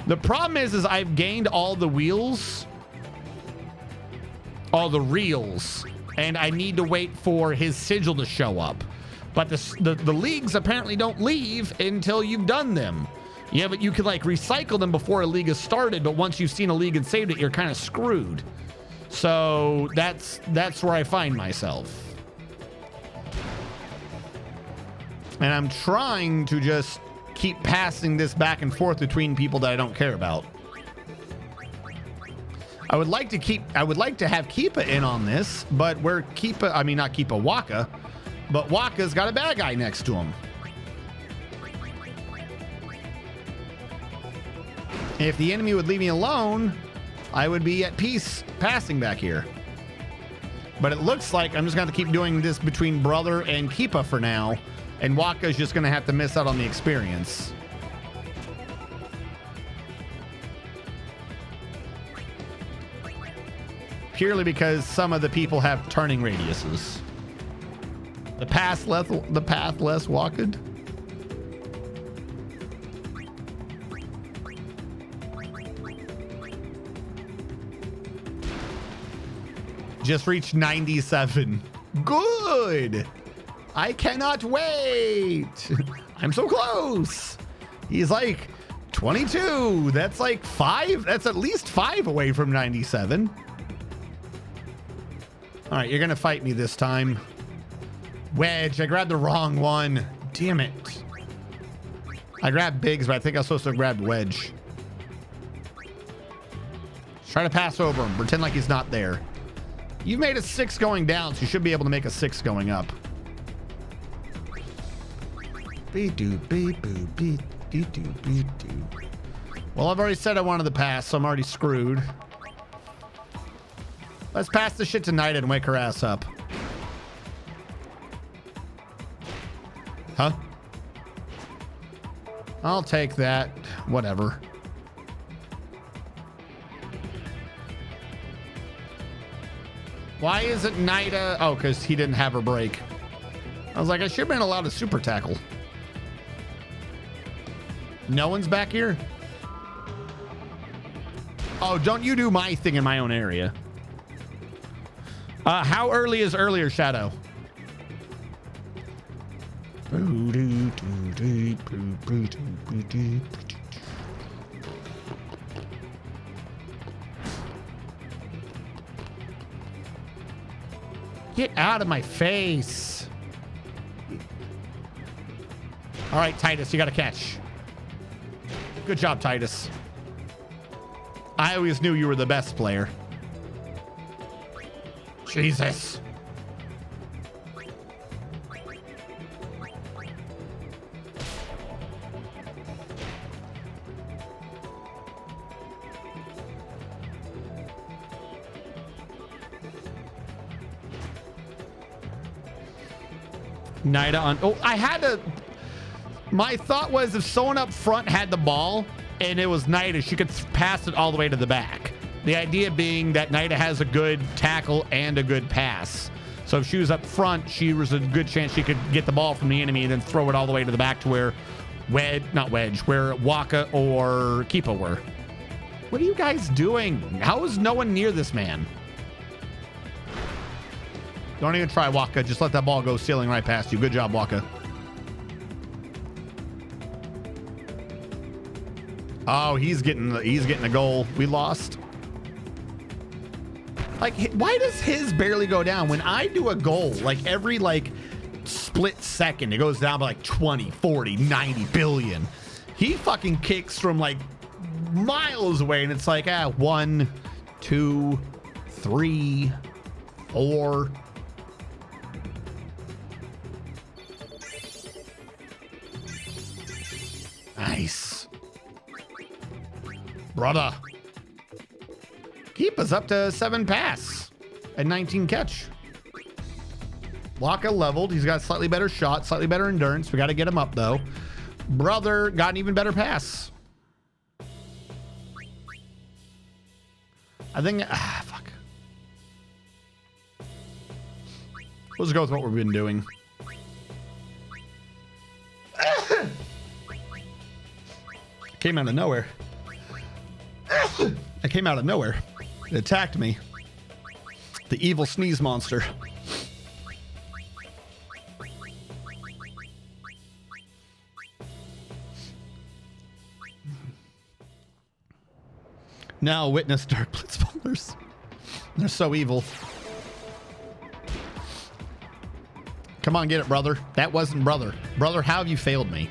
The problem is I've gained all the wheels, all the reels, and I need to wait for his sigil to show up. But the leagues apparently don't leave until you've done them. Yeah, but you can like recycle them before a league has started, but once you've seen a league and saved it, you're kind of screwed. So that's where I find myself. And I'm trying to just keep passing this back and forth between people that I don't care about. I would like to have Keepa in on this, but where Keepa, I mean not Keepa, Waka, but Waka's got a bad guy next to him. If the enemy would leave me alone, I would be at peace passing back here. But it looks like I'm just going to keep doing this between Brother and Keepa for now, and Waka's just going to have to miss out on the experience. Purely because some of the people have turning radiuses. The path less walked. Just reached 97. Good. I cannot wait. I'm so close. He's like 22. That's like 5. That's at least 5 away from 97. All right, you're going to fight me this time. Wedge. I grabbed the wrong one. Damn it. I grabbed Biggs, but I think I was supposed to grab Wedge. Try to pass over him. Pretend like he's not there. You've made a 6 going down, so you should be able to make a 6 going up. Well, I've already said I wanted to pass, so I'm already screwed. Let's pass the shit to Nida and wake her ass up. Huh? I'll take that. Whatever. Why isn't Nida? Oh, because he didn't have her break. I was like, I should have been allowed to super tackle. No one's back here? Oh, don't you do my thing in my own area. How early is earlier, Shadow? Get out of my face. All right, Titus, you got to catch. Good job, Titus. I always knew you were the best player. Jesus. Nida on. Oh, I had to. My thought was if someone up front had the ball and it was Nida, she could pass it all the way to the back. The idea being that Nida has a good tackle and a good pass. So if she was up front, she was a good chance she could get the ball from the enemy and then throw it all the way to the back to where where Waka or Kipa were. What are you guys doing? How is no one near this man? Don't even try, Waka. Just let that ball go sailing right past you. Good job, Waka. Oh, he's getting a goal. We lost. Like, why does his barely go down? When I do a goal, like every split second, it goes down by like 20, 40, 90 billion. He fucking kicks from like miles away, and it's like 1, 2, 3, 4. Nice. Brother. Keep us up to 7 pass and 19 catch. Waka leveled. He's got slightly better shot, slightly better endurance. We got to get him up, though. Brother got an even better pass. I think... fuck. Let's go with what we've been doing. Came out of nowhere. I came out of nowhere. It attacked me. The evil sneeze monster. Now witness Dark Blitzballers. They're so evil. Come on, get it, brother. That wasn't brother. Brother, how have you failed me?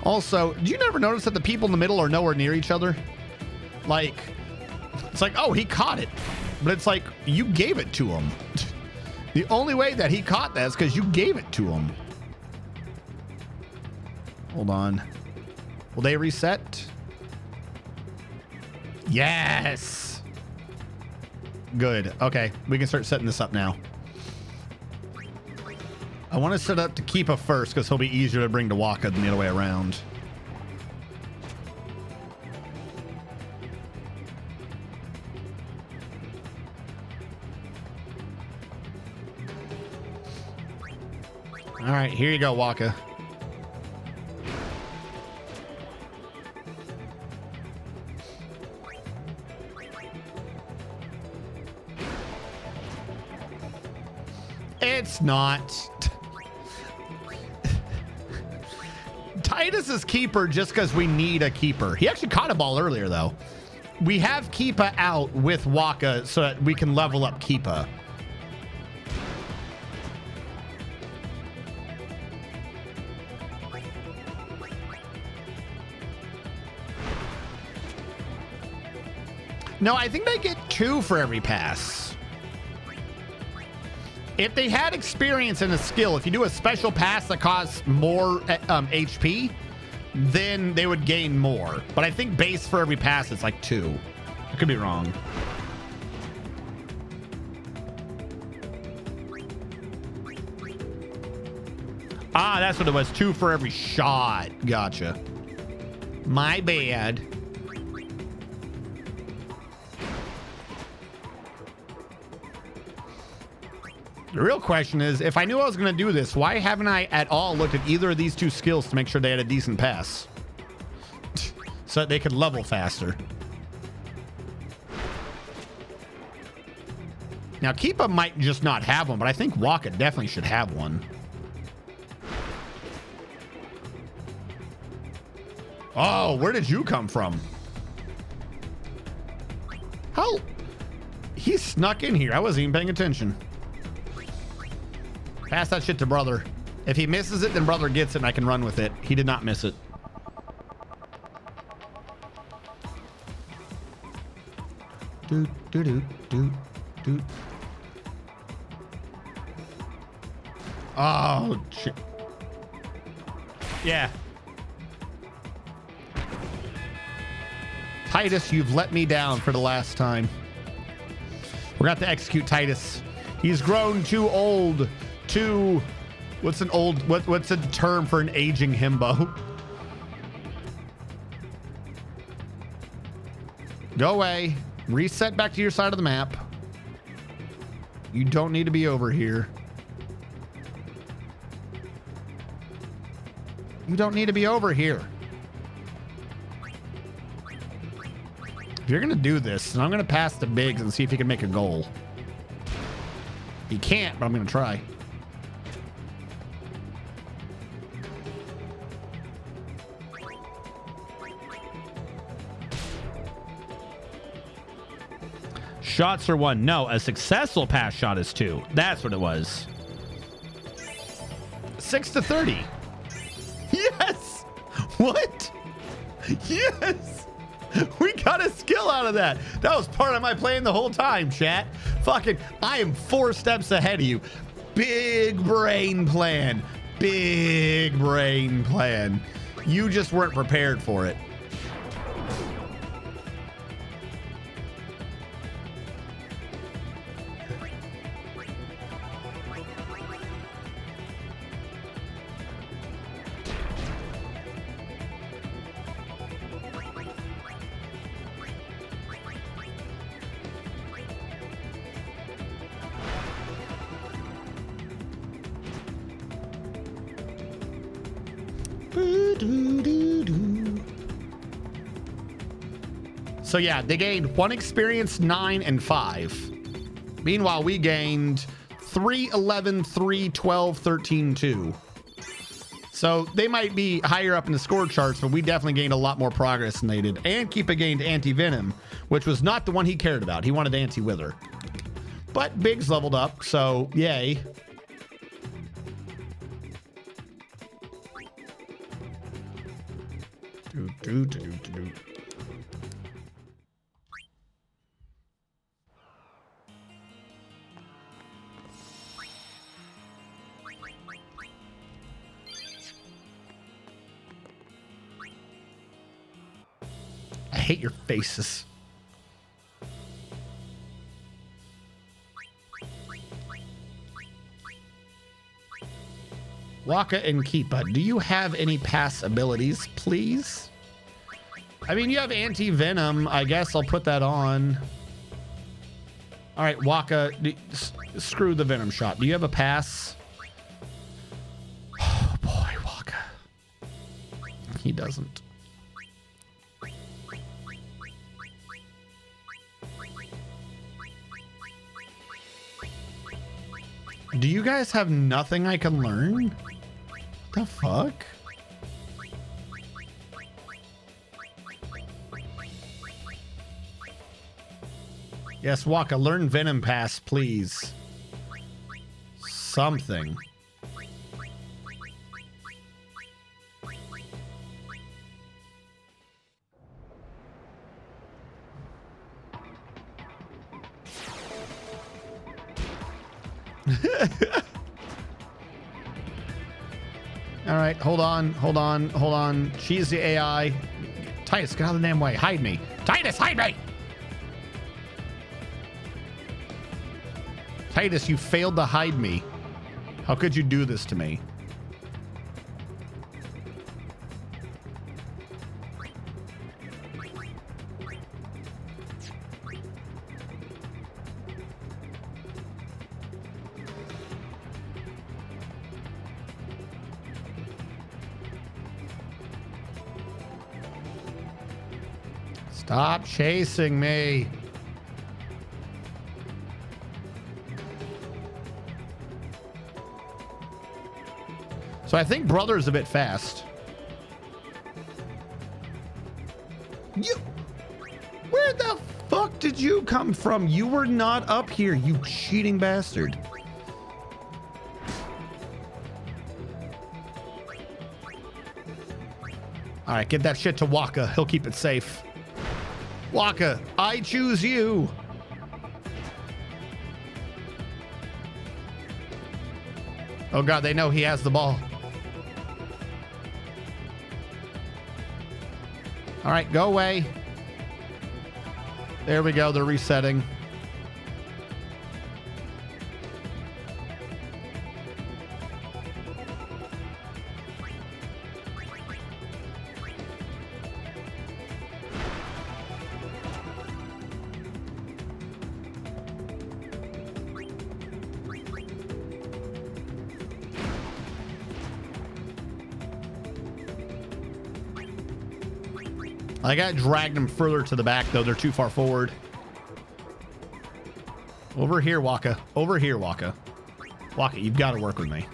Also, do you never notice that the people in the middle are nowhere near each other? Like, it's like, oh, he caught it. But it's like, you gave it to him. The only way that he caught that is because you gave it to him. Hold on. Will they reset? Yes. Good. Okay, we can start setting this up now. I want to set up to Keepa first because he'll be easier to bring to Waka than the other way around. All right, here you go, Waka. It's not. Titus is keeper just because we need a keeper. He actually caught a ball earlier, though. We have Keepa out with Waka so that we can level up Keepa. No, I think they get 2 for every pass. If they had experience in a skill, if you do a special pass that costs more HP, then they would gain more. But I think base for every pass is like 2. I could be wrong. Ah, that's what it was. 2 for every shot. Gotcha. My bad. The real question is, if I knew I was going to do this, why haven't I at all looked at either of these 2 skills to make sure they had a decent pass? So that they could level faster. Now, Keepa might just not have one, but I think Waka definitely should have one. Oh, where did you come from? How? He snuck in here. I wasn't even paying attention. Pass that shit to brother. If he misses it, then brother gets it and I can run with it. He did not miss it. Doot, doot, doot, doot, doot. Oh, shit. Yeah. Titus, you've let me down for the last time. We're going to have to execute Titus. He's grown too old to... What's a term for an aging himbo? Go away. Reset back to your side of the map. You don't need to be over here. You don't need to be over here. If you're going to do this, then I'm going to pass to Biggs and see if he can make a goal. He can't, but I'm going to try. Shots are 1. No, a successful pass shot is 2. That's what it was. 6 to 30. Yes. What? Yes. We got a skill out of that. That was part of my plan the whole time, chat. Fucking, I am 4 steps ahead of you. Big brain plan. Big brain plan. You just weren't prepared for it. So yeah, they gained 1 experience, 9, and 5. Meanwhile, we gained 3, 11, 3, 12, 13, 2. So they might be higher up in the score charts, but we definitely gained a lot more progress than they did. And Keepa gained anti-venom, which was not the one he cared about. He wanted anti-wither. But Biggs leveled up, so yay. I hate your faces. Waka and Keepa, do you have any pass abilities, please? I mean, you have anti-venom. I guess I'll put that on. All right, Waka, screw the venom shot. Do you have a pass? Oh, boy, Waka. He doesn't. Do you guys have nothing I can learn? What the fuck? Yes, Waka, learn Venom Pass, please. Something. All right, hold on. She's the AI. Titus, get out of the damn way. Hide me. Titus, hide me! Titus, you failed to hide me. How could you do this to me? Stop chasing me. So I think Brother's a bit fast. Where the fuck did you come from? You were not up here, you cheating bastard. All right, give that shit to Waka. He'll keep it safe. Waka, I choose you. Oh God, they know he has the ball. All right, go away. There we go, they're resetting. I got dragged them further to the back, though. They're too far forward. Over here, Waka. Over here, Waka. Waka, you've got to work with me.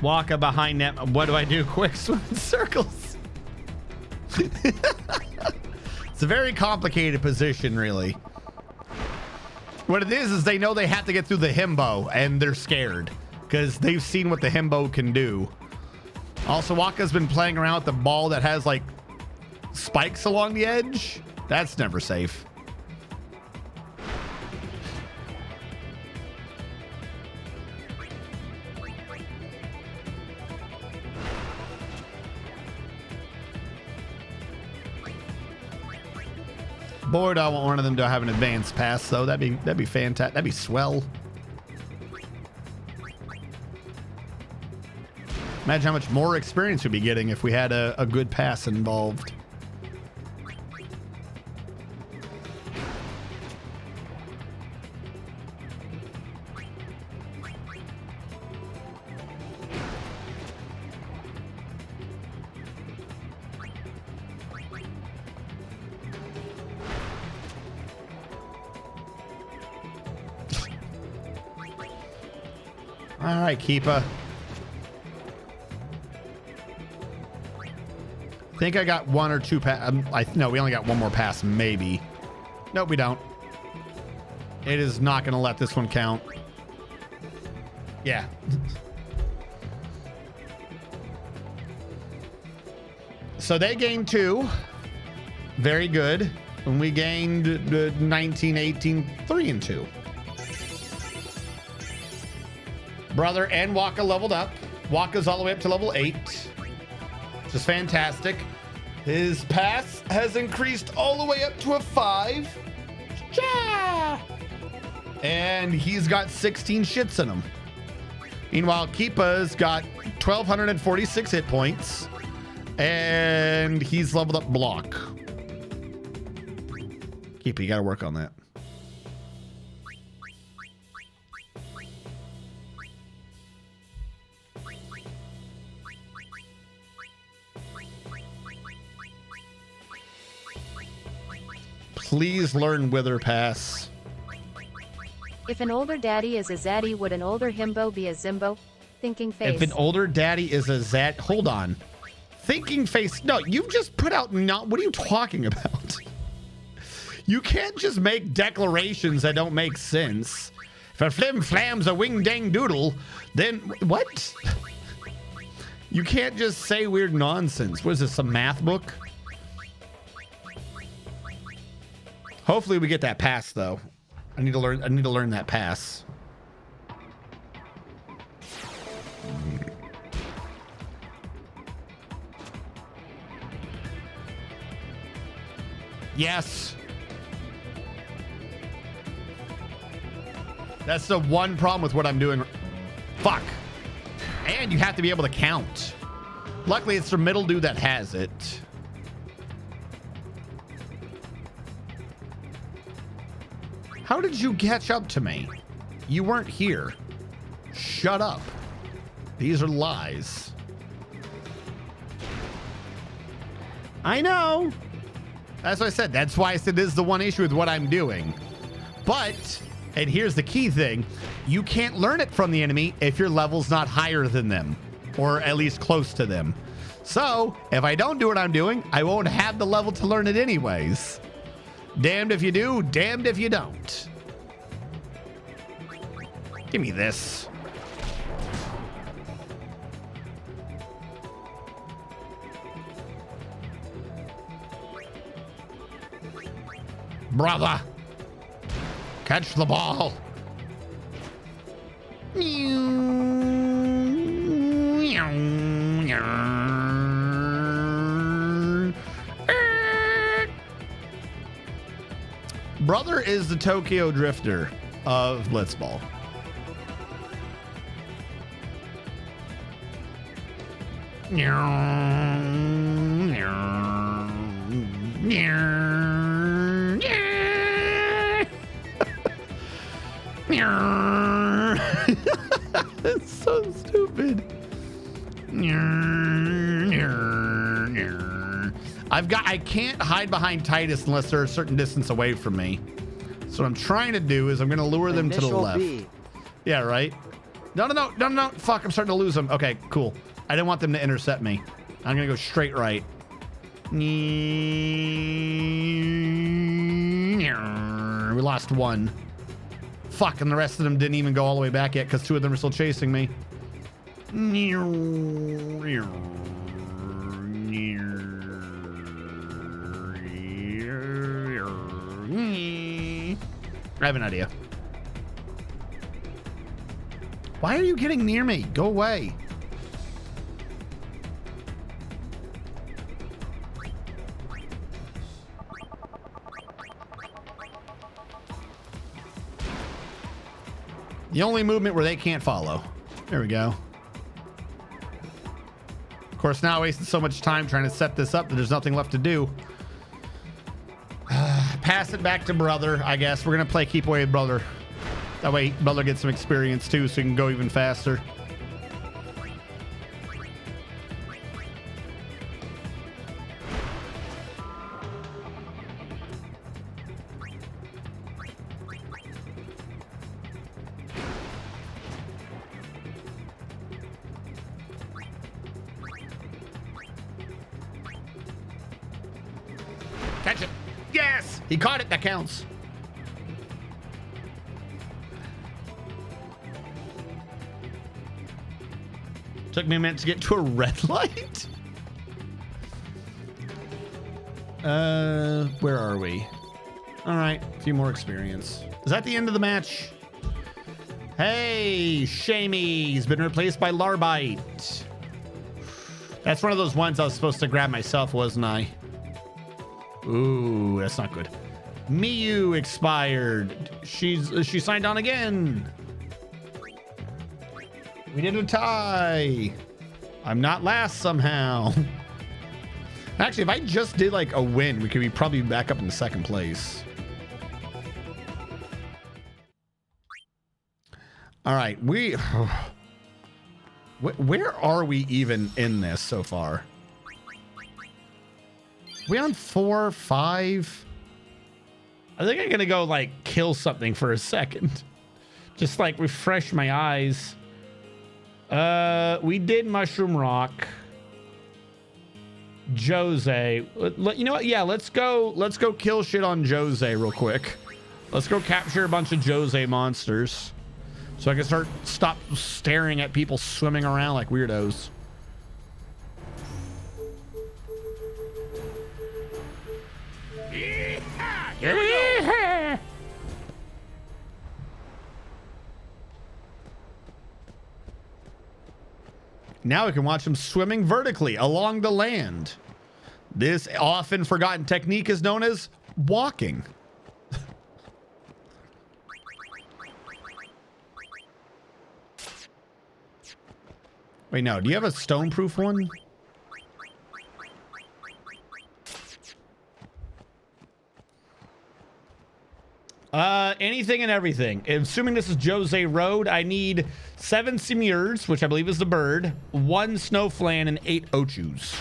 Waka behind that. What do I do? Quick swim in circles. It's a very complicated position, really. What it is they know they have to get through the himbo, and they're scared because they've seen what the himbo can do. Also, Waka's been playing around with the ball that has like spikes along the edge. That's never safe. Boy, do I want one of them to have an advanced pass, though. That'd be fantastic. That'd be swell. Imagine how much more experience we'd be getting if we had a good pass involved. All right, Keepa. I think I got one or two pass. No, we only got one more pass, maybe. Nope, we don't. It is not going to let this one count. Yeah. So they gained 2. Very good. And we gained 19, 18, 3 and 2. Brother and Waka leveled up. Waka's all the way up to level 8. Which is fantastic. His pass has increased all the way up to a 5. Ja! And he's got 16 shits in him. Meanwhile, Keepa's got 1,246 hit points. And he's leveled up block. Keepa, you got to work on that. Please learn Wither Pass. If an older daddy is a zaddy, would an older himbo be a zimbo? Thinking face. If an older daddy is a zat... Hold on. Thinking face. No, you've just put out not. What are you talking about? You can't just make declarations that don't make sense. If a flim flam's a wing dang doodle, then what? You can't just say weird nonsense. What is this, some math book? Hopefully we get that pass though. I need to learn that pass. Yes. That's the one problem with what I'm doing. Fuck. And you have to be able to count. Luckily, it's the middle dude that has it. How did you catch up to me? You weren't here. Shut up. These are lies. I know. That's what I said. That's why I said this is the one issue with what I'm doing. But, and here's the key thing, you can't learn it from the enemy if your level's not higher than them, or at least close to them. So, if I don't do what I'm doing, I won't have the level to learn it anyways. Damned if you do, damned if you don't. Give me this. Brother, catch the ball. Brother is the Tokyo Drifter of Blitzball. It's so stupid. I can't hide behind Titus unless they're a certain distance away from me. So what I'm trying to do is I'm going to lure them to the left. B. Yeah, right? No. Fuck, I'm starting to lose them. Okay, cool. I didn't want them to intercept me. I'm going to go straight right. We lost one. Fuck, and the rest of them didn't even go all the way back yet because two of them are still chasing me. I have an idea. Why are you getting near me? Go away. The only movement where they can't follow. There we go. Of course, now I wasted so much time trying to set this up that there's nothing left to do. Pass it back to Brother, I guess. We're going to play Keep Away with Brother. That way, Brother gets some experience too, so he can go even faster. Catch it. Yes! He caught it. That counts. Took me a minute to get to a red light. Where are we? All right, a few more experience. Is that the end of the match? Hey, Shamey's been replaced by Larbite. That's one of those ones I was supposed to grab myself, wasn't I? Ooh, that's not good. Miyu expired. She signed on again. We did a tie. I'm not last somehow. Actually, if I just did like a win, we could be probably back up in the second place. All right, where are we even in this so far? We on 4, 5? I think I'm gonna go like kill something for a second. Just like refresh my eyes. We did Mushroom Rock. Jose. You know what? Yeah, let's go kill shit on Jose real quick. Let's go capture a bunch of Jose monsters so I can stop staring at people swimming around like weirdos. Yeah. Now we can watch them swimming vertically along the land. This often forgotten technique is known as walking. Wait, no. Do you have a stone-proof one? Anything and everything. Assuming this is Jose Road, I need 7 Simirs, which I believe is the bird, 1 Snowflan, and 8 Ochus.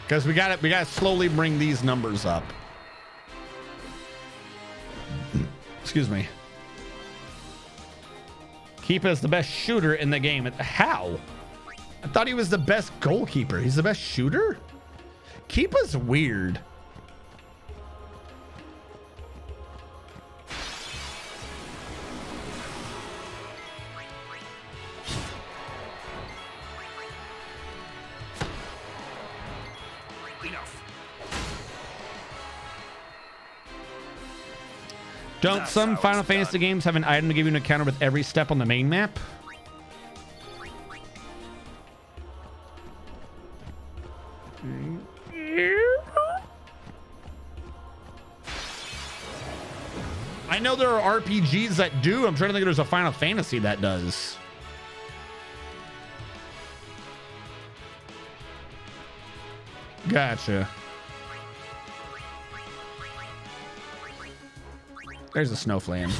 Because we gotta slowly bring these numbers up. Excuse me. Keepa is the best shooter in the game. How? I thought he was the best goalkeeper. He's the best shooter? Keepa's weird. Don't some Final Fantasy games have an item to give you an encounter with every step on the main map? I know there are RPGs that do. I'm trying to think if there's a Final Fantasy that does. Gotcha. There's a Snowflan.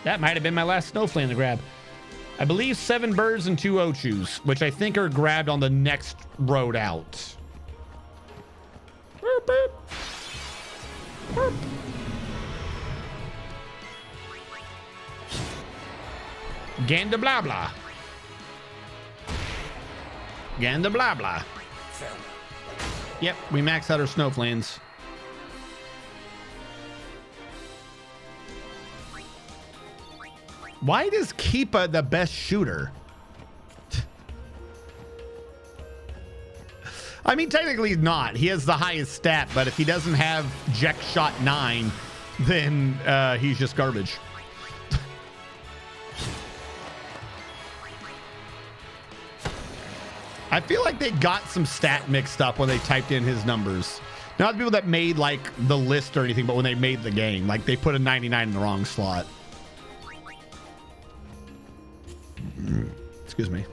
That might have been my last Snowflan to grab. I believe 7 birds and 2 Ochus, which I think are grabbed on the next road out. Boop, boop. Boop. Ganda blah blah. Ganda blah blah. Yep, we maxed out our Snowflans. Why is Keepa the best shooter? I mean, technically not. He has the highest stat, but if he doesn't have Jack Shot 9, then he's just garbage. I feel like they got some stat mixed up when they typed in his numbers. Not the people that made like the list or anything, but when they made the game, like they put a 99 in the wrong slot. Excuse me.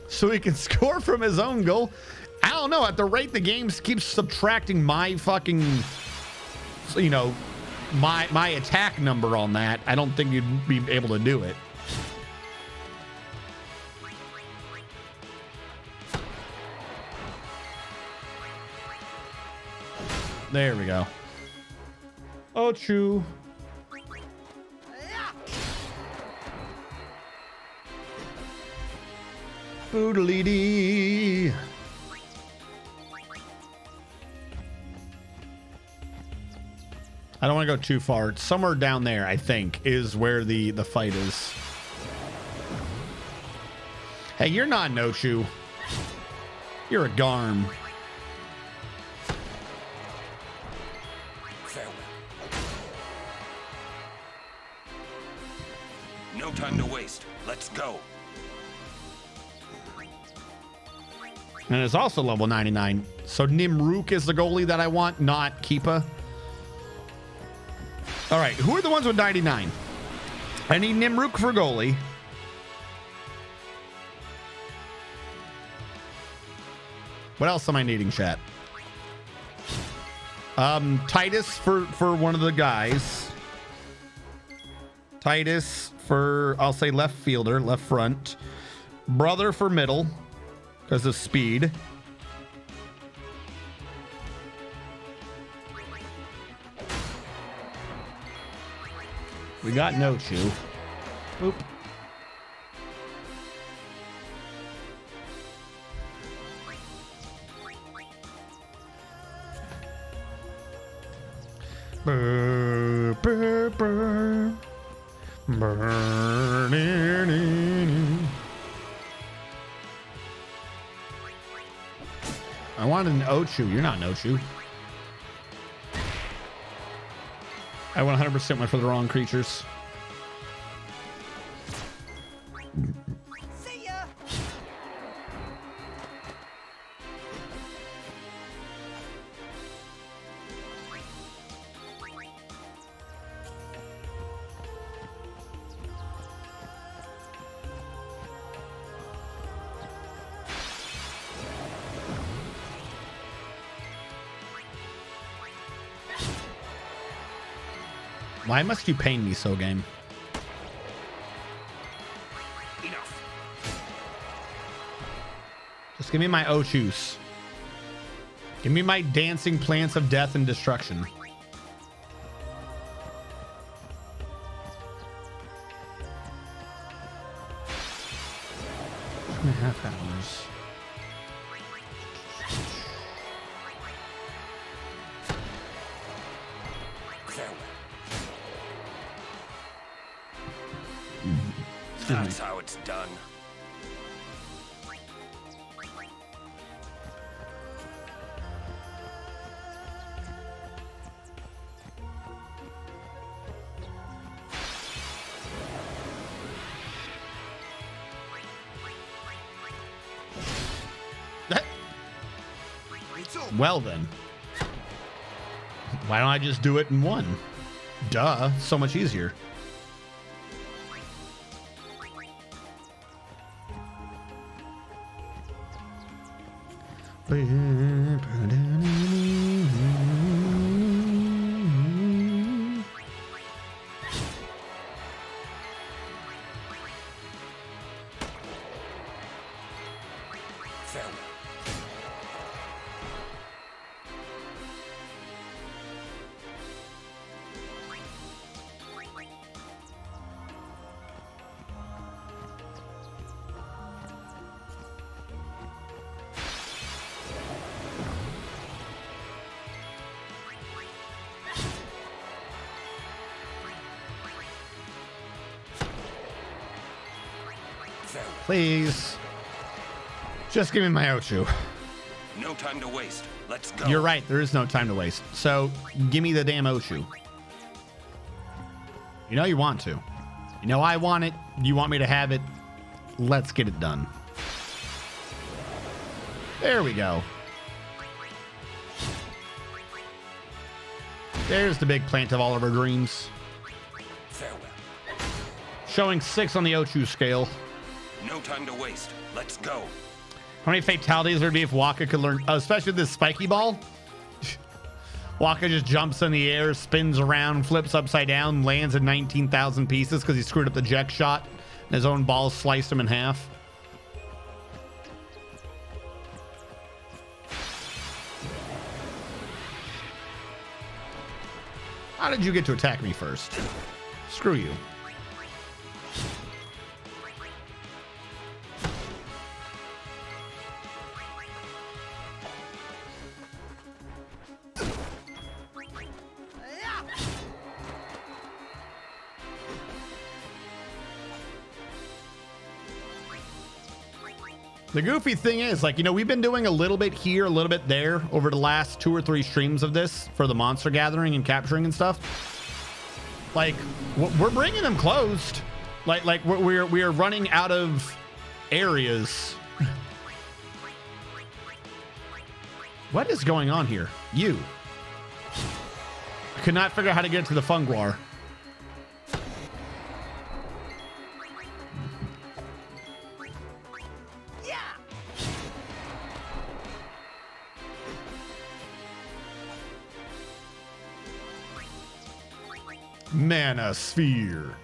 So he can score from his own goal. I don't know. At the rate the game keeps subtracting my fucking, you know, my attack number on that, I don't think you'd be able to do it. There we go. Oh, true. Boodly-dee. I don't want to go too far. It's somewhere down there, I think, is where the fight is. Hey, you're not Nochu. You're a Garm. No time to waste. Let's go. And it's also level 99. So Nimruk is the goalie that I want, not Keepa. All right, who are the ones with 99? I need Nimruk for goalie. What else am I needing, chat? Titus for one of the guys. Titus for, I'll say left fielder, left front. Brother for middle because of speed. We got no chew. Oop. Burr, burr, burr. Burn. I wanted an Ochu. You're not an Ochu. I 100% went for the wrong creatures. See ya. Why must you pain me so, game? Enough. Just give me my Ochus. Give me my dancing plants of death and destruction. Half hours. That's how it's done. Well then. Why don't I just do it in one? Duh, so much easier. Please. Just give me my Ochu. No time to waste. Let's go. You're right. There is no time to waste. So give me the damn Ochu. You know you want to. You know I want it. You want me to have it. Let's get it done. There we go. There's the big plant of all of our dreams. Farewell. Showing 6 on the Ochu scale. No time to waste. Let's go. How many fatalities there'd be if Waka could learn, especially this spiky ball? Waka just jumps in the air, spins around, flips upside down, lands in 19,000 pieces because he screwed up the Jek shot and his own ball sliced him in half. How did you get to attack me first? Screw you. The goofy thing is, like, you know, we've been doing a little bit here, a little bit there over the last 2 or 3 streams of this for the monster gathering and capturing and stuff. Like, we're bringing them closed. Like we are running out of areas. What is going on here? You. Could not figure out how to get to the Funguar. Mana Sphere.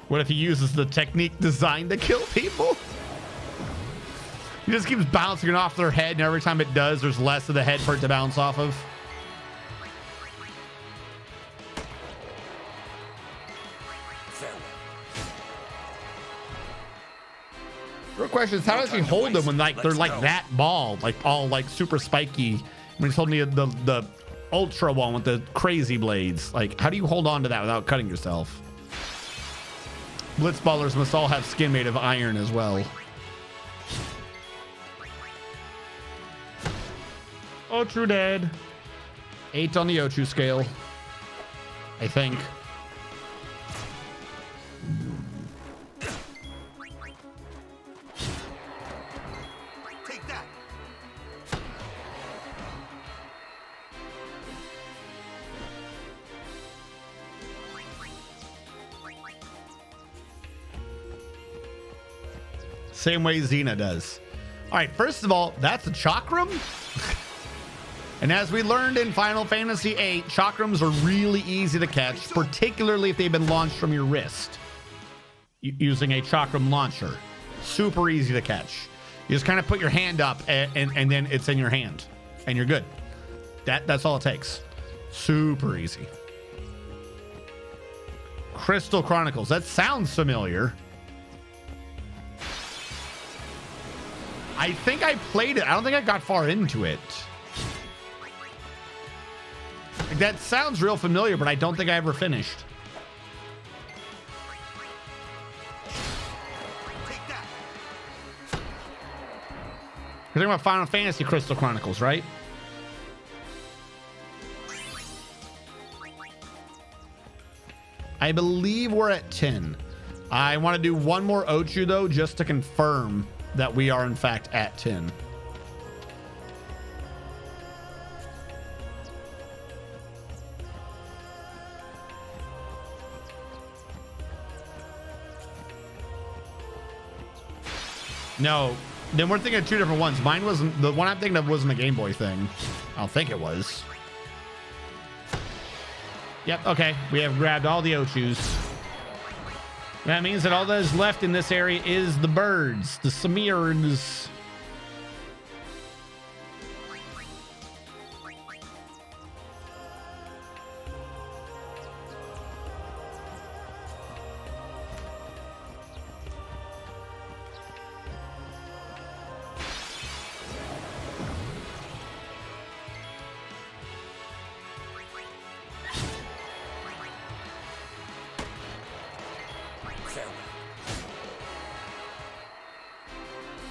What if he uses the technique designed to kill people? He just keeps bouncing it off their head, and every time it does, there's less of the head for it to bounce off of. Real question is, how does he hold them when like they're like that bald, like all like super spiky? When he's holding the ultra one with the crazy blades, like how do you hold on to that without cutting yourself? Blitzballers must all have skin made of iron as well. Ochu dead. 8 on the Ochu scale, I think. Take that. Same way Xena does. All right, first of all, that's a chakram. And as we learned in Final Fantasy VIII, chakrams are really easy to catch, particularly if they've been launched from your wrist using a chakram launcher. Super easy to catch. You just kind of put your hand up and then it's in your hand and you're good. That's all it takes. Super easy. Crystal Chronicles. That sounds familiar. I think I played it. I don't think I got far into it. That sounds real familiar, but I don't think I ever finished. Take that. You're talking about Final Fantasy Crystal Chronicles, right? I believe we're at 10. I want to do one more Ochu, though, just to confirm that we are, in fact, at 10. No, then we're thinking of two different ones. Mine wasn't, the one I'm thinking of wasn't a Game Boy thing. I don't think it was. Yep, okay. We have grabbed all the Ochus. That means that all that is left in this area is the birds, the Samirs.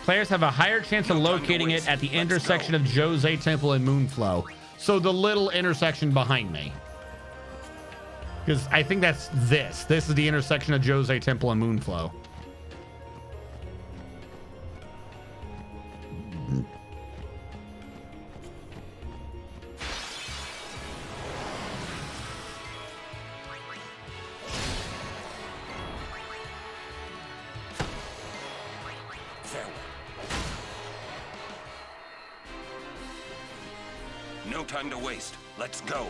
Players have a higher chance of locating it at the intersection of Jose Temple and Moonflow. So the little intersection behind me. Because I think that's this. This is the intersection of Jose Temple and Moonflow. No time to waste. Let's go.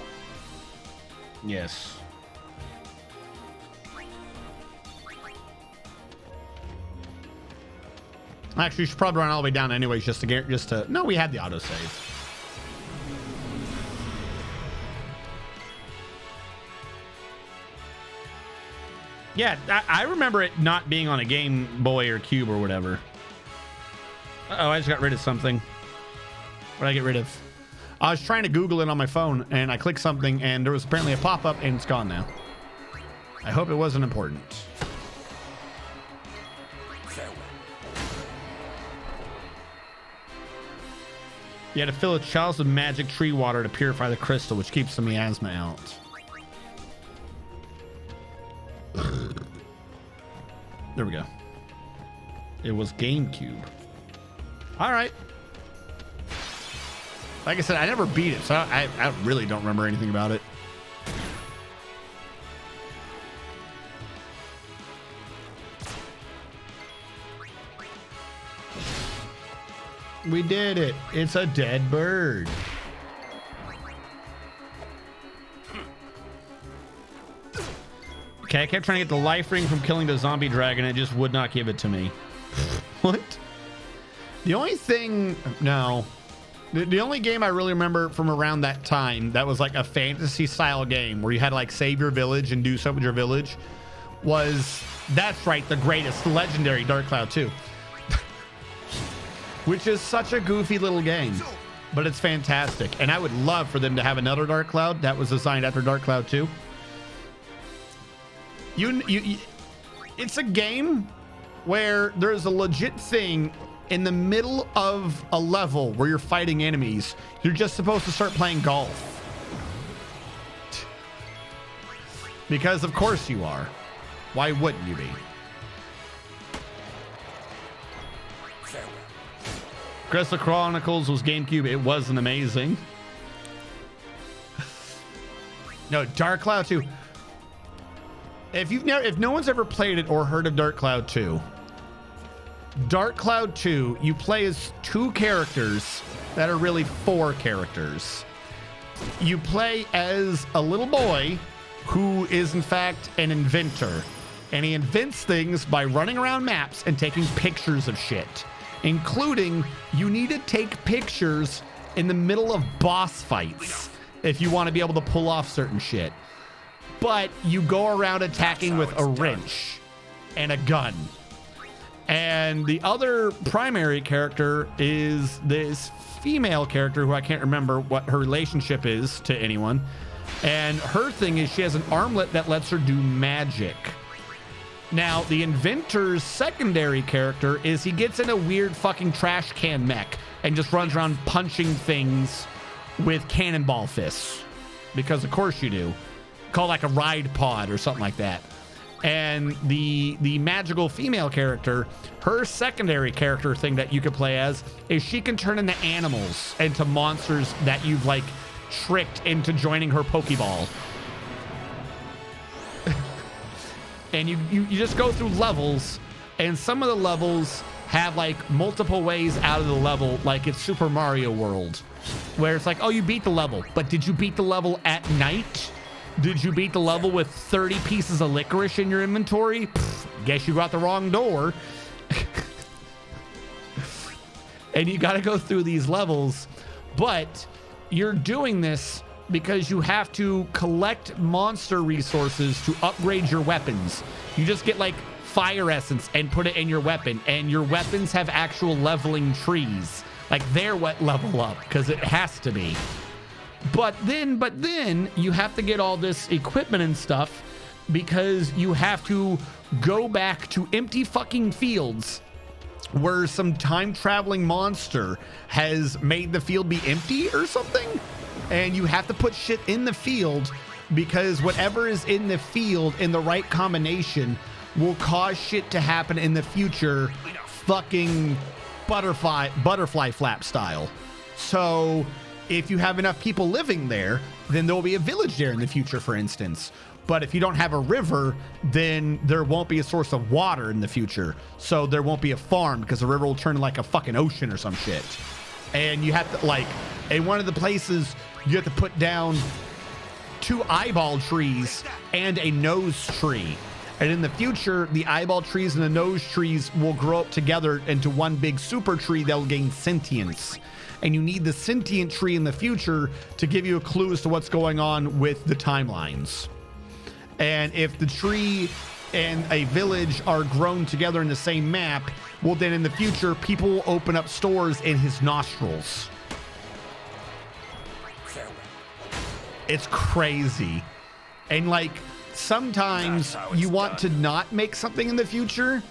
Yes. Actually, you should probably run all the way down anyways, just to get, no, we had the autosave. Yeah, I remember it not being on a Game Boy or Cube or whatever. Uh-oh, I just got rid of something. What did I get rid of? I was trying to Google it on my phone, and I clicked something, and there was apparently a pop-up, and it's gone now. I hope it wasn't important. You had to fill a chalice with magic tree water to purify the crystal, which keeps the miasma out. There we go. It was GameCube. All right. Like I said, I never beat it, so I really don't remember anything about it. We did it. It's a dead bird. Okay, I kept trying to get the life ring from killing the zombie dragon. It just would not give it to me. What? The only thing... No. The only game I really remember from around that time that was like a fantasy style game where you had to like save your village and do stuff with your village was... That's right, the greatest, legendary Dark Cloud 2. Which is such a goofy little game, but it's fantastic. And I would love for them to have another Dark Cloud that was designed after Dark Cloud 2. It's a game where there's a legit thing in the middle of a level where you're fighting enemies. You're just supposed to start playing golf. Because of course you are. Why wouldn't you be? Crystal Chronicles was GameCube. It wasn't amazing. No, Dark Cloud 2. If no one's ever played it or heard of Dark Cloud 2, Dark Cloud 2, you play as 2 characters that are really 4 characters. You play as a little boy who is in fact an inventor, and he invents things by running around maps and taking pictures of shit. Including, you need to take pictures in the middle of boss fights if you want to be able to pull off certain shit. But you go around attacking with a wrench and a gun. And the other primary character is this female character who I can't remember what her relationship is to anyone. And her thing is she has an armlet that lets her do magic. Now, the inventor's secondary character is he gets in a weird fucking trash can mech and just runs around punching things with cannonball fists. Because of course you do. Called like a ride pod or something like that. And the magical female character, her secondary character thing that you could play as is she can turn into animals, into monsters that you've like tricked into joining her Pokeball. And you just go through levels, and some of the levels have like multiple ways out of the level, like it's Super Mario World, where it's like, oh, you beat the level, but did you beat the level at night? Did you beat the level with 30 pieces of licorice in your inventory? Pfft, guess you got the wrong door. And you got to go through these levels, but you're doing this because you have to collect monster resources to upgrade your weapons. You just get like fire essence and put it in your weapon, and your weapons have actual leveling trees. Like they're what level up, because it has to be. But then you have to get all this equipment and stuff because you have to go back to empty fucking fields where some time traveling monster has made the field be empty or something. And you have to put shit in the field because whatever is in the field in the right combination will cause shit to happen in the future, fucking butterfly flap style. So if you have enough people living there, then there will be a village there in the future, for instance. But if you don't have a river, then there won't be a source of water in the future. So there won't be a farm because the river will turn into like a fucking ocean or some shit. And you have to, like, in one of the places, you have to put down 2 eyeball trees and a nose tree. And in the future, the eyeball trees and the nose trees will grow up together into one big super tree that will gain sentience. And you need the sentient tree in the future to give you a clue as to what's going on with the timelines. And if the tree and a village are grown together in the same map, well, then in the future, people will open up stores in his nostrils. It's crazy. And like, sometimes you want to not make something in the future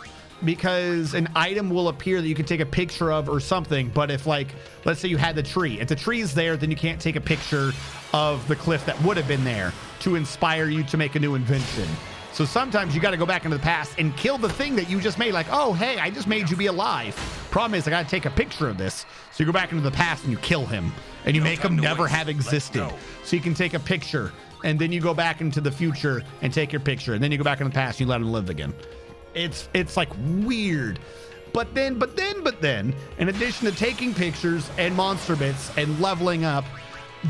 because an item will appear that you can take a picture of or something. But if, like, let's say you had the tree. If the tree is there, then you can't take a picture of the cliff that would have been there to inspire you to make a new invention. So sometimes you got to go back into the past and kill the thing that you just made. Like, oh, hey, I just made you be alive. Problem is, I got to take a picture of this. So you go back into the past and you kill him. And you make him never have existed. So you can take a picture. And then you go back into the future and take your picture. And then you go back in the past and you let him live again. It's like weird. But then, in addition to taking pictures and monster bits and leveling up,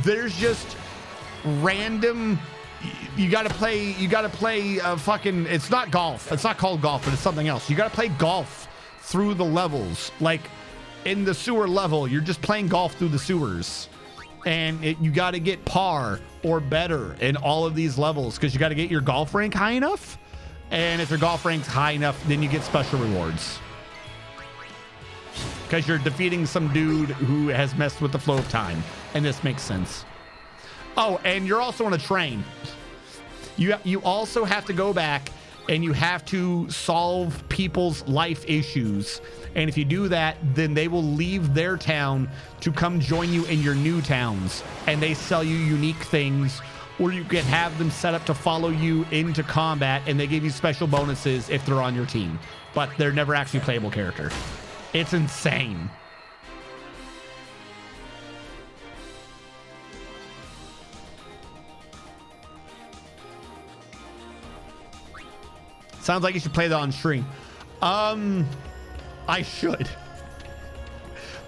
there's just random... You gotta play fucking, it's not golf. It's not called golf, but it's something else. You gotta play golf through the levels. Like in the sewer level, you're just playing golf through the sewers. And you gotta get par or better in all of these levels because you gotta get your golf rank high enough. And if your golf rank's high enough, then you get special rewards. Because you're defeating some dude who has messed with the flow of time. And this makes sense. Oh, and you're also on a train. You also have to go back and you have to solve people's life issues. And if you do that, then they will leave their town to come join you in your new towns. And they sell you unique things, or you can have them set up to follow you into combat and they give you special bonuses if they're on your team. But they're never actually a playable character. It's insane. Sounds like you should play that on stream. I should.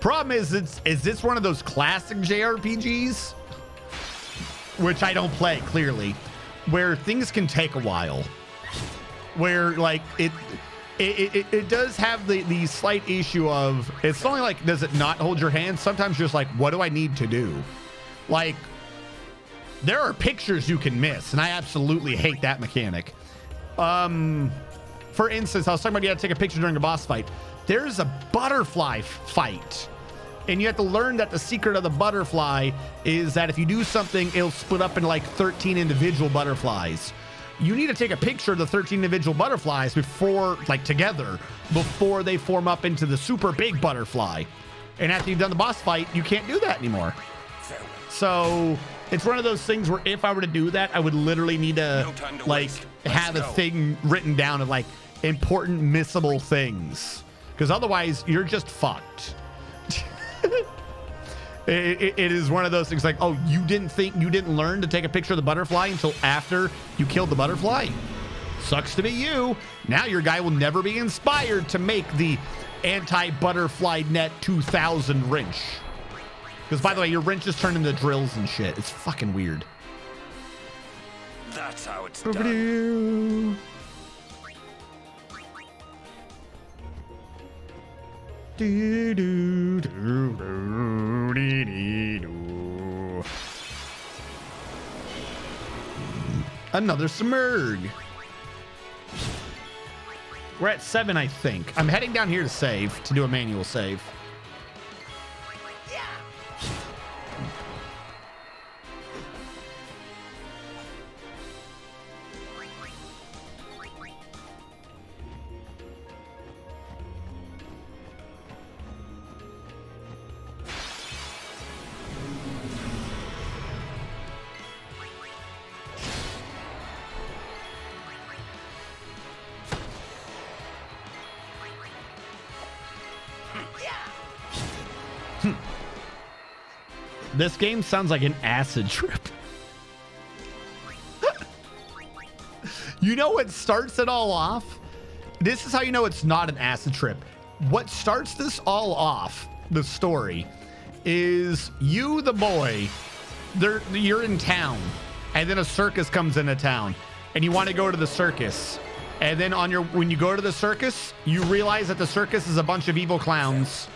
Problem is this one of those classic JRPGs, which I don't play clearly, where things can take a while, where like it does have the slight issue of, it's only like, does it not hold your hand? Sometimes you're just like, what do I need to do? Like, there are pictures you can miss, and I absolutely hate that mechanic. For instance, I was talking about you had to take a picture during a boss fight. There's a butterfly fight, and you have to learn that the secret of the butterfly is that if you do something, it'll split up into like 13 individual butterflies. You need to take a picture of the 13 individual butterflies before, like together, before they form up into the super big butterfly. And after you've done the boss fight, you can't do that anymore. So it's one of those things where if I were to do that, I would literally need to like have a thing written down of like important missable things, because otherwise you're just fucked. It is one of those things like, oh, you didn't learn to take a picture of the butterfly until after you killed the butterfly. Sucks to be you. Now your guy will never be inspired to make the anti-butterfly net 2000 wrench. Because, by the way, your wrenches turn into drills and shit. It's fucking weird. That's how it's done. Another Smurg. We're at 7, I think. I'm heading down here to save, to do a manual save. This game sounds like an acid trip. You know what starts it all off? This is how you know it's not an acid trip. What starts this all off, the story, is you, the boy, you're in town, and then a circus comes into town, and you want to go to the circus. And then when you go to the circus, you realize that the circus is a bunch of evil clowns.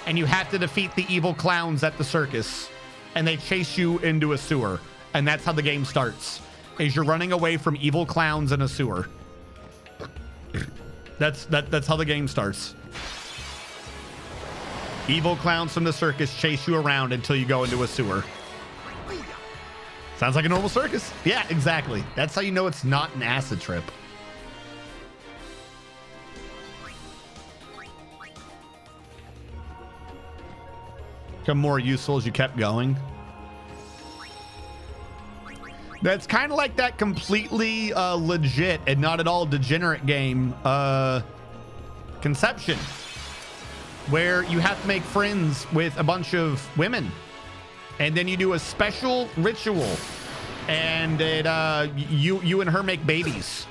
And you have to defeat the evil clowns at the circus, and they chase you into a sewer. And that's how the game starts, is you're running away from evil clowns in a sewer. That's how the game starts. Evil clowns from the circus chase you around until you go into a sewer. Sounds like a normal circus. Yeah, exactly. That's how you know it's not an acid trip. Become more useful as you kept going. That's kind of like that completely legit and not at all degenerate game, Conception, where you have to make friends with a bunch of women, and then you do a special ritual, and it, you and her make babies,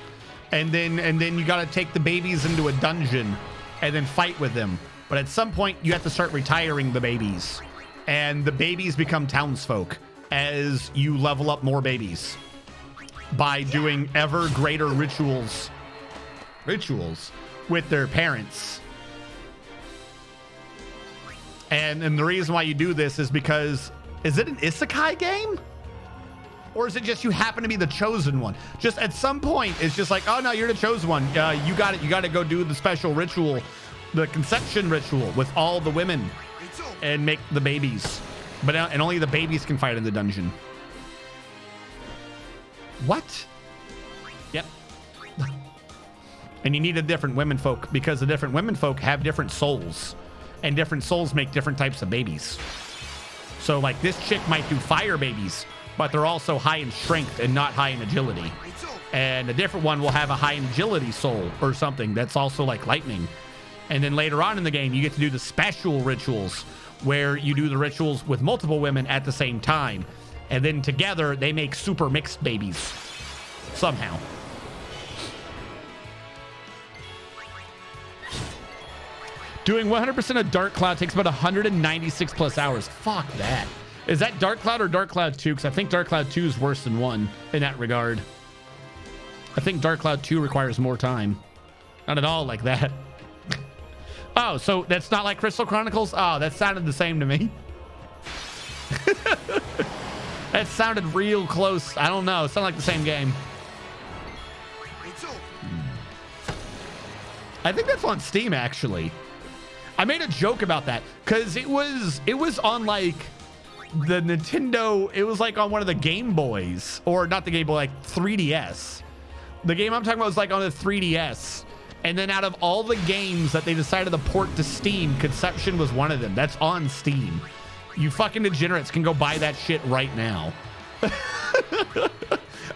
and then you got to take the babies into a dungeon and then fight with them. But at some point, you have to start retiring the babies, and the babies become townsfolk as you level up more babies by doing ever greater rituals with their parents. And the reason why you do this is because, is it an isekai game? Or is it just you happen to be the chosen one? Just at some point, it's just like, oh no, you're the chosen one. You got it. You got to go do the special ritual, the conception ritual with all the women and make the babies. But and only the babies can fight in the dungeon. What? Yep. And you need a different women folk because the different women folk have different souls, and different souls make different types of babies. So like this chick might do fire babies, but they're also high in strength and not high in agility. And a different one will have a high in agility soul or something that's also like lightning. And then later on in the game, you get to do the special rituals where you do the rituals with multiple women at the same time. And then together, they make super mixed babies. Somehow. Doing 100% of Dark Cloud takes about 196 plus hours. Fuck that. Is that Dark Cloud or Dark Cloud 2? Because I think Dark Cloud 2 is worse than 1 in that regard. I think Dark Cloud 2 requires more time. Not at all like that. Oh, so that's not like Crystal Chronicles? Oh, that sounded the same to me. That sounded real close. I don't know. It sounded like the same game. I think that's on Steam, actually. I made a joke about that because it was on like the Nintendo. It was like on one of the Game Boys, or not the Game Boy, like 3DS. The game I'm talking about was like on the 3DS. And then out of all the games that they decided to port to Steam, Conception was one of them. That's on Steam. You fucking degenerates can go buy that shit right now.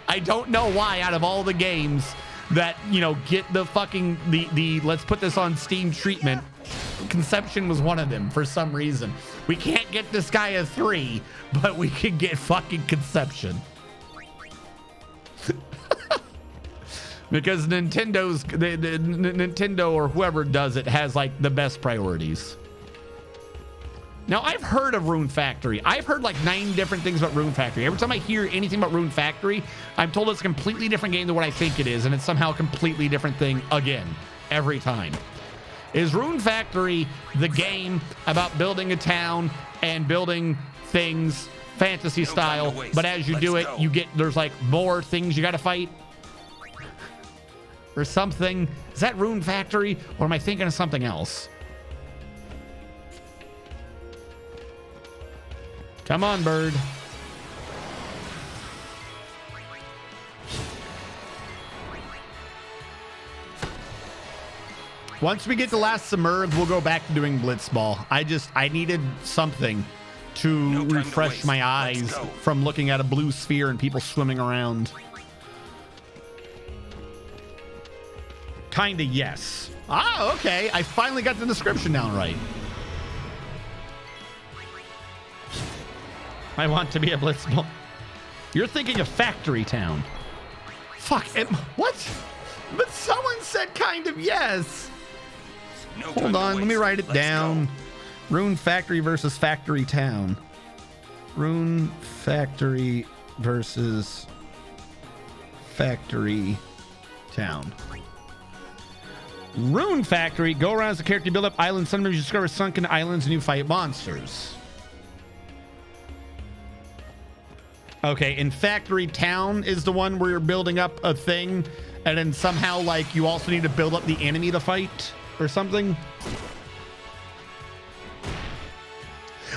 I don't know why out of all the games that, you know, get the fucking, the let's put this on Steam treatment, Conception was one of them for some reason. We can't get this guy a 3, but we can get fucking Conception. Because Nintendo's the Nintendo or whoever does it has like the best priorities. Now I've heard of Rune Factory. I've heard like 9 different things about Rune Factory. Every time I hear anything about Rune Factory, I'm told it's a completely different game than what I think it is, and it's somehow a completely different thing again every time. Is Rune Factory the game about building a town and building things fantasy style, but as you do it, you get, there's like more things you got to fight? Or something? Is that Rune Factory, or am I thinking of something else? Come on, bird. Once we get to last submerged, we'll go back to doing Blitzball. I needed something to refresh my eyes from looking at a blue sphere and people swimming around. Kinda, yes. Ah, okay. I finally got the description down right. I want to be a Blitzball. You're thinking of Factory Town. Fuck. What? But someone said kind of yes. Hold on. Let me write it down. Rune Factory versus Factory Town. Rune Factory versus Factory Town. Rune Factory. Go around as a character, build up islands. Sometimes you discover sunken islands and you fight monsters. Okay, and Factory Town is the one where you're building up a thing, and then somehow, like, you also need to build up the enemy to fight or something.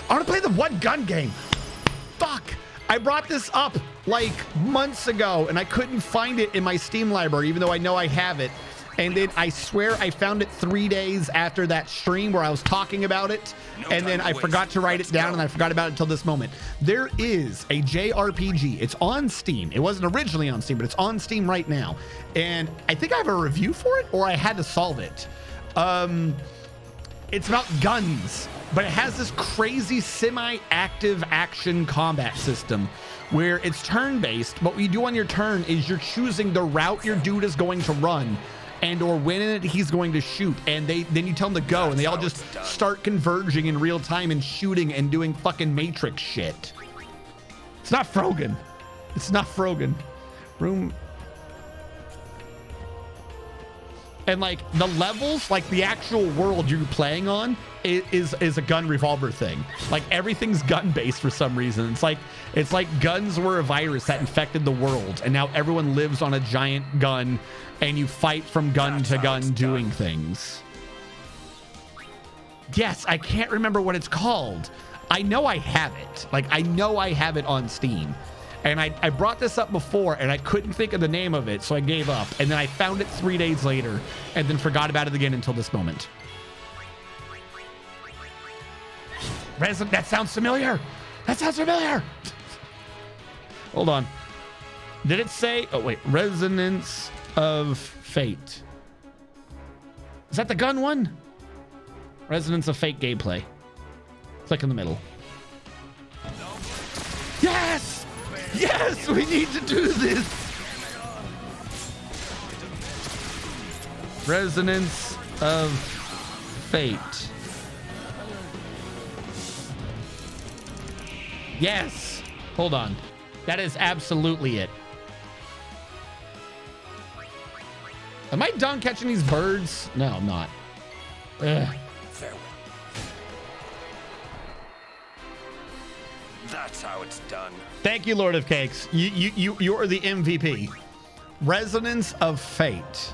I want to play the one gun game. Fuck. I brought this up like months ago, and I couldn't find it in my Steam library, even though I know I have it. And then I swear I found it 3 days after that stream where I was talking about it. And then I forgot to write it down and I forgot about it until this moment. There is a JRPG. It's on Steam. It wasn't originally on Steam, but it's on Steam right now. And I think I have a review for it or I had to solve it. It's about guns, but it has this crazy semi-active action combat system where it's turn-based, but what you do on your turn is you're choosing the route your dude is going to run and or when in it he's going to shoot, and then you tell them to go, and they all just start converging in real time and shooting and doing fucking Matrix shit. It's not Frogan. It's not Frogan. Room... And like the levels, like the actual world you're playing on is a gun revolver thing. Like everything's gun based for some reason. It's like guns were a virus that infected the world, and now everyone lives on a giant gun, and you fight from gun to gun doing things. Yes, I can't remember what it's called. I know I have it. Like I know I have it on Steam. And I brought this up before and I couldn't think of the name of it, so I gave up. And then I found it 3 days later and then forgot about it again until this moment. That sounds familiar. That sounds familiar. Hold on. Did it say? Oh, wait. Resonance of Fate. Is that the gun one? Resonance of Fate gameplay. Click in the middle. Yes! Yes, we need to do this. Resonance of Fate. Yes. Hold on. That is absolutely it. Am I done catching these birds? No, I'm not. Ugh. That's how it's done. Thank you, Lord of Cakes. You're the MVP. Resonance of Fate.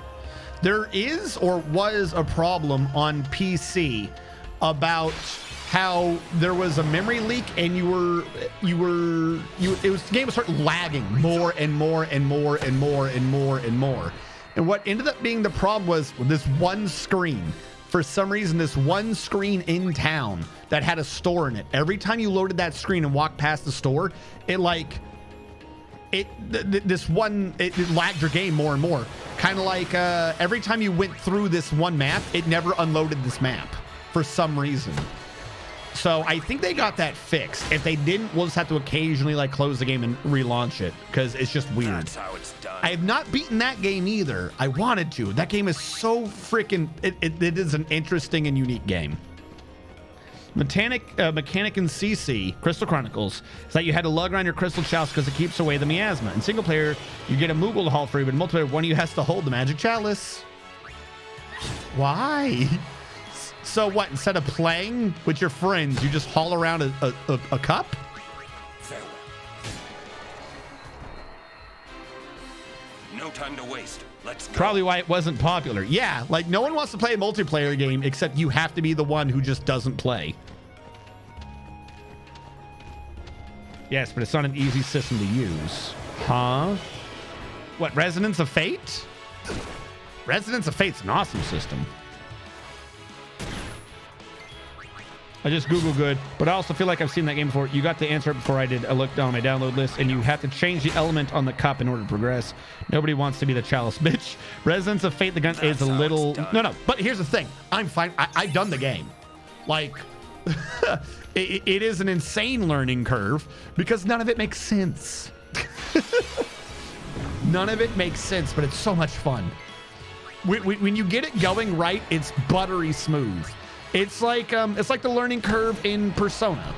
There is or was a problem on PC about how there was a memory leak and the game would start lagging more and more and more and more and more and more. And what ended up being the problem was this one screen. For some reason, this one screen in town that had a store in it, every time you loaded that screen and walked past the store, it lagged your game more and more. Kind of like every time you went through this one map, it never unloaded this map for some reason. So I think they got that fixed. If they didn't, we'll just have to occasionally like close the game and relaunch it because it's just weird. That's how it's done. I have not beaten that game either. I wanted to. That game is so freaking... It is an interesting and unique game. Mechanic in CC, Crystal Chronicles, is that you had to lug around your crystal chalice because it keeps away the miasma. In single player, you get a Moogle to haul free, but in multiplayer, one of you has to hold the magic chalice. Why? So what, instead of playing with your friends, you just haul around a cup? Farewell. No time to waste. Let's go. Probably why it wasn't popular. Yeah, like no one wants to play a multiplayer game except you have to be the one who just doesn't play. Yes, but it's not an easy system to use. Huh? What, Resonance of Fate? Resonance of Fate's an awesome system. I just Googled good, but I also feel like I've seen that game before. You got the answer before I did. I looked down my download list, and you have to change the element on the cup in order to progress. Nobody wants to be the chalice bitch. Resonance of Fate, the gun is a little... No, but here's the thing. I'm fine. I've done the game. Like, it is an insane learning curve because none of it makes sense. None of it makes sense, but it's so much fun. When you get it going right, it's buttery smooth. It's like the learning curve in Persona.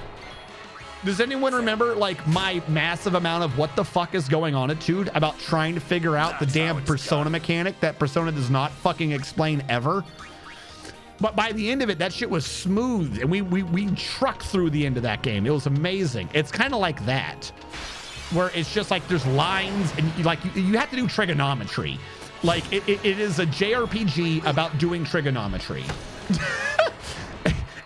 Does anyone remember like my massive amount of what the fuck is going on attitude about trying to figure out the damn Persona mechanic that Persona does not fucking explain ever? But by the end of it, that shit was smooth, and we trucked through the end of that game. It was amazing. It's kind of like that, where it's just like there's lines, and you have to do trigonometry. Like it is a JRPG about doing trigonometry.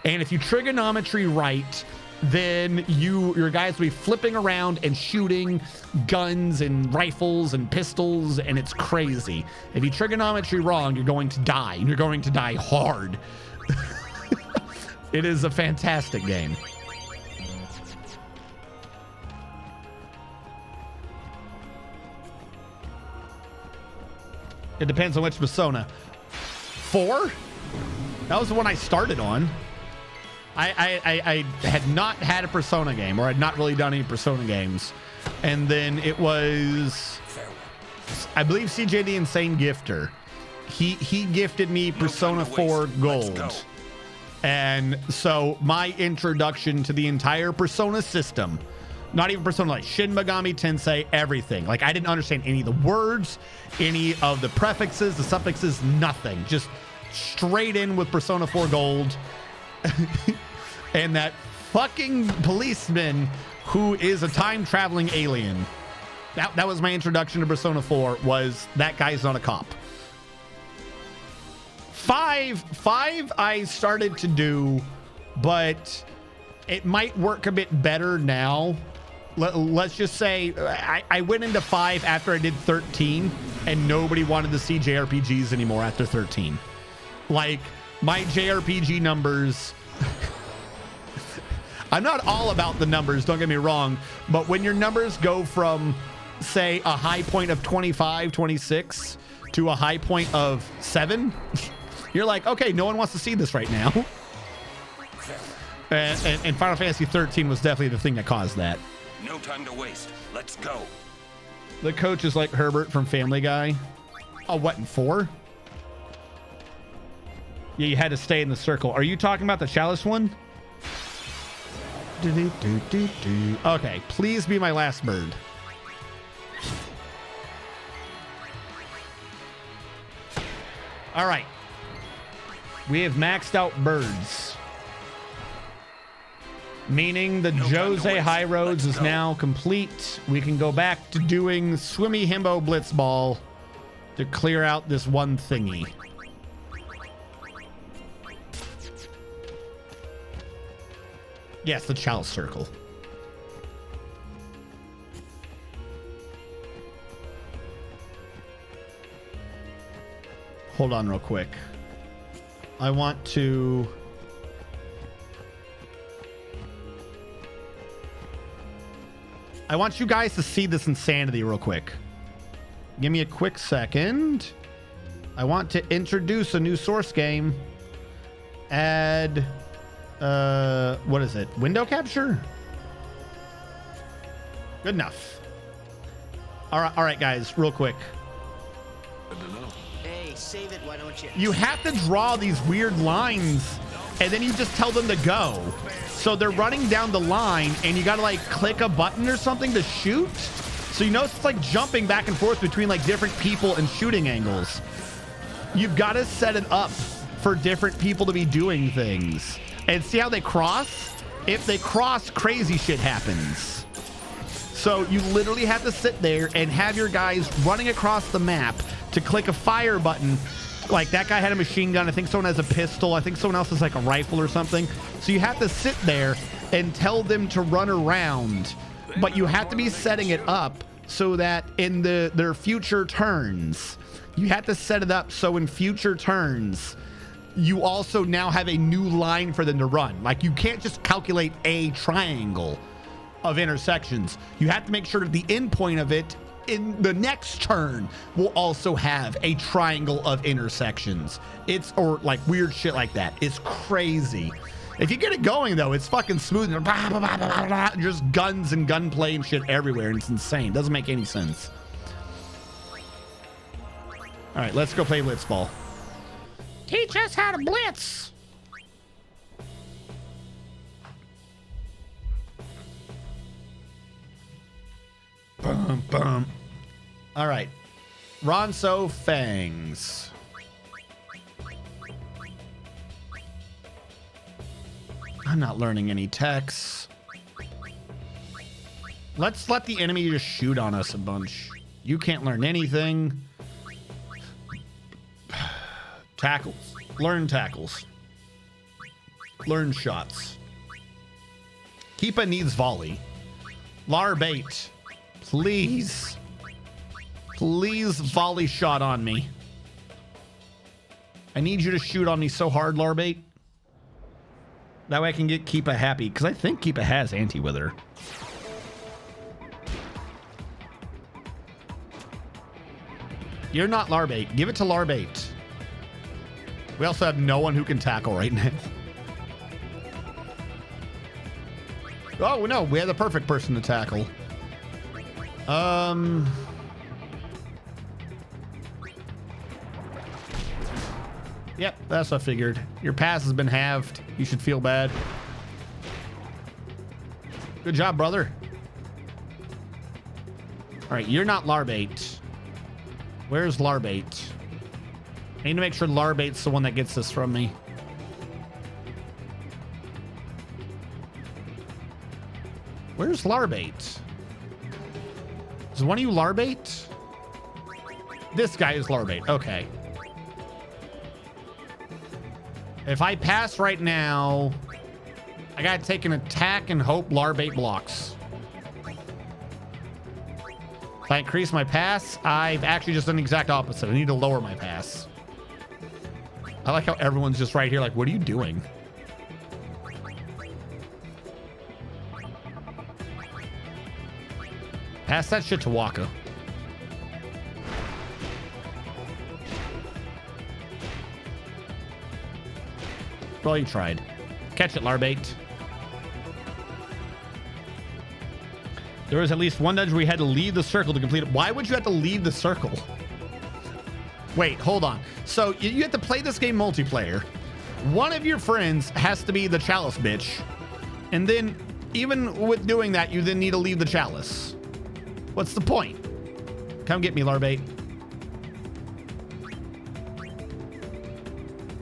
And if you trigonometry right, then your guys will be flipping around and shooting guns and rifles and pistols, and it's crazy. If you trigonometry wrong, you're going to die, and you're going to die hard. It is a fantastic game. It depends on which Persona. 4? That was the one I started on. I had not had a Persona game, or I'd not really done any Persona games. And then it was, I believe, CJ the Insane Gifter. He gifted me Persona 4 Gold. And so my introduction to the entire Persona system, not even Persona, like Shin Megami Tensei, everything. Like, I didn't understand any of the words, any of the prefixes, the suffixes, nothing. Just straight in with Persona 4 Gold. And that fucking policeman who is a time-traveling alien. That was my introduction to Persona 4, was that guy's not a cop. 5 I started to do, but it might work a bit better now. Let's just say I went into 5 after I did 13, and nobody wanted to see JRPGs anymore after 13. Like, my JRPG numbers... I'm not all about the numbers, don't get me wrong, but when your numbers go from, say, a high point of 25, 26 to a high point of 7, you're like, okay, no one wants to see this right now. And Final Fantasy 13 was definitely the thing that caused that. No time to waste. Let's go. The coach is like Herbert from Family Guy. Oh, what, in 4? Yeah, you had to stay in the circle. Are you talking about the Chalice one? Okay, please be my last bird. All right. We have maxed out birds. Meaning the Jose High Roads is now complete. We can go back to doing Swimmy Himbo Blitzball to clear out this one thingy. Yes, the Chalice Circle. Hold on real quick. I want to... I want you guys to see this insanity real quick. Give me a quick second. I want to introduce a new source game. Add... what is it? Window capture? Good enough. All right, guys, real quick. Hey, save it, why don't you? You have to draw these weird lines, and then you just tell them to go. So they're running down the line, and you gotta like click a button or something to shoot. So you know it's like jumping back and forth between like different people and shooting angles. You've got to set it up for different people to be doing things. And see how they cross? If they cross, crazy shit happens. So you literally have to sit there and have your guys running across the map to click a fire button. Like that guy had a machine gun. I think someone has a pistol. I think someone else has like a rifle or something. So you have to sit there and tell them to run around. But you have to be setting it up so that in their future turns, you have to set it up so in future turns, you also now have a new line for them to run. Like you can't just calculate a triangle of intersections. You have to make sure that the end point of it in the next turn will also have a triangle of intersections. It's or like weird shit like that. It's crazy. If you get it going though, it's fucking smooth and just guns and gunplay and shit everywhere, and it's insane. Doesn't make any sense. All right, let's go play Blitzball. Teach us how to blitz. Bum, bum. All right. Ronso Fangs. I'm not learning any techs. Let's let the enemy just shoot on us a bunch. You can't learn anything. Tackles. Learn tackles. Learn shots. Keepa needs volley. Larbait, please. Please volley shot on me. I need you to shoot on me so hard, Larbait. That way I can get Keepa happy, because I think Keepa has anti-wither. You're not Larbait. Give it to Larbait. We also have no one who can tackle right now. Oh, no. We have the perfect person to tackle. Yep, that's what I figured. Your pass has been halved. You should feel bad. Good job, brother. All right, you're not Larbait. Where's Larbait? I need to make sure Larbait's the one that gets this from me. Where's Larbait? Is one of you Larbait? This guy is Larbait. Okay. If I pass right now, I gotta take an attack and hope Larbait blocks. If I increase my pass, I've actually just done the exact opposite. I need to lower my pass. I like how everyone's just right here like, what are you doing? Pass that shit to Waka. Well, you tried. Catch it, Larbait. There was at least one dungeon where we had to leave the circle to complete it. Why would you have to leave the circle? Wait, hold on. So you have to play this game multiplayer. One of your friends has to be the chalice bitch. And then even with doing that, you then need to leave the chalice. What's the point? Come get me, Larbait.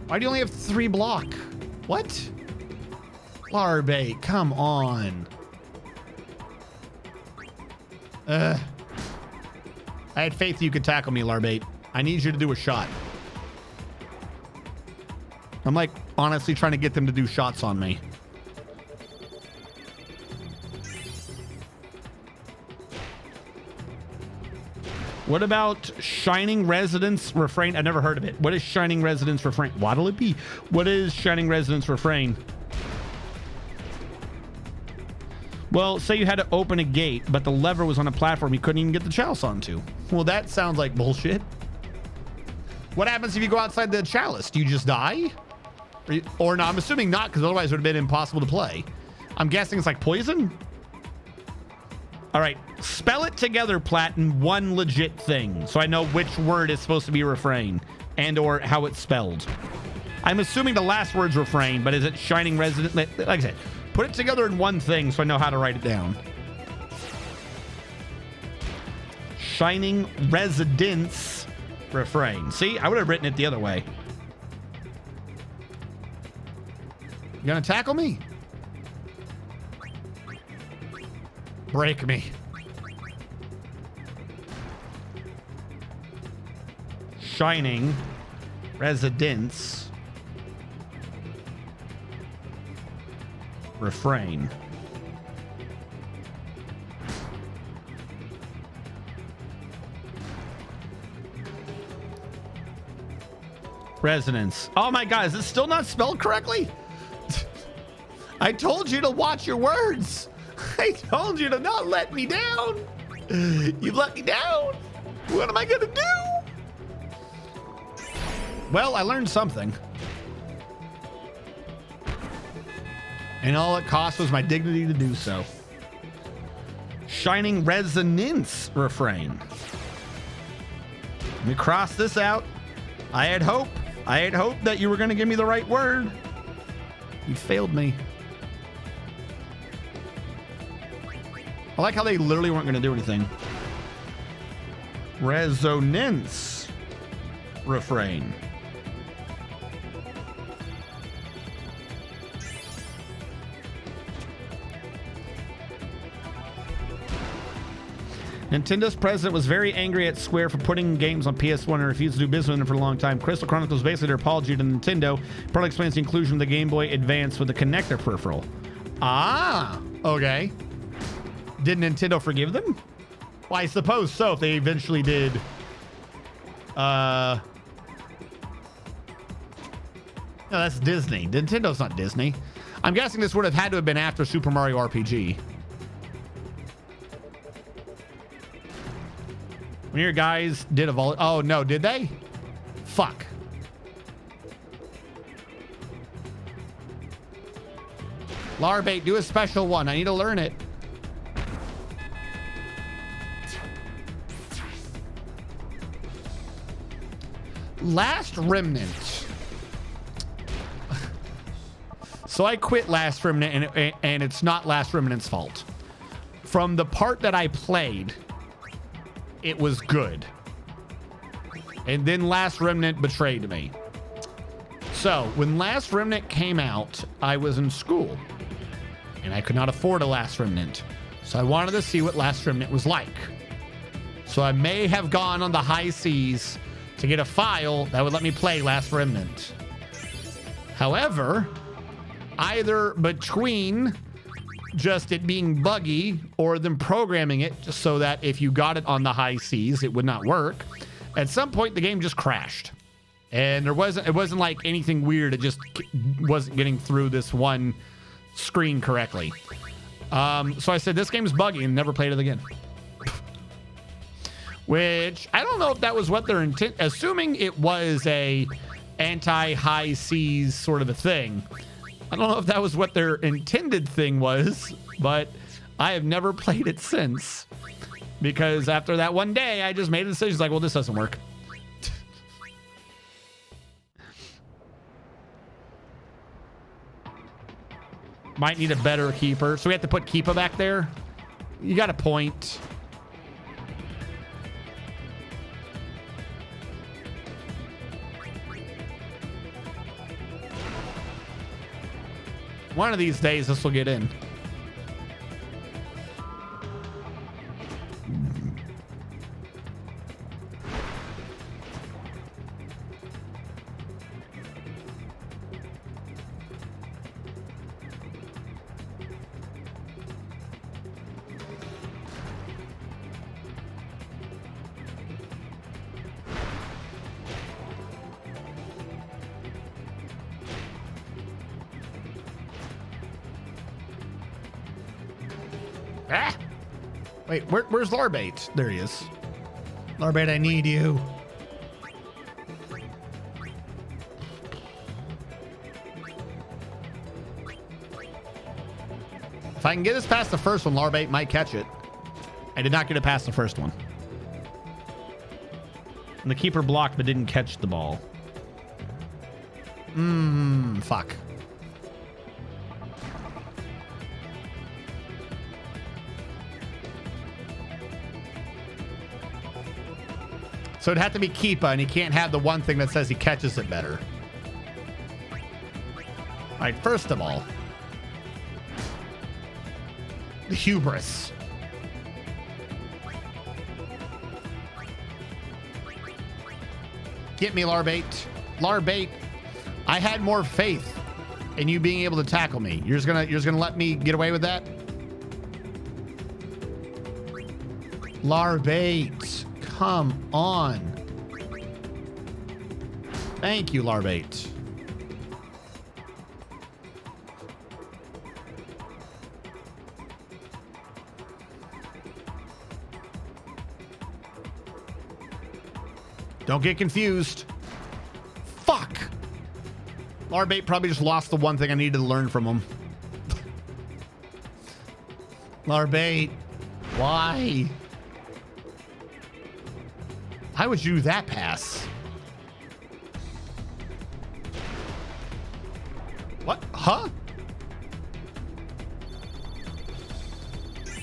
Why do you only have 3 block? What? Larbait, come on. I had faith you could tackle me, Larbait. I need you to do a shot. I'm like honestly trying to get them to do shots on me. What about Shining Residence Refrain? I've never heard of it. What is Shining Residence Refrain? What'll it be? What is Shining Residence Refrain? Well, say you had to open a gate, but the lever was on a platform you couldn't even get the chalice onto. Well, that sounds like bullshit. What happens if you go outside the chalice? Do you just die? Or no, I'm assuming not, because otherwise it would have been impossible to play. I'm guessing it's like poison? All right, spell it together, Platt, in one legit thing, so I know which word is supposed to be refrain and or how it's spelled. I'm assuming the last word's refrain, but is it Shining Resident? Like I said, put it together in one thing so I know how to write it down. Shining Residence Refrain. See, I would have written it the other way. You gonna tackle me? Break me. Shining Residence Refrain. Resonance. Oh my God, is this still not spelled correctly? I told you to watch your words. I told you to not let me down. You let me down. What am I gonna do? Well, I learned something. And all it cost was my dignity to do so. Shining Resonance Refrain. Let me cross this out. I had hope that you were going to give me the right word. You failed me. I like how they literally weren't going to do anything. Resonance Refrain. Nintendo's president was very angry at Square for putting games on PS1 and refused to do business with them for a long time. Crystal Chronicles basically their apology to Nintendo. Probably explains the inclusion of the Game Boy Advance with the connector peripheral. Ah! Okay. Did Nintendo forgive them? Well, I suppose so, if they eventually did. No, that's Disney. Nintendo's not Disney. I'm guessing this would have had to have been after Super Mario RPG. When your guys did a oh no, did they? Fuck. Larbait, do a special one. I need to learn it. Last Remnant. So I quit Last Remnant, and it's not Last Remnant's fault. From the part that I played, it was good. And then Last Remnant betrayed me. So when Last Remnant came out, I was in school. And I could not afford a Last Remnant. So I wanted to see what Last Remnant was like. So I may have gone on the high seas to get a file that would let me play Last Remnant. However, either between just it being buggy or them programming it just so that if you got it on the high seas, it would not work, at some point the game just crashed. And it wasn't like anything weird. It just wasn't getting through this one screen correctly. So I said, this game's buggy, and never played it again. Which I don't know if that was what their intent, assuming it was a anti-high seas sort of a thing. I don't know if that was what their intended thing was, but I have never played it since. Because after that one day, I just made a decision like, well, this doesn't work. Might need a better keeper. So we have to put Keepa back there. You got a point. One of these days, this will get in. Ah! Wait, where's Larbait? There he is. Larbait, I need you. If I can get us past the first one, Larbait might catch it. I did not get it past the first one. And the keeper blocked but didn't catch the ball. Fuck. So it'd have to be Keepa, and he can't have the one thing that says he catches it better. All right, first of all, the hubris. Get me, Larbait. Larbait, I had more faith in you being able to tackle me. You're just gonna let me get away with that? Larbait, come on. Thank you, Larbait. Don't get confused. Fuck. Larbait probably just lost the one thing I needed to learn from him. Larbait, why? How would you do that pass? What? Huh?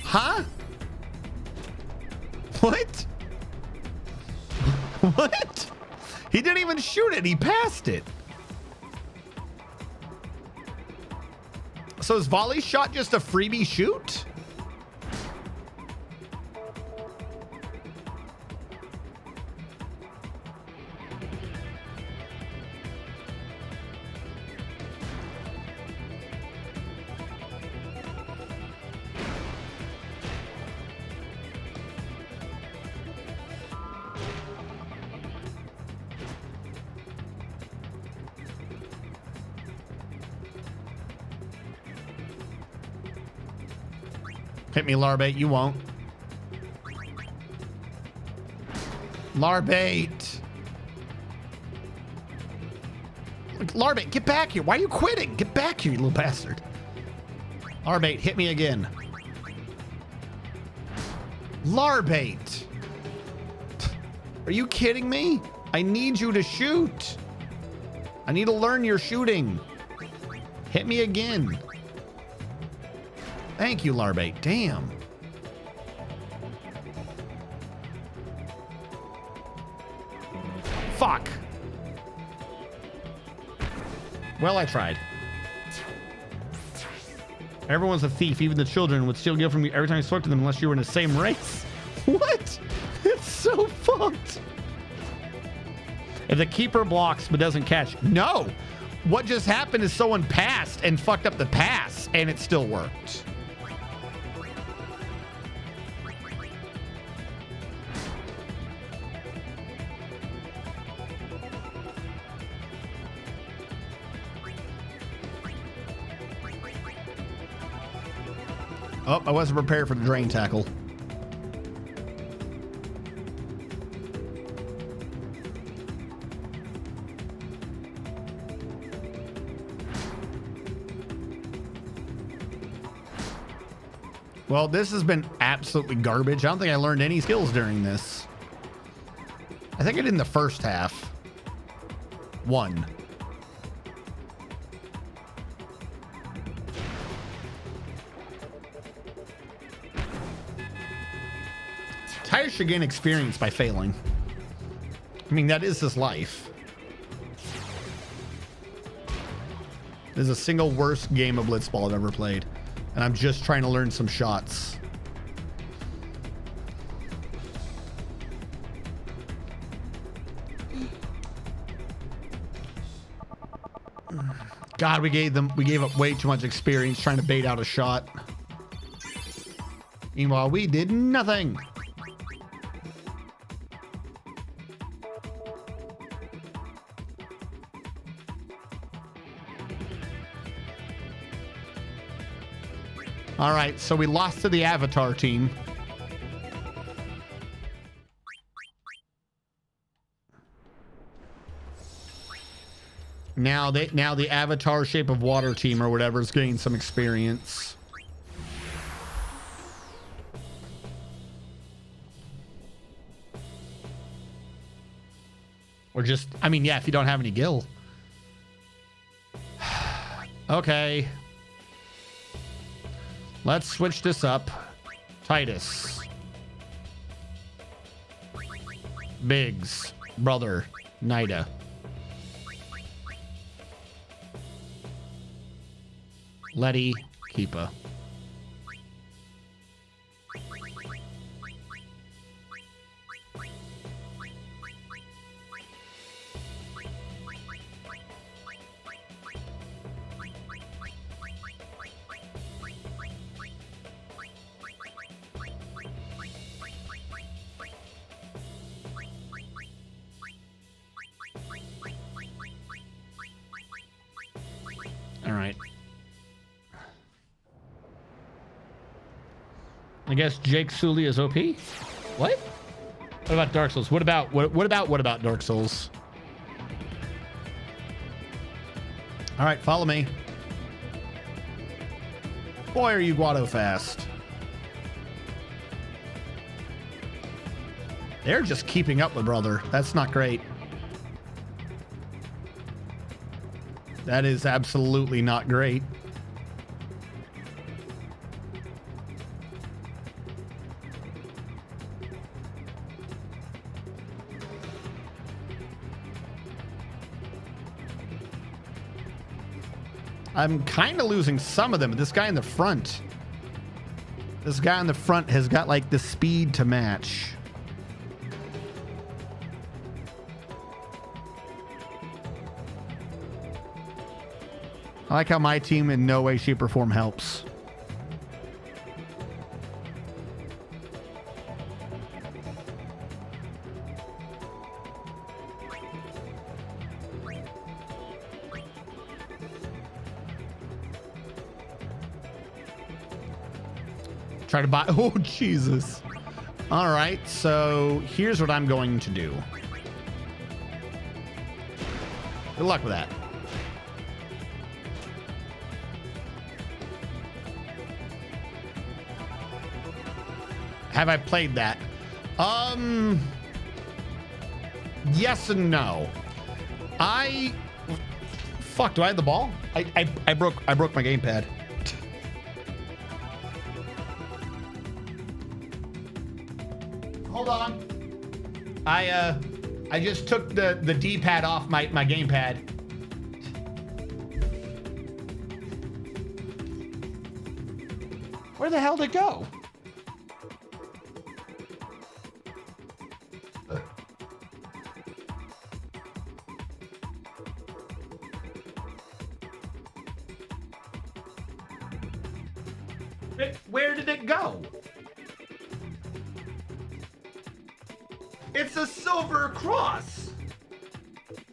Huh? What? What? He didn't even shoot it. He passed it. So is volley shot just a freebie shoot? Hit me, Larbait. You won't. Larbait. Look, Larbait, get back here. Why are you quitting? Get back here, you little bastard. Larbait, hit me again. Larbait. Are you kidding me? I need you to shoot. I need to learn your shooting. Hit me again. Thank you, Larbait. Damn. Fuck. Well, I tried. Everyone's a thief. Even the children would steal gifts from you every time you spoke to them unless you were in the same race. What? It's so fucked. If the keeper blocks but doesn't catch. No. What just happened is someone passed and fucked up the pass and it still worked. Oh, I wasn't prepared for the drain tackle. Well, this has been absolutely garbage. I don't think I learned any skills during this. I think I did in the first half. One. Tires should gain experience by failing. I mean, that is his life. This is the single worst game of Blitzball I've ever played. And I'm just trying to learn some shots. God, we gave up way too much experience trying to bait out a shot. Meanwhile, we did nothing. All right, so we lost to the Avatar team. Now the Avatar Shape of Water team or whatever is getting some experience. Or just, I mean, yeah, if you don't have any gil. Okay. Let's switch this up. Titus. Biggs. Brother. Nida. Letty. Keepa. All right. I guess Jake Sully is OP. What? What about Dark Souls? What about Dark Souls? All right, follow me. Boy, are you Guado fast. They're just keeping up with brother. That's not great. That is absolutely not great. I'm kind of losing some of them. This guy in the front. This guy in the front has got like the speed to match. I like how my team in no way, shape, or form helps. Try to buy. Oh, Jesus. All right. So here's what I'm going to do. Good luck with that. Have I played that? Yes and no. Fuck, do I have the ball? I broke my gamepad. Hold on. I just took the D-pad off my gamepad. Where the hell did it go? Where did it go? It's a silver cross.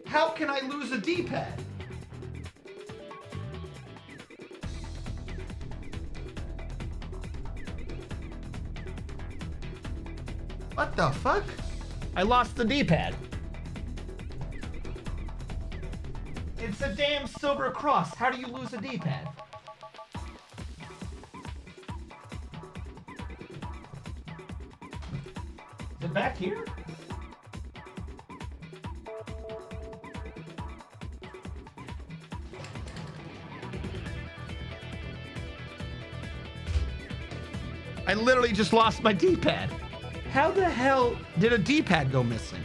How can I lose a D-pad? What the fuck? I lost the D-pad. It's a damn silver cross. How do you lose a D-pad? Is it back here? I literally just lost my D-pad. How the hell did a D-pad go missing?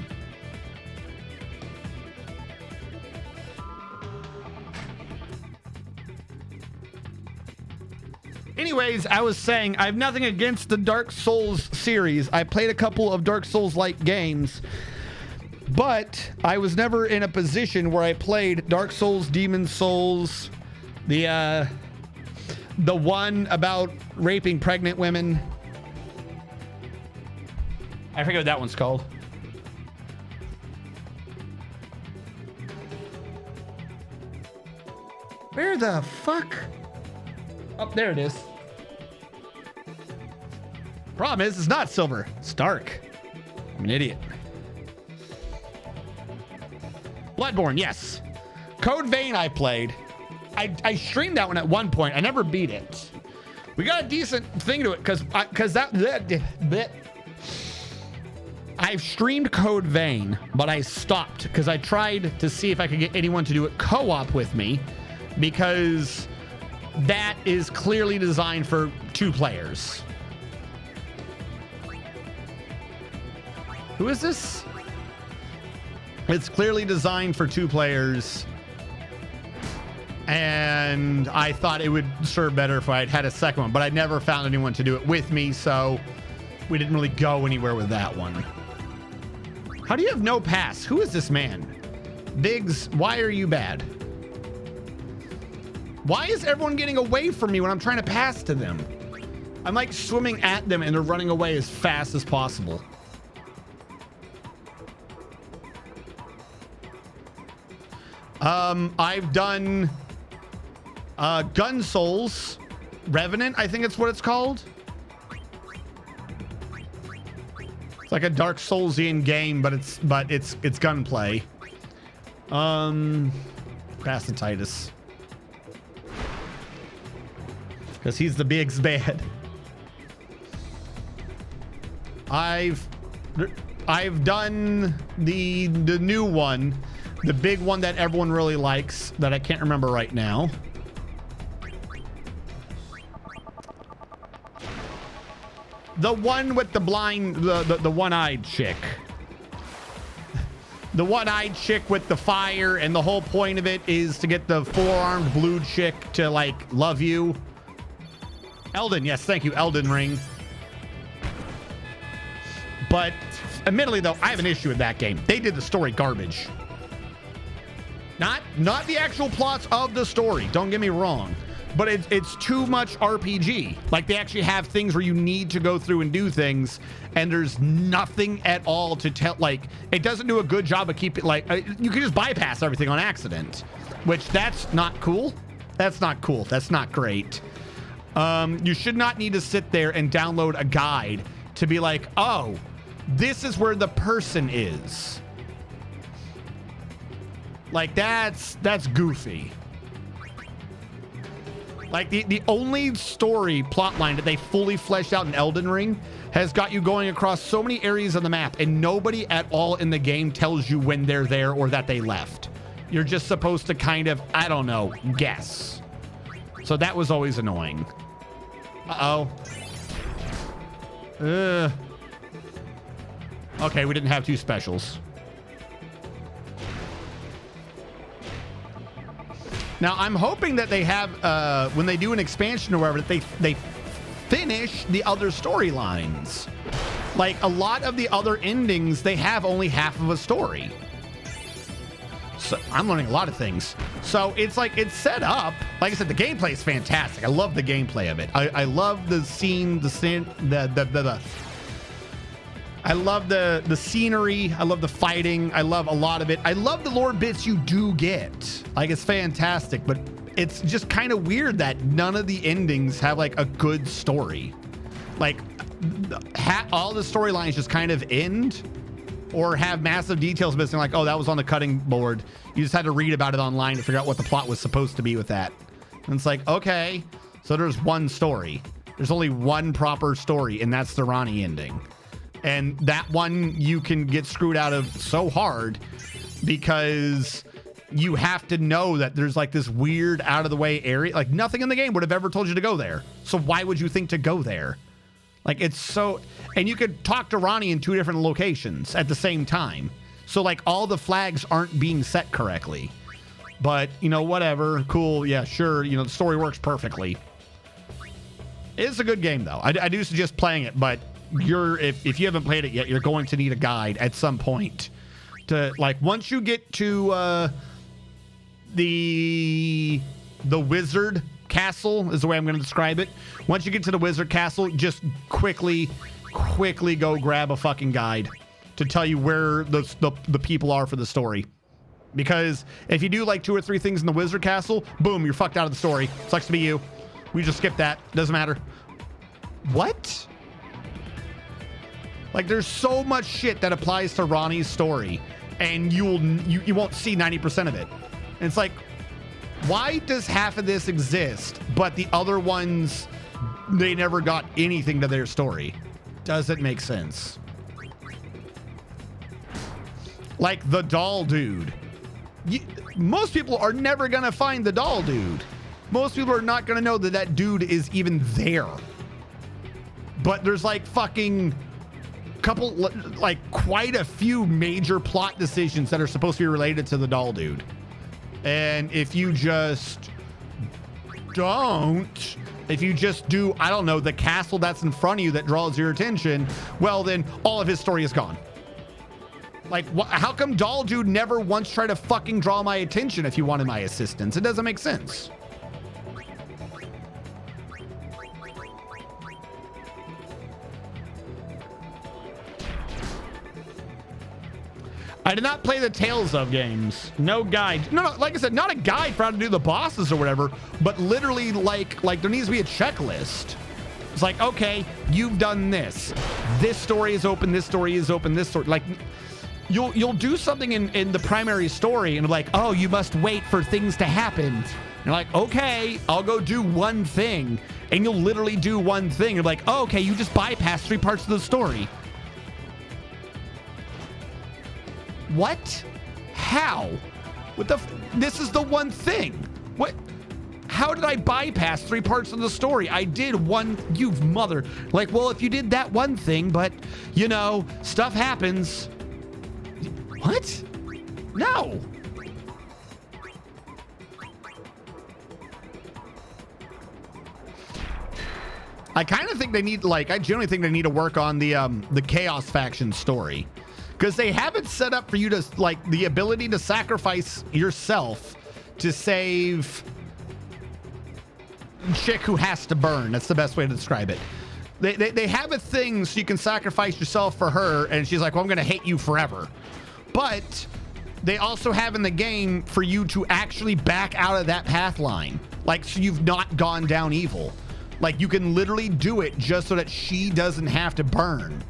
Anyways, I was saying I have nothing against the Dark Souls series. I played a couple of Dark Souls-like games, but I was never in a position where I played Dark Souls, Demon Souls, the one about raping pregnant women. I forget what that one's called. Where the fuck? Oh, there it is. Problem is, it's not silver. It's dark. I'm an idiot. Bloodborne, yes. Code Vein I played. I streamed that one at one point. I never beat it. We got a decent thing to it because I've streamed Code Vein, but I stopped because I tried to see if I could get anyone to do it co-op with me, because that is clearly designed for 2 players. Who is this? It's clearly designed for 2 players. And I thought it would serve better if I had a second one, but I never found anyone to do it with me, so we didn't really go anywhere with that one. How do you have no pass? Who is this man? Biggs, why are you bad? Why is everyone getting away from me when I'm trying to pass to them? I'm like swimming at them and they're running away as fast as possible. I've done Gun Souls, Revenant, I think it's what it's called. It's like a Dark Soulsian game, but it's gunplay. Fascititis. Because he's the Biggs bad. I've done the new one, the big one that everyone really likes that I can't remember right now. The one with the blind, the one-eyed chick. The one-eyed chick with the fire, and the whole point of it is to get the four-armed blue chick to, like, love you. Elden, yes, thank you, Elden Ring. But, admittedly, though, I have an issue with that game. They did the story garbage. Not the actual plots of the story, don't get me wrong. But it's too much RPG. Like, they actually have things where you need to go through and do things, and there's nothing at all to tell. Like, it doesn't do a good job of keeping, like, you can just bypass everything on accident, which that's not cool. That's not cool. That's not great. You should not need to sit there and download a guide to be like, oh, this is where the person is. Like, that's goofy. Like, the only story plot line that they fully fleshed out in Elden Ring has got you going across so many areas of the map, and nobody at all in the game tells you when they're there or that they left. You're just supposed to kind of, I don't know, guess. So that was always annoying. Uh-oh. Okay, we didn't have 2 specials. Now, I'm hoping that they have, when they do an expansion or whatever, that they finish the other storylines. Like, a lot of the other endings, they have only half of a story. So I'm learning a lot of things. So it's like, it's set up. Like I said, the gameplay is fantastic. I love the gameplay of it. I love the scene, I love the scenery. I love the fighting. I love a lot of it. I love the lore bits you do get. Like, it's fantastic, but it's just kind of weird that none of the endings have like a good story. Like, all the storylines just kind of end or have massive details missing. Like, oh, that was on the cutting board. You just had to read about it online to figure out what the plot was supposed to be with that. And it's like, okay, so there's one story. There's only one proper story, and that's the Ronnie ending. And that one you can get screwed out of so hard because you have to know that there's like this weird out of the way area. Like, nothing in the game would have ever told you to go there. So why would you think to go there? Like, it's so, and you could talk to Ronnie in 2 different locations at the same time. So like, all the flags aren't being set correctly, but you know, whatever, cool. Yeah, sure. You know, the story works perfectly. It's a good game though. I do suggest playing it, but if you haven't played it yet, you're going to need a guide at some point to, like, once you get to the wizard castle is the way I'm going to describe it. Once you get to the wizard castle, just quickly go grab a fucking guide to tell you where the people are for the story. Because if you do like 2 or 3 things in the wizard castle, boom, you're fucked out of the story. Sucks to be you. We just skip that. Doesn't matter. What? Like, there's so much shit that applies to Ronnie's story, and you won't see 90% of it. And it's like, why does half of this exist, but the other ones, they never got anything to their story? Doesn't make sense. Like the doll dude. Most people are never gonna find the doll dude. Most people are not gonna know that that dude is even there. But there's like fucking couple, like quite a few major plot decisions that are supposed to be related to the doll dude. And if you just if you just do, I don't know, the castle that's in front of you that draws your attention, well, then all of his story is gone. Like, how come doll dude never once tried to fucking draw my attention if you wanted my assistance? It doesn't make sense. I did not play the Tales of games. No guide. No, like I said, not a guide for how to do the bosses or whatever, but literally like there needs to be a checklist. It's like, okay, you've done this. This story is open. This story is open. This story, like, you'll do something in the primary story and like, oh, you must wait for things to happen. And you're like, okay, I'll go do one thing. And you'll literally do one thing. You're like, oh, okay, you just bypassed 3 parts of the story. What? How? What the? This is the one thing. What? How did I bypass 3 parts of the story? I did one. You mother. Like, well, if you did that one thing, but you know, stuff happens. What? No. I kind of think they need, like, I genuinely think they need to work on the Chaos faction story. Because they haven't set up for you to, like, the ability to sacrifice yourself to save chick who has to burn. That's the best way to describe it. They have a thing so you can sacrifice yourself for her, and she's like, well, I'm going to hate you forever. But they also have in the game for you to actually back out of that path line. Like, so you've not gone down evil. Like, you can literally do it just so that she doesn't have to burn.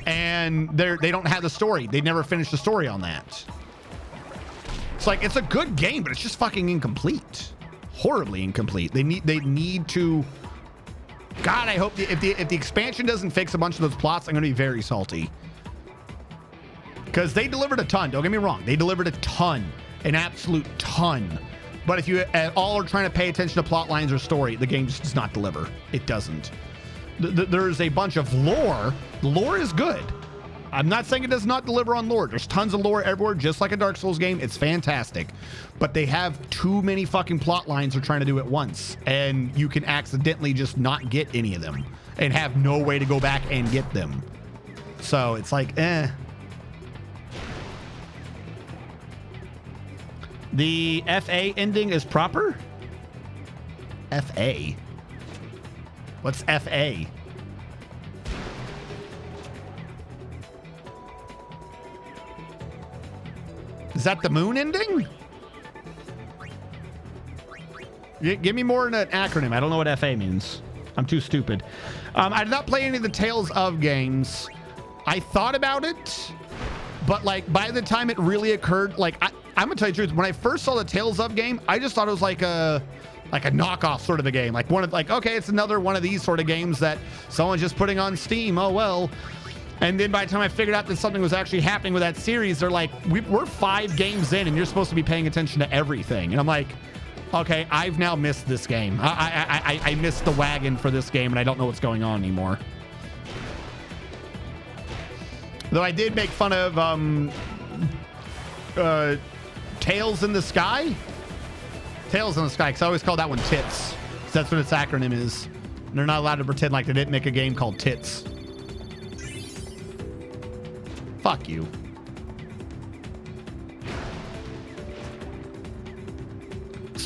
And they don't have the story. They never finished the story on that. It's like, it's a good game, but it's just fucking incomplete. Horribly incomplete. They need to... God, I hope if the expansion doesn't fix a bunch of those plots, I'm going to be very salty. Because they delivered a ton. Don't get me wrong. They delivered a ton. An absolute ton. But if you at all are trying to pay attention to plot lines or story, the game just does not deliver. It doesn't. There's a bunch of lore. The lore is good. I'm not saying it does not deliver on lore. There's tons of lore everywhere, just like a Dark Souls game. It's fantastic. But they have too many fucking plot lines they're trying to do at once. And you can accidentally just not get any of them and have no way to go back and get them. So it's like, eh. The FA ending is proper? FA? What's FA? Is that the moon ending? Give me more than an acronym. I don't know what FA means. I'm too stupid. I did not play any of the Tales of games. I thought about it, but like by the time it really occurred, like I'm gonna tell you the truth. When I first saw the Tales of game, I just thought it was like a knockoff sort of a game. Like okay, it's another one of these sort of games that someone's just putting on Steam. Oh, well. And then by the time I figured out that something was actually happening with that series, they're like, we're 5 games in and you're supposed to be paying attention to everything. And I'm like, okay, I've now missed this game. I missed the wagon for this game and I don't know what's going on anymore. Though I did make fun of Tails in the Sky. Tails in the Sky, because I always call that one Tits. So that's what its acronym is. And they're not allowed to pretend like they didn't make a game called Tits. Fuck you.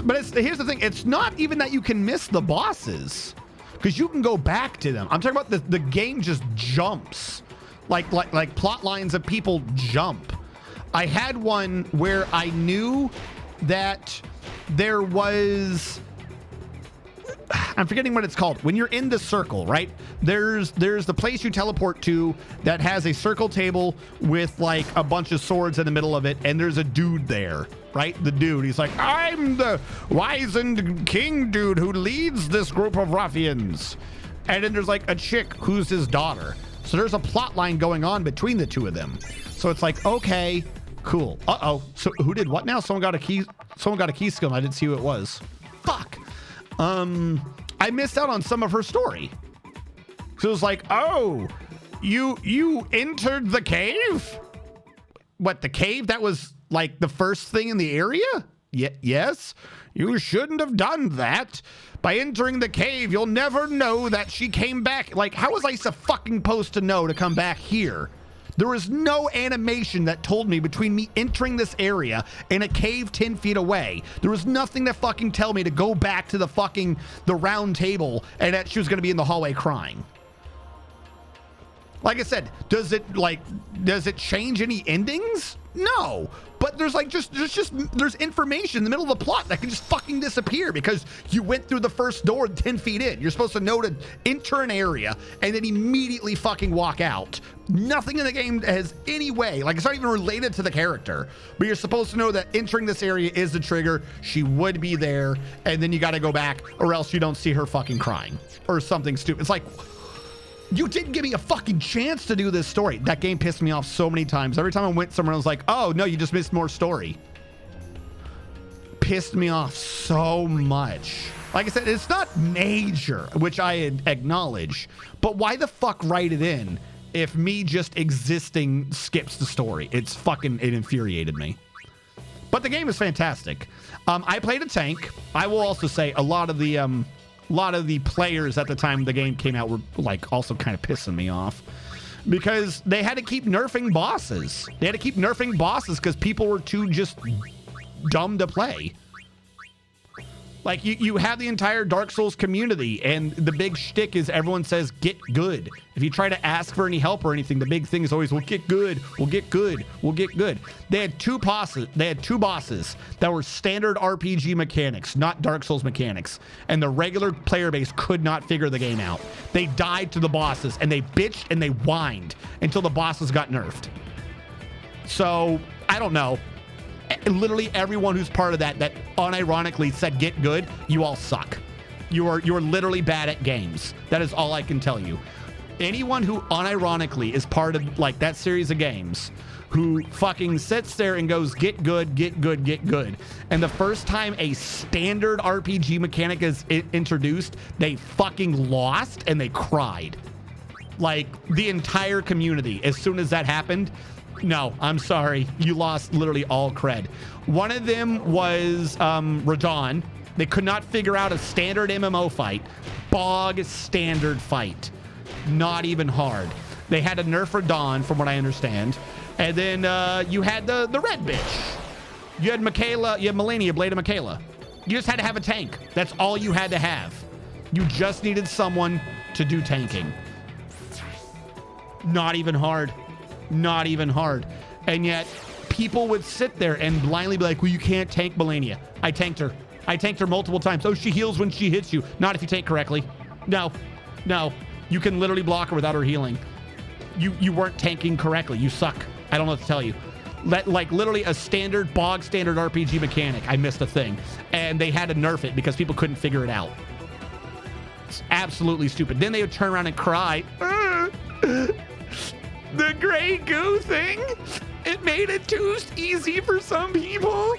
But here's the thing. It's not even that you can miss the bosses, because you can go back to them. I'm talking about the game just jumps. Like plot lines of people jump. I had one where I knew that there was... I'm forgetting what it's called. When you're in the circle, right? There's the place you teleport to that has a circle table with like a bunch of swords in the middle of it, and there's a dude there, right? The dude, he's like, I'm the wizened king dude who leads this group of ruffians. And then there's like a chick who's his daughter. So there's a plot line going on between the two of them. So it's like, okay, cool. Uh-oh. So who did what now? Someone got a key skill and I didn't see who it was. Fuck. I missed out on some of her story. So it was like, oh, you entered the cave? What, the cave that was like the first thing in the area? Yes. You shouldn't have done that. By entering the cave, you'll never know that she came back. Like, how was I fucking supposed to know to come back here? There was no animation that told me between me entering this area and a cave 10 feet away. There was nothing to fucking tell me to go back to the round table and that she was going to be in the hallway crying. Like I said, does it change any endings? No. But there's there's information in the middle of the plot that can just fucking disappear because you went through the first door 10 feet in. You're supposed to know to enter an area and then immediately fucking walk out. Nothing in the game has any way, like it's not even related to the character, but you're supposed to know that entering this area is the trigger. She would be there, and then you got to go back or else you don't see her fucking crying or something stupid. It's like, you didn't give me a fucking chance to do this story. That game pissed me off so many times. Every time I went somewhere, I was like, oh, no, you just missed more story. Pissed me off so much. Like I said, it's not major, which I acknowledge, but why the fuck write it in if me just existing skips the story? It infuriated me. But the game is fantastic. I played a tank. I will also say a lot of the players at the time the game came out were like also kind of pissing me off because they had to keep nerfing bosses. They had to keep nerfing bosses because people were too just dumb to play. Like you have the entire Dark Souls community, and the big shtick is everyone says get good. If you try to ask for any help or anything, the big thing is always we'll get good, we'll get good, we'll get good. They had two bosses that were standard RPG mechanics, not Dark Souls mechanics, and the regular player base could not figure the game out. They died to the bosses, and they bitched and they whined until the bosses got nerfed. So I don't know. Literally everyone who's part of that unironically said get good, you all suck. You're literally bad at games. That is all I can tell you. Anyone who unironically is part of like that series of games who fucking sits there and goes get good, get good, get good, and the first time a standard RPG mechanic is introduced, they fucking lost and they cried. Like the entire community, as soon as that happened, no, I'm sorry. You lost literally all cred. One of them was Radon. They could not figure out a standard MMO fight. Bog standard fight. Not even hard. They had to nerf Radon, from what I understand. And then you had the red bitch. You had Michaela. You had Melania, Blade of Michaela. You just had to have a tank. That's all you had to have. You just needed someone to do tanking. Not even hard. Not even hard. And yet people would sit there and blindly be like, well, you can't tank Melania. I tanked her. I tanked her multiple times. Oh, she heals when she hits you. Not if you tank correctly. No. You can literally block her without her healing. You weren't tanking correctly. You suck. I don't know what to tell you. Like literally a bog standard RPG mechanic. I missed a thing. And they had to nerf it because people couldn't figure it out. It's absolutely stupid. Then they would turn around and cry. The gray goo thing, it made it too easy for some people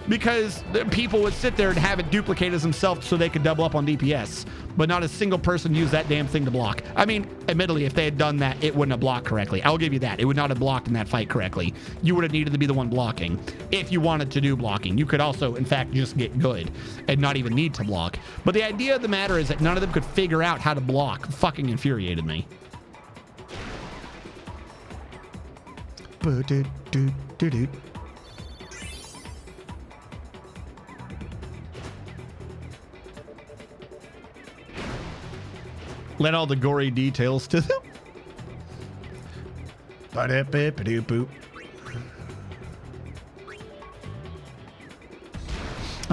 because the people would sit there and have it duplicate as themselves so they could double up on DPS, but not a single person used that damn thing to block. I mean, admittedly, if they had done that, it wouldn't have blocked correctly. I'll give you that. It would not have blocked in that fight correctly. You would have needed to be the one blocking if you wanted to do blocking. You could also, in fact, just get good and not even need to block. But the idea of the matter is that none of them could figure out how to block. Fucking infuriated me. Let all the gory details to them. I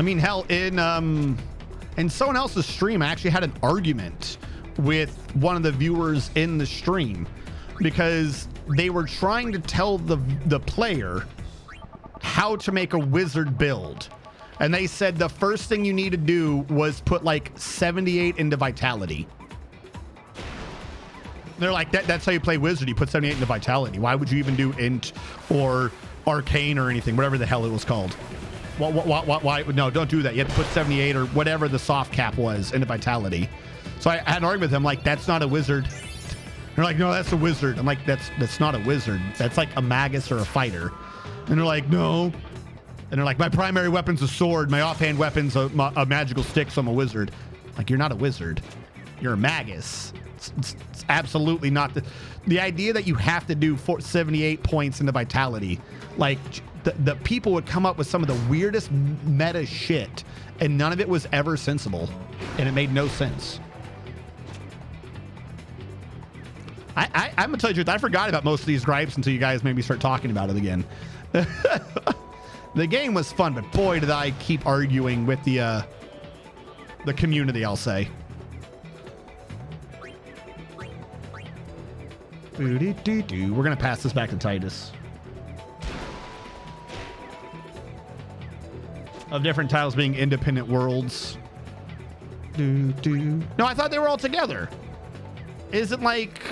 mean, hell, in someone else's stream, I actually had an argument with one of the viewers in the stream because they were trying to tell the player how to make a wizard build. And they said the first thing you need to do was put like 78 into vitality. They're like, that's how you play wizard. You put 78 into vitality. Why would you even do int or arcane or anything, whatever the hell it was called? Why? No, don't do that. You have to put 78 or whatever the soft cap was into vitality. So I had an argument with them like, that's not a wizard. They're like, no, that's a wizard. I'm like, that's not a wizard. That's like a magus or a fighter. And they're like, no. And they're like, my primary weapon's a sword. My offhand weapon's a magical stick, so I'm a wizard. Like, you're not a wizard. You're a magus. It's absolutely not. The idea that you have to do 78 points into vitality. Like, the people would come up with some of the weirdest meta shit, and none of it was ever sensible. And it made no sense. I'm gonna tell you the truth. I forgot about most of these gripes until you guys made me start talking about it again. The game was fun, but boy, did I keep arguing with the community, I'll say. We're gonna pass this back to Titus. Of different titles being independent worlds. No, I thought they were all together. Is it like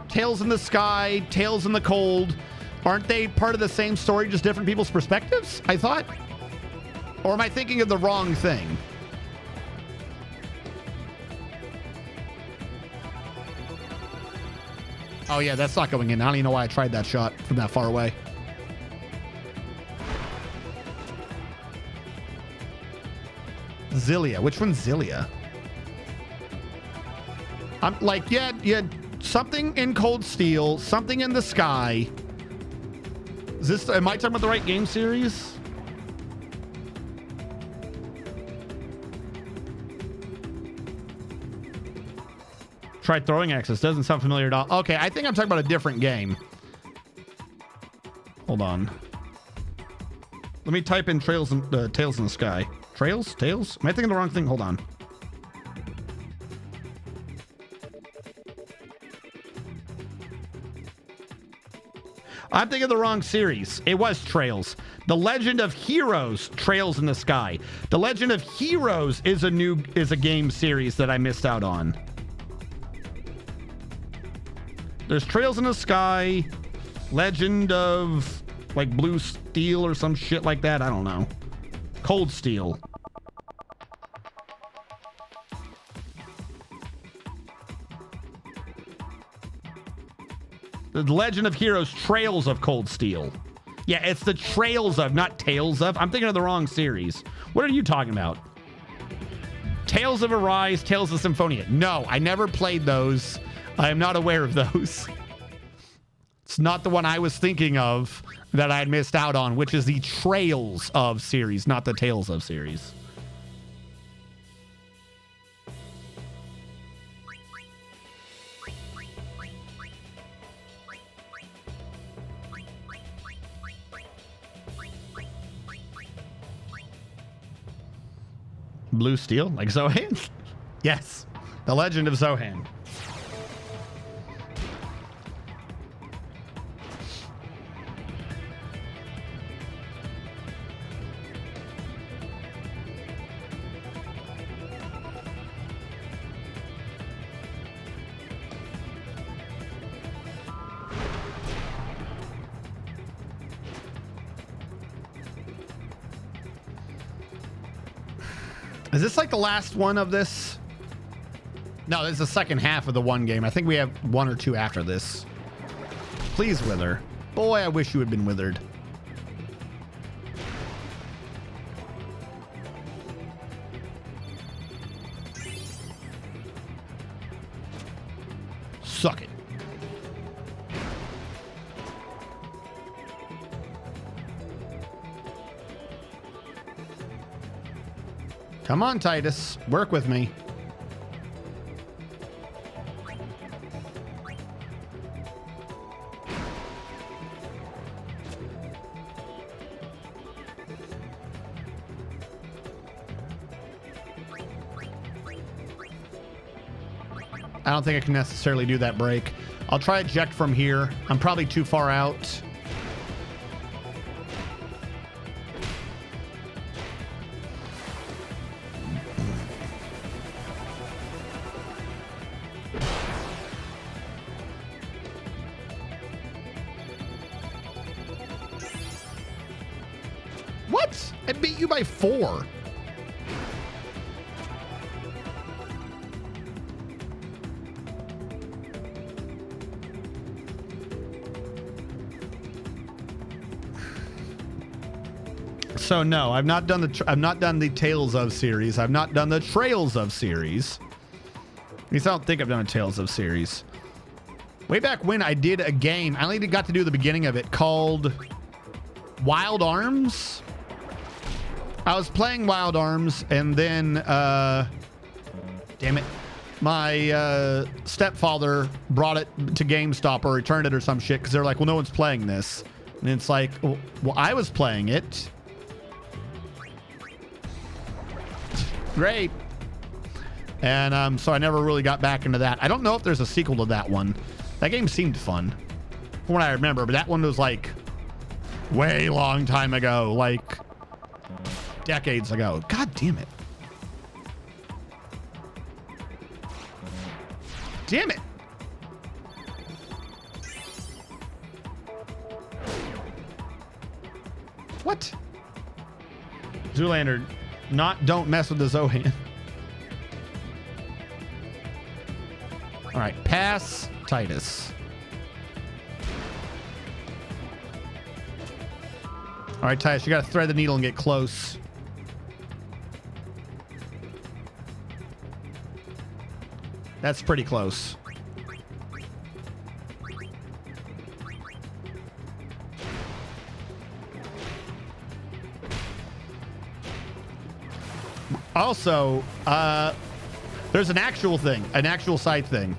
Tales in the Sky, Tales in the Cold? Aren't they part of the same story, just different people's perspectives, I thought? Or am I thinking of the wrong thing? Oh yeah, that's not going in. I don't even know why I tried that shot from that far away. Zilia. Which one's Zilia? I'm like, yeah, something in Cold Steel, something in the Sky. Is this, am I talking about the right game series? Try throwing axes. Doesn't sound familiar at all. Okay, I think I'm talking about a different game. Hold on. Let me type in Tails in the Sky. Trails? Tails? Am I thinking the wrong thing? Hold on. I'm thinking of the wrong series. It was Trails. The Legend of Heroes, Trails in the Sky. The Legend of Heroes is a game series that I missed out on. There's Trails in the Sky, Legend of like Blue Steel or some shit like that. I don't know. Cold Steel. The Legend of Heroes, Trails of Cold Steel. Yeah, it's the Trails of, not Tales of. I'm thinking of the wrong series. What are you talking about? Tales of Arise, Tales of Symphonia. No, I never played those. I am not aware of those. It's not the one I was thinking of that I had missed out on, which is the Trails of series, not the Tales of series. Blue Steel, like Zohan? Yes, The Legend of Zohan. Is this like the last one of this? No, this is the second half of the one game. I think we have one or two after this. Please wither. Boy, I wish you had been withered. Suck it. Come on, Titus. Work with me. I don't think I can necessarily do that break. I'll try eject from here. I'm probably too far out. What? I beat you by 4. So no, I've not done the Tales of series. I've not done the Trails of series. At least I don't think I've done a Tales of series. Way back when I did a game, I only got to do the beginning of it, called Wild Arms. I was playing Wild Arms, and then damn it, my stepfather brought it to GameStop or returned it or some shit because they're like, well, no one's playing this. And it's like, well, I was playing it. Great. And so I never really got back into that. I don't know if there's a sequel to that one. That game seemed fun from what I remember, but that one was like way long time ago, like decades ago. God damn it. Damn it. What? Zoolander, don't mess with the Zohan. All right, pass Titus. All right, Titus, you got to thread the needle and get close. That's pretty close. Also, There's an actual thing, an actual side thing.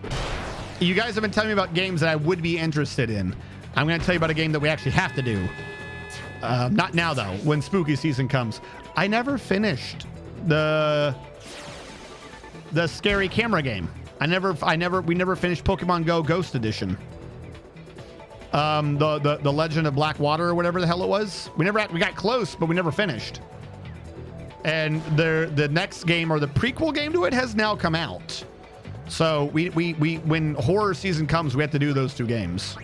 You guys have been telling me about games that I would be interested in. I'm going to tell you about a game that we actually have to do. Not now, though, when spooky season comes. I never finished the scary camera game. We never finished Pokemon Go Ghost Edition. The Legend of Black Water or whatever the hell it was. We got close, but we never finished. And the next game, or the prequel game to it, has now come out. So we when horror season comes, we have to do those 2 games.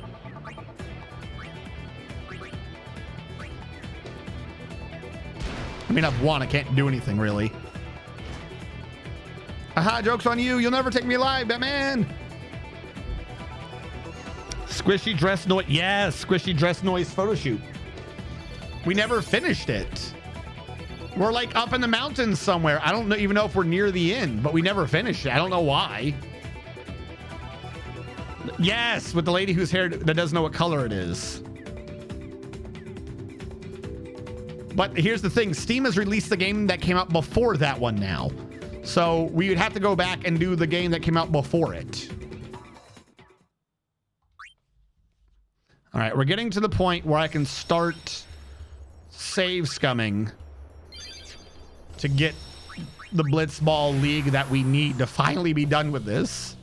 I mean, I've won. I can't do anything really. Aha, joke's on you. You'll never take me alive, Batman. Squishy dress noise. Yes, squishy dress noise photo shoot. We never finished it. We're like up in the mountains somewhere. I don't even know if we're near the end, but we never finished it. I don't know why. Yes, with the lady whose hair that doesn't know what color it is. But here's the thing. Steam has released the game that came out before that one now. So we would have to go back and do the game that came out before it. All right, we're getting to the point where I can start save scumming to get the Blitzball League that we need to finally be done with this.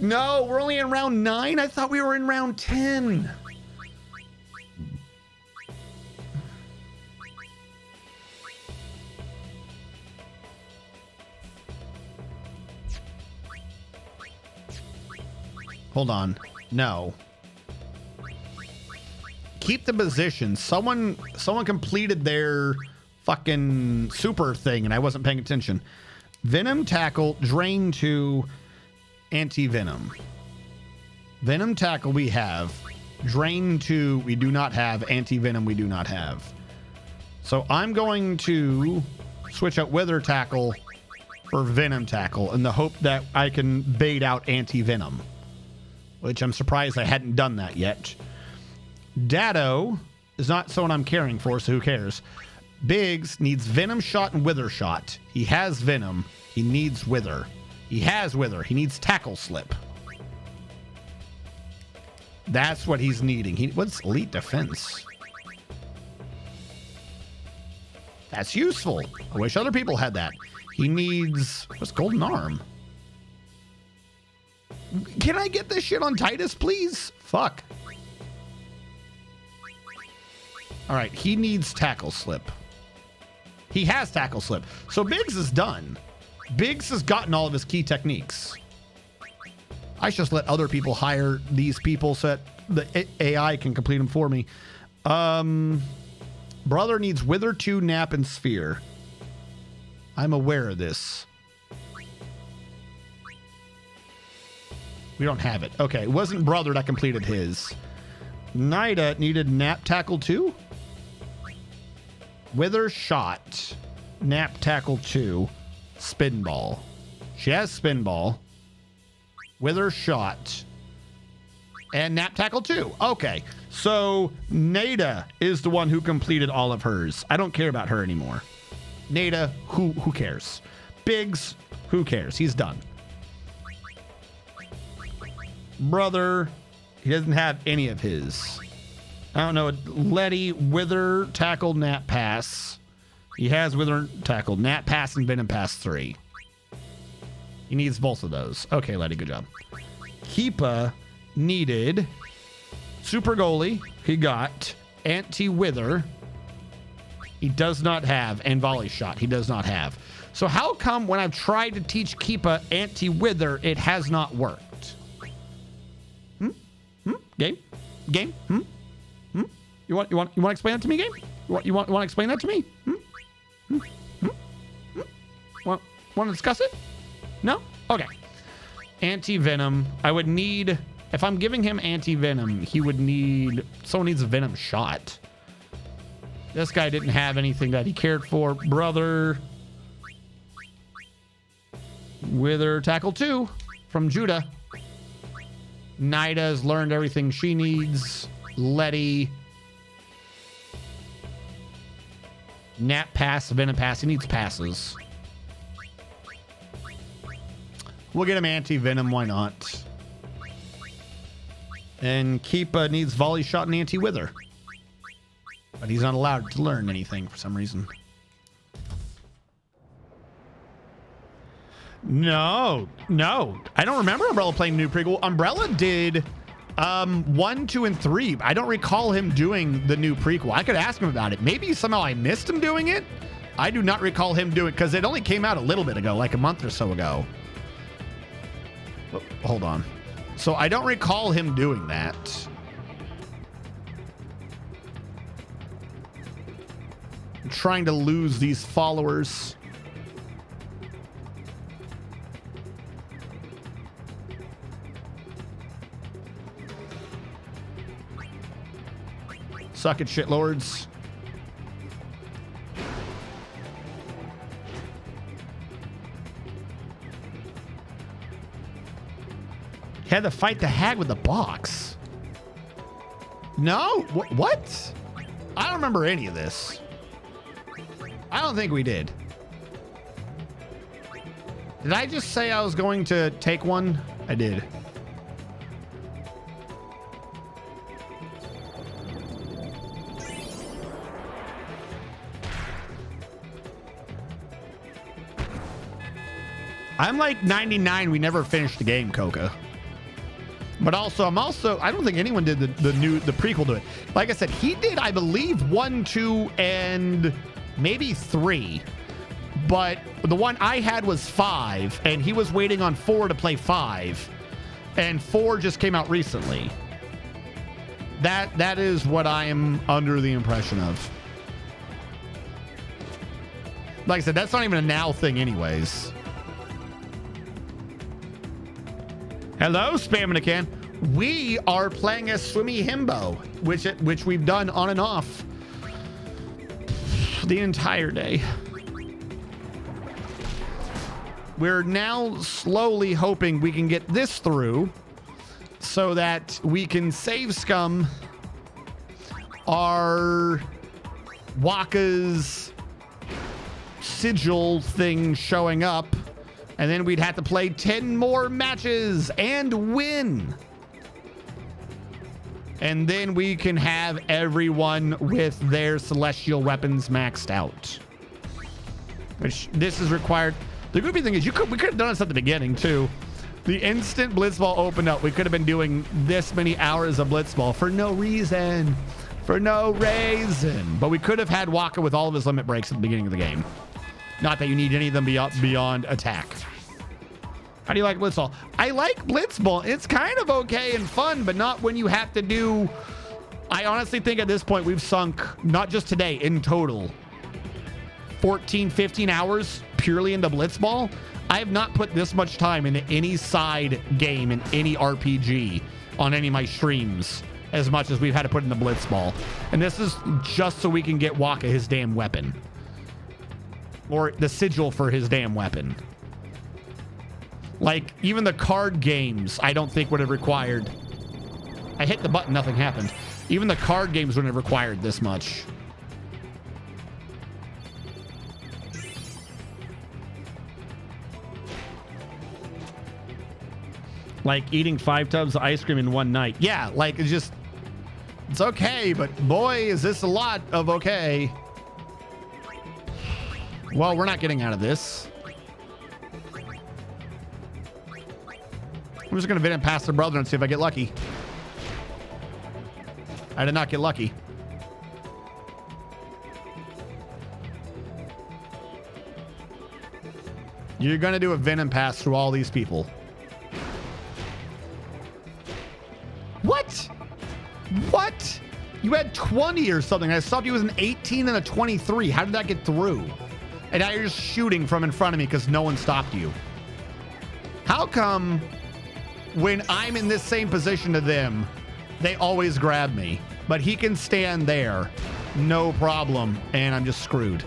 No, we're only in round 9. I thought we were in round 10. Hold on. No. Keep the position. Someone completed their fucking super thing and I wasn't paying attention. Venom tackle, drain 2, anti-venom. Venom tackle we have. Drain 2 we do not have. Anti-venom we do not have. So I'm going to switch out Wither tackle for Venom tackle in the hope that I can bait out anti-venom. Which I'm surprised I hadn't done that yet. Dado is not someone I'm caring for, so who cares? Biggs needs Venom shot and Wither shot. He has Venom. He needs Wither. He has Wither. He needs tackle slip. That's what he's needing. What's elite defense? That's useful. I wish other people had that. He needs... what's golden arm? Can I get this shit on Titus, please? Fuck. All right, he needs tackle slip. He has tackle slip. So Biggs is done. Biggs has gotten all of his key techniques. I should just let other people hire these people so that the AI can complete them for me. Brother needs Wither 2, Nap, and Sphere. I'm aware of this. We don't have it. Okay, it wasn't Brother that completed his. Nida needed Nap Tackle 2. Wither shot. Nap Tackle 2. Spinball. She has Spinball. Wither shot. And Nap Tackle 2. Okay, so Nada is the one who completed all of hers. I don't care about her anymore. Nada, who cares? Biggs, who cares? He's done. Brother, he doesn't have any of his. I don't know. Letty, Wither, Tackle, Nap Pass. He has Wither, Tackle, Nap Pass, and Venom Pass 3. He needs both of those. Okay, Letty, good job. Keepa needed Super Goalie. He got Anti-Wither. He does not have, and Volley Shot. He does not have. So how come when I've tried to teach Keepa Anti-Wither, it has not worked? Game? You want to explain that to me, game? You want to explain that to me? Want to discuss it? No? Okay. Anti-Venom. I would need, if I'm giving him Anti-Venom, he would need, someone needs a Venom shot. This guy didn't have anything that he cared for. Brother. Wither Tackle 2 from Judah. Nida has learned everything she needs. Letty. Nap Pass, Venom Pass. He needs passes. We'll get him anti-venom, why not? And Keepa needs volley shot and anti-wither. But he's not allowed to learn anything for some reason. No. I don't remember Umbrella playing new prequel. Umbrella did 1, 2, and 3. I don't recall him doing the new prequel. I could ask him about it. Maybe somehow I missed him doing it. I do not recall him doing it because it only came out a little bit ago, like a month or so ago. Oh, hold on. So I don't recall him doing that. I'm trying to lose these followers. Suck it, shitlords. Had to fight the hag with the box. No? What? I don't remember any of this. I don't think we did. Did I just say I was going to take one? I did. I'm like 99. We never finished the game, Coca. But also, I don't think anyone did the prequel to it. Like I said, he did, I believe, 1, 2, and maybe 3. But the one I had was 5, and he was waiting on 4 to play 5. And 4 just came out recently. That is what I am under the impression of. Like I said, that's not even a now thing anyways. Hello, spamming a can. We are playing as Swimmy Himbo, which we've done on and off the entire day. We're now slowly hoping we can get this through so that we can save scum our Waka's sigil thing showing up. And then we'd have to play 10 more matches and win. And then we can have everyone with their celestial weapons maxed out. Which this is required. The goofy thing is we could have done this at the beginning too. The instant Blitzball opened up, we could have been doing this many hours of Blitzball for no reason. For no reason. But we could have had Waka with all of his limit breaks at the beginning of the game. Not that you need any of them beyond attack. How do you like Blitzball? I like Blitzball. It's kind of okay and fun, but not when you have to do... I honestly think at this point we've sunk, not just today, in total, 14, 15 hours purely into Blitzball. I have not put this much time into any side game in any RPG on any of my streams as much as we've had to put into Blitzball. And this is just so we can get Waka his damn weapon. Or the sigil for his damn weapon. Like, even the card games, I don't think would have required... I hit the button, nothing happened. Even the card games wouldn't have required this much. Like eating 5 tubs of ice cream in one night. Yeah, like, it's just... It's okay, but boy, is this a lot of okay. Well, we're not getting out of this. I'm just going to vent past the brother and see if I get lucky. I did not get lucky. You're going to do a venom pass through all these people. What? What? You had 20 or something. I saw you was an 18 and a 23. How did that get through? And now you're just shooting from in front of me because no one stopped you. How come when I'm in this same position to them, they always grab me, but he can stand there, no problem, and I'm just screwed?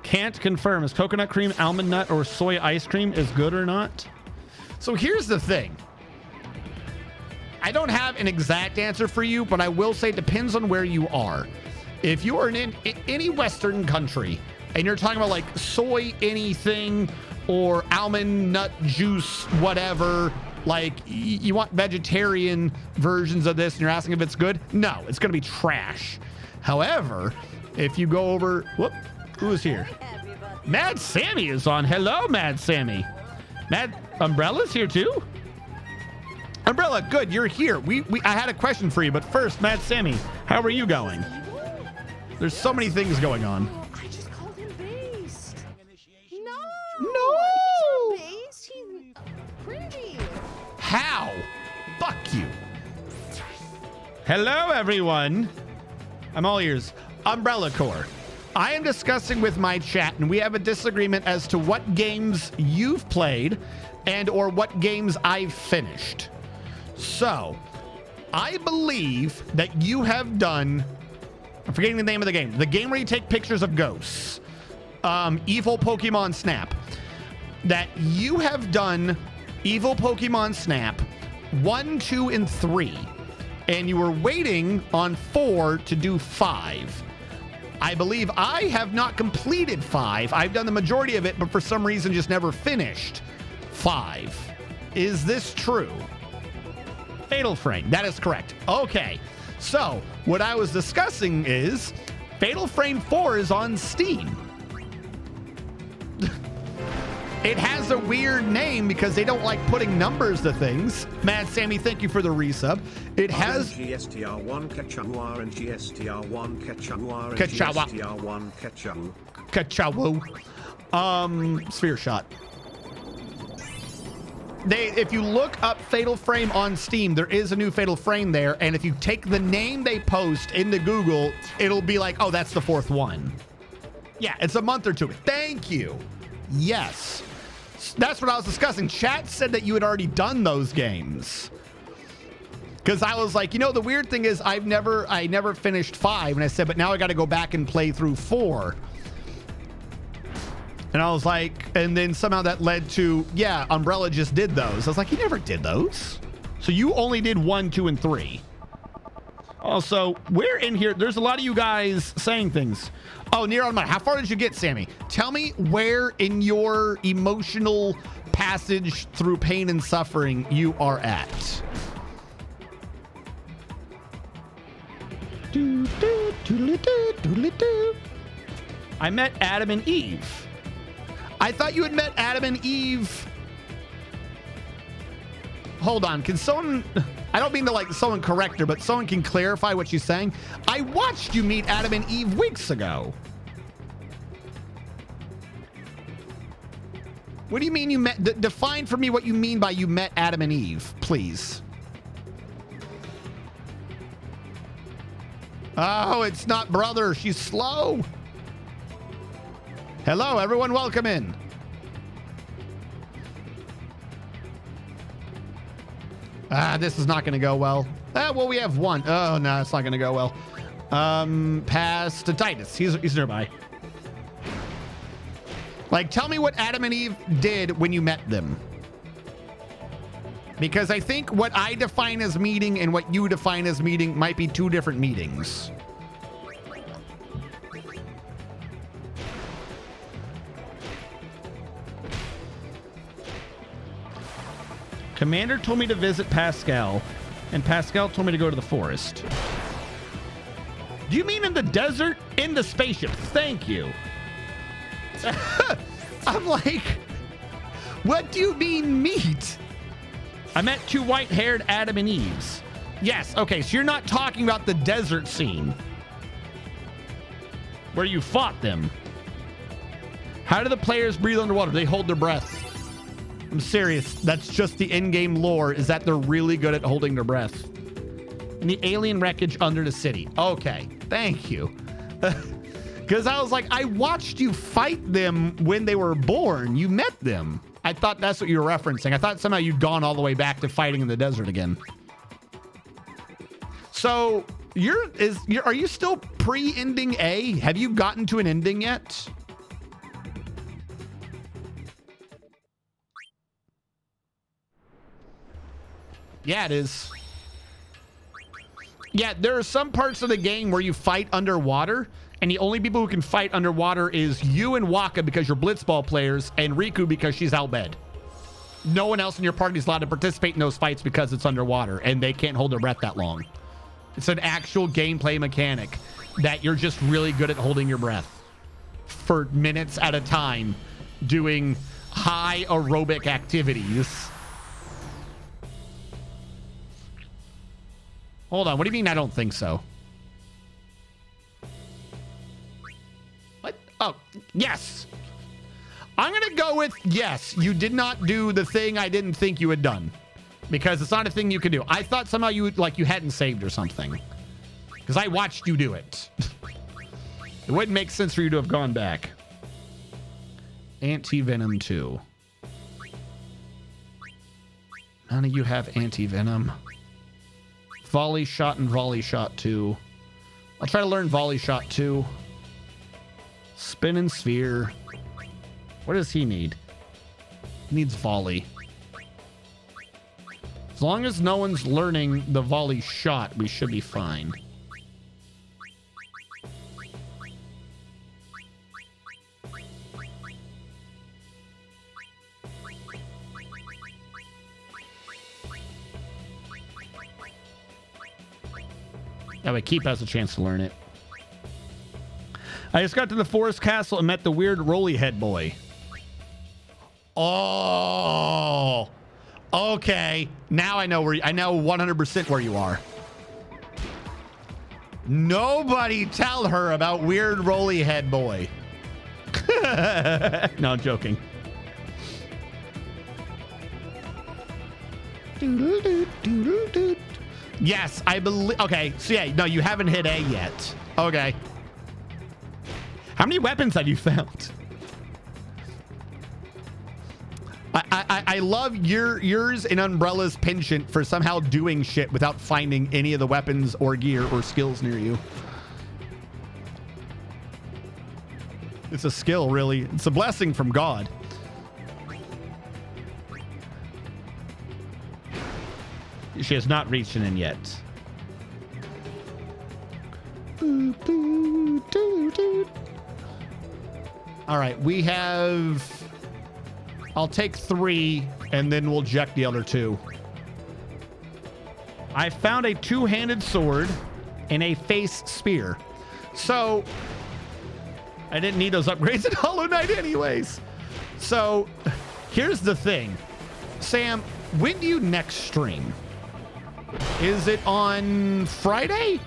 Can't confirm. Is coconut cream, almond nut, or soy ice cream is good or not? So here's the thing. I don't have an exact answer for you, but I will say it depends on where you are. If you are in any Western country and you're talking about like soy anything or almond nut juice, whatever, like you want vegetarian versions of this and you're asking if it's good, no, it's going to be trash. However, if you go over, whoop, who's here? Mad Sammy is on. Hello, Mad Sammy. Mad Umbrella's here too. Umbrella, good, you're here. I had a question for you, but first, Mad Sammy, how are you going? There's so many things going on. I just called him Beast. No. No. He's not Beast. He's pretty. How? Fuck you. Hello, everyone. I'm all ears. Umbrella Corps. I am discussing with my chat, and we have a disagreement as to what games you've played and or what games I've finished. So, I believe that you have done, I'm forgetting the name of the game where you take pictures of ghosts, Evil Pokemon Snap, that you have done Evil Pokemon Snap 1, 2, and 3, and you were waiting on 4 to do 5. I believe I have not completed 5. I've done the majority of it, but for some reason just never finished 5. Is this true? Fatal Frame. That is correct. Okay. So, what I was discussing is Fatal Frame 4 is on Steam. It has a weird name because they don't like putting numbers to things. Mad Sammy, thank you for the resub. It has GSTR1 Kachawa and GSTR1 Kachawa and Kachawa. GSTR1 Kachawa. Kachawu. Sphere Shot. If you look up Fatal Frame on Steam, there is a new Fatal Frame there, and if you take the name they post into Google, it'll be like, oh, that's the 4th one. Yeah, it's a month or two. Thank you. Yes. That's what I was discussing. Chat said that you had already done those games. Because I was like, the weird thing is I never finished 5, and I said, but now I got to go back and play through 4. And I was like, and then somehow that led to, yeah, Umbrella just did those. I was like, he never did those. So you only did 1, 2, and 3. Also, where in here, there's a lot of you guys saying things. Oh, near on my, how far did you get, Sammy? Tell me where in your emotional passage through pain and suffering you are at. I met Adam and Eve. I thought you had met Adam and Eve. Hold on. Can someone, I don't mean to like someone correct her, but someone can clarify what she's saying. I watched you meet Adam and Eve weeks ago. What do you mean you met? Define for me what you mean by you met Adam and Eve, please. Oh, it's not brother. She's slow. Hello, everyone. Welcome in. This is not going to go well. Well, we have one. Oh, no, it's not going to go well. Pass to Titus. He's nearby. Like, tell me what Adam and Eve did when you met them. Because I think what I define as meeting and what you define as meeting might be 2 different meetings. Commander told me to visit Pascal, and Pascal told me to go to the forest. Do you mean in the desert? In the spaceship. Thank you. I'm like, what do you mean meet? I met 2 white-haired Adam and Eves. Yes, okay, so you're not talking about the desert scene where you fought them. How do the players breathe underwater? They hold their breath. I'm serious. That's just the in-game lore, is that they're really good at holding their breath. In the alien wreckage under the city. Okay, thank you. Because I was like, I watched you fight them when they were born. You met them. I thought that's what you were referencing. I thought somehow you'd gone all the way back to fighting in the desert again. So, are you still pre-ending A? Have you gotten to an ending yet? Yeah, it is. Yeah, there are some parts of the game where you fight underwater, and the only people who can fight underwater is you and Waka because you're blitzball players, and Riku because she's Albed. No one else in your party is allowed to participate in those fights because it's underwater, and they can't hold their breath that long. It's an actual gameplay mechanic that you're just really good at holding your breath for minutes at a time, doing high aerobic activities. Hold on, what do you mean I don't think so? What? Oh, yes. I'm going to go with yes. You did not do the thing I didn't think you had done. Because it's not a thing you could do. I thought somehow you hadn't saved or something. Because I watched you do it. It wouldn't make sense for you to have gone back. Anti-Venom 2. None of you have Anti-Venom. Volley Shot and Volley Shot 2. I'll try to learn Volley Shot 2. Spin and Sphere. What does he need? He needs Volley. As long as no one's learning the Volley Shot, we should be fine. That way Keep has a chance to learn it. I just got to the forest castle and met the weird roly head boy. Oh, okay. Now I know I know 100% where you are. Nobody tell her about weird roly head boy. No, I'm joking. Yes, I believe. Okay, so yeah, no, you haven't hit A yet. Okay. How many weapons have you found? I love yours and Umbrella's penchant for somehow doing shit without finding any of the weapons or gear or skills near you. It's a skill, really. It's a blessing from God. She has not reached an end yet. All right, we have... I'll take 3, and then we'll eject the other 2. I found a 2-handed sword and a face spear. So, I didn't need those upgrades in Hollow Knight anyways. So, here's the thing. Sam, when do you next stream? Is it on Friday?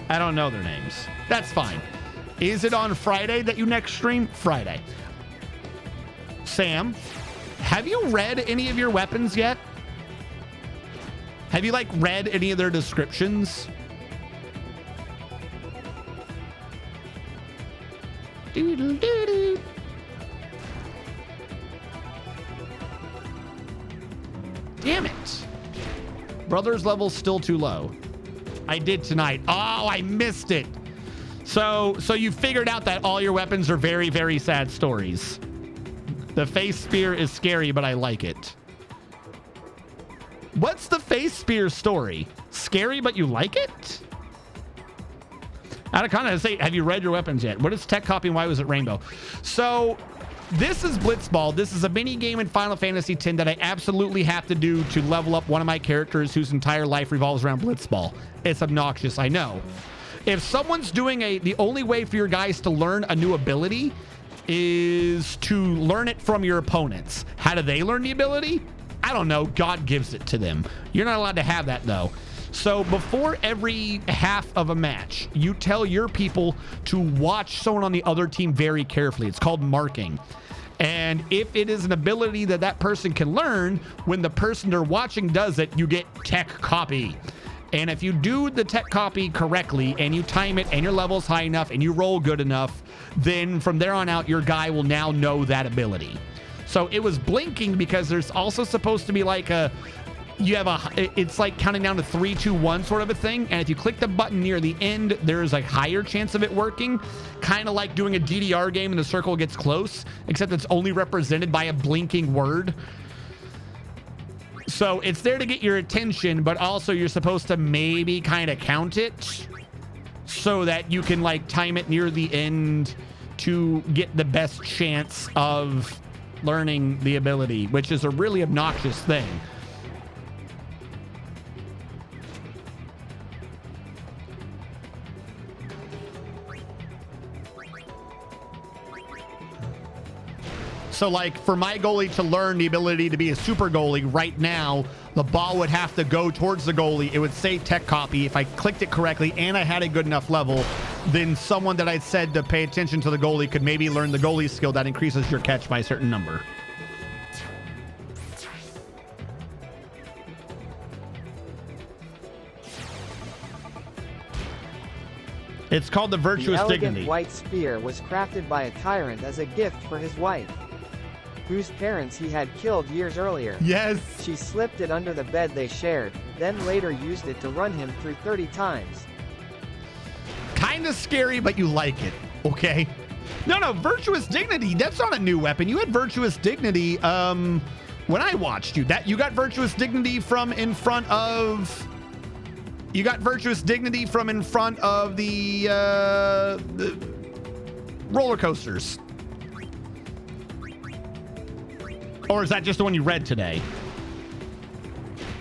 I don't know their names. That's fine. Is it on Friday that you next stream? Friday. Sam, have you read any of your weapons yet? Have you read any of their descriptions? Doo-doo-doo-doo. Damn it. Brother's level's still too low. I did tonight. Oh, I missed it. So you figured out that all your weapons are very, very sad stories. The face spear is scary, but I like it. What's the face spear story? Scary, but you like it? Out of context, say, have you read your weapons yet? What is tech copy and why was it rainbow? So this is Blitzball. This is a mini game in Final Fantasy X that I absolutely have to do to level up one of my characters whose entire life revolves around Blitzball. It's obnoxious, I know. If someone's doing the only way for your guys to learn a new ability is to learn it from your opponents. How do they learn the ability? I don't know. God gives it to them. You're not allowed to have that though. So before every half of a match, you tell your people to watch someone on the other team very carefully. It's called marking. And if it is an ability that that person can learn, when the person they're watching does it, you get tech copy. And if you do the tech copy correctly and you time it and your level's high enough and you roll good enough, then from there on out, your guy will now know that ability. So it was blinking because there's also supposed to be it's like counting down to 3, 2, 1 sort of a thing. And if you click the button near the end, there's a higher chance of it working. Kind of like doing a DDR game and the circle gets close, except it's only represented by a blinking word. So it's there to get your attention, but also you're supposed to maybe kind of count it so that you can like time it near the end to get the best chance of learning the ability, which is a really obnoxious thing. So like for my goalie to learn the ability to be a super goalie right now, the ball would have to go towards the goalie. It would say tech copy. If I clicked it correctly and I had a good enough level, then someone that I'd said to pay attention to the goalie could maybe learn the goalie skill that increases your catch by a certain number. It's called the virtuous The elegant dignity. white spear was crafted by a tyrant as a gift for his wife, whose parents he had killed years earlier. Yes. She slipped it under the bed they shared, then later used it to run him through 30 times. Kind of scary, but you like it. Okay. No, virtuous dignity. That's not a new weapon. You had virtuous dignity when I watched you. That you got virtuous dignity from in front of. You got virtuous dignity from in front of the roller coasters. Or is that just the one you read today?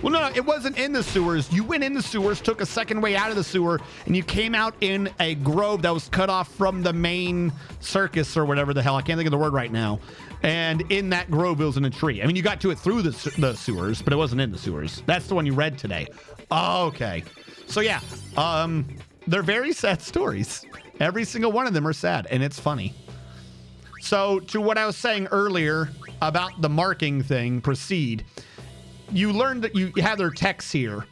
Well, no, it wasn't in the sewers. You went in the sewers, took a second way out of the sewer, and you came out in a grove that was cut off from the main circus or whatever the hell. I can't think of the word right now. And in that grove, it was in a tree. I mean, you got to it through the sewers, but it wasn't in the sewers. That's the one you read today. Oh, okay. So, yeah, they're very sad stories. Every single one of them are sad, and it's funny. So, to what I was saying earlier about the marking thing, proceed. You learned that you have their techs here.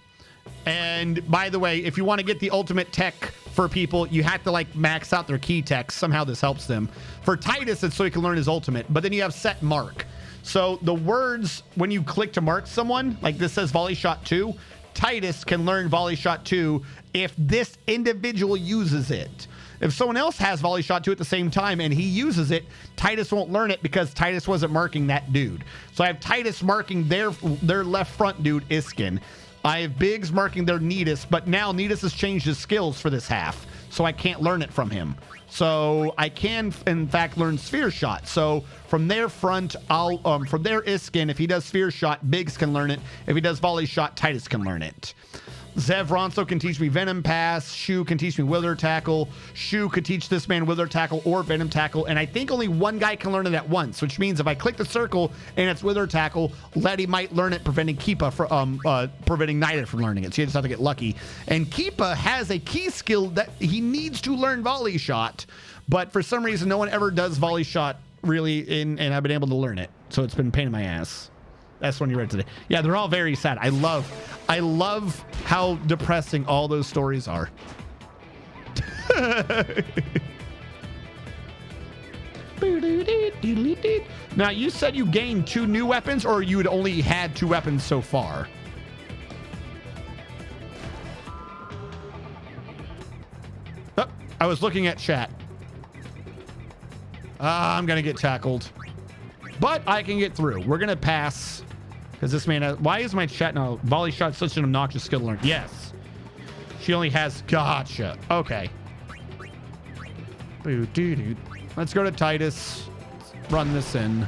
And by the way, if you want to get the ultimate tech for people, you have to like max out their key techs. Somehow this helps them. For Titus, it's so he can learn his ultimate. But then you have set mark. So the words, when you click to mark someone, like this says volley shot 2, Titus can learn volley shot 2 if this individual uses it. If someone else has volley shot 2 at the same time and he uses it, Titus won't learn it because Titus wasn't marking that dude. So I have Titus marking their left front dude, Iskin. I have Biggs marking their Nidus, but now Nidus has changed his skills for this half, so I can't learn it from him. So I can, in fact, learn Sphere Shot. So from their front, from their Iskin, if he does Sphere Shot, Biggs can learn it. If he does Volley Shot, Titus can learn it. Zev Ronso can teach me Venom Pass. Shu can teach me Wither Tackle. Shu could teach this man Wither Tackle or Venom Tackle. And I think only one guy can learn it at once, which means if I click the circle and it's Wither Tackle, Letty might learn it, preventing Keepa from preventing Nida from learning it. So you just have to get lucky. And Keepa has a key skill that he needs to learn Volley Shot, but for some reason no one ever does Volley Shot really, and I've been able to learn it. So it's been a pain in my ass. That's one you read today. Yeah, they're all very sad. I love how depressing all those stories are. Now, you said you gained 2 new weapons, or you had only had 2 weapons so far? Oh, I was looking at chat. I'm going to get tackled. But I can get through. We're going to pass. Because this man has, why is my chat now? Volley Shot such an obnoxious skill to learn. Yes. She only has, gotcha. Okay. Let's go to Titus. Let's run this in.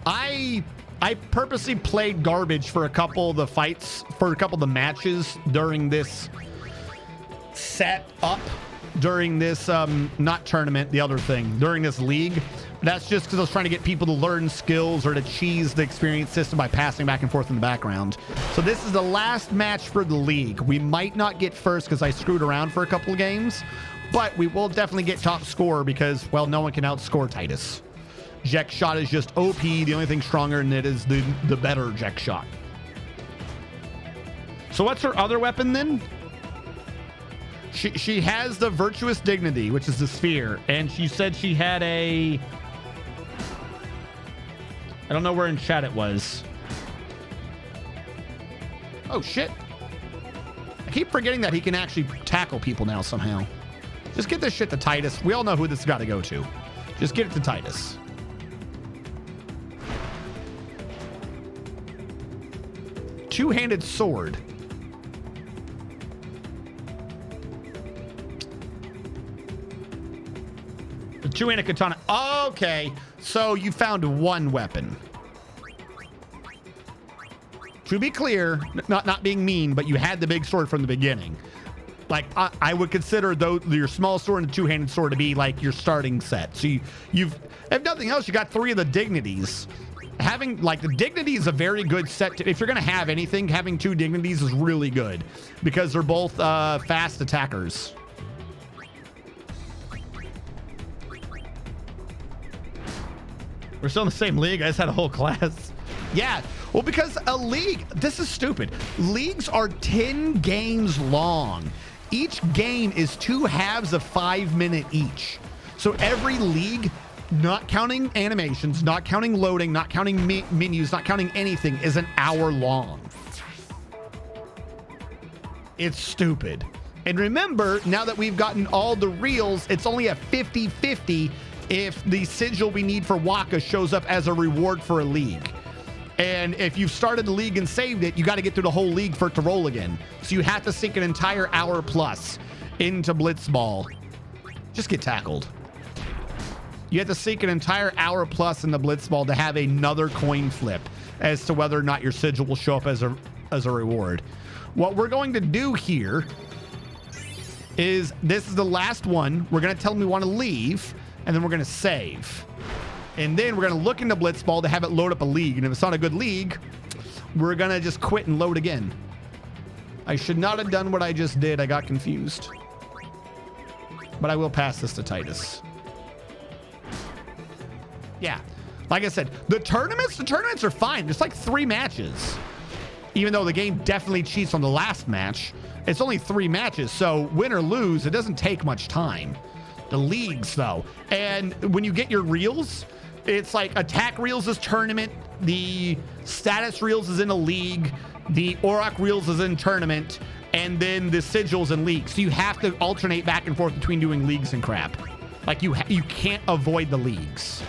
I purposely played garbage for a couple of the fights, for a couple of the matches during this set up. During this, not tournament, the other thing, during this league. That's just because I was trying to get people to learn skills or to cheese the experience system by passing back and forth in the background. So this is the last match for the league. We might not get first because I screwed around for a couple of games, but we will definitely get top score because, well, no one can outscore Titus. Jack Shot is just OP. The only thing stronger than it is the better Jack Shot. So what's her other weapon then? She has the Virtuous Dignity, which is the sphere, and she said she had a... I don't know where in chat it was. Oh, shit. I keep forgetting that he can actually tackle people now somehow. Just get this shit to Titus. We all know who this has got to go to. Just get it to Titus. two-handed sword. The two-handed katana. Okay, so you found one weapon. To be clear, not being mean, but you had the big sword from the beginning. Like, I would consider your small sword and the two-handed sword to be like your starting set. So you've, if nothing else, you got 3 of the dignities. Having, like, the dignity is a very good set. If you're going to have anything, having 2 dignities is really good because they're both fast attackers. We're still in the same league. I just had a whole class. Yeah. Well, because a league, this is stupid. Leagues are 10 games long. Each game is 2 halves of 5 minutes each. So every league, not counting animations, not counting loading, not counting menus, not counting anything, is an hour long. It's stupid. And remember, now that we've gotten all the reels, it's only a 50-50 if the sigil we need for Waka shows up as a reward for a league. And if you've started the league and saved it, you got to get through the whole league for it to roll again. So you have to sink an entire hour plus into Blitzball. Just get tackled. You have to sink an entire hour plus in the Blitzball to have another coin flip as to whether or not your sigil will show up as a reward. What we're going to do here is, this is the last one. We're going to tell them we want to leave, and then we're going to save. And then we're going to look into Blitzball to have it load up a league. And if it's not a good league, we're going to just quit and load again. I should not have done what I just did. I got confused. But I will pass this to Titus. Yeah. Like I said, the tournaments are fine. It's like 3 matches. Even though the game definitely cheats on the last match, it's only 3 matches. So win or lose, it doesn't take much time. The leagues, though. And when you get your reels, it's like attack reels is tournament, the status reels is in a league, the Auroch reels is in tournament, and then the sigils in league. So you have to alternate back and forth between doing leagues and crap. Like you can't avoid the leagues.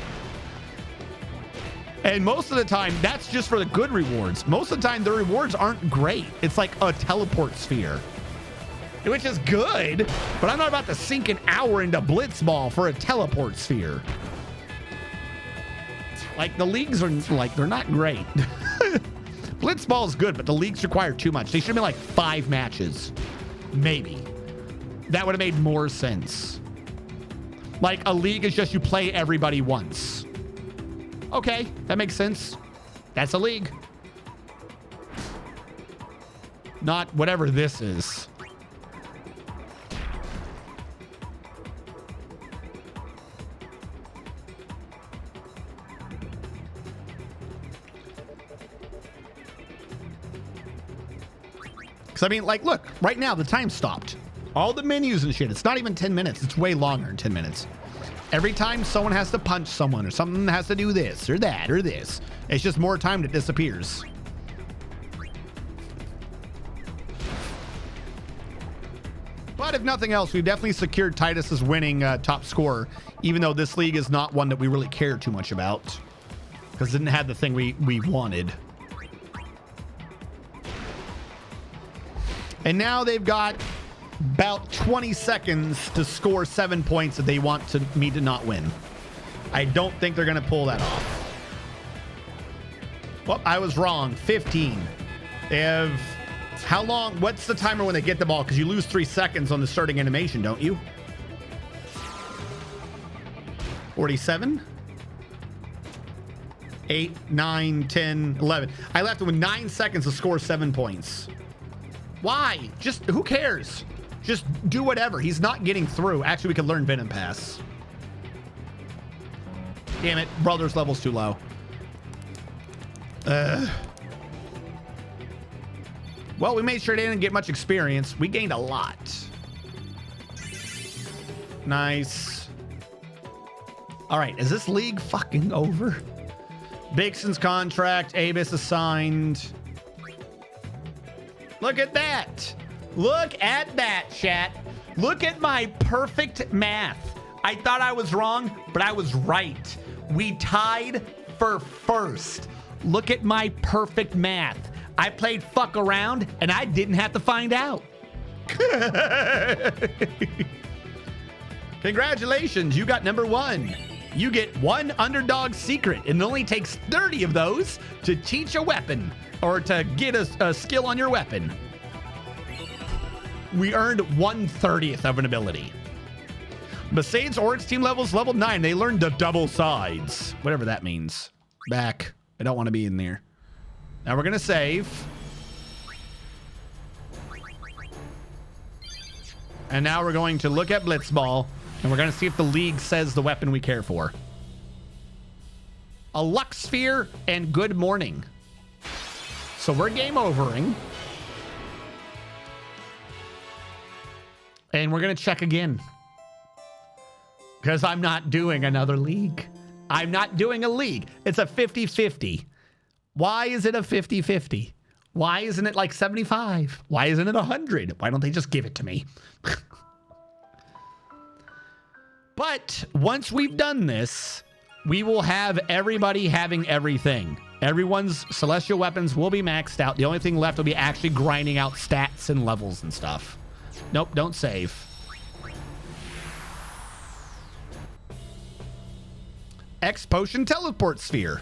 And most of the time, that's just for the good rewards. Most of the time, the rewards aren't great. It's like a teleport sphere, which is good, but I'm not about to sink an hour into Blitzball for a teleport sphere. Like, the leagues are, like, they're not great. Blitzball is good, but the leagues require too much. They should have been like 5 matches. Maybe. That would have made more sense. Like, a league is just you play everybody once. Okay, that makes sense. That's a league. Not whatever this is. Because, I mean, like, look, right now the time stopped. All the menus and shit, it's not even 10 minutes. It's way longer than 10 minutes. Every time someone has to punch someone or something has to do this or that or this, it's just more time that disappears. But if nothing else, we've definitely secured Titus's winning top score, even though this league is not one that we really care too much about because it didn't have the thing we wanted. And now they've got about 20 seconds to score 7 points that they want me to not win. I don't think they're going to pull that off. Well, I was wrong. 15. How long? What's the timer when they get the ball? Because you lose 3 seconds on the starting animation, don't you? 47? 8, 9, 10, 11. I left with 9 seconds to score 7 points. Why? Just, who cares? Just do whatever. He's not getting through. Actually, we could learn Venom Pass. Damn it. Brother's level's too low. Well, we made sure they didn't get much experience. We gained a lot. Nice. All right. Is this league fucking over? Bixen's contract. Abyss assigned. Look at that. Look at that, chat. Look at my perfect math. I thought I was wrong, but I was right. We tied for first. Look at my perfect math. I played fuck around and I didn't have to find out. Congratulations, you got number 1. You get 1 underdog secret, and it only takes 30 of those to teach a weapon or to get a skill on your weapon. We earned 1/30th of an ability. Besaid's Oryx team level's level 9. They learned the double sides. Whatever that means. Back. I don't want to be in there. Now we're going to save. And now we're going to look at Blitzball, and we're going to see if the league says the weapon we care for. A Luck Sphere and Good Morning. So we're game overing. And we're going to check again. Because I'm not doing another league. I'm not doing a league. It's a 50-50. Why is it a 50-50? Why isn't it like 75? Why isn't it 100? Why don't they just give it to me? But once we've done this, we will have everybody having everything. Everyone's celestial weapons will be maxed out. The only thing left will be actually grinding out stats and levels and stuff. Nope, don't save. X Potion Teleport Sphere.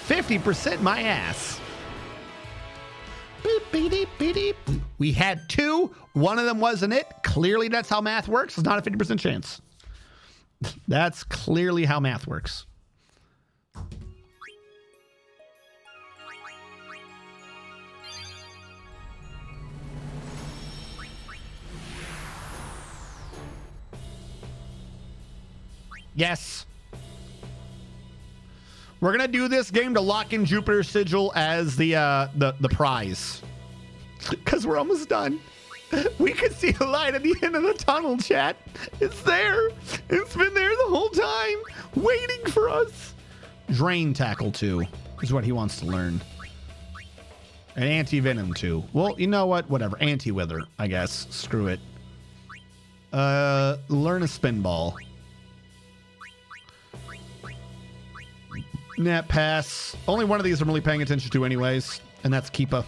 50% my ass. Beep, beep, beep, beep, beep. We had 2. One of them wasn't it. Clearly, that's how math works. It's not a 50% chance. That's clearly how math works. Yes. We're gonna do this game to lock in Jupiter's Sigil as the prize, because we're almost done. We can see the light at the end of the tunnel, chat. It's there. It's been there the whole time, waiting for us. Drain Tackle 2 is what he wants to learn. And Anti-Venom 2. Well, you know what? Whatever. Anti-Wither, I guess. Screw it. Learn a Spinball. Nap Pass. Only one of these I'm really paying attention to anyways, and that's Keepa.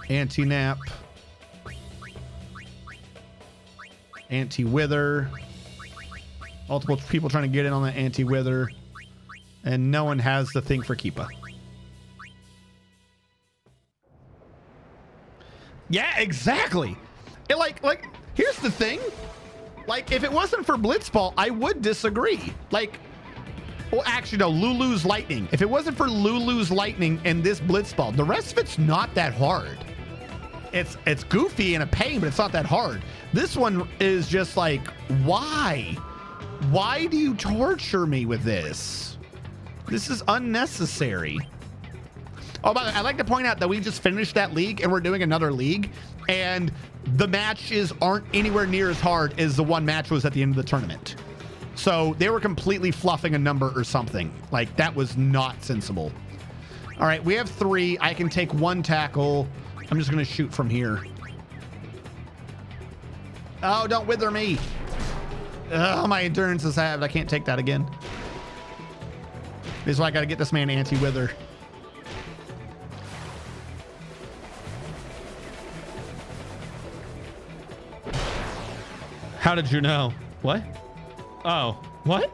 Anti-Nap. Anti-Wither. Multiple people trying to get in on that Anti-Wither, and no one has the thing for Keepa. Yeah, exactly. It like here's the thing. Like, if it wasn't for Blitzball, I would disagree. Like, well, actually, no, Lulu's Lightning. If it wasn't for Lulu's Lightning and this Blitzball, the rest of it's not that hard. It's goofy and a pain, but it's not that hard. This one is just like, why? Why do you torture me with this? This is unnecessary. Oh, by the way, I'd like to point out that we just finished that league and we're doing another league, and the matches aren't anywhere near as hard as the one match was at the end of the tournament. So they were completely fluffing a number or something. Like, that was not sensible. All right, we have 3. I can take 1 tackle. I'm just going to shoot from here. Oh, don't wither me. Oh, my endurance is halved. I can't take that again. This is why I got to get this man anti-wither. How did you know? What? Oh, what?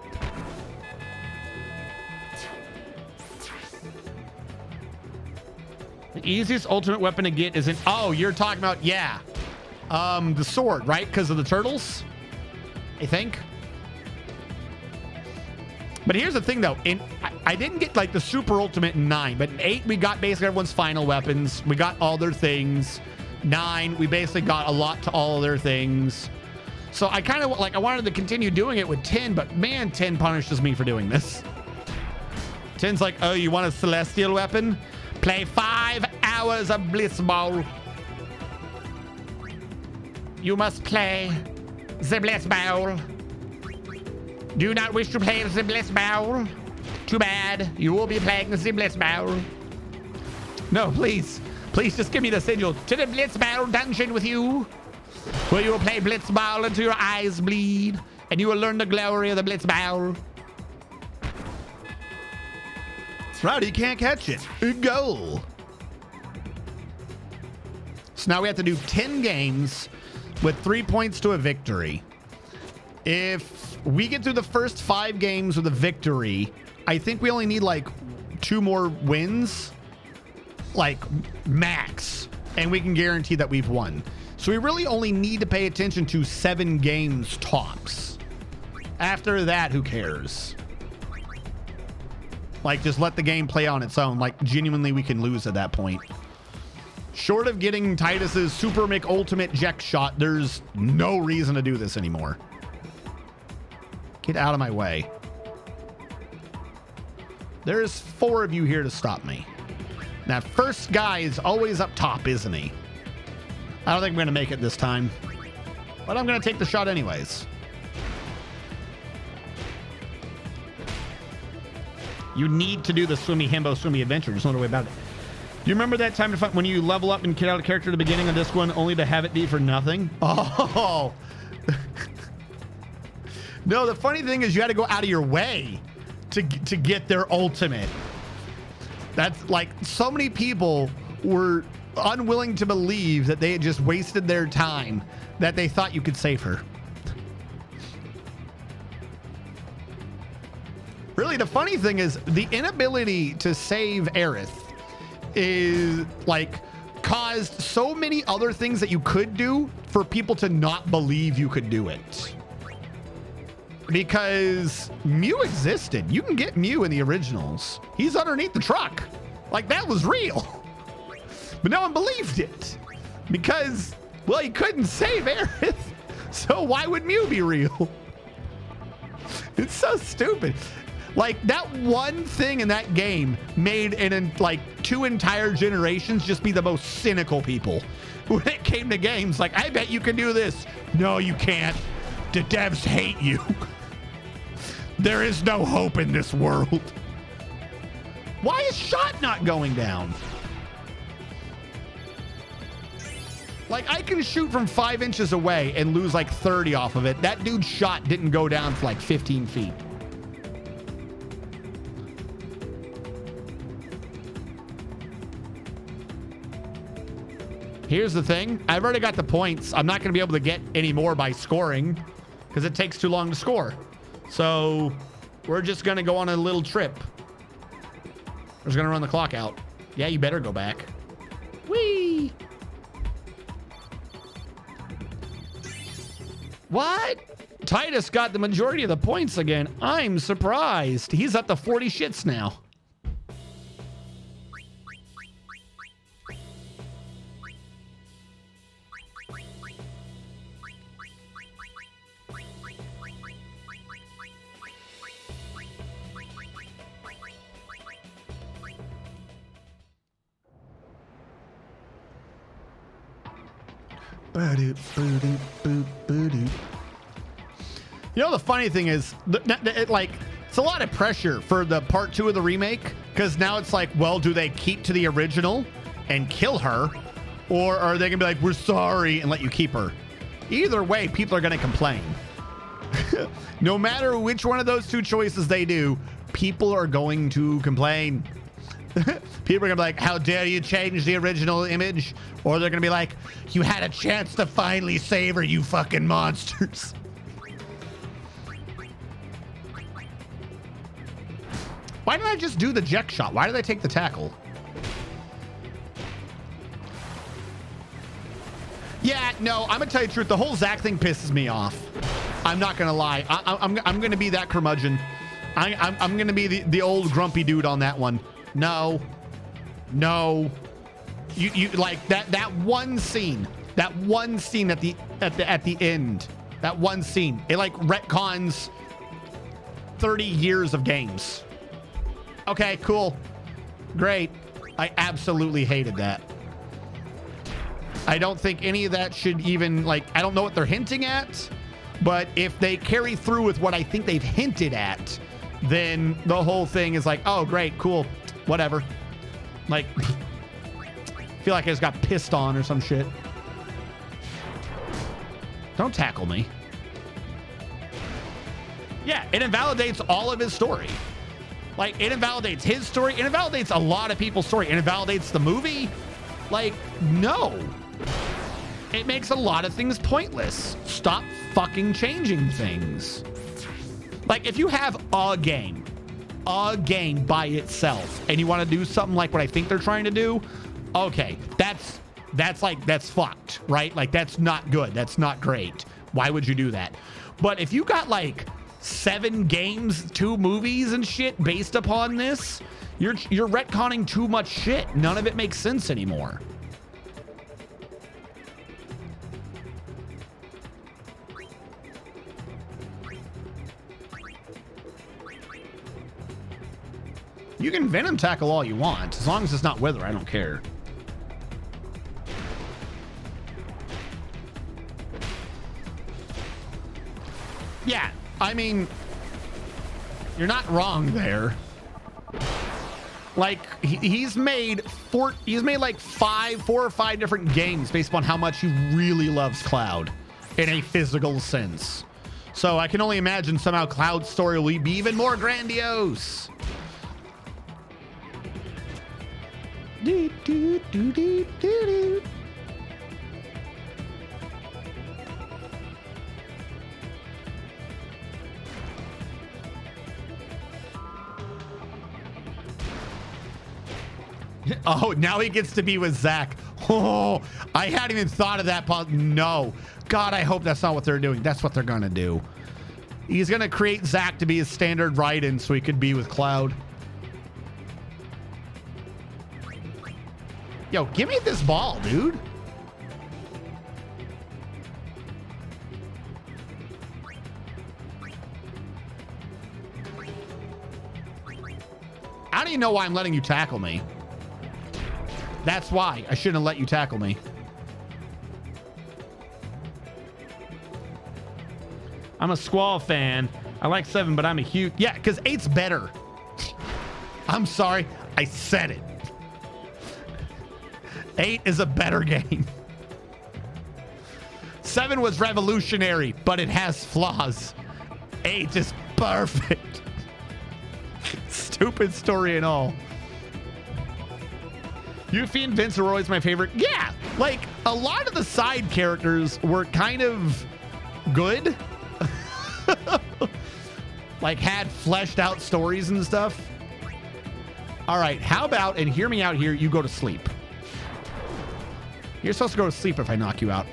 The easiest ultimate weapon to get isn't... Oh, you're talking about... Yeah. The sword, right? Because of the turtles? I think. But here's the thing, though. I didn't get, like, the super ultimate in 9. But in 8, we got basically everyone's final weapons. We got all their things. 9, we basically got a lot to all of their things. So I kind of, like, I wanted to continue doing it with 10, but man, 10 punishes me for doing this. 10's like, oh, you want a celestial weapon? Play 5 hours of Blitzball. You must play the Blitzball. Do you not wish to play the Blitzball? Too bad. You will be playing the Blitzball. No, please. Please just give me the sigil to the Blitzball dungeon with you, where you will play Blitzball until your eyes bleed, and you will learn the glory of the Blitzball. Right, he can't catch it. A goal. So now we have to do 10 games with 3 points to a victory. If we get through the first 5 games with a victory, I think we only need like 2 more wins, like max, and we can guarantee that we've won. So we really only need to pay attention to 7 games tops. After that, who cares? Like, just let the game play on its own. Like, genuinely, we can lose at that point. Short of getting Titus's Super McUltimate Jack shot, there's no reason to do this anymore. Get out of my way. There's 4 of you here to stop me. That first guy is always up top, isn't he? I don't think I'm going to make it this time. But I'm going to take the shot anyways. You need to do the Swimmy Himbo Swimmy Adventure. There's no other way about it. Do you remember that time when you level up and get out a character at the beginning of this one only to have it be for nothing? Oh. No, the funny thing is you had to go out of your way to get their ultimate. That's like, so many people were unwilling to believe that they had just wasted their time, that they thought you could save her. Really, the funny thing is the inability to save Aerith is like caused so many other things that you could do for people to not believe you could do it. Because Mew existed. You can get Mew in the originals. He's underneath the truck. Like, that was real. But no one believed it. Because, well, you couldn't save Aerith. So why would Mew be real? It's so stupid. Like, that one thing in that game made like 2 entire generations just be the most cynical people. When it came to games, like, I bet you can do this. No, you can't. The devs hate you. There is no hope in this world. Why is shot not going down? Like, I can shoot from 5 inches away and lose like 30 off of it. That dude's shot didn't go down for like 15 feet. Here's the thing. I've already got the points. I'm not going to be able to get any more by scoring because it takes too long to score. So we're just going to go on a little trip. We're just going to run the clock out. Yeah, you better go back. Whee! What? Titus got the majority of the points again. I'm surprised. He's up to 40 shits now. You know, the funny thing is, it's a lot of pressure for the part 2 of the remake, because now it's like, well, do they keep to the original and kill her, or are they gonna be like, we're sorry, and let you keep her? Either way, people are gonna complain. No matter which one of those 2 choices they do, people are going to complain. People are gonna be like, how dare you change the original image? Or they're gonna be like, you had a chance to finally save her, you fucking monsters. Why didn't I just do the Jack shot? Why did I take the tackle? Yeah, no, I'm gonna tell you the truth. The whole Zack thing pisses me off. I'm not gonna lie. I'm gonna be that curmudgeon. I'm gonna be the old grumpy dude on that one. No. You like that one scene at the end. That one scene. It like retcons 30 years of games. Okay, cool. Great. I absolutely hated that. I don't think any of that should even, like, I don't know what they're hinting at, but if they carry through with what I think they've hinted at, then the whole thing is like, oh, great, cool, whatever. Like, I feel like I just got pissed on or some shit. Don't tackle me. Yeah, it invalidates all of his story. Like, it invalidates his story. It invalidates a lot of people's story. It invalidates the movie. Like, no. It makes a lot of things pointless. Stop fucking changing things. Like, if you have a game by itself, and you want to do something like what I think they're trying to do, okay, that's fucked, right? Like, that's not good. That's not great. Why would you do that? But if you got like 7 games, 2 movies and shit based upon this, you're retconning too much shit. None of it makes sense anymore. You can Venom tackle all you want. As long as it's not Wither, I don't care. Yeah, I mean, you're not wrong there. Like, he's made like 4 or 5 different games based upon how much he really loves Cloud in a physical sense. So I can only imagine somehow Cloud's story will be even more grandiose. Do, do, do, do, do, do. Oh, now he gets to be with Zach. Oh, I hadn't even thought of that. No. God, I hope that's not what they're doing. That's what they're going to do. He's going to create Zach to be his standard Raiden so he could be with Cloud. Yo, give me this ball, dude. I don't even know why I'm letting you tackle me. That's why I shouldn't have let you tackle me. I'm a Squall fan. I like 7, but I'm a huge... Yeah, because 8's better. I'm sorry. I said it. 8 is a better game. 7 was revolutionary, but it has flaws. 8 is perfect. Stupid story and all. Yuffie and Vince are always my favorite. Yeah, like a lot of the side characters were kind of good. Like had fleshed out stories and stuff. All right, how about, and hear me out here, you go to sleep. You're supposed to go to sleep if I knock you out.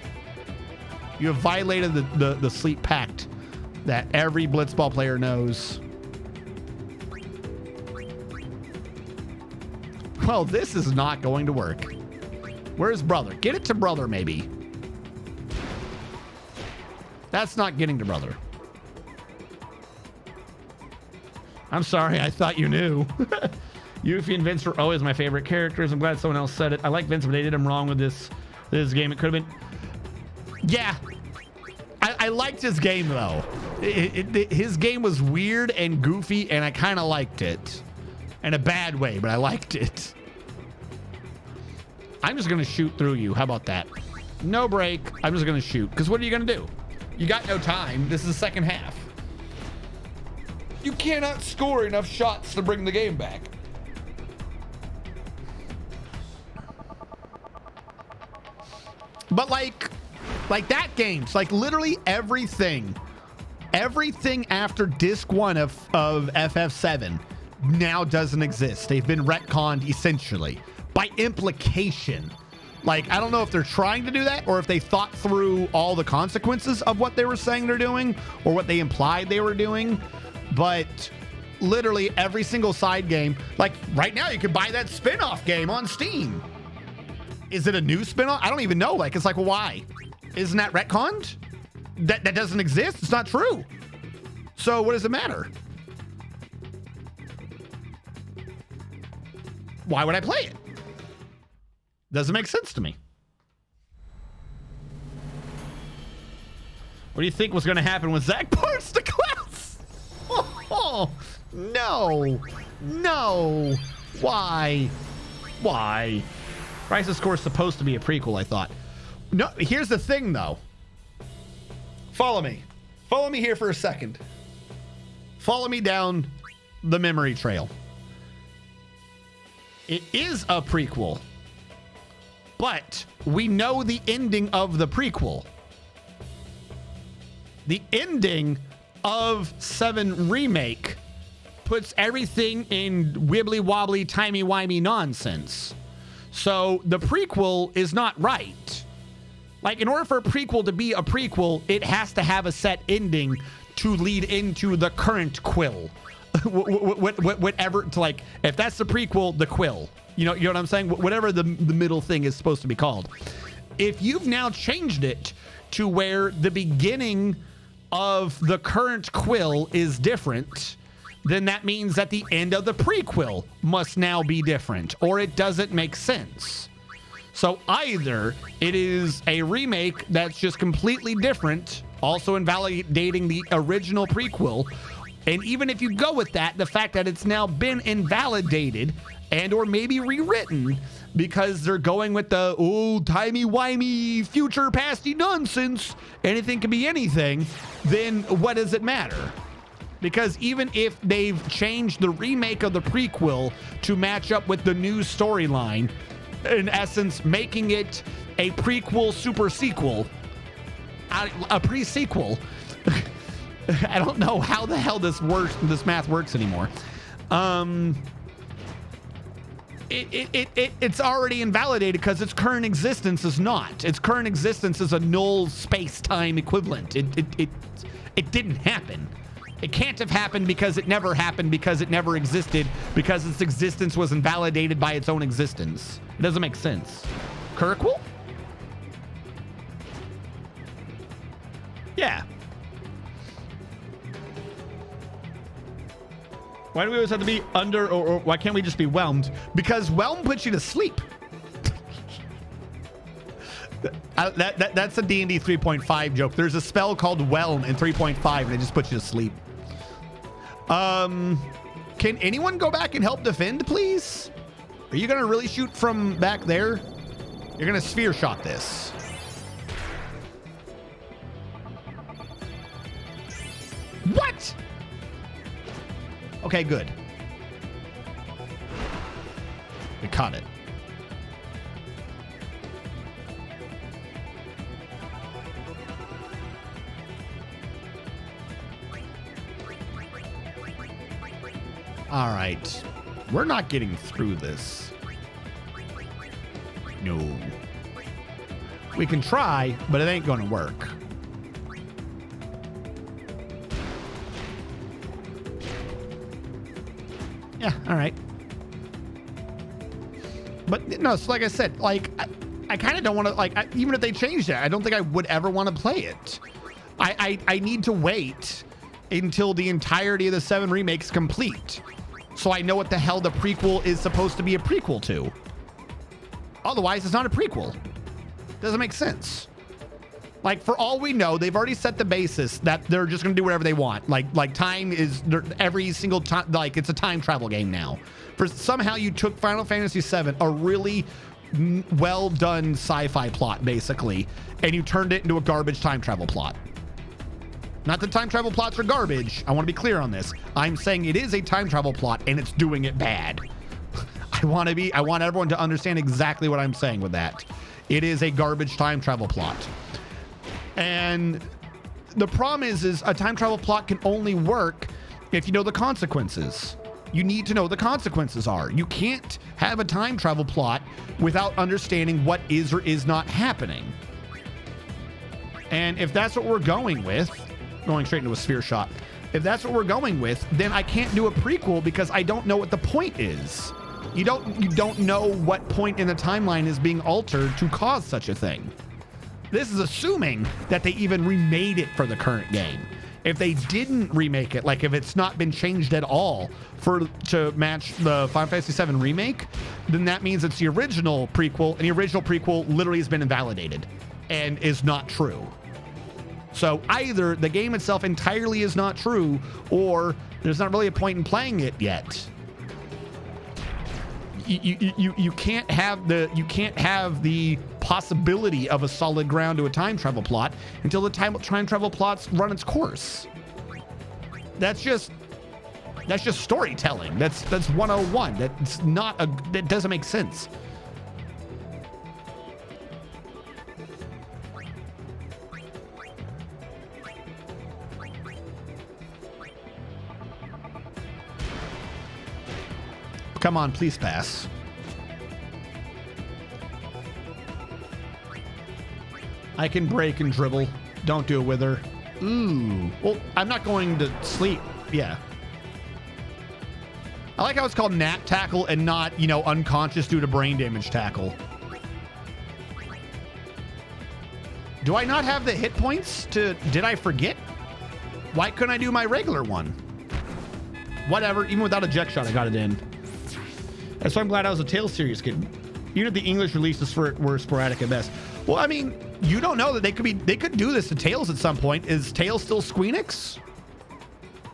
You have violated the sleep pact that every Blitzball player knows. Well, this is not going to work. Where's brother? Get it to brother, maybe. That's not getting to brother. I'm sorry, I thought you knew. Yuffie and Vince were always my favorite characters. I'm glad someone else said it. I like Vince, but they did him wrong with this game. It could have been... Yeah. I liked his game, though. His game was weird and goofy, and I kind of liked it. In a bad way, but I liked it. I'm just going to shoot through you. How about that? No break. I'm just going to shoot. Because what are you going to do? You got no time. This is the second half. You cannot score enough shots to bring the game back. But like that game's like literally everything after disc 1 of FF7 now doesn't exist. They've been retconned essentially by implication. Like, I don't know if they're trying to do that or if they thought through all the consequences of what they were saying they're doing or what they implied they were doing. But literally every single side game, like right now you could buy that spin-off game on Steam. Is it a new spin-off? I don't even know. Like, it's like, well, why? Isn't that retconned? That doesn't exist. It's not true. So what does it matter? Why would I play it? Doesn't make sense to me. What do you think was going to happen when Zach parts the class? Oh, no. No. Why? Why? Crisis Core is supposed to be a prequel, I thought. No, here's the thing, though. Follow me. Follow me here for a second. Follow me down the memory trail. It is a prequel, but we know the ending of the prequel. The ending of 7 Remake puts everything in wibbly wobbly, timey wimey nonsense. So the prequel is not right. Like, in order for a prequel to be a prequel, it has to have a set ending to lead into the current quill. Whatever, to like, if that's the prequel, the quill. You know what I'm saying? Whatever the middle thing is supposed to be called. If you've now changed it to where the beginning of the current quill is different, then that means that the end of the prequel must now be different, or it doesn't make sense. So either it is a remake that's just completely different, also invalidating the original prequel, and even if you go with that, the fact that it's now been invalidated and or maybe rewritten because they're going with the old timey-wimey future pasty nonsense, anything can be anything, then what does it matter? Because even if they've changed the remake of the prequel to match up with the new storyline, in essence making it a prequel super sequel, a pre-sequel, I don't know how the hell this math works anymore. It's already invalidated because its current existence is not. Its current existence is a null space-time equivalent. It didn't happen. It can't have happened because it never happened, because it never existed, because its existence was invalidated by its own existence. It doesn't make sense. Kirkwall? Yeah. Why do we always have to be under, or why can't we just be whelmed? Because whelm puts you to sleep. That's a D&D 3.5 joke. There's a spell called whelm in 3.5 and it just puts you to sleep. Can anyone go back and help defend, please? Are you gonna really shoot from back there? You're gonna sphere shot this. What? Okay, good. We caught it. All right. We're not getting through this. No. We can try, but it ain't gonna work. Yeah, all right. But no, so like I said, like I kind of don't want to, like, even if they changed it, I don't think I would ever want to play it. I need to wait until the entirety of the 7 remakes complete, so I know what the hell the prequel is supposed to be a prequel to. Otherwise, it's not a prequel. Doesn't make sense. Like, for all we know, they've already set the basis that they're just going to do whatever they want. Like time is every single time, like it's a time travel game now. For somehow you took Final Fantasy VII, a really well done sci-fi plot, basically, and you turned it into a garbage time travel plot. Not that time travel plots are garbage. I want to be clear on this. I'm saying it is a time travel plot and it's doing it bad. I want everyone to understand exactly what I'm saying with that. It is a garbage time travel plot. And the problem is a time travel plot can only work if you know the consequences. You need to know what the consequences are. You can't have a time travel plot without understanding what is or is not happening. And if that's what we're going with, going straight into a sphere shot, if that's what we're going with, then I can't do a prequel because I don't know what the point is. You don't know what point in the timeline is being altered to cause such a thing. This is assuming that they even remade it for the current game. If they didn't remake it, like if it's not been changed at all to match the Final Fantasy VII remake, then that means it's the original prequel, and the original prequel literally has been invalidated and is not true. So either the game itself entirely is not true, or there's not really a point in playing it yet. You can't have the possibility of a solid ground to a time travel plot until the time travel plots run its course. That's just That's just storytelling. That's 101. That's not that doesn't make sense. Come on, please pass. I can break and dribble. Don't do it with her. Ooh. Well, I'm not going to sleep. Yeah. I like how it's called nap tackle and not, you know, unconscious due to brain damage tackle. Do I not have the hit points to... Did I forget? Why couldn't I do my regular one? Whatever. Even without a jet shot, I got it in. That's why I'm glad I was a Tales series kid. Even if the English releases for it were sporadic at best. Well, I mean, you don't know that they could do this to Tales at some point. Is Tales still SquareEnix?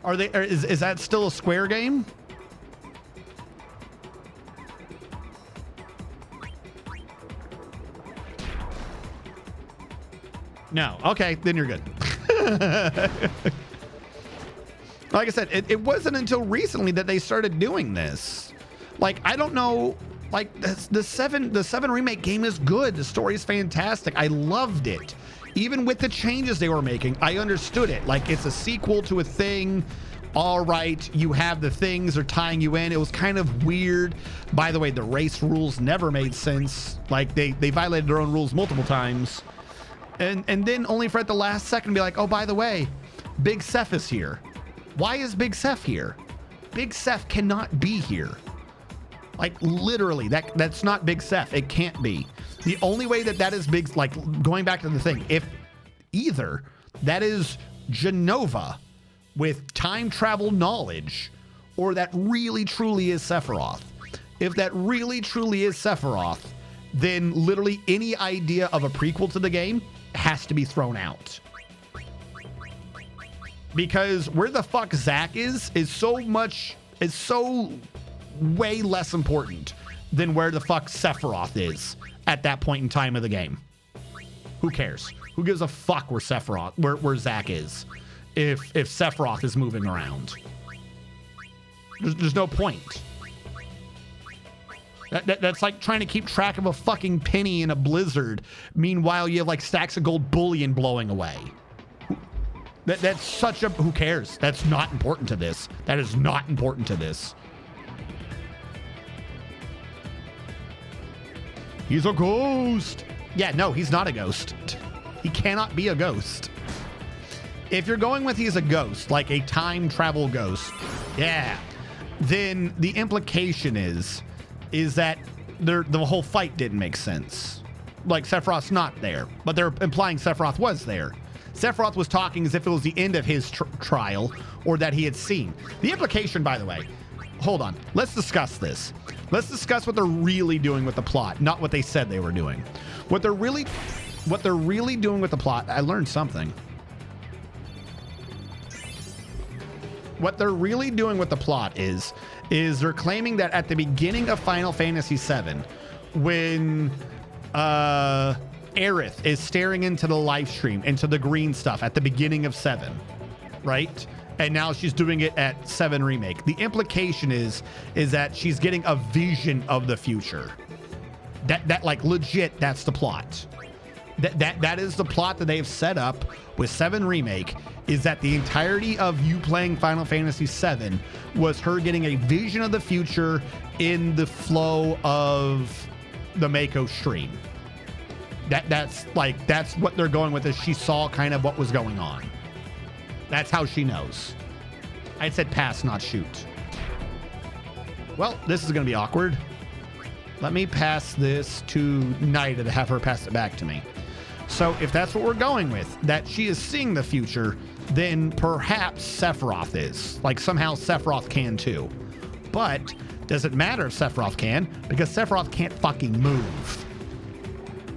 Are they? Is that still a Square game? No. Okay, then you're good. Like I said, it wasn't until recently that they started doing this. Like, I don't know. Like, the 7 remake game is good. The story is fantastic. I loved it. Even with the changes they were making, I understood it. Like, it's a sequel to a thing. All right, you have the things are tying you in. It was kind of weird. By the way, the race rules never made sense. Like, they violated their own rules multiple times. And then only for at the last second to be like, oh, by the way, Big Seth is here. Why is Big Seth here? Big Seth cannot be here. Like, literally, that's not Big Seth. It can't be. The only way that is Big, like, going back to the thing, if either that is Genova with time travel knowledge, or that really truly is Sephiroth. If that really truly is Sephiroth, then literally any idea of a prequel to the game has to be thrown out. Because where the fuck Zack is so way less important than where the fuck Sephiroth is at that point in time of the game. Who cares? Who gives a fuck where Zack is if Sephiroth is moving around? There's no point. That's like trying to keep track of a fucking penny in a blizzard. Meanwhile, you have like stacks of gold bullion blowing away. That's such a... Who cares? That's not important to this. That is not important to this. He's a ghost. Yeah, no, he's not a ghost. He cannot be a ghost. If you're going with he's a ghost, like a time travel ghost, yeah, then the implication is that the whole fight didn't make sense. Like, Sephiroth's not there, but they're implying Sephiroth was there. Sephiroth was talking as if it was the end of his trial, or that he had seen. The implication, by the way, hold on, let's discuss this. Let's discuss what they're really doing with the plot, not what they said they were doing. What they're really doing with the plot, I learned something. What they're really doing with the plot is they're claiming that at the beginning of Final Fantasy VII, when Aerith is staring into the live stream, into the green stuff at the beginning of 7, right? And now she's doing it at 7 Remake. The implication is that she's getting a vision of the future. That like legit, that's the plot. That is the plot that they've set up with 7 Remake, is that the entirety of you playing Final Fantasy VII was her getting a vision of the future in the flow of the Mako stream. That's what they're going with, is she saw kind of what was going on. That's how she knows. I said pass, not shoot. Well, this is going to be awkward. Let me pass this to Nida to have her pass it back to me. So if that's what we're going with, that she is seeing the future, then perhaps Sephiroth is. Like, somehow Sephiroth can too. But does it matter if Sephiroth can? Because Sephiroth can't fucking move.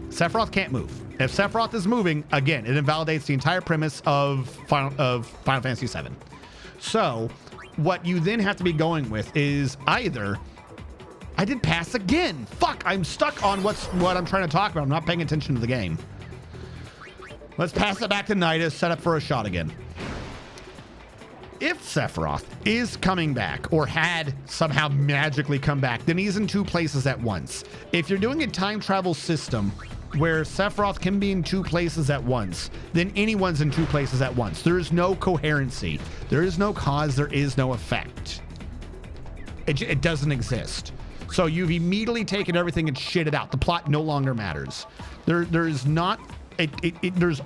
Sephiroth can't move. If Sephiroth is moving, again, it invalidates the entire premise of Final Fantasy VII. So what you then have to be going with is either... I did pass again. Fuck, I'm stuck on what I'm trying to talk about. I'm not paying attention to the game. Let's pass it back to Nida, set up for a shot again. If Sephiroth is coming back or had somehow magically come back, then he's in two places at once. If you're doing a time travel system where Sephiroth can be in two places at once, then anyone's in two places at once. There is no coherency. There is no cause. There is no effect. It doesn't exist. So you've immediately taken everything and shit it out. The plot no longer matters. There's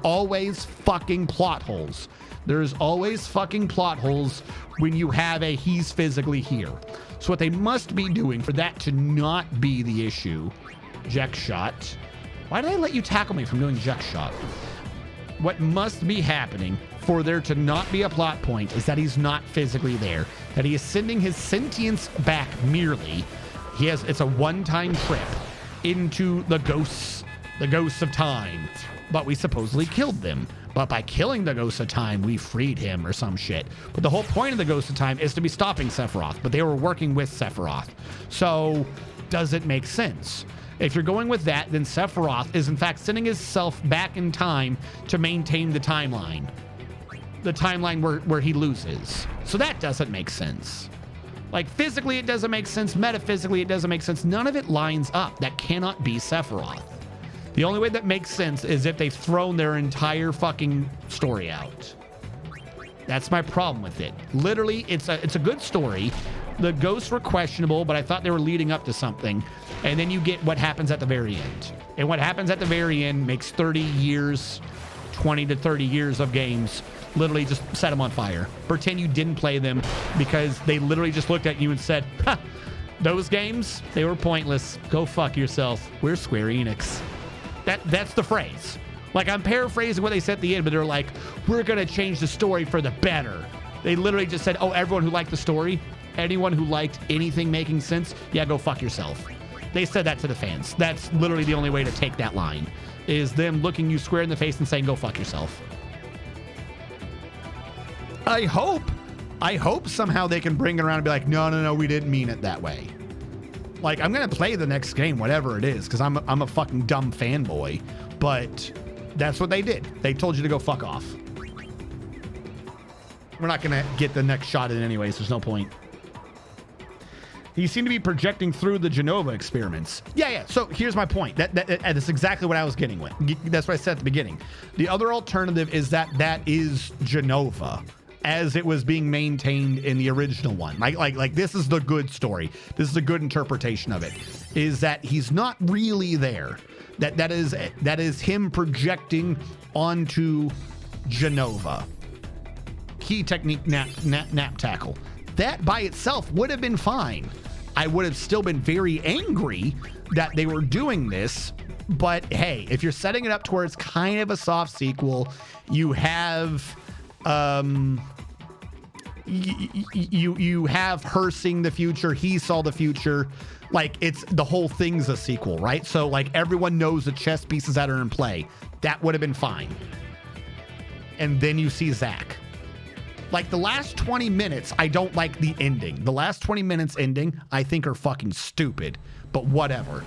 always fucking plot holes. There's always fucking plot holes when you have a he's physically here. So what they must be doing for that to not be the issue, Jack shot. Why did I let you tackle me from doing Jack shot? What must be happening for there to not be a plot point is that he's not physically there, that he is sending his sentience back merely. It's a one-time trip into the ghosts of time, but we supposedly killed them. But by killing the ghosts of time, we freed him or some shit. But the whole point of the ghosts of time is to be stopping Sephiroth, but they were working with Sephiroth. So does it make sense? If you're going with that, then Sephiroth is in fact sending himself back in time to maintain the timeline where he loses. So that doesn't make sense. Like physically it doesn't make sense, metaphysically it doesn't make sense. None of it lines up. That cannot be Sephiroth. The only way that makes sense is if they've thrown their entire fucking story out. That's my problem with it. Literally, it's a good story. The ghosts were questionable, but I thought they were leading up to something. And then you get what happens at the very end. And what happens at the very end makes 30 years, 20 to 30 years of games literally just set them on fire. Pretend you didn't play them because they literally just looked at you and said, ha, those games, they were pointless. Go fuck yourself. We're SquareEnix. That's the phrase. Like, I'm paraphrasing what they said at the end, but they're like, we're going to change the story for the better. They literally just said, oh, everyone who liked the story, anyone who liked anything making sense, yeah, go fuck yourself. They said that to the fans. That's literally the only way to take that line, is them looking you square in the face and saying, go fuck yourself. I hope somehow they can bring it around and be like, no, we didn't mean it that way. Like, I'm going to play the next game, whatever it is, because I'm a fucking dumb fanboy. But that's what they did. They told you to go fuck off. We're not going to get the next shot in anyways. There's no point. You seem to be projecting through the Genova experiments. Yeah. So here's my point. That's exactly what I was getting with. That's what I said at the beginning. The other alternative is that is Genova, as it was being maintained in the original one. Like this is the good story. This is a good interpretation of it, is that he's not really there. That is him projecting onto Genova. Key technique nap tackle. That by itself would have been fine. I would have still been very angry that they were doing this, but hey, if you're setting it up to where it's kind of a soft sequel, you have you have her seeing the future, he saw the future, like it's the whole thing's a sequel, right? So like everyone knows the chess pieces that are in play. That would have been fine. And then you see Zack. Like the last 20 minutes, I don't like the ending. The last 20 minutes ending, I think are fucking stupid, but whatever.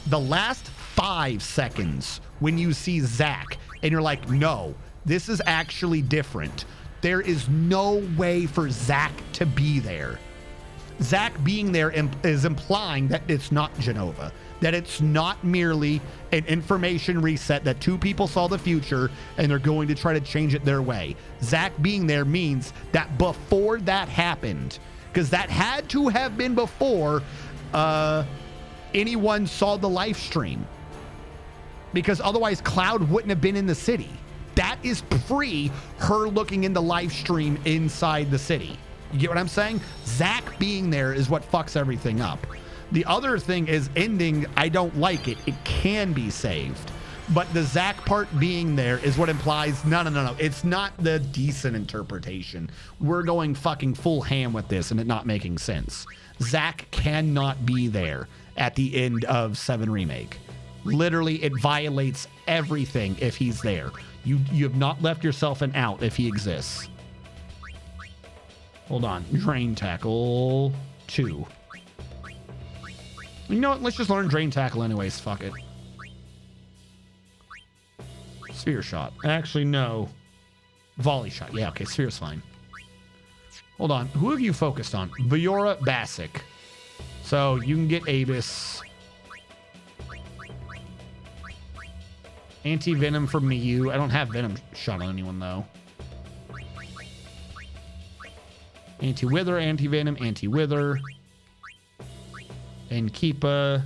The last 5 seconds when you see Zack and you're like, no, this is actually different. There is no way for Zack to be there. Zack being there is implying that it's not Genova, that it's not merely an information reset, that 2 people saw the future and they're going to try to change it their way. Zack being there means that before that happened, because that had to have been before anyone saw the live stream, because otherwise Cloud wouldn't have been in the city. That is pre her looking in the live stream inside the city. You get what I'm saying? Zack being there is what fucks everything up. The other thing is ending, I don't like it. It can be saved. But the Zack part being there is what implies, no. It's not the decent interpretation. We're going fucking full ham with this and it not making sense. Zack cannot be there at the end of 7 Remake. Literally, it violates everything if he's there. You have not left yourself an out if he exists. Hold on. Drain Tackle 2. You know what? Let's just learn Drain Tackle anyways. Fuck it. Sphere Shot. Actually, no. Volley Shot. Yeah, okay. Sphere's fine. Hold on. Who have you focused on? Viora Basic. So you can get Abyss. Anti-Venom for Miyu. I don't have Venom shot on anyone, though. Anti-Wither, Anti-Venom, Anti-Wither. And Keepa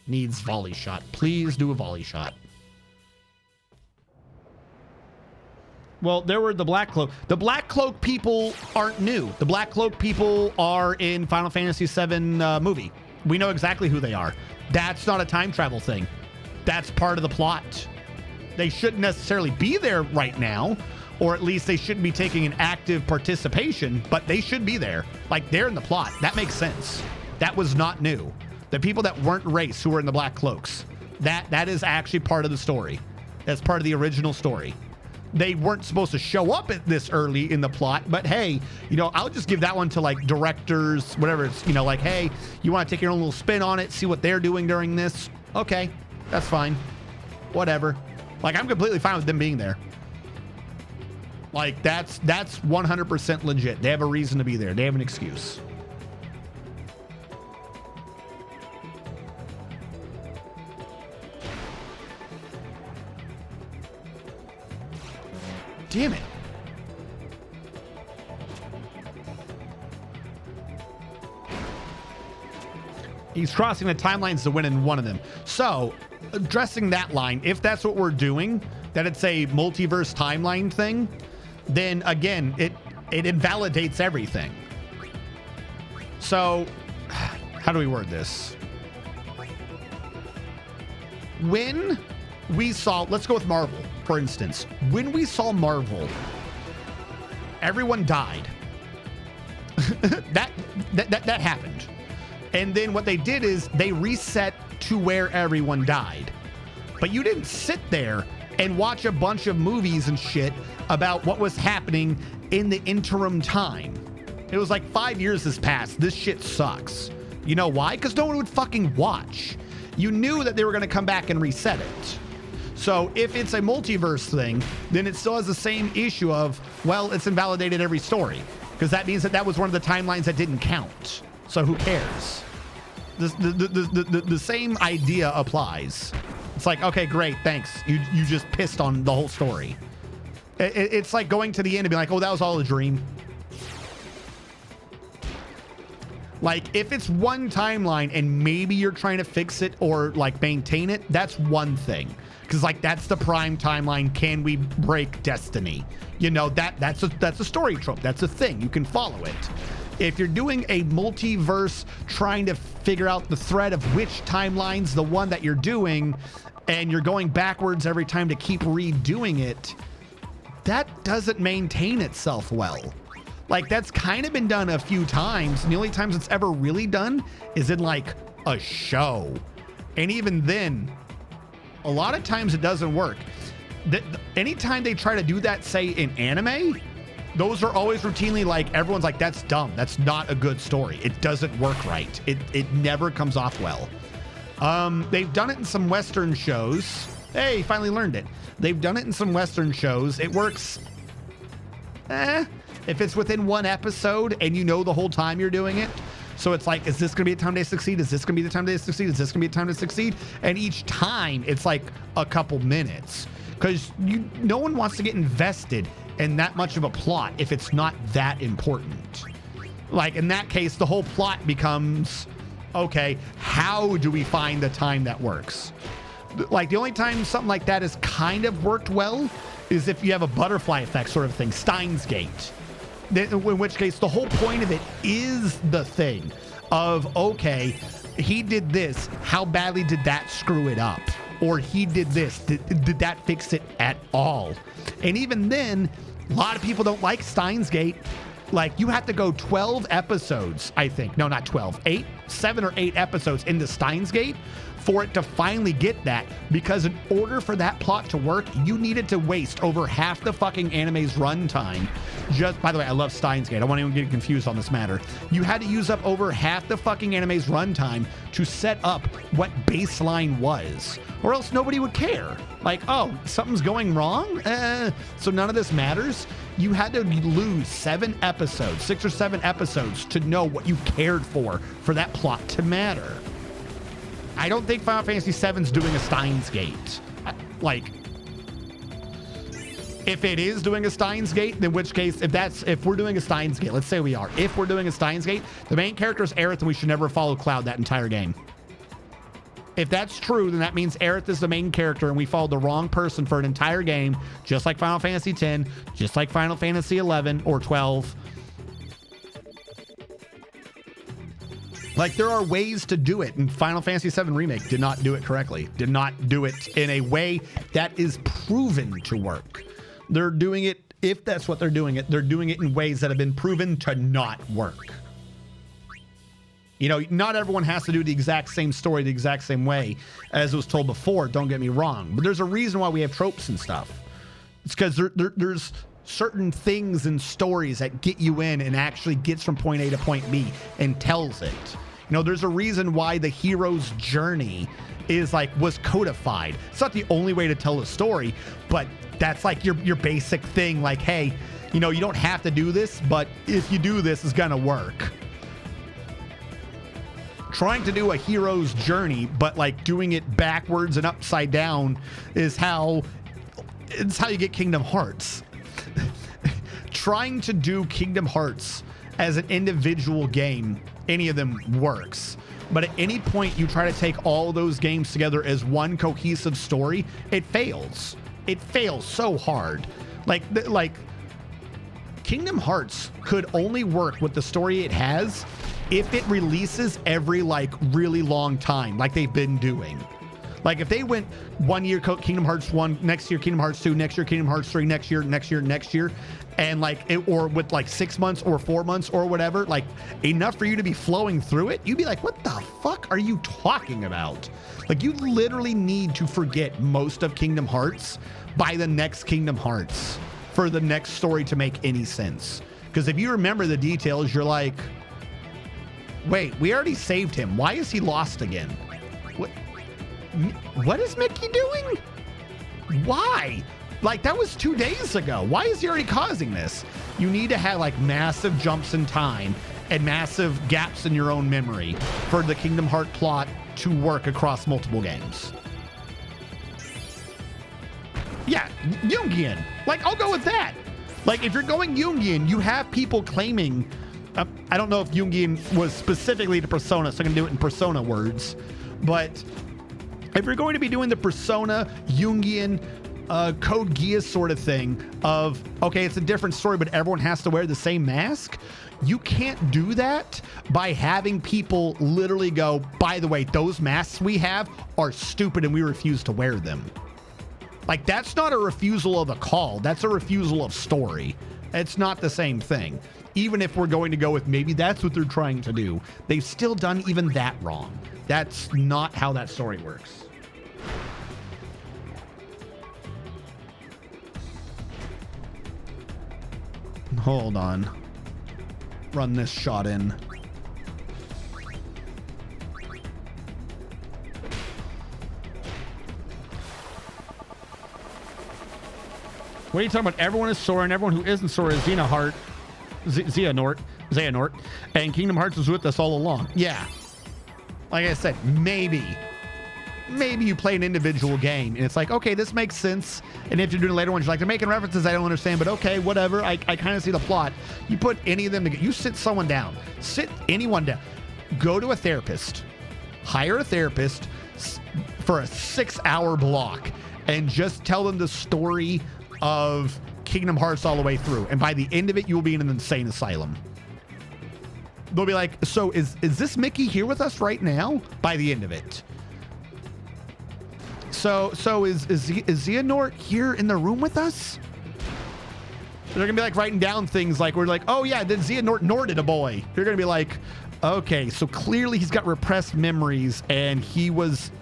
needs Volley Shot. Please do a Volley Shot. Well, there were the Black Cloak. The Black Cloak people aren't new. The Black Cloak people are in Final Fantasy VII movie. We know exactly who they are. That's not a time travel thing. That's part of the plot. They shouldn't necessarily be there right now, or at least they shouldn't be taking an active participation, but they should be there. Like, they're in the plot. That makes sense. That was not new. The people that weren't race who were in the Black Cloaks, that is actually part of the story. That's part of the original story. They weren't supposed to show up at this early in the plot, but hey, you know, I'll just give that one to like directors, whatever it's, you know, like, hey, you want to take your own little spin on it, see what they're doing during this? Okay, that's fine. Whatever. Like, I'm completely fine with them being there. Like, that's 100% legit. They have a reason to be there. They have an excuse. Damn it. He's crossing the timelines to win in one of them. So, addressing that line, if that's what we're doing, that it's a multiverse timeline thing, then again, it invalidates everything. So, how do we word this? When we saw, let's go with Marvel, for instance. When we saw Marvel, everyone died. that happened. And then what they did is they reset to where everyone died. But you didn't sit there and watch a bunch of movies and shit about what was happening in the interim time. It was like 5 years has passed. This shit sucks. You know why? Because no one would fucking watch. You knew that they were going to come back and reset it. So if it's a multiverse thing, then it still has the same issue of, well, it's invalidated every story. Because that means that was one of the timelines that didn't count. So who cares? The same idea applies. It's like, okay, great, thanks. You just pissed on the whole story. It's like going to the end and being like, oh, that was all a dream. Like, if it's one timeline and maybe you're trying to fix it or like maintain it, that's one thing. Because like, that's the prime timeline. Can we break destiny? You know, that's a story trope. That's a thing. You can follow it. If you're doing a multiverse, trying to figure out the thread of which timeline's the one that you're doing, and you're going backwards every time to keep redoing it, that doesn't maintain itself well. Like, that's kind of been done a few times, and the only times it's ever really done is in like a show. And even then, a lot of times it doesn't work. Anytime they try to do that, say in anime, those are always routinely like, everyone's like, that's dumb. That's not a good story. It doesn't work right. It never comes off well. They've done it in some Western shows. Hey, finally learned it. They've done it in some Western shows. It works. If it's within one episode and you know the whole time you're doing it. So it's like, is this going to be a time they succeed? Is this going to be the time they succeed? Is this going to be a time to succeed? And each time it's like a couple minutes, because no one wants to get invested in that much of a plot if it's not that important. Like, in that case, the whole plot becomes, okay, how do we find the time that works? Like, the only time something like that has kind of worked well is if you have a butterfly effect sort of thing, Steins Gate. In which case, the whole point of it is the thing of, okay, he did this. How badly did that screw it up? Or he did this. Did that fix it at all? And even then, a lot of people don't like Steins Gate. Like, you have to go 12 episodes, I think. No, not 12. 7 or 8 episodes into Steins Gate for it to finally get that, because in order for that plot to work, you needed to waste over half the fucking anime's runtime. Just, by the way, I love Steins Gate. I don't want anyone getting confused on this matter. You had to use up over half the fucking anime's runtime to set up what baseline was, or else nobody would care. Like, oh, something's going wrong? So none of this matters? You had to lose 7 episodes, 6 or 7 episodes to know what you cared for that plot to matter. I don't think Final Fantasy VII's doing a Steins Gate. Like, if it is doing a Steins Gate, in which case, if we're doing a Steins Gate, let's say we are. If we're doing a Steins Gate, the main character is Aerith, and we should never follow Cloud that entire game. If that's true, then that means Aerith is the main character, and we followed the wrong person for an entire game, just like Final Fantasy X, just like Final Fantasy 11 or 12. Like, there are ways to do it, and Final Fantasy VII Remake did not do it correctly. Did not do it in a way that is proven to work. They're doing it, if that's what they're doing it in ways that have been proven to not work. You know, not everyone has to do the exact same story the exact same way as it was told before, don't get me wrong. But there's a reason why we have tropes and stuff. It's because there's certain things and stories that get you in and actually gets from point A to point B and tells it. You know, there's a reason why the hero's journey was codified. It's not the only way to tell a story, but that's like your basic thing. Like, hey, you know, you don't have to do this, but if you do this, it's gonna work. Trying to do a hero's journey, but like doing it backwards and upside down it's how you get Kingdom Hearts. Trying to do Kingdom Hearts as an individual game, any of them works. But at any point you try to take all of those games together as one cohesive story, it fails. It fails so hard. Like Kingdom Hearts could only work with the story it has if it releases every really long time, like they've been doing. Like if they went 1 year Kingdom Hearts 1, next year Kingdom Hearts 2, next year Kingdom Hearts 3, next year, and or with 6 months or 4 months or whatever, like enough for you to be flowing through it, you'd be like, what the fuck are you talking about? Like, you literally need to forget most of Kingdom Hearts by the next Kingdom Hearts for the next story to make any sense. Because if you remember the details, you're like, wait, we already saved him. Why is he lost again? What is Mickey doing? Why? Like, that was 2 days ago. Why is he already causing this? You need to have massive jumps in time and massive gaps in your own memory for the Kingdom Hearts plot to work across multiple games. Yeah, Jungian. I'll go with that. If you're going Jungian, you have people claiming, I don't know if Jungian was specifically to Persona, so I'm going to do it in Persona words, but if you're going to be doing the Persona, Jungian, Code Geass sort of thing of, okay, it's a different story, but everyone has to wear the same mask, you can't do that by having people literally go, by the way, those masks we have are stupid and we refuse to wear them. That's not a refusal of a call. That's a refusal of story. It's not the same thing. Even if we're going to go with maybe that's what they're trying to do, they've still done even that wrong. That's not how that story works. Hold on. Run this shot in. What are you talking about? Everyone is Sora, and everyone who isn't Sora is Xehanort, and Kingdom Hearts was with us all along. Yeah. Like I said, maybe you play an individual game, and it's like, okay, this makes sense. And if you're doing later ones, you're like, they're making references I don't understand, but okay, whatever. I kind of see the plot. You put any of them together. You sit someone down. Sit anyone down. Go to a therapist. Hire a therapist for a 6-hour block, and just tell them the story of Kingdom Hearts all the way through, and by the end of it you will be in an insane asylum. They'll be like, so is this Mickey here with us right now? By the end of it. So is Xehanort here in the room with us? They're gonna be writing down things we're like, oh yeah, then Xehanort Norted a boy. You're gonna be like, okay, so clearly he's got repressed memories and he was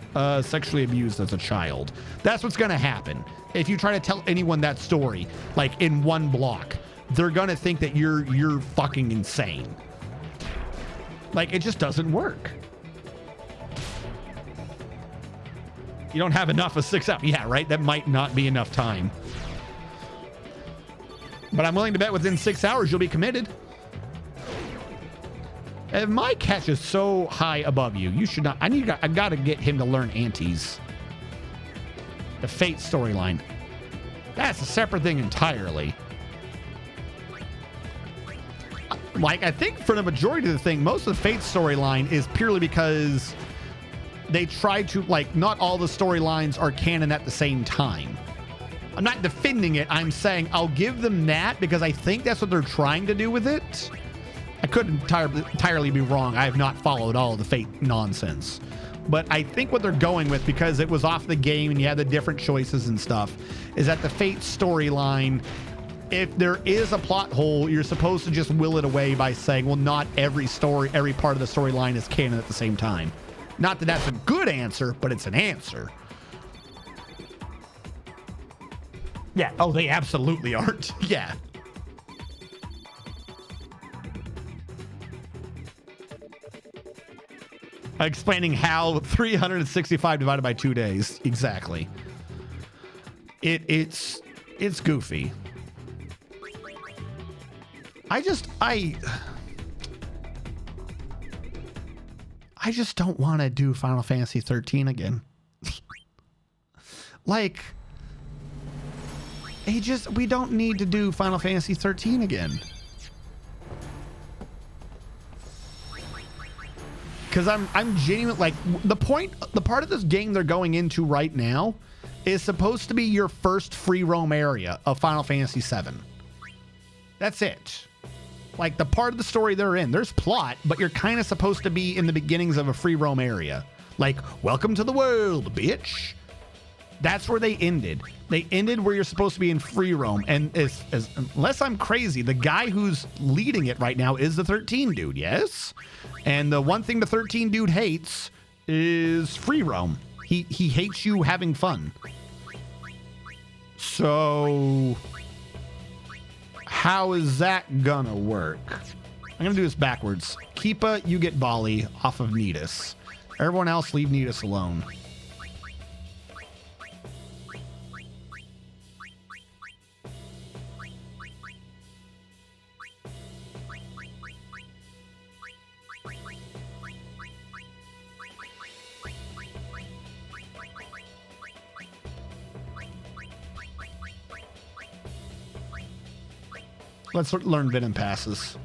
sexually abused as a child. That's what's gonna happen. If you try to tell anyone that story, in one block, they're gonna think that you're fucking insane. It just doesn't work. You don't have enough of 6 hours. Yeah, right? That might not be enough time. But I'm willing to bet within 6 hours you'll be committed. If my catch is so high above you, you should not. I gotta get him to learn antes. The Fate storyline. That's a separate thing entirely. Like, I think for the majority of the thing, most of the Fate storyline is purely because they try to, like, not all the storylines are canon at the same time. I'm not defending it. I'm saying I'll give them that because I think that's what they're trying to do with it. I could entirely be wrong. I have not followed all of the Fate nonsense. But I think what they're going with, because it was off the game and you had the different choices and stuff, is that the Fate storyline, if there is a plot hole, you're supposed to just will it away by saying, well, not every part of the storyline is canon at the same time. Not that that's a good answer, but it's an answer. Yeah. Oh, they absolutely aren't. Yeah. Explaining how 365 divided by 2 days. Exactly. It's goofy. I just don't want to do Final Fantasy 13 again. Like, we don't need to do Final Fantasy 13 again. Because I'm genuine, like, the part of this game they're going into right now is supposed to be your first free roam area of Final Fantasy VII. That's it. Like, the part of the story they're in, there's plot, but you're kind of supposed to be in the beginnings of a free roam area. Like, welcome to the world, bitch. That's where they ended. They ended where you're supposed to be in free roam. And unless I'm crazy, the guy who's leading it right now is the 13 dude, yes? And the one thing the 13 dude hates is free roam. He hates you having fun. So how is that gonna work? I'm gonna do this backwards. Keepa, you get Bali off of Nidus. Everyone else leave Nidus alone. Let's learn Venom passes.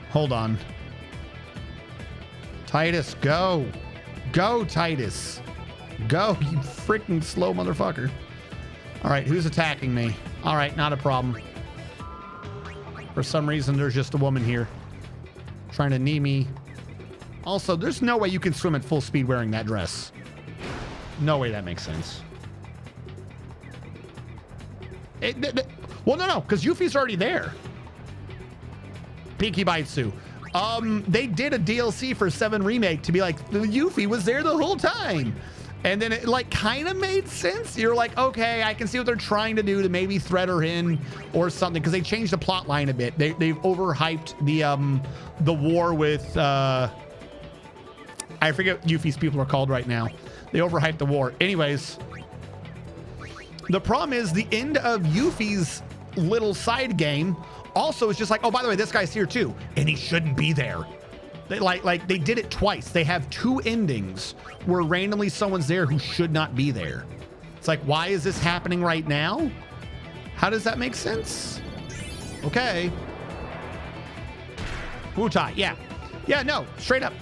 Hold on. Titus, go. Go, Titus. Go, you freaking slow motherfucker. All right, who's attacking me? All right, not a problem. For some reason, there's just a woman here trying to knee me. Also, there's no way you can swim at full speed wearing that dress. No way that makes sense. Well, no, because Yuffie's already there. Peaky Baitsu. They did a DLC for 7 Remake to be like, Yuffie was there the whole time. And then it like kind of made sense. You're like, okay, I can see what they're trying to do to maybe thread her in or something, because they changed the plot line a bit. They've overhyped the war with I forget what Yuffie's people are called right now. They overhyped the war. Anyways, the problem is the end of Yuffie's little side game also is just like, oh, by the way, this guy's here too, and he shouldn't be there. They like they did it twice. They have 2 endings where randomly someone's there who should not be there. It's like, why is this happening right now? How does that make sense? Okay. Wutai, yeah. Yeah, no, straight up.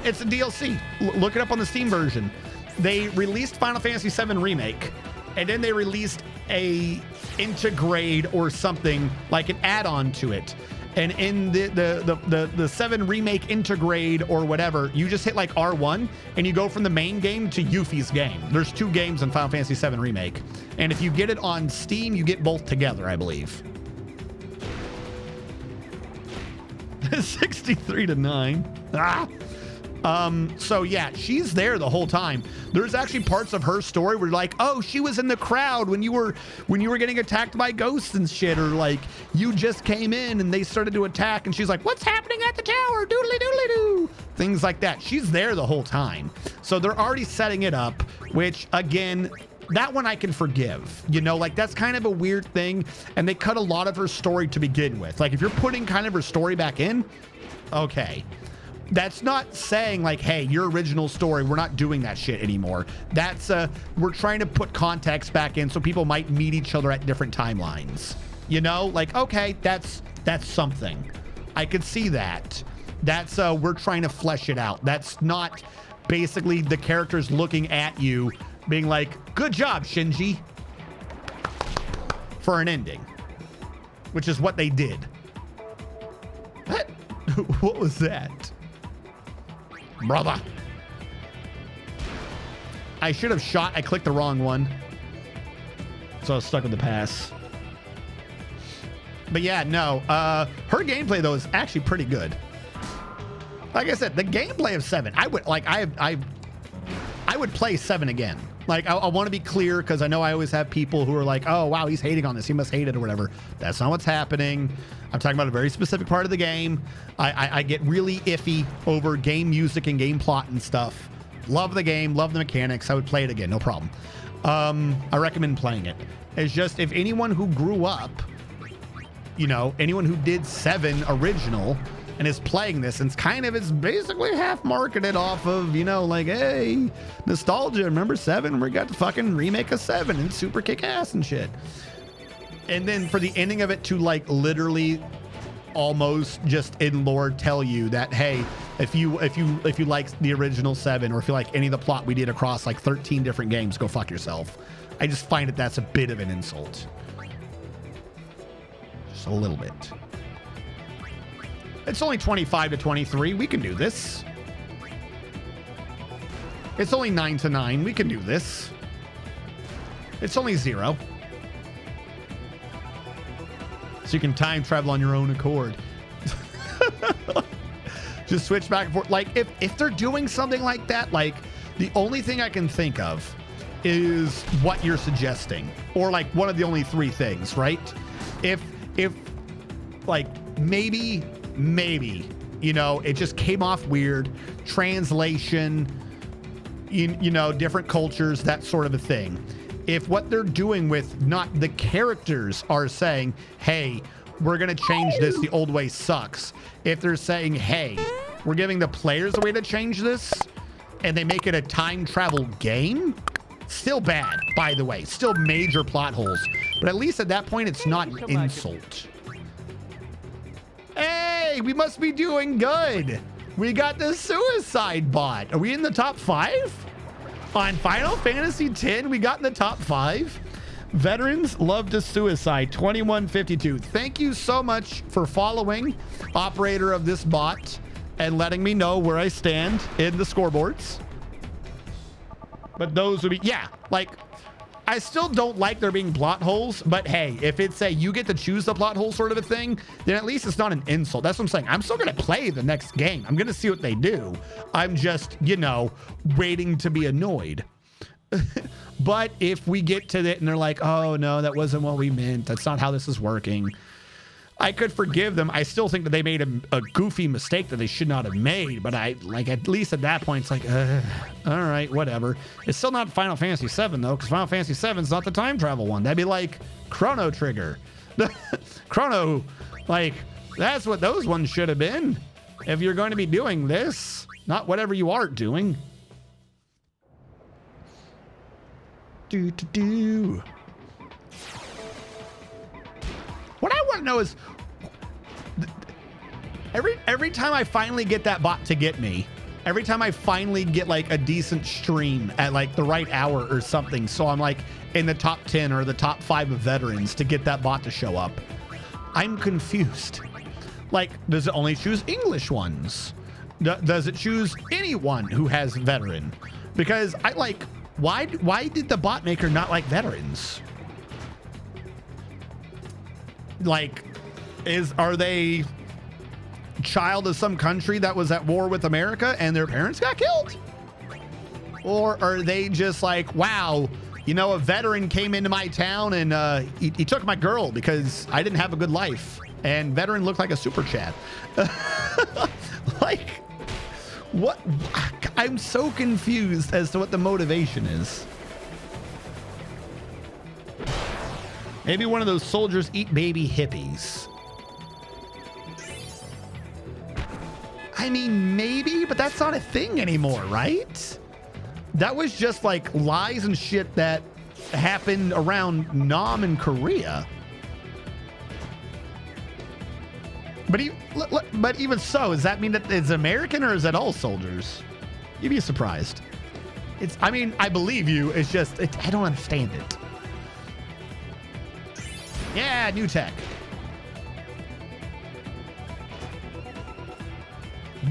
It's a DLC. Look it up on the Steam version. They released Final Fantasy VII Remake, and then they released a Integrate or something, like an add-on to it. And in the 7 Remake Integrate or whatever, you just hit like R1 and you go from the main game to Yuffie's game. There's 2 games in Final Fantasy VII Remake. And if you get it on Steam, you get both together, I believe. 63-9. Ah! So yeah, she's there the whole time. There's actually parts of her story where like, oh, she was in the crowd when you were getting attacked by ghosts and shit, or like you just came in and they started to attack and she's like, what's happening at the tower? Doodly doodly doo. Things like that. She's there the whole time. So they're already setting it up, which again, that one I can forgive, you know, like that's kind of a weird thing. And they cut a lot of her story to begin with. Like if you're putting kind of her story back in, okay. That's not saying like, hey, your original story, we're not doing that shit anymore. That's we're trying to put context back in so people might meet each other at different timelines. You know, like, okay, that's something. I could see that. That's we're trying to flesh it out. That's not basically the characters looking at you being like, good job, Shinji, for an ending, which is what they did. What? What was that? Brother. I should have shot. I clicked the wrong one. So I was stuck with the pass. But yeah, no. Her gameplay though is actually pretty good. Like I said, the gameplay of 7, I would like I would play 7 again. Like I want to be clear because I know I always have people who are like, oh wow, he's hating on this, he must hate it or whatever. That's not what's happening. I'm talking about a very specific part of the game. I get really iffy over game music and game plot and stuff. Love the game, love the mechanics. I would play it again, no problem. I recommend playing it. It's just if anyone who grew up, you know, anyone who did 7 original and is playing this, and it's basically half marketed off of, you know, like, hey, nostalgia, remember 7? We got the fucking remake of 7 and super kick ass and shit. And then for the ending of it to like literally almost just in lore tell you that, hey, if you like the original 7, or if you like any of the plot we did across like 13 different games, go fuck yourself. I just find that's a bit of an insult. Just a little bit. It's only 25 to 23. We can do this. It's only 9 to 9. We can do this. It's only 0. So you can time travel on your own accord. Just switch back and forth. Like if they're doing something like that, like the only thing I can think of is what you're suggesting, or like one of the only 3 things, right? If like maybe, you know, it just came off weird, translation, you know, different cultures, that sort of a thing. If what they're doing with not the characters are saying, hey, we're going to change this, the old way sucks. If they're saying, hey, we're giving the players a way to change this, and they make it a time travel game, still bad, by the way. Still major plot holes. But at least at that point, it's not an insult. Hey, we must be doing good. We got the suicide bot. Are we in the top 5? On Final Fantasy X, we got in the top 5. Veterans love to suicide, 2152. Thank you so much for following, operator of this bot, and letting me know where I stand in the scoreboards. But those would be, yeah, like, I still don't like there being plot holes, but hey, if it's a you get to choose the plot hole sort of a thing, then at least it's not an insult. That's what I'm saying. I'm still going to play the next game. I'm going to see what they do. I'm just, you know, waiting to be annoyed. But if we get to it and they're like, oh no, that wasn't what we meant, that's not how this is working, I could forgive them. I still think that they made a goofy mistake that they should not have made, but I like, at least at that point, it's like, all right, whatever. It's still not Final Fantasy VII though, because Final Fantasy VII is not the time travel one. That'd be like Chrono Trigger. Chrono, like, that's what those ones should have been. If you're going to be doing this, not whatever you aren't doing. What I want to know is, every time I finally get that bot to get me, every time I finally get like a decent stream at like the right hour or something, so I'm like in the top 10 or the top 5 of veterans to get that bot to show up, I'm confused. Like, does it only choose English ones? Does it choose anyone who has veteran? Because I like, why did the bot maker not like veterans? Like, are they child of some country that was at war with America and their parents got killed? Or are they just like, wow, you know, a veteran came into my town and he took my girl because I didn't have a good life. And veteran looked like a super chat. Like, what? I'm so confused as to what the motivation is. Maybe one of those soldiers eat baby hippies. I mean, maybe, but that's not a thing anymore, right? That was just like lies and shit that happened around Nam and Korea. But even so, does that mean that it's American or is that all soldiers? You'd be surprised. I mean, I believe you. It's just, I don't understand it. Yeah, new tech.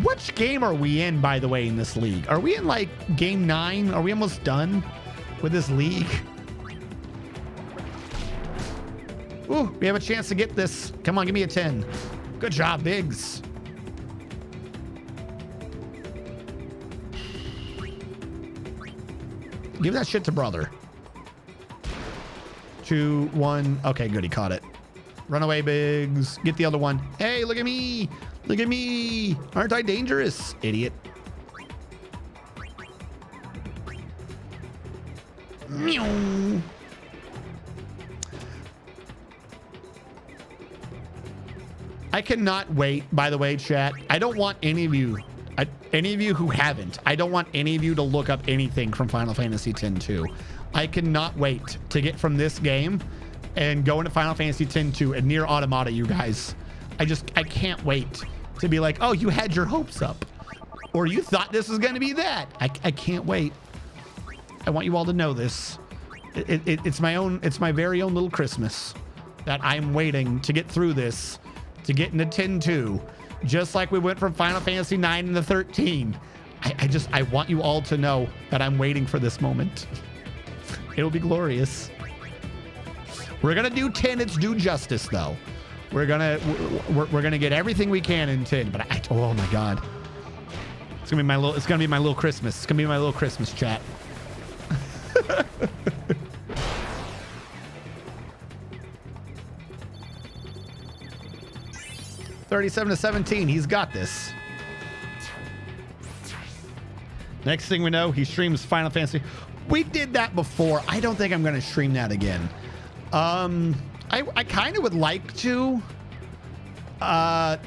Which game are we in, by the way, in this league? Are we in like game 9? Are we almost done with this league? Ooh, we have a chance to get this. Come on, give me a 10. Good job, Biggs. Give that shit to brother. 2, 1. Okay, good. He caught it. Run away, Biggs. Get the other one. Hey, look at me. Look at me. Aren't I dangerous? Idiot. Meow. I cannot wait, by the way, chat. I don't want any of you who haven't, I don't want any of you to look up anything from Final Fantasy X-2. I cannot wait to get from this game and go into Final Fantasy X-2 and Nier Automata, you guys. I can't wait to be like, oh, you had your hopes up. Or you thought this was going to be that. I can't wait. I want you all to know this. It's my very own little Christmas that I'm waiting to get through this, to get into 10-2, just like we went from Final Fantasy 9 into 13. I want you all to know that I'm waiting for this moment. It'll be glorious. We're gonna do 10 its due justice, though. We're gonna get everything we can in 10. But oh my god, it's gonna be my little Christmas. It's gonna be my little Christmas, chat. 37-17. He's got this. Next thing we know, he streams Final Fantasy. We did that before. I don't think I'm going to stream that again. I kind of would like to. That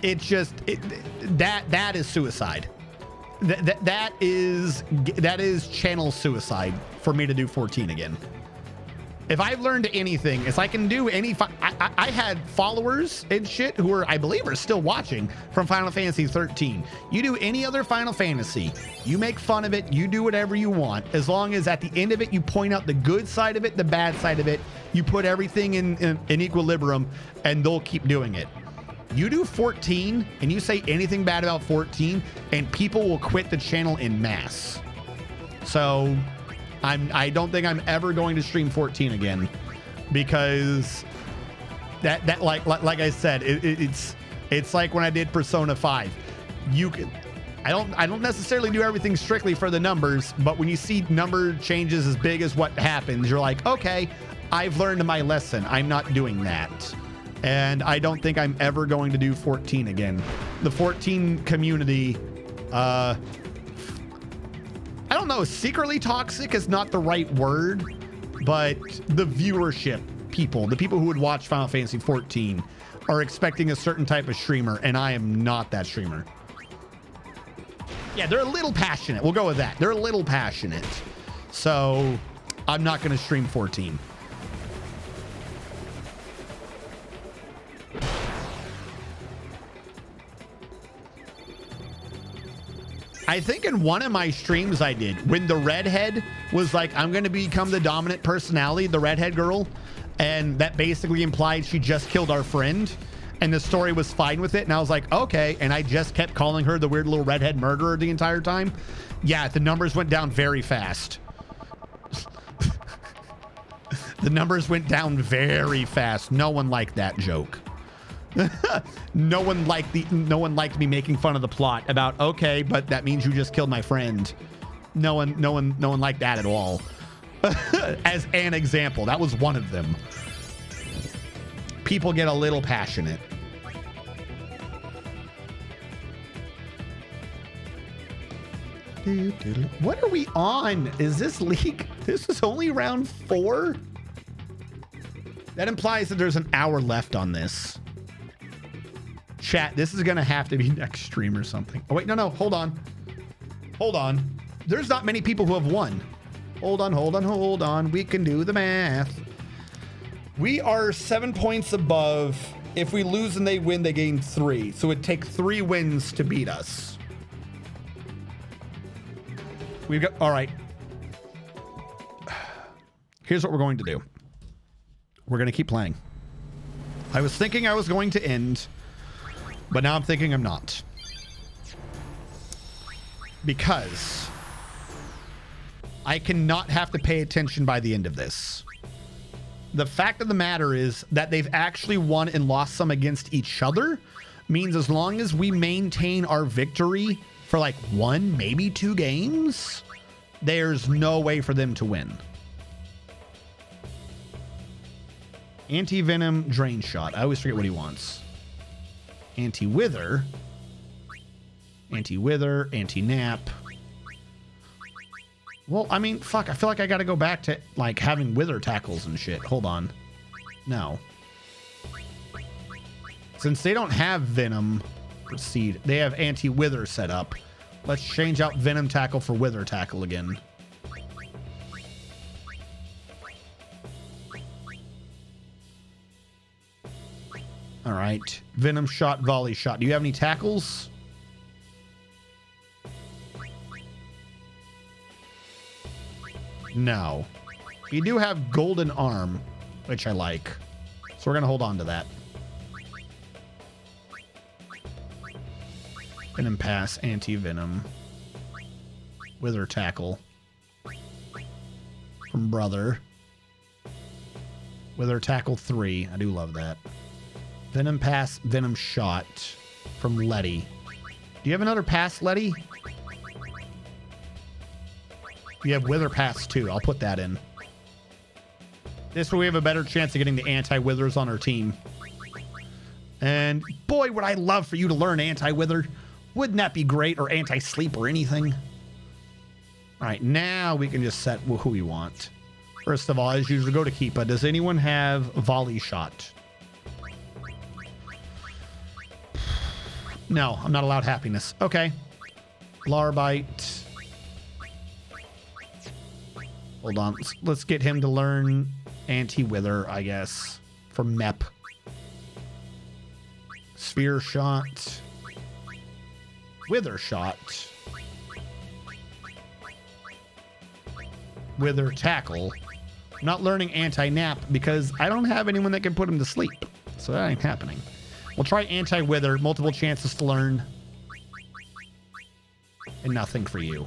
is suicide. That is channel suicide for me to do 14 again. If I've learned anything, is I can do any. I had followers and shit who I believe are still watching from Final Fantasy 13. You do any other Final Fantasy, you make fun of it, you do whatever you want, as long as at the end of it you point out the good side of it, the bad side of it, you put everything in equilibrium, and they'll keep doing it. You do 14 and you say anything bad about 14, and people will quit the channel in mass. So I don't think I'm ever going to stream 14 again, because that like I said, it's like when I did Persona 5. I don't necessarily do everything strictly for the numbers, but when you see number changes as big as what happens, you're like, okay, I've learned my lesson. I'm not doing that. And I don't think I'm ever going to do 14 again. The 14 community, I don't know, secretly toxic is not the right word, but the viewership people, the people who would watch Final Fantasy 14 are expecting a certain type of streamer, and I am not that streamer. Yeah, they're a little passionate. We'll go with that. They're a little passionate. So I'm not going to stream 14. I think in one of my streams I did, when the redhead was like, I'm going to become the dominant personality, the redhead girl, and that basically implied she just killed our friend, and the story was fine with it, and I was like, okay, and I just kept calling her the weird little redhead murderer the entire time. Yeah, the numbers went down very fast. The numbers went down very fast. No one liked that joke. No one liked me making fun of the plot about, okay, but that means you just killed my friend. No one liked that at all. As an example, that was one of them. People get a little passionate. What are we on? Is this league? This is only round 4? That implies that there's an hour left on this. Chat, this is going to have to be next stream or something. Oh, wait, no, hold on. Hold on. There's not many people who have won. Hold on. We can do the math. We are 7 points above. If we lose and they win, they gain 3. So it'd take 3 wins to beat us. We've got, all right. Here's what we're going to do. We're going to keep playing. I was thinking I was going to end, but now I'm thinking I'm not. Because I cannot have to pay attention by the end of this. The fact of the matter is that they've actually won and lost some against each other means as long as we maintain our victory for like 1, maybe 2 games, there's no way for them to win. Anti-venom, drain shot. I always forget what he wants. Anti-wither. Anti-wither, anti-nap. Well, I mean, fuck, I feel like I gotta go back to like having wither tackles and shit. Hold on. No. Since they don't have venom, proceed. They have anti-wither set up. Let's change out venom tackle for wither tackle again. All right. Venom shot, volley shot. Do you have any tackles? No. You do have golden arm, which I like. So we're going to hold on to that. Venom pass, anti-venom. Wither tackle. From brother. Wither tackle 3. I do love that. Venom pass, venom shot from Letty. Do you have another pass, Letty? You have wither pass too. I'll put that in. This way we have a better chance of getting the anti-withers on our team. And boy, would I love for you to learn anti-wither. Wouldn't that be great? Or anti-sleep or anything. All right, now we can just set who we want. First of all, as usual, go to Keepa. Does anyone have volley shot? No, I'm not allowed happiness. Okay. Larbite. Hold on. Let's get him to learn anti-wither, I guess. From Mep. Sphere shot. Wither shot. Wither tackle. I'm not learning anti-nap because I don't have anyone that can put him to sleep. So that ain't happening. We'll try anti-wither. Multiple chances to learn. And nothing for you.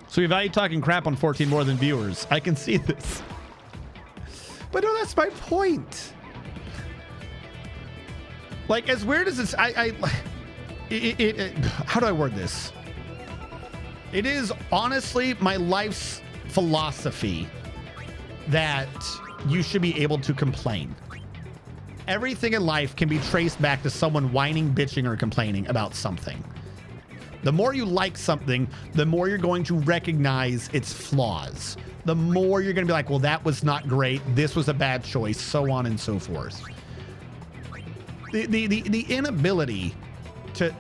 So we value talking crap on 14 more than viewers. I can see this. But no, that's my point. Like, as weird as it's... how do I word this? It is honestly my life's philosophy that you should be able to complain. Everything in life can be traced back to someone whining, bitching, or complaining about something. The more you like something, the more you're going to recognize its flaws. The more you're going to be like, well, that was not great. This was a bad choice, so on and so forth. The inability to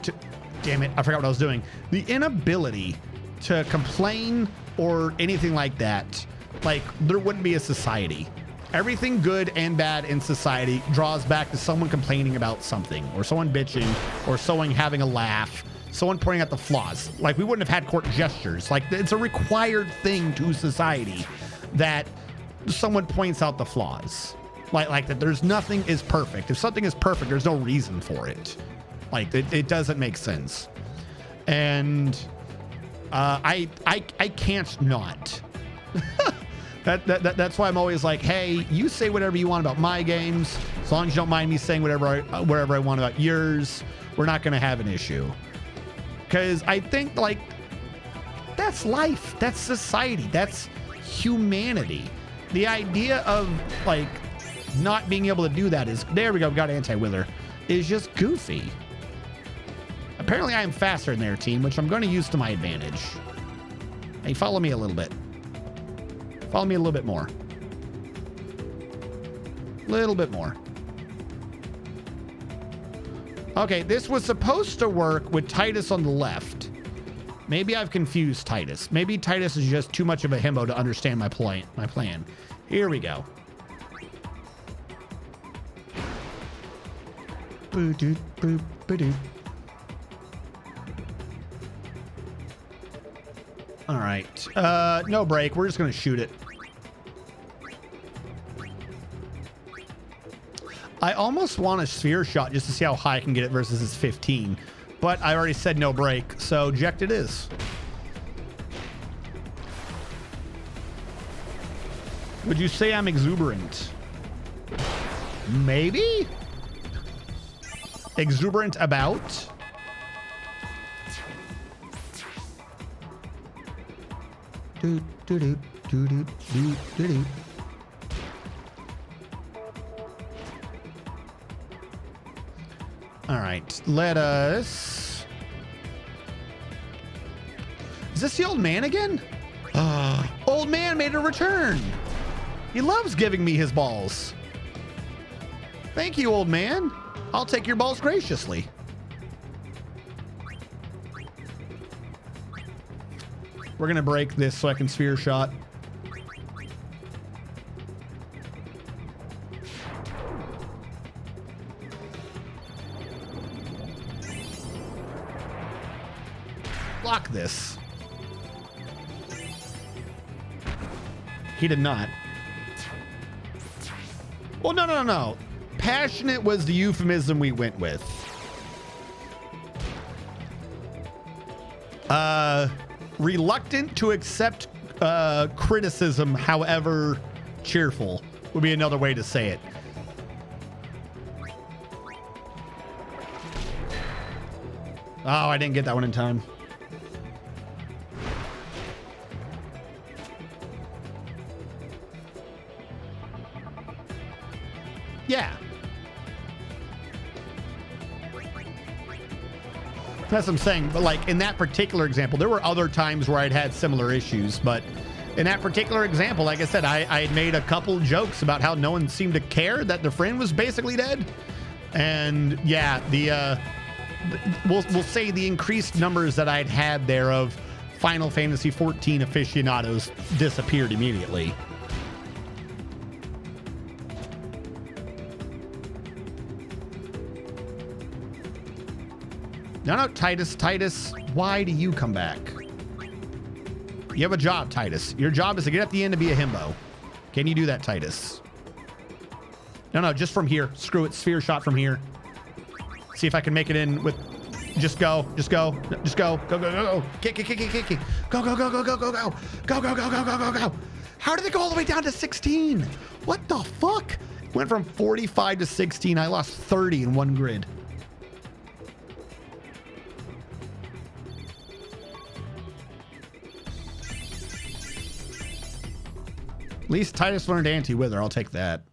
damn it, I forgot what I was doing. The inability to complain or anything like that, like there wouldn't be a society. Everything good and bad in society draws back to someone complaining about something, or someone bitching, or someone having a laugh, someone pointing out the flaws. Like, we wouldn't have had court gestures. Like, it's a required thing to society that someone points out the flaws. Like that there's nothing is perfect. If something is perfect, there's no reason for it. Like, it doesn't make sense. And I can't not. That's why I'm always like, hey, you say whatever you want about my games. As long as you don't mind me saying whatever I want about yours, we're not going to have an issue. Because I think, like, that's life. That's society. That's humanity. The idea of, like, not being able to do that is, there we go, we got anti-wither, is just goofy. Apparently I am faster in their team, which I'm going to use to my advantage. Hey, follow me a little bit. Follow me a little bit more. Little bit more. Okay, this was supposed to work with Titus on the left. Maybe I've confused Titus. Maybe Titus is just too much of a himbo to understand my plan. Here we go. Boo-doo, boo, boo-doo. All right. No break. We're just going to shoot it. I almost want a sphere shot just to see how high I can get it versus his 15. But I already said no break, so eject it is. Would you say I'm exuberant? Maybe? Exuberant about? Do do do do do do do do. All right, let us. Is this the old man again? Old man made a return. He loves giving me his balls. Thank you, old man. I'll take your balls graciously. We're gonna break this so I can sphere shot. Block this. He did not. Well, no. Passionate was the euphemism we went with. Reluctant to accept criticism, however cheerful, would be another way to say it. Oh, I didn't get that one in time. Yeah. That's what I'm saying. But like in that particular example, there were other times where I'd had similar issues. But in that particular example, like I said, I had made a couple jokes about how no one seemed to care that their friend was basically dead. And yeah, we'll say the increased numbers that I'd had there of Final Fantasy XIV aficionados disappeared immediately. No, Titus, why do you come back? You have a job, Titus. Your job is to get at the end to be a himbo. Can you do that, Titus? No, just from here. Screw it, sphere shot from here. See if I can make it in with... Just go. Go. Kick. Go. How did it go all the way down to 16? What the fuck? Went from 45 to 16. I lost 30 in one grid. At least Titus learned anti-wither. I'll take that.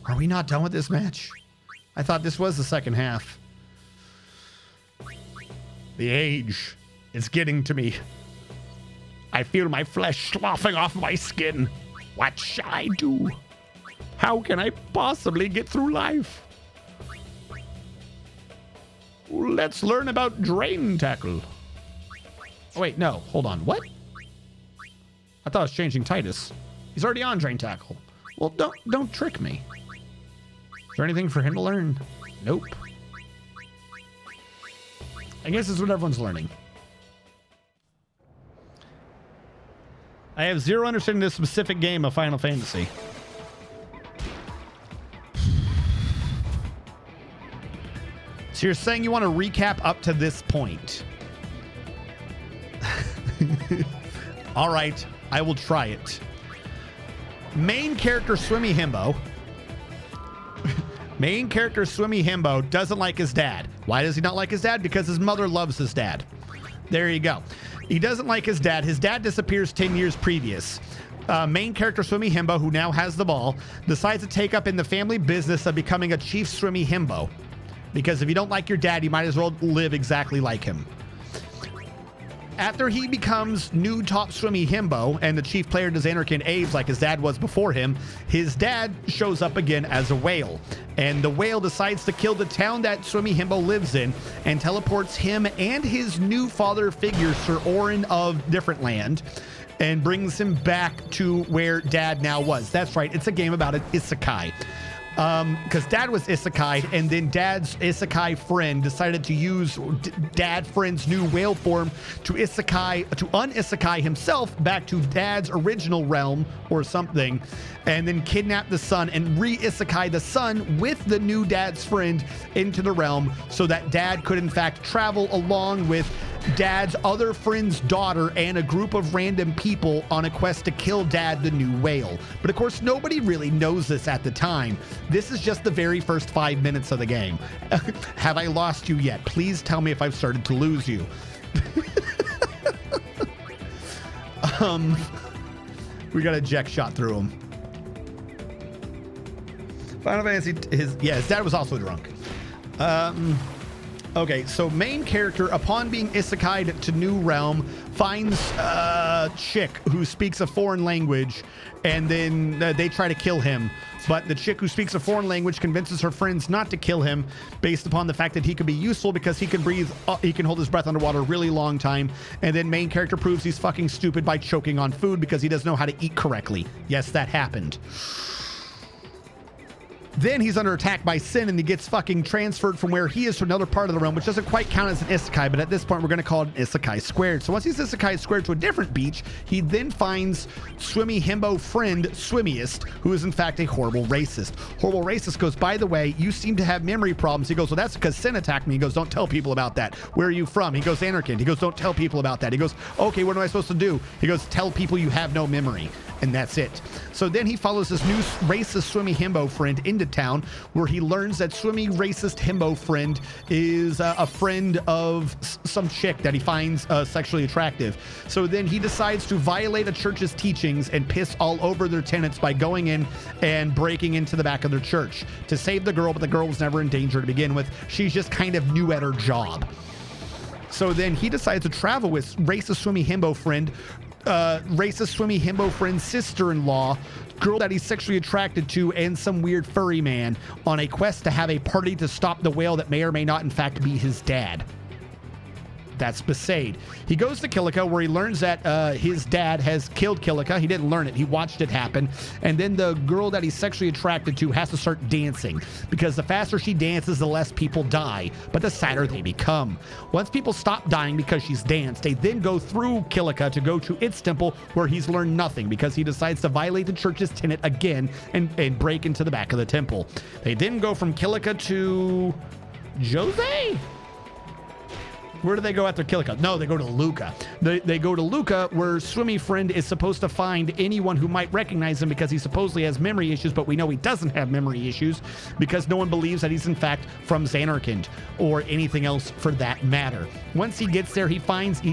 Are we not done with this match? I thought this was the second half. The age is getting to me. I feel my flesh sloughing off my skin. What shall I do? How can I possibly get through life? Let's learn about drain tackle. Oh, wait, no. Hold on. What? I thought I was changing Titus. He's already on drain tackle. Well, don't trick me. Is there anything for him to learn? Nope. I guess it's what everyone's learning. I have zero understanding of this specific game of Final Fantasy. So you're saying you want to recap up to this point? All right, I will try it. Main character Swimmy Himbo. Main character Swimmy Himbo doesn't like his dad. Why does he not like his dad? Because his mother loves his dad. There you go. He doesn't like his dad. His dad disappears 10 years previous. Main character Swimmy Himbo, who now has the ball, decides to take up in the family business of becoming a chief Swimmy Himbo. Because if you don't like your dad, you might as well live exactly like him. After he becomes new top Swimmy Himbo and the chief player to Xanarkin Abe's like his dad was before him, his dad shows up again as a whale. And the whale decides to kill the town that Swimmy Himbo lives in and teleports him and his new father figure, Sir Orin of Different Land, and brings him back to where dad now was. That's right, it's a game about an isekai. Because dad was isekai, and then dad's isekai friend decided to use dad friend's new whale form to un-isekai himself back to dad's original realm or something, and then kidnap the son and re-isekai the son with the new dad's friend into the realm so that dad could in fact travel along with dad's other friend's daughter and a group of random people on a quest to kill dad, the new whale. But of course, nobody really knows this at the time. This is just the very first 5 minutes of the game. Have I lost you yet? Please tell me if I've started to lose you. We got a eject shot through him. Final Fantasy, his dad was also drunk. Okay, so main character, upon being isekai'd to new realm, finds a chick who speaks a foreign language, and then they try to kill him. But the chick who speaks a foreign language convinces her friends not to kill him based upon the fact that he could be useful because he can breathe, he can hold his breath underwater a really long time. And then main character proves he's fucking stupid by choking on food because he doesn't know how to eat correctly. Yes, that happened. Then he's under attack by Sin and he gets fucking transferred from where he is to another part of the realm, which doesn't quite count as an isekai, but at this point we're going to call it an isekai squared. So once he's isekai squared to a different beach, he then finds Swimmy Himbo friend Swimmiest, who is in fact a horrible racist. Horrible racist goes, by the way, you seem to have memory problems. He goes, well, that's because Sin attacked me. He goes, don't tell people about that. Where are you from? He goes, Anarchin. He goes, don't tell people about that. He goes, okay, what am I supposed to do? He goes, tell people you have no memory. And that's it. So then he follows this new racist Swimmy Himbo friend into town, where he learns that Swimmy racist Himbo friend is a friend of some chick that he finds sexually attractive. So then he decides to violate a church's teachings and piss all over their tenants by going in and breaking into the back of their church to save the girl, but the girl was never in danger to begin with. She's just kind of new at her job. So then he decides to travel with racist Swimmy Himbo friend, racist Swimmy Himbo friend's sister-in-law, girl that he's sexually attracted to, and some weird furry man on a quest to have a party to stop the whale that may or may not in fact be his dad. That's Besaid. He goes to Kilika, where he learns that his dad has killed Kilika. He didn't learn it. He watched it happen. And then the girl that he's sexually attracted to has to start dancing, because the faster she dances, the less people die, but the sadder they become. Once people stop dying because she's danced, they then go through Kilika to go to its temple, where he's learned nothing because he decides to violate the church's tenet again and break into the back of the temple. They then go from Kilika to Jose? Where do they go after Kilika? No, they go to Luca. They go to Luca, where Swimmy friend is supposed to find anyone who might recognize him because he supposedly has memory issues, but we know he doesn't have memory issues because no one believes that he's in fact from Xanarkand or anything else for that matter. Once he gets there, he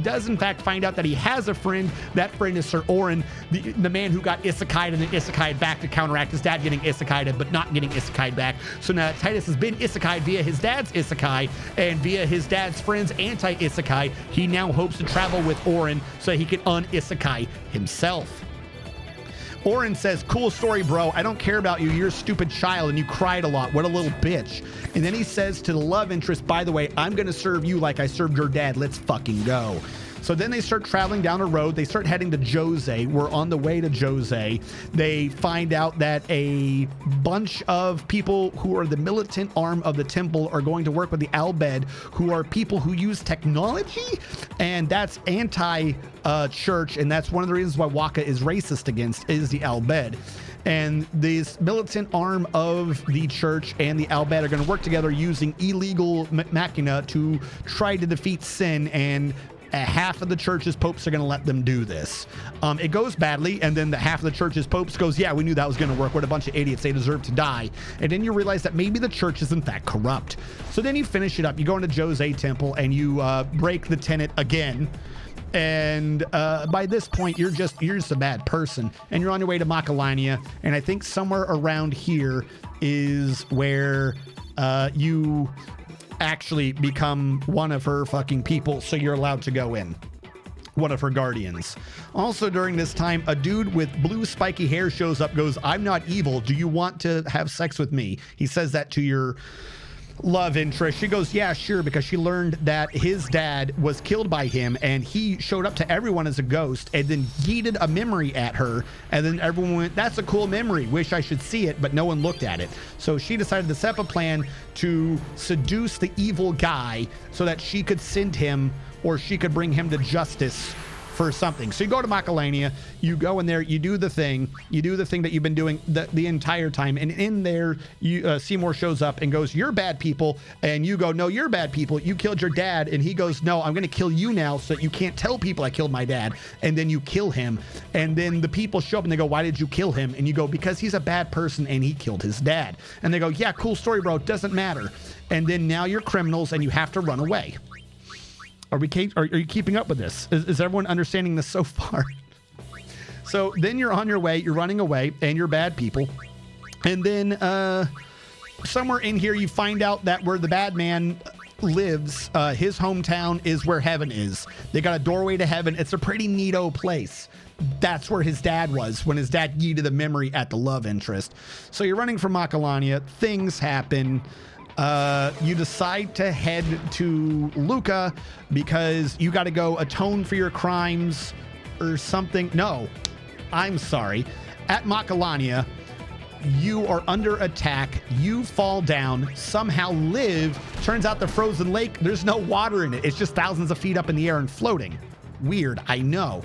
does in fact find out that he has a friend. That friend is Sir Orin, the man who got isekai'd and then isekai'd back to counteract his dad getting isekai'd but not getting isekai'd back. So now Titus has been isekai'd via his dad's isekai and via his dad's friend's anti-isekai. He now hopes to travel with Orin so he can un-isekai himself. Orin says, cool story, bro. I don't care about you. You're a stupid child and you cried a lot. What a little bitch. And then he says to the love interest, by the way, I'm going to serve you like I served your dad. Let's fucking go. So then they start traveling down a road. They start heading to Jose. We're on the way to Jose. They find out that a bunch of people who are the militant arm of the temple are going to work with the Albed, who are people who use technology, and that's anti-church, and that's one of the reasons why Waka is racist against is the Albed. And this militant arm of the church and the Albed are going to work together using illegal machina to try to defeat Sin and half of the church's popes are going to let them do this. It goes badly, and then the half of the church's popes goes, yeah, we knew that was going to work. What a bunch of idiots. They deserve to die. And then you realize that maybe the church is in fact corrupt. So then you finish it up. You go into Jose Temple and you break the tenet again. And by this point, you're just a bad person, and you're on your way to Macalania. And I think somewhere around here is where you actually become one of her fucking people, so you're allowed to go in. One of her guardians. Also during this time, a dude with blue spiky hair shows up, goes, I'm not evil. Do you want to have sex with me? He says that to your love interest. She goes, yeah, sure, because she learned that his dad was killed by him, and he showed up to everyone as a ghost and then yeeted a memory at her, and then everyone went, that's a cool memory, wish I should see it, but no one looked at it. So she decided to set up a plan to seduce the evil guy so that she could send him, or she could bring him to justice for something. So you go to Macalania, you go in there, you do the thing that you've been doing the entire time, and in there, Seymour shows up and goes, you're bad people, and you go, no, you're bad people, you killed your dad, and he goes, no, I'm gonna kill you now so that you can't tell people I killed my dad, and then you kill him, and then the people show up and they go, why did you kill him? And you go, because he's a bad person and he killed his dad. And they go, yeah, cool story, bro, doesn't matter. And then now you're criminals and you have to run away. Are you keeping up with this? Is everyone understanding this so far? So then you're on your way, you're running away, and you're bad people. And then somewhere in here, you find out that where the bad man lives, his hometown is where heaven is. They got a doorway to heaven. It's a pretty neato place. That's where his dad was when his dad yeeted the memory at the love interest. So you're running from Macalania. Things happen. You decide to head to Luca because you got to go atone for your crimes or something. No, I'm sorry. At Macalania, you are under attack. You fall down, somehow live. Turns out the frozen lake, there's no water in it. It's just thousands of feet up in the air and floating. Weird, I know.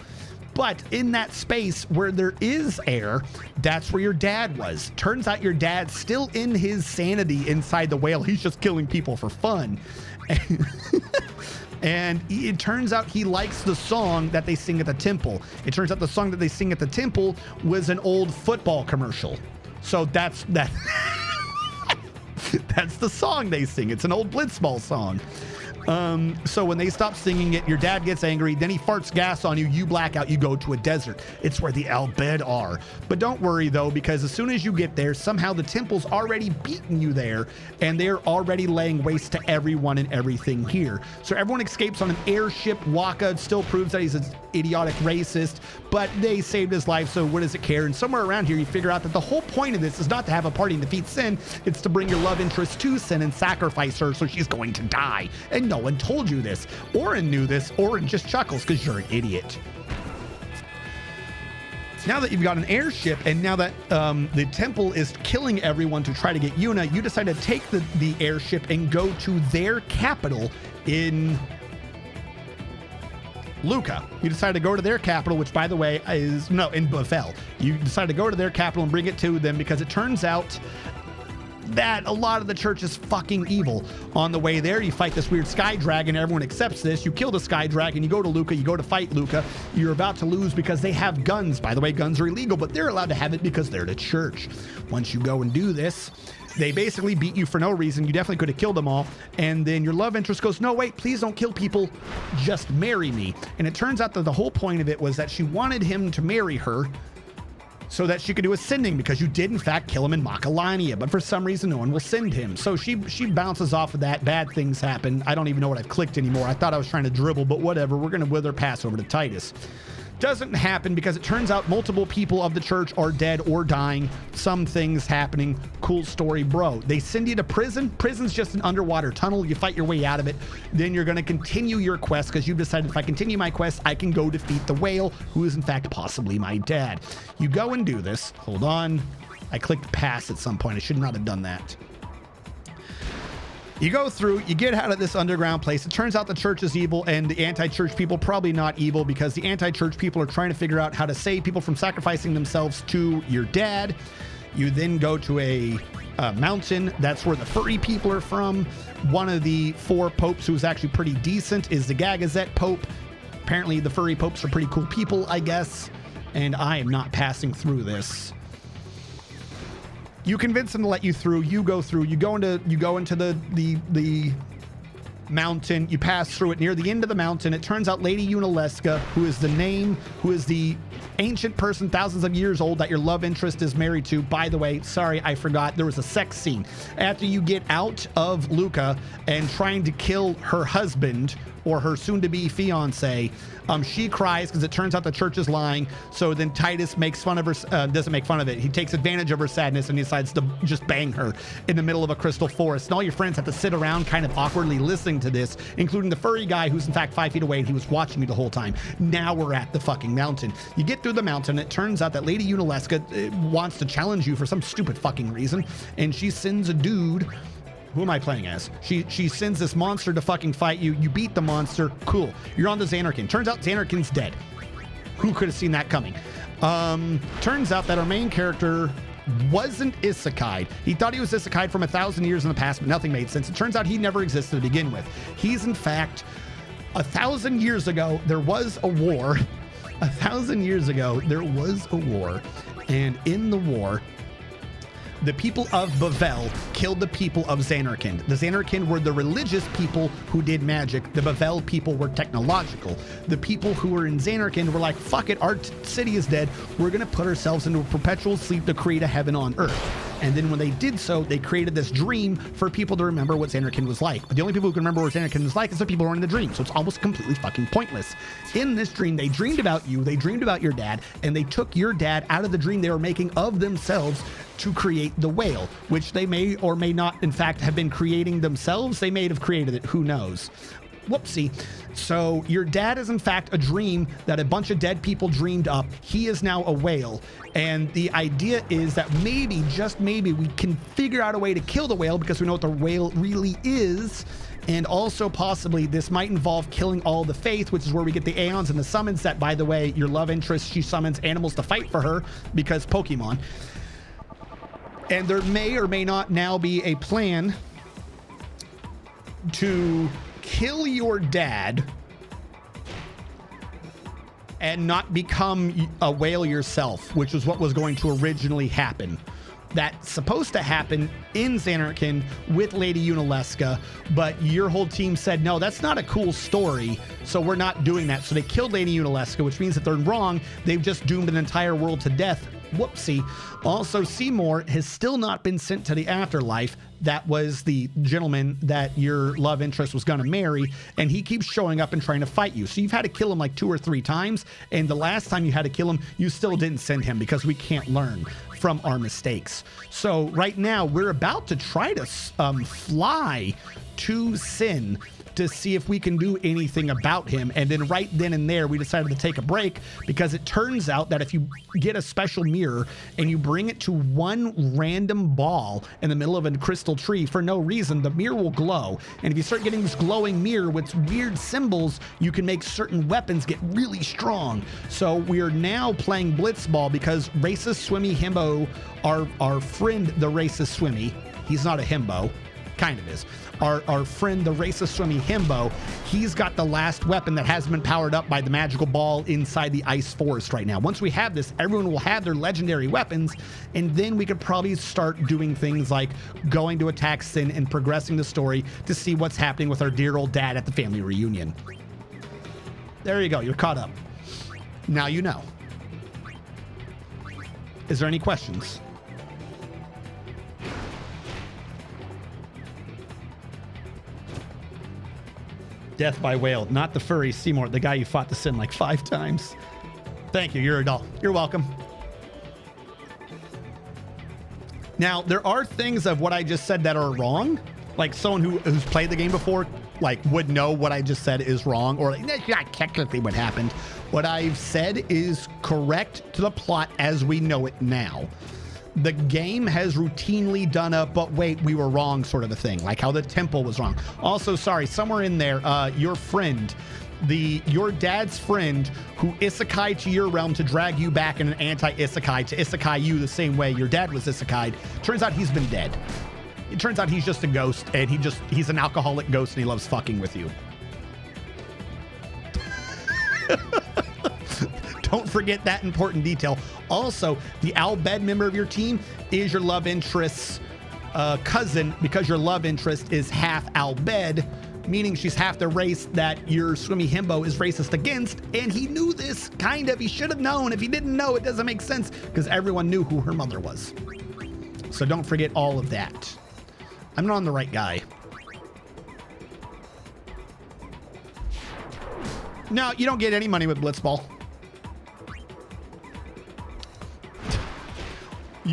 But in that space where there is air, that's where your dad was. Turns out your dad's still in his sanity inside the whale. He's just killing people for fun. And it turns out he likes the song that they sing at the temple. It turns out the song that they sing at the temple was an old football commercial. So that's that. That's the song they sing. It's an old Blitzball song. So when they stop singing it, your dad gets angry, then he farts gas on you, you black out, you go to a desert. It's where the Albed are. But don't worry though, because as soon as you get there, somehow the temple's already beaten you there, and they're already laying waste to everyone and everything here. So everyone escapes on an airship. Waka still proves that he's an idiotic racist, but they saved his life, so what does it care? And somewhere around here, you figure out that the whole point of this is not to have a party and defeat Sin, it's to bring your love interest to Sin and sacrifice her so she's going to die. And no one told you this. Orin knew this. Orin just chuckles because you're an idiot. Now that you've got an airship, and now that the temple is killing everyone to try to get Yuna, you decide to take the airship and go to their capital in Luca. You decide to go to their capital, which by the way is, no, in Bafel. You decide to go to their capital and bring it to them because it turns out that a lot of the church is fucking evil. On the way there, you fight this weird sky dragon. Everyone accepts this. You kill the sky dragon. You go to Luca. You go to fight Luca. You're about to lose because they have guns. By the way, guns are illegal, but they're allowed to have it because they're the church. Once you go and do this, they basically beat you for no reason. You definitely could have killed them all. And then your love interest goes, no, wait, please don't kill people. Just marry me. And it turns out that the whole point of it was that she wanted him to marry her so that she could do a sending, because you did in fact kill him in Macalania, but for some reason no one will send him. So she bounces off of that. Bad things happen. I don't even know what I've clicked anymore. I thought I was trying to dribble, but whatever. We're going to wither pass over to Titus. Doesn't happen because it turns out multiple people of the church are dead or dying. Some things happening. Cool story, bro. They send you to prison. Prison's just an underwater tunnel. You fight your way out of it. Then you're going to continue your quest because you've decided if I continue my quest, I can go defeat the whale, who is in fact possibly my dad. You go and do this. Hold on. I clicked pass at some point. I should not have done that. You go through, you get out of this underground place. It turns out the church is evil and the anti-church people probably not evil, because the anti-church people are trying to figure out how to save people from sacrificing themselves to your dad. You then go to a mountain. That's where the furry people are from. One of the 4 popes who's actually pretty decent is the Gagazet Pope. Apparently the furry popes are pretty cool people, I guess, and I am not passing through this. You convince them to let you through. You go through. You go into the mountain. You pass through it. Near the end of the mountain, it turns out Lady Unaleska, who is the ancient person thousands of years old that your love interest is married to. By the way, sorry, I forgot, there was a sex scene. After you get out of Luca and trying to kill her husband, or her soon-to-be fiance, she cries because it turns out the church is lying. So then Titus makes fun of her, doesn't make fun of it. He takes advantage of her sadness and he decides to just bang her in the middle of a crystal forest. And all your friends have to sit around kind of awkwardly listening to this, including the furry guy who's in fact 5 feet away and he was watching you the whole time. Now we're at the fucking mountain. You get through the mountain. It turns out that Lady Unaleska wants to challenge you for some stupid fucking reason. And she sends a dude. Who am I playing as? She sends this monster to fucking fight you. You beat the monster. Cool. You're on the Xanarkin. Turns out Xanarkin's dead. Who could have seen that coming? Turns out that our main character wasn't isekai'd. He thought he was isekai'd from 1,000 years in the past, but nothing made sense. It turns out he never existed to begin with. He's in fact 1,000 years ago, there was a war. 1,000 years ago, there was a war. And in the war, the people of Bavel killed the people of Xanarkand. The Xanarkand were the religious people who did magic. The Bavel people were technological. The people who were in Xanarkand were like, fuck it, our city is dead. We're going to put ourselves into a perpetual sleep to create a heaven on earth. And then when they did so, they created this dream for people to remember what Xanarkand was like. But the only people who can remember what Xanarkand was like is the people who are in the dream. So it's almost completely fucking pointless. In this dream, they dreamed about you, they dreamed about your dad, and they took your dad out of the dream they were making of themselves to create the whale, which they may or may not, in fact, have been creating themselves. They may have created it. Who knows? Whoopsie. So your dad is in fact a dream that a bunch of dead people dreamed up. He is now a whale. And the idea is that maybe, just maybe, we can figure out a way to kill the whale because we know what the whale really is. And also possibly this might involve killing all the faith, which is where we get the Aeons and the summons that, by the way, your love interest, she summons animals to fight for her because Pokemon. And there may or may not now be a plan to kill your dad and not become a whale yourself, which is what was going to originally happen. That's supposed to happen in Xanarkand with Lady Unaleska, but your whole team said, no, that's not a cool story, so we're not doing that. So they killed Lady Unaleska, which means that they're wrong. They've just doomed an entire world to death. Whoopsie. Also, Seymour has still not been sent to the afterlife. That was the gentleman that your love interest was going to marry, and he keeps showing up and trying to fight you. So you've had to kill him like 2 or 3 times, and the last time you had to kill him, you still didn't send him because we can't learn from our mistakes. So right now, we're about to try to fly to Sin to see if we can do anything about him. And then right then and there, we decided to take a break because it turns out that if you get a special mirror and you bring it to one random ball in the middle of a crystal tree for no reason, the mirror will glow. And if you start getting this glowing mirror with weird symbols, you can make certain weapons get really strong. So we are now playing Blitzball because racist swimmy himbo, our friend, the racist swimmy, he's not a himbo, kind of is. Our friend, the racist swimmy himbo, he's got the last weapon that hasn't been powered up by the magical ball inside the ice forest right now. Once we have this, everyone will have their legendary weapons, and then we could probably start doing things like going to attack Sin and progressing the story to see what's happening with our dear old dad at the family reunion. There you go. You're caught up. Now you know. Is there any questions? Death by whale, not the furry Seymour, the guy you fought the Sin like 5 times. Thank you, you're a doll. You're welcome. Now, there are things of what I just said that are wrong. Like someone who's played the game before, like would know what I just said is wrong, or like, that's not technically what happened. What I've said is correct to the plot as we know it now. The game has routinely done a, but wait, we were wrong sort of a thing, like how the temple was wrong. Also, sorry, somewhere in there, your friend, your dad's friend who isekai to your realm to drag you back in an anti-isekai to isekai you the same way your dad was isekai'd, turns out he's been dead. It turns out he's just a ghost, and he's an alcoholic ghost, and he loves fucking with you. Don't forget that important detail. Also, the Albed member of your team is your love interest's cousin, because your love interest is half Albed, meaning she's half the race that your Swimmy Himbo is racist against. And he knew this, kind of. He should have known. If he didn't know, it doesn't make sense, because everyone knew who her mother was. So don't forget all of that. I'm not on the right guy. No, you don't get any money with Blitzball.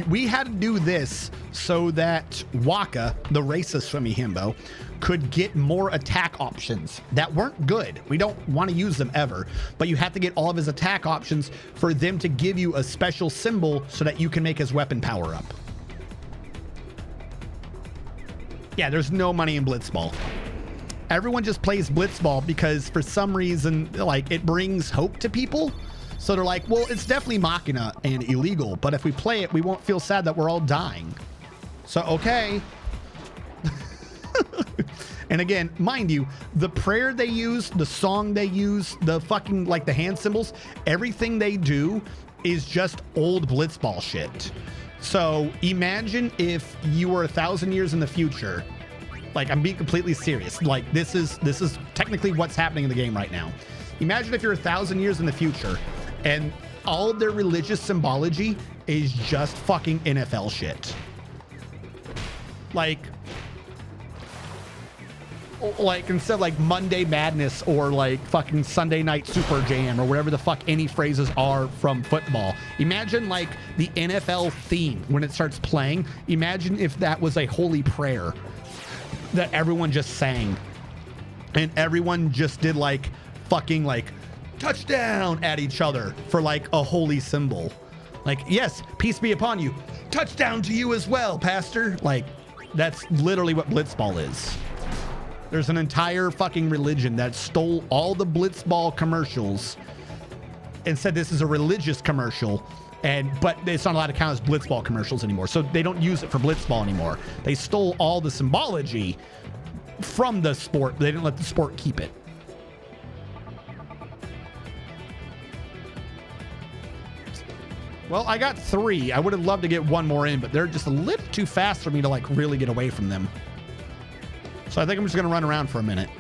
We had to do this so that Waka, the racist Swimmy Himbo, could get more attack options that weren't good. We don't want to use them ever, but you have to get all of his attack options for them to give you a special symbol so that you can make his weapon power up. Yeah, there's no money in Blitzball. Everyone just plays Blitzball because for some reason, like, it brings hope to people. So they're like, well, it's definitely Machina and illegal, but if we play it, we won't feel sad that we're all dying. So, okay. And again, mind you, the prayer they use, the song they use, the fucking, like, the hand symbols, everything they do is just old Blitzball shit. So imagine if you were 1,000 years in the future. Like, I'm being completely serious. Like, this is technically what's happening in the game right now. Imagine if you're 1,000 years in the future and all of their religious symbology is just fucking NFL shit. Like instead of like Monday Madness or like fucking Sunday Night Super Jam or whatever the fuck any phrases are from football. Imagine like the NFL theme when it starts playing. Imagine if that was a holy prayer that everyone just sang and everyone just did like fucking like touchdown at each other for like a holy symbol. Like, yes, peace be upon you. Touchdown to you as well, Pastor. Like, that's literally what Blitzball is. There's an entire fucking religion that stole all the Blitzball commercials and said this is a religious commercial, but it's not allowed to count as Blitzball commercials anymore. So they don't use it for Blitzball anymore. They stole all the symbology from the sport. They didn't let the sport keep it. Well, I got 3. I would have loved to get 1 more in, but they're just a little too fast for me to like really get away from them. So I think I'm just going to run around for a minute.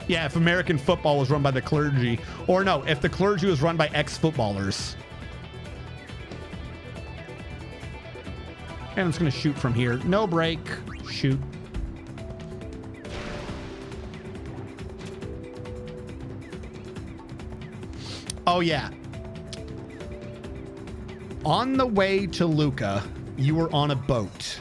Yeah, if American football was run by the clergy, or no, if the clergy was run by ex-footballers. And I'm just going to shoot from here. No break. Shoot. Oh, yeah. On the way to Luca, you were on a boat.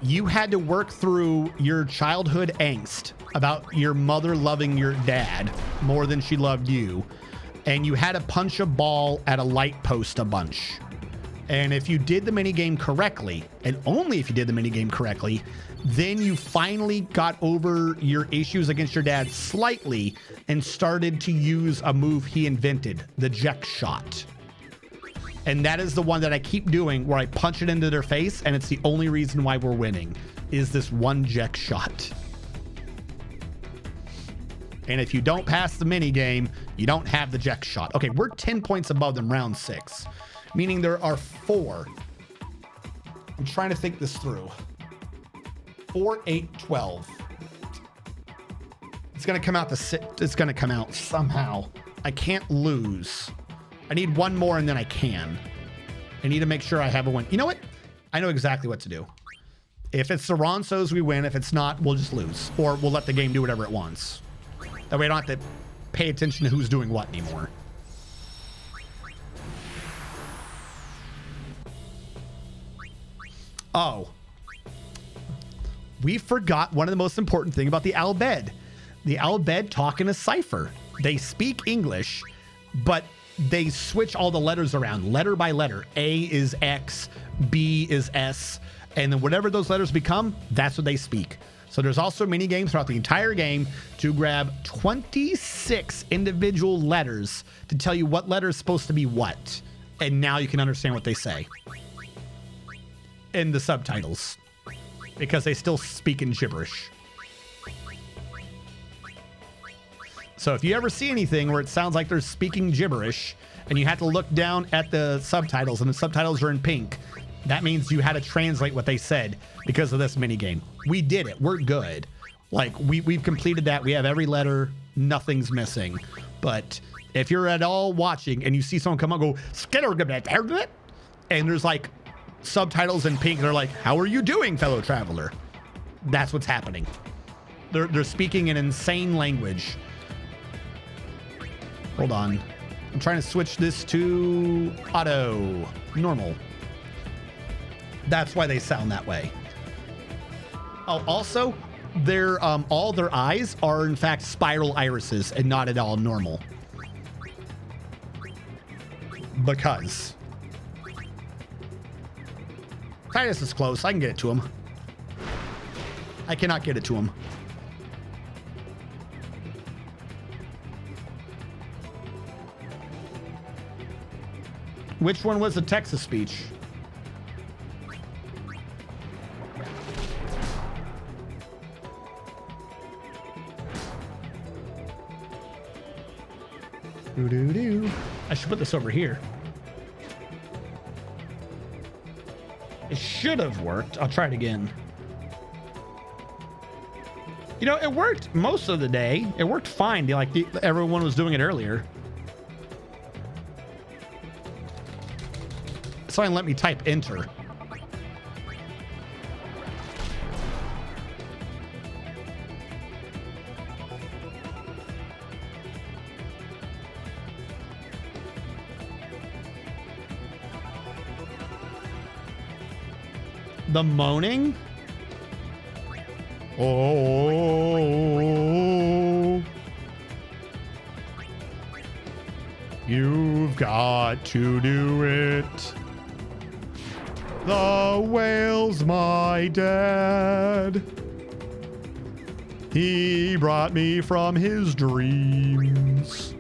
You had to work through your childhood angst about your mother loving your dad more than she loved you. And you had to punch a ball at a light post a bunch. And if you did the minigame correctly, and only if you did the minigame correctly, then you finally got over your issues against your dad slightly and started to use a move he invented, the Jeck shot. And that is the one that I keep doing where I punch it into their face, and it's the only reason why we're winning, is this one Jeck shot. And if you don't pass the minigame, you don't have the Jeck shot. Okay, we're 10 points above them round 6, meaning there are 4. I'm trying to think this through. 4, 8, 12. It's going to come out it's going to come out somehow. I can't lose. I need 1 more and then I can. I need to make sure I have a win. You know what? I know exactly what to do. If it's the Ronsos, we win. If it's not, we'll just lose. Or we'll let the game do whatever it wants. That way I don't have to pay attention to who's doing what anymore. Oh. We forgot one of the most important thing about the Albed. The Albed talk in a cipher. They speak English, but they switch all the letters around, letter by letter. A is X, B is S, and then whatever those letters become, that's what they speak. So there's also mini games throughout the entire game to grab 26 individual letters to tell you what letter is supposed to be what. And now you can understand what they say in the subtitles. because they still speak in gibberish. So if you ever see anything where it sounds like they're speaking gibberish and you have to look down at the subtitles and the subtitles are in pink, that means you had to translate what they said because of this mini game. We did it. We're good. Like we've completed that. We have every letter. Nothing's missing. But if you're at all watching and you see someone come up and go, and there's like subtitles in pink, they're like, how are you doing, fellow traveler? That's what's happening. They're speaking an insane language. Hold on. I'm trying to switch this to auto. Normal. That's why they sound that way. Oh, also, all their eyes are in fact spiral irises and not at all normal. Because Titus is close. I can get it to him. I cannot get it to him. Which one was the Texas speech? Doo-doo-doo. I should put this over here. It should have worked. I'll try it again. You know, it worked most of the day. It worked fine. Everyone was doing it earlier. Someone let me type enter. The moaning? Oh, you've got to do it. The whale's my dad. He brought me from his dreams.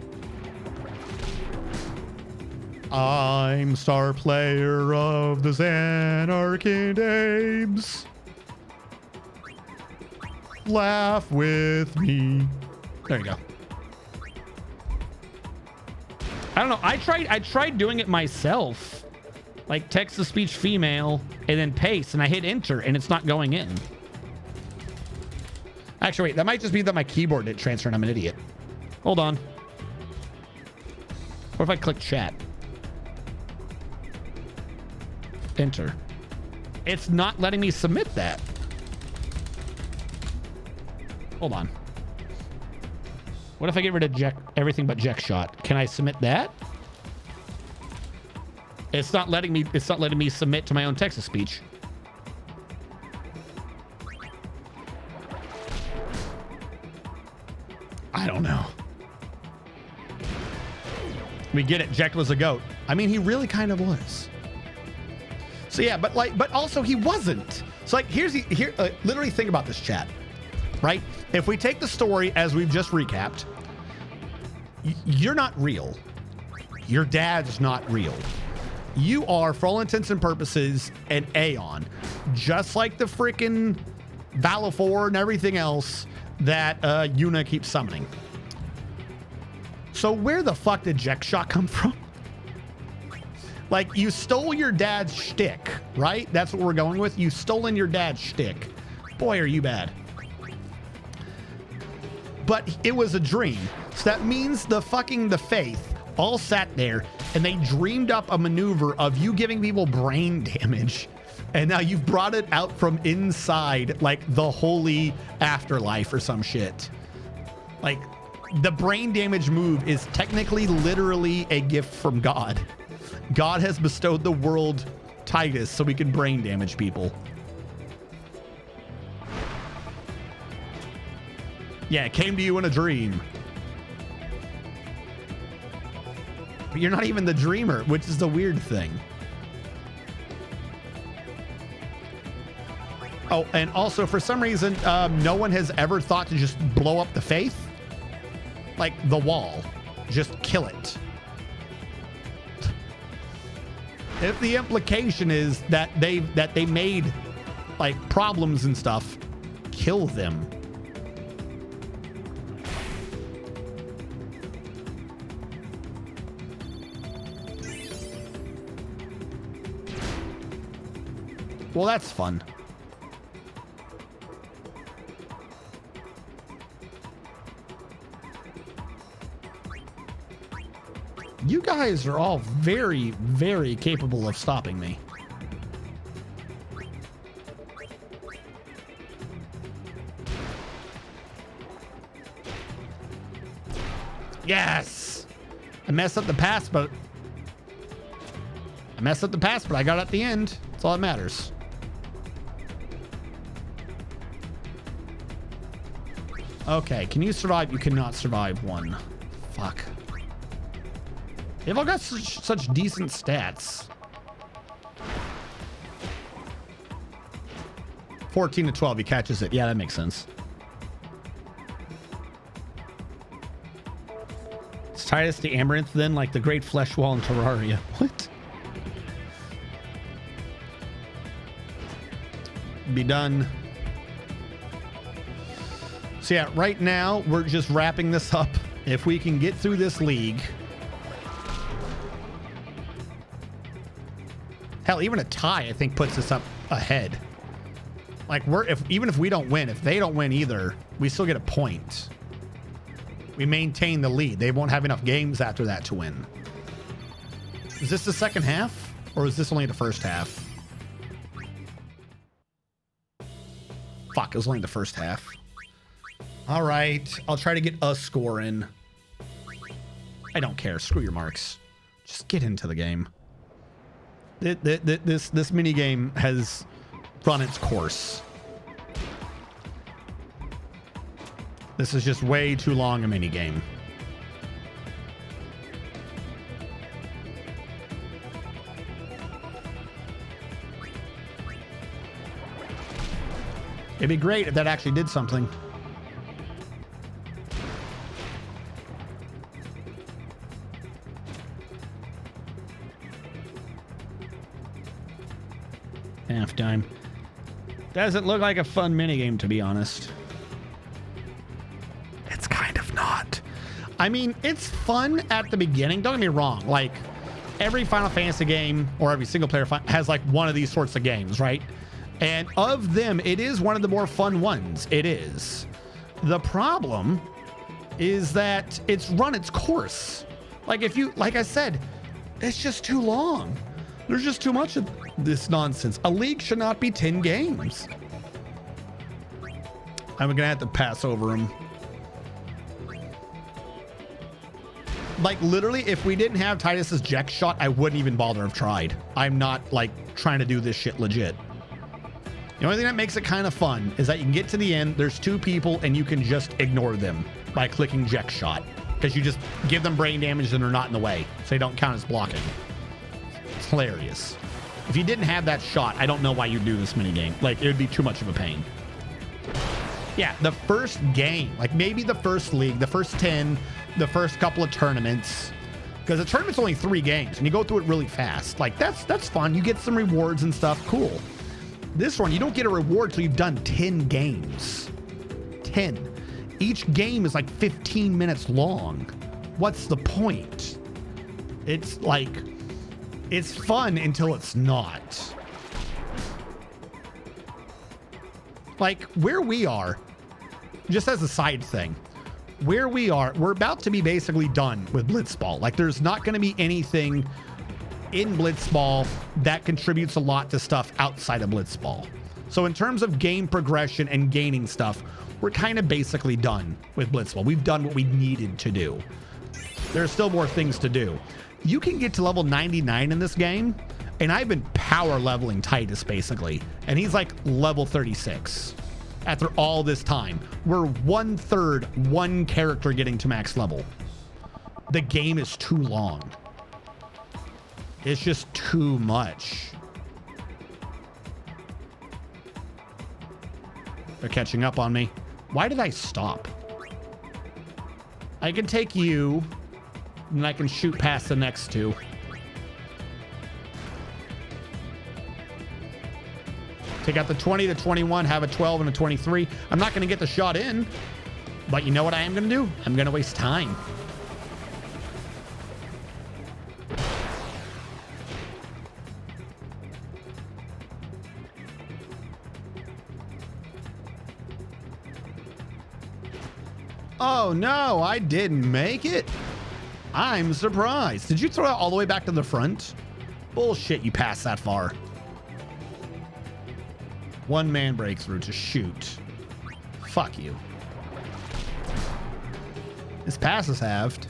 I'm star player of the Xanarkand Apes. Laugh with me. There you go. I don't know. I tried doing it myself. Like text to speech female and then paste, and I hit enter and it's not going in. Actually, wait, that might just be that my keyboard didn't transfer and I'm an idiot. Hold on. What if I click chat? Enter. It's not letting me submit that. Hold on. What if I get rid of everything but Jack shot? Can I submit that? It's not letting me submit to my own text to speech. I don't know. We get it. Jack was a goat. I mean, he really kind of was. So yeah, but also he wasn't. So like, literally think about this, chat. Right? If we take the story as we've just recapped, you're not real. Your dad's not real. You are, for all intents and purposes, an Aeon. Just like the freaking Valifor and everything else that Yuna keeps summoning. So where the fuck did Jekshot come from? Like, you stole your dad's shtick, right? That's what we're going with. You've stolen your dad's shtick. Boy, are you bad. But it was a dream. So that means the faith all sat there and they dreamed up a maneuver of you giving people brain damage. And now you've brought it out from inside, like the holy afterlife or some shit. Like, the brain damage move is technically literally a gift from God. God has bestowed the world Titus so we can brain damage people. Yeah, it came to you in a dream. But you're not even the dreamer, which is the weird thing. Oh, and also for some reason, no one has ever thought to just blow up the faith. Like the wall. Just kill it. If the implication is that they made like problems and stuff, kill them. Well, that's fun. You guys are all very, very capable of stopping me. Yes! I messed up the pass, but I got it at the end. That's all that matters. Okay, can you survive? You cannot survive one. Fuck. They've all got such decent stats. 14 to 12, he catches it. Yeah, that makes sense. Is Titus the Amaranth then, like the Great Flesh Wall in Terraria? What? Be done. So yeah, right now we're just wrapping this up. If we can get through this league. Hell, even a tie, I think, puts us up ahead. Like, even if we don't win, if they don't win either, we still get a point. We maintain the lead. They won't have enough games after that to win. Is this the second half? Or is this only the first half? Fuck, it was only the first half. All right, I'll try to get a score in. I don't care. Screw your marks. Just get into the game. This mini game has run its course. This is just way too long a mini game. It'd be great if that actually did something. Half time. Doesn't look like a fun minigame, to be honest. It's kind of not. I mean, it's fun at the beginning. Don't get me wrong. Like, every Final Fantasy game or every single player has like one of these sorts of games, right? And of them, it is one of the more fun ones. It is. The problem is that it's run its course. Like, like I said, it's just too long. There's just too much of this nonsense. A league should not be 10 games. I'm gonna have to pass over them. Like, literally, if we didn't have Titus's Jex shot, I wouldn't even bother have tried. I'm not like trying to do this shit legit. The only thing that makes it kind of fun is that you can get to the end, there's two people, and you can just ignore them by clicking Jex shot. Because you just give them brain damage and they're not in the way. So they don't count as blocking. It's hilarious. If you didn't have that shot, I don't know why you'd do this minigame. Like, it would be too much of a pain. Yeah, the first game, like maybe the first league, the first 10, the first couple of tournaments. Because the tournament's only 3 games, and you go through it really fast. Like, that's fun. You get some rewards and stuff. Cool. This one, you don't get a reward till you've done 10 games. 10. Each game is like 15 minutes long. What's the point? It's like, it's fun until it's not. Like, where we are, just as a side thing, where we are, we're about to be basically done with Blitzball. Like, there's not going to be anything in Blitzball that contributes a lot to stuff outside of Blitzball. So in terms of game progression and gaining stuff, we're kind of basically done with Blitzball. We've done what we needed to do. There's still more things to do. You can get to level 99 in this game, and I've been power leveling Titus basically, and he's like level 36 after all this time. We're 1/3 one character getting to max level. The game is too long. It's just too much. They're catching up on me. Why did I stop? I can take you, and I can shoot past the next two. Take out the 20, the 21, have a 12 and a 23. I'm not going to get the shot in, but you know what I am going to do? I'm going to waste time. Oh no, I didn't make it. I'm surprised. Did you throw it all the way back to the front? Bullshit, you passed that far. One man breakthrough to shoot. Fuck you. This pass is halved.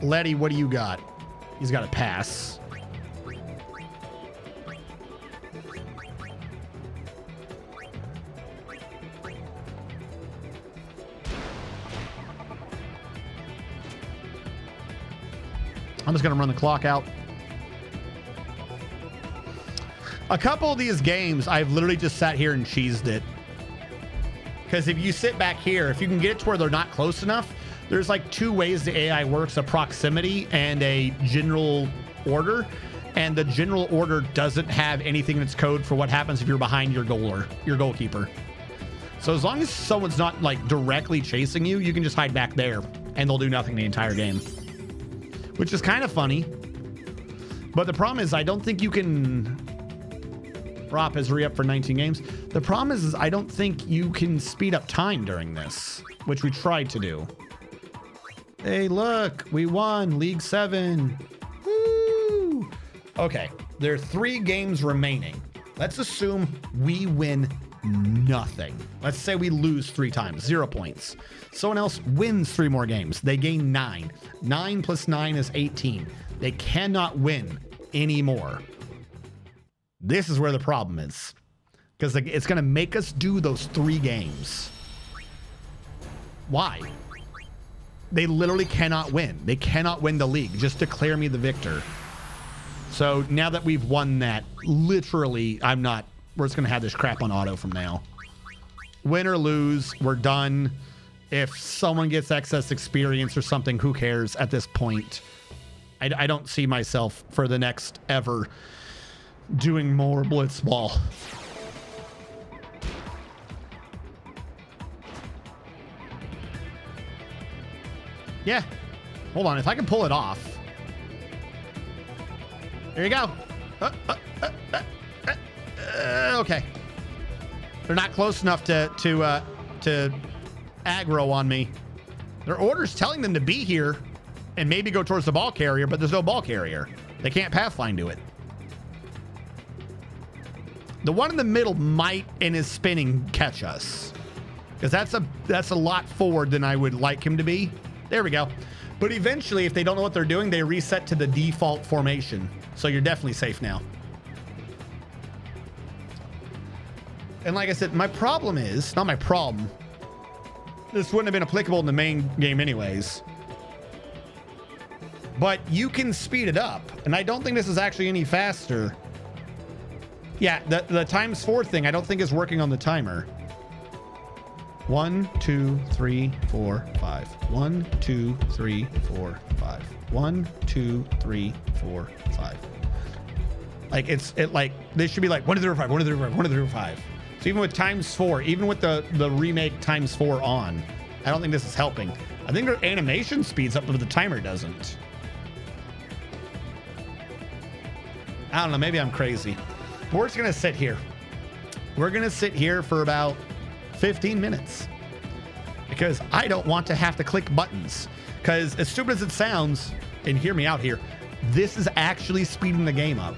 Letty, what do you got? He's got a pass. I'm just going to run the clock out. A couple of these games, I've literally just sat here and cheesed it. Because if you sit back here, if you can get it to where they're not close enough, there's like two ways the AI works, a proximity and a general order. And the general order doesn't have anything in its code for what happens if you're behind your goalkeeper. So as long as someone's not like directly chasing you, you can just hide back there and they'll do nothing the entire game. Which is kind of funny. But the problem is I don't think you can... Rop has re-up for 19 games. The problem is I don't think you can speed up time during this, which we tried to do. Hey, look, we won League 7. Woo! Okay, there are 3 games remaining. Let's assume we win nothing. Let's say we lose 3 times, 0 points. Someone else wins 3 more games. They gain 9. 9 plus 9 is 18. They cannot win anymore. This is where the problem is. Because it's going to make us do those 3 games. Why? They literally cannot win. They cannot win the league. Just declare me the victor. So now that we've won that, literally, we're just going to have this crap on auto from now. Win or lose, we're done. If someone gets excess experience or something, who cares at this point? I don't see myself for the next ever doing more blitzball. Yeah. Hold on. If I can pull it off. There you go. Okay. They're not close enough to aggro on me. Their order's telling them to be here and maybe go towards the ball carrier, but there's no ball carrier. They can't pathfind to it. The one in the middle might, in his spinning, catch us. Because that's a lot forward than I would like him to be. There we go. But eventually, if they don't know what they're doing, they reset to the default formation. So you're definitely safe now. And like I said, my problem is, not my problem. This wouldn't have been applicable in the main game anyways. But you can speed it up. And I don't think this is actually any faster. Yeah, the times 4 thing, I don't think is working on the timer. 1, 2, 3, 4, 5. 1, 2, 3, 4, 5. 1, 2, 3, 4, 5. Like they should be like 1, 2, 3, 5, 1, 2, 3, 5, 1, 2, 3, 5. So even with times 4, even with the remake times 4 on, I don't think this is helping. I think their animation speeds up, but the timer doesn't. I don't know, maybe I'm crazy. But we're just gonna sit here. We're gonna sit here for about 15 minutes because I don't want to have to click buttons. Because as stupid as it sounds, and hear me out here, this is actually speeding the game up.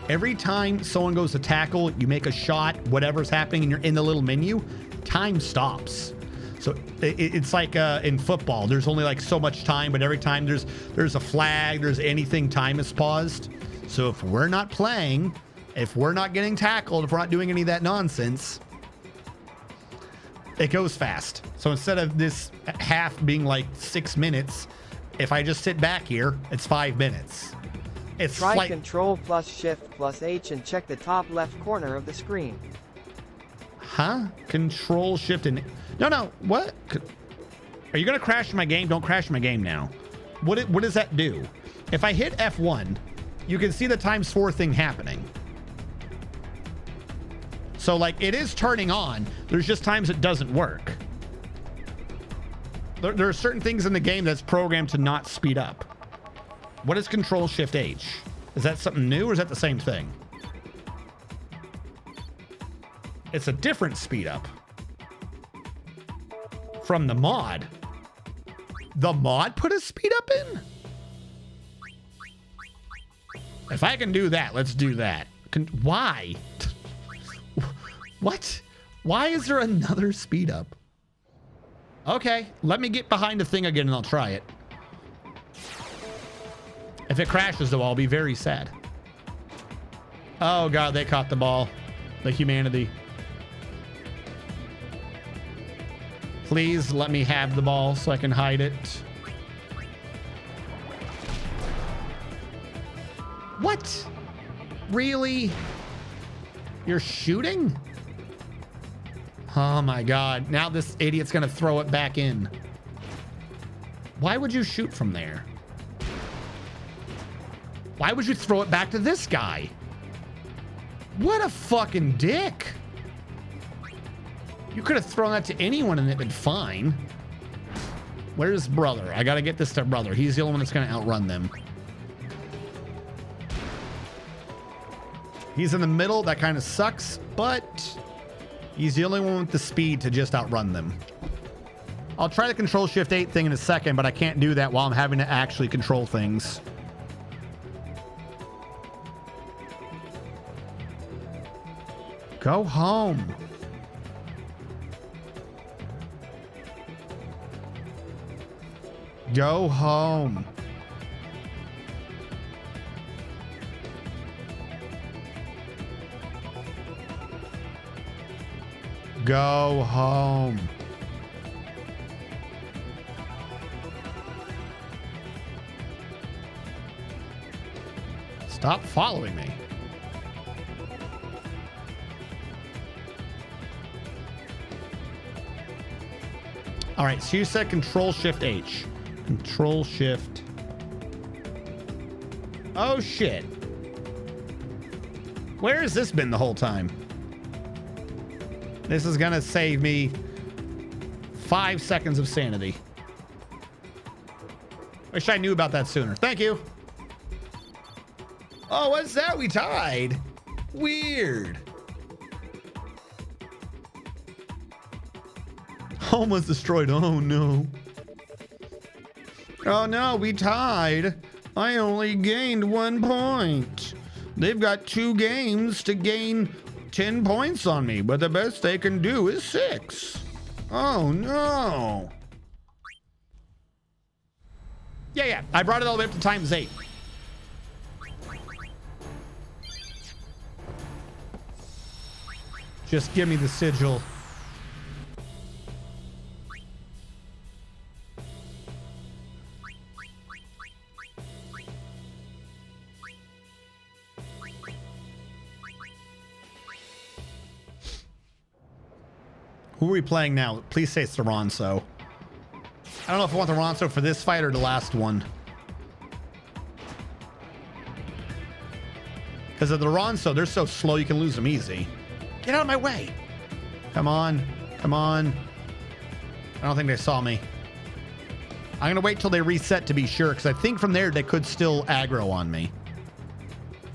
Every time someone goes to tackle, you make a shot, whatever's happening, and you're in the little menu, time stops. So it's like in football, there's only like so much time, but every time there's a flag, there's anything, time is paused. So if we're not playing, if we're not getting tackled, if we're not doing any of that nonsense, it goes fast. So instead of this half being like 6 minutes, if I just sit back here, it's 5 minutes. It's Try Control plus Shift plus H and check the top left corner of the screen. Huh? Control shift and no. What? Are you gonna crash my game? Don't crash my game now. What does that do? If I hit F1, you can see the ×4 thing happening. So like it is turning on. There's just times it doesn't work. There are certain things in the game that's programmed to not speed up. What is Control Shift H? Is that something new or is that the same thing? It's a different speed up from the mod. The mod put a speed up in? If I can do that, let's do that. Why? What? Why is there another speed up? Okay, let me get behind the thing again and I'll try it. If it crashes though, I'll be very sad. Oh God, they caught the ball. The humanity. Please let me have the ball so I can hide it. What? Really? You're shooting? Oh my God. Now this idiot's gonna throw it back in. Why would you shoot from there? Why would you throw it back to this guy? What a fucking dick. You could have thrown that to anyone and it'd been fine. Where's brother? I gotta get this to brother. He's the only one that's gonna outrun them. He's in the middle. That kind of sucks, but he's the only one with the speed to just outrun them. I'll try the Control Shift 8 thing in a second, but I can't do that while I'm having to actually control things. Go home. Go home. Go home. Stop following me. All right, so you said Control Shift H. Control Shift. Oh shit. Where has this been the whole time? This is gonna save me 5 seconds of sanity. Wish I knew about that sooner. Thank you. Oh, what's that? We tied. Weird. Home was destroyed. Oh no. Oh no, we tied. I only gained 1 point. They've got 2 games to gain 10 points on me, but the best they can do is 6. Oh no. Yeah, I brought it all the way up to ×8. Just give me the sigil. Who are we playing now? Please say it's the Ronso. I don't know if I want the Ronso for this fight or the last one. Because of the Ronso, they're so slow you can lose them easy. Get out of my way. Come on. Come on. I don't think they saw me. I'm going to wait till they reset to be sure, because I think from there they could still aggro on me.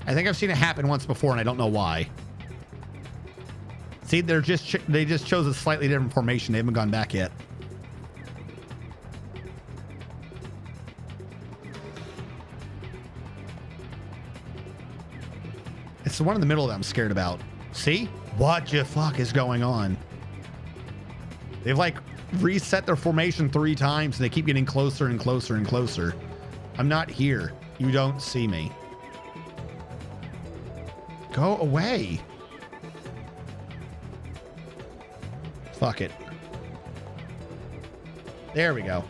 I think I've seen it happen once before, and I don't know why. See, they just chose a slightly different formation. They haven't gone back yet. It's the one in the middle that I'm scared about. See? What the fuck is going on? They've like reset their formation 3 times and they keep getting closer and closer and closer. I'm not here. You don't see me. Go away. Fuck it. There we go.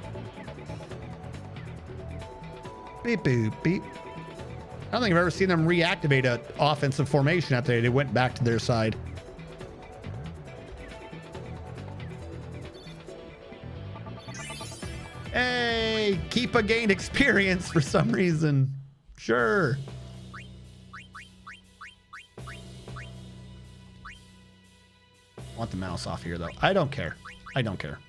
Beep, boop, beep. I don't think I've ever seen them reactivate an offensive formation after they went back to their side. Hey, Keepa gained experience for some reason. Sure. I want the mouse off here, though. I don't care. I don't care.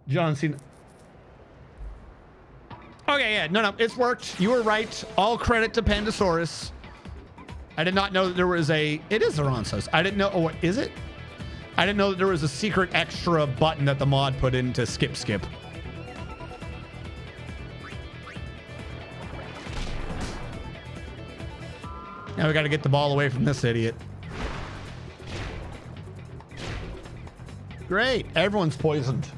John Cena. Okay, yeah. No, it's worked. You were right. All credit to Pandasaurus. I did not know that there was a... It is the Ronsos. I didn't know... Oh, what is it? I didn't know that there was a secret extra button that the mod put in to skip. Now we got to get the ball away from this idiot. Great. Everyone's poisoned.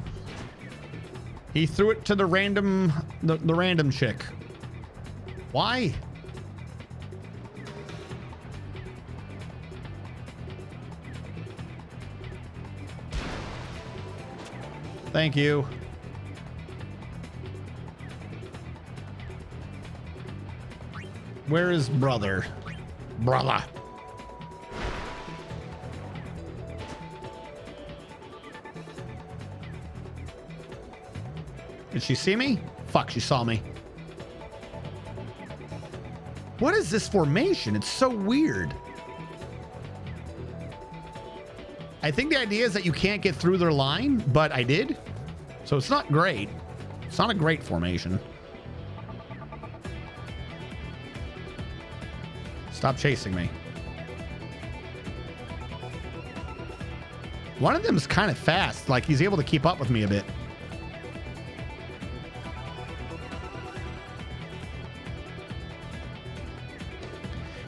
He threw it to the random chick. Why? Thank you. Where is brother? Brother. Did she see me? Fuck, she saw me. What is this formation? It's so weird. I think the idea is that you can't get through their line, but I did. So it's not great. It's not a great formation. Stop chasing me. One of them is kind of fast. Like he's able to keep up with me a bit.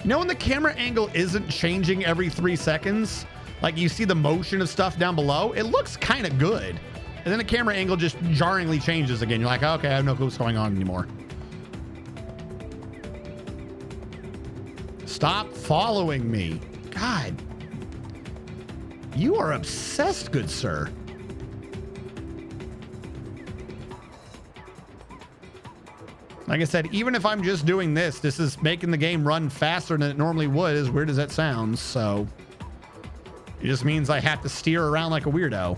You know when the camera angle isn't changing every 3 seconds? Like you see the motion of stuff down below? It looks kind of good. And then the camera angle just jarringly changes again. You're like, okay, I have no clue what's going on anymore. Stop following me. God. You are obsessed, good sir. Like I said, even if I'm just doing this, this is making the game run faster than it normally would, as weird as that sounds. So it just means I have to steer around like a weirdo.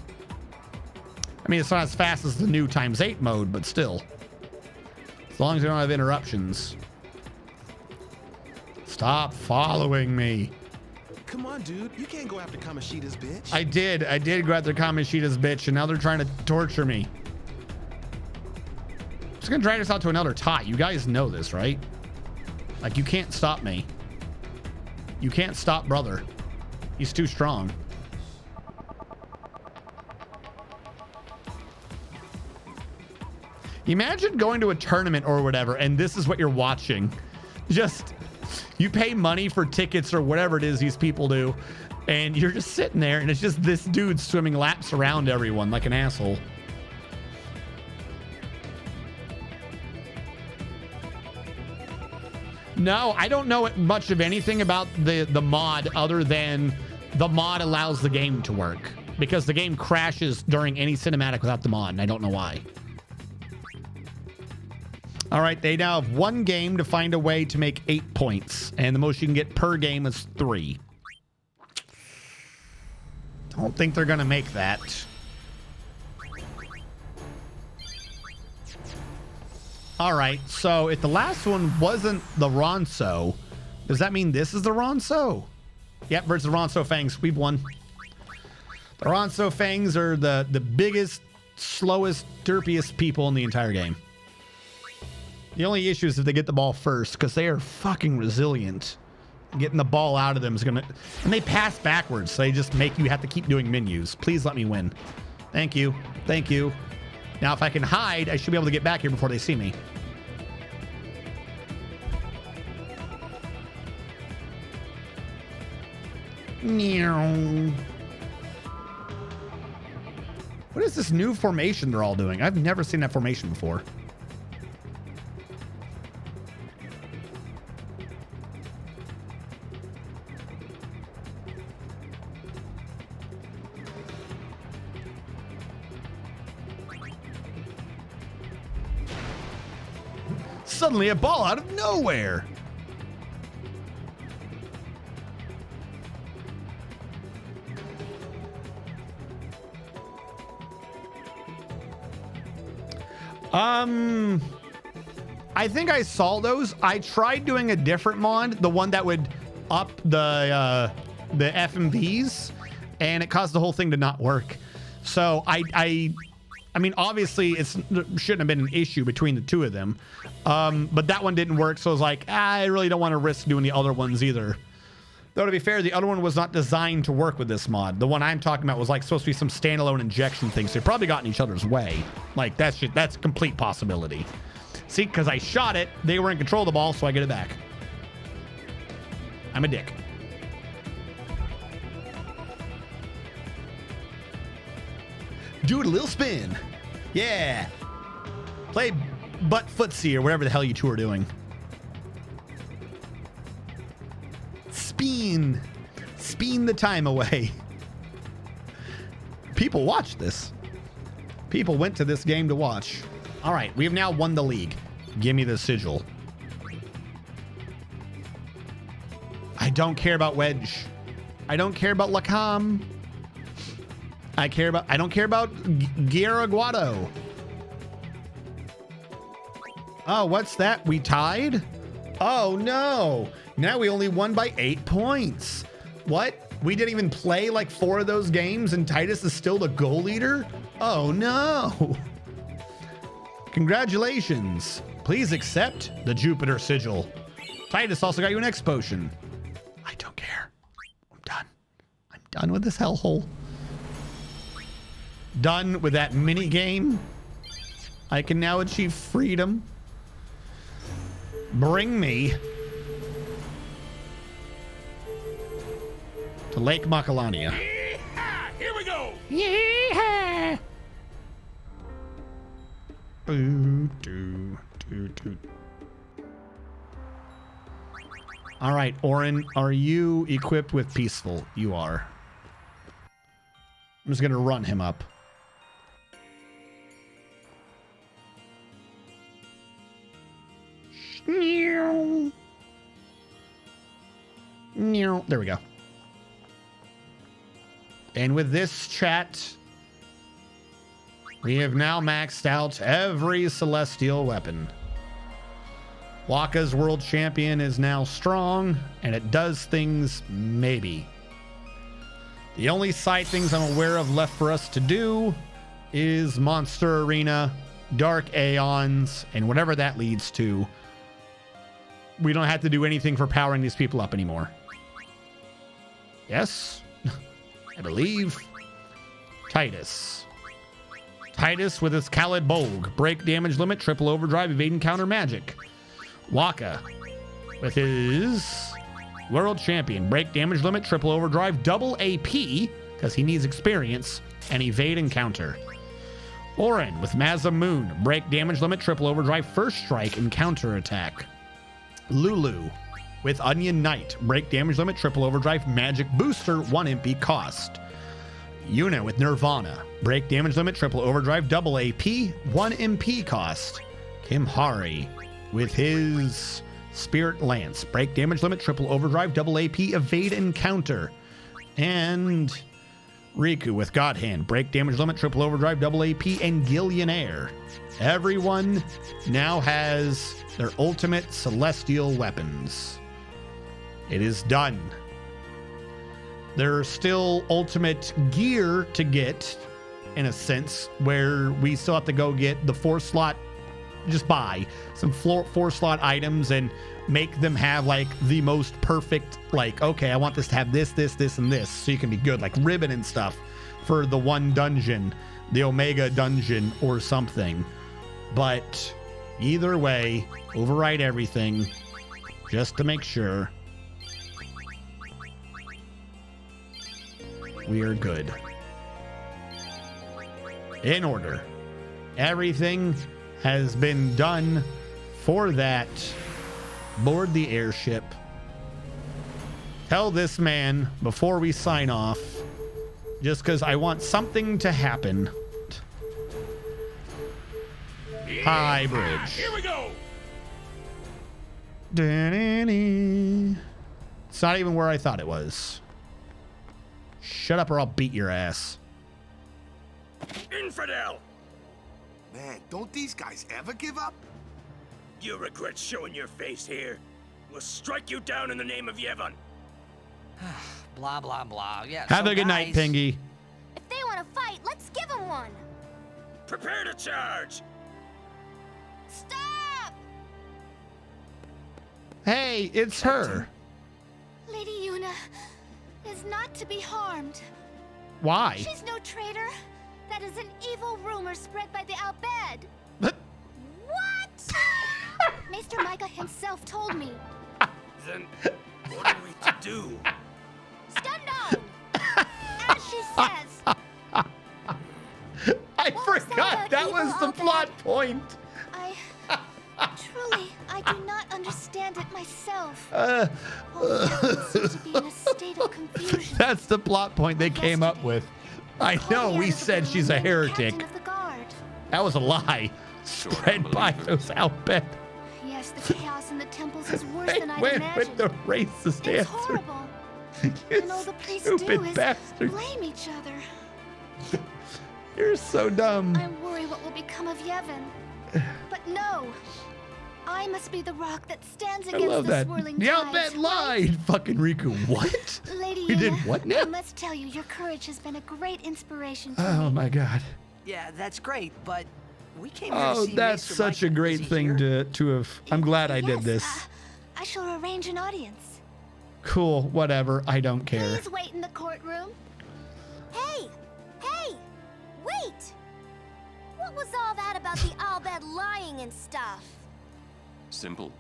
I mean, it's not as fast as the new ×8 mode, but still. As long as you don't have interruptions. Stop following me. Come on, dude. You can't go after Kamoshida's bitch. I did go after Kamoshida's bitch, and now they're trying to torture me. I'm just gonna drag us out to another tie. You guys know this, right? Like, you can't stop me. You can't stop brother. He's too strong. Imagine going to a tournament or whatever, and this is what you're watching. Just, you pay money for tickets or whatever it is these people do, and you're just sitting there, and it's just this dude swimming laps around everyone like an asshole. No, I don't know much of anything about the mod other than the mod allows the game to work, because the game crashes during any cinematic without the mod, and I don't know why. All right, they now have 1 game to find a way to make 8 points, and the most you can get per game is 3. Don't think they're gonna make that. All right, so if the last one wasn't the Ronso, does that mean this is the Ronso? Yep, versus the Ronso Fangs. We've won. The Ronso Fangs are the biggest, slowest, derpiest people in the entire game. The only issue is if they get the ball first, because they are fucking resilient. Getting the ball out of them is gonna... And they pass backwards, so they just make you have to keep doing menus. Please let me win. Thank you. Thank you. Now, if I can hide, I should be able to get back here before they see me. What is this new formation they're all doing? I've never seen that formation before. Suddenly a ball out of nowhere. I think I saw those. I tried doing a different mod, the one that would up the FMVs, and it caused the whole thing to not work. So I mean, obviously it shouldn't have been an issue between the two of them. But that one didn't work. So I was like, I really don't want to risk doing the other ones either. Though, to be fair, the other one was not designed to work with this mod. The one I'm talking about was like supposed to be some standalone injection thing. So they probably got in each other's way. Like that's a complete possibility. See, because I shot it, they were in control of the ball, so I get it back. I'm a dick. Do it a little spin. Yeah. Play butt footsie or whatever the hell you two are doing. Spin. Spin the time away. People watch this. People went to this game to watch. All right, we have now won the league. Give me the sigil. I don't care about Wedge. I don't care about Lacam. I don't care about Guaraguado. Oh, what's that? We tied? Oh no. Now we only won by 8 points. What? We didn't even play like 4 of those games and Titus is still the goal leader? Oh no. Congratulations. Please accept the Jupiter sigil. Titus also got you an X potion. I don't care. I'm done. I'm done with this hellhole. Done with that mini game. I can now achieve freedom. Bring me to Lake Macalania. Yeehaw! Here we go. Yeah. Boo, doo, doo, doo. All right, Orin, are you equipped with Peaceful? You are. I'm just gonna run him up. There we go. And with this chat, we have now maxed out every celestial weapon. Waka's world champion is now strong, and it does things maybe. The only side things I'm aware of left for us to do is Monster Arena, Dark Aeons, and whatever that leads to. We don't have to do anything for powering these people up anymore. Yes, I believe. Titus. Titus with his Khalid Bolg. Break damage limit, triple overdrive, evade and counter magic. Waka with his world champion. Break damage limit, triple overdrive, double AP, because he needs experience, and evade and counter. Orin with Mazza Moon. Break damage limit, triple overdrive, first strike, and counter attack. Lulu with Onion Knight. Break damage limit, triple overdrive, magic booster, 1 MP cost. Yuna with Nirvana. Break damage limit, triple overdrive, double AP, 1 MP cost. Kimhari with his Spirit Lance. Break damage limit, triple overdrive, double AP, evade and counter. And Riku with God Hand. Break damage limit, triple overdrive, double AP, and Gillionaire. Everyone now has their ultimate celestial weapons. It is done. There's still ultimate gear to get, in a sense, where we still have to go get the 4-slot, just buy some 4-slot items and make them have like the most perfect, like, okay, I want this to have this, this, this, and this, so you can be good, like ribbon and stuff for the one dungeon, the Omega dungeon or something. But either way, override everything just to make sure we are good. In order. Everything has been done for that. Board the airship. Tell this man before we sign off, just because I want something to happen. High bridge. Here we go. It's not even where I thought it was. Shut up or I'll beat your ass. Infidel. Man, don't these guys ever give up? You regret showing your face here? We'll strike you down in the name of Yevon. Blah, blah, blah. Yeah. Have so a good night, guys, Pingy. If they want to fight, let's give them one. Prepare to charge! Stop! Hey, it's her. Lady Yuna is not to be harmed. Why? She's no traitor. That is an evil rumor spread by the Albed. What? What? Maester Micah himself told me. Then, what are we to do? Stand down! As she says. I What was that forgot about that evil was the Albed? plot point. Truly, I do not understand it myself. All the seem to be in a state of confusion. That's the plot point they came up with. I know we said she's a heretic. Captain of the guard. That was a lie spread by those Albed. Yes, the chaos in the temples is worse They than I'd went imagined. with the racist It's answer. horrible. You And all the priests stupid do is bastards. blame each other. You're so dumb. I worry what will become of Yevon. But no, I must be the rock that stands I against love the that. swirling The tides. Albed lied. Fucking Riku. What? Lady We did Yuna, what I now? must tell you, your courage has been a great inspiration to Oh me. my god. Yeah, that's great, but we came here to Oh, see that's Maester such a Micah. great Is he thing here? to have. I'm glad I did Yes, this. I shall arrange an audience. Cool. Whatever. I don't care. Please wait in the courtroom. Hey! Hey! Wait! What was all that about the Albed lying and stuff? Simple.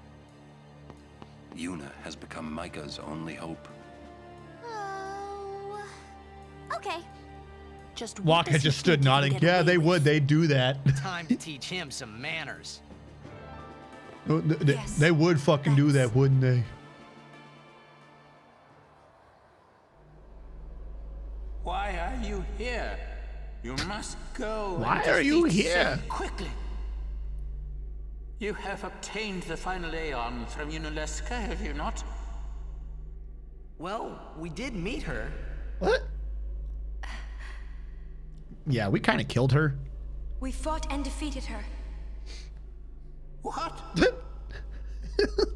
Yuna has become Micah's only hope. Oh... Okay. Just what Waka does he just stood think he can nodding. get Yeah, away they with? would. They'd do that. Time to teach him some manners. Yes, They would fucking do that, wouldn't they? Why are you here? You must go. Why and are you defeat here? Sin quickly. You have obtained the final Aeon from Yunalesca, have you not? Well, we did meet her. What? Yeah, we kind of killed her. We fought and defeated her. What?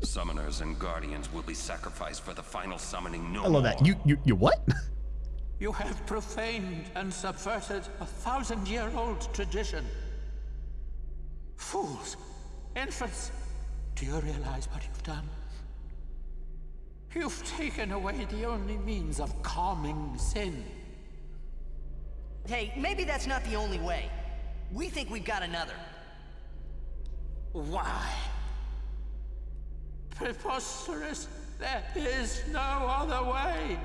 Summoners and guardians will be sacrificed for the final summoning no I love that. more. You what? You have profaned and subverted a 1,000-year-old tradition. Fools! Infants! Do you realize what you've done? You've taken away the only means of calming sin. Hey, maybe that's not the only way. We think we've got another. Why? Preposterous! There is no other way!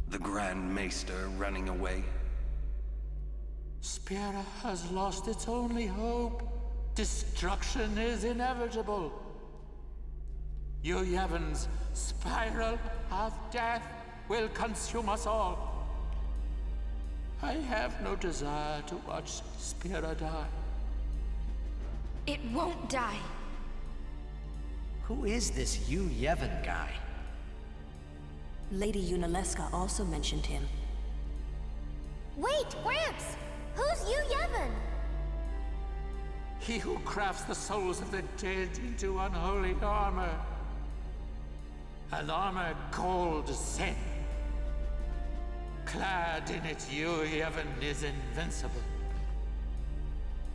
The Grand Maester running away. Spira has lost its only hope. Destruction is inevitable. You Yevon's spiral of death will consume us all. I have no desire to watch Spira die. It won't die. Who is this Yu Yevon guy? Lady Yunalesca also mentioned him. Wait, Gramps! Who's you, Yevon? He who crafts the souls of the dead into unholy armor. An armor called Sin. Clad in it, Yu Yevon is invincible.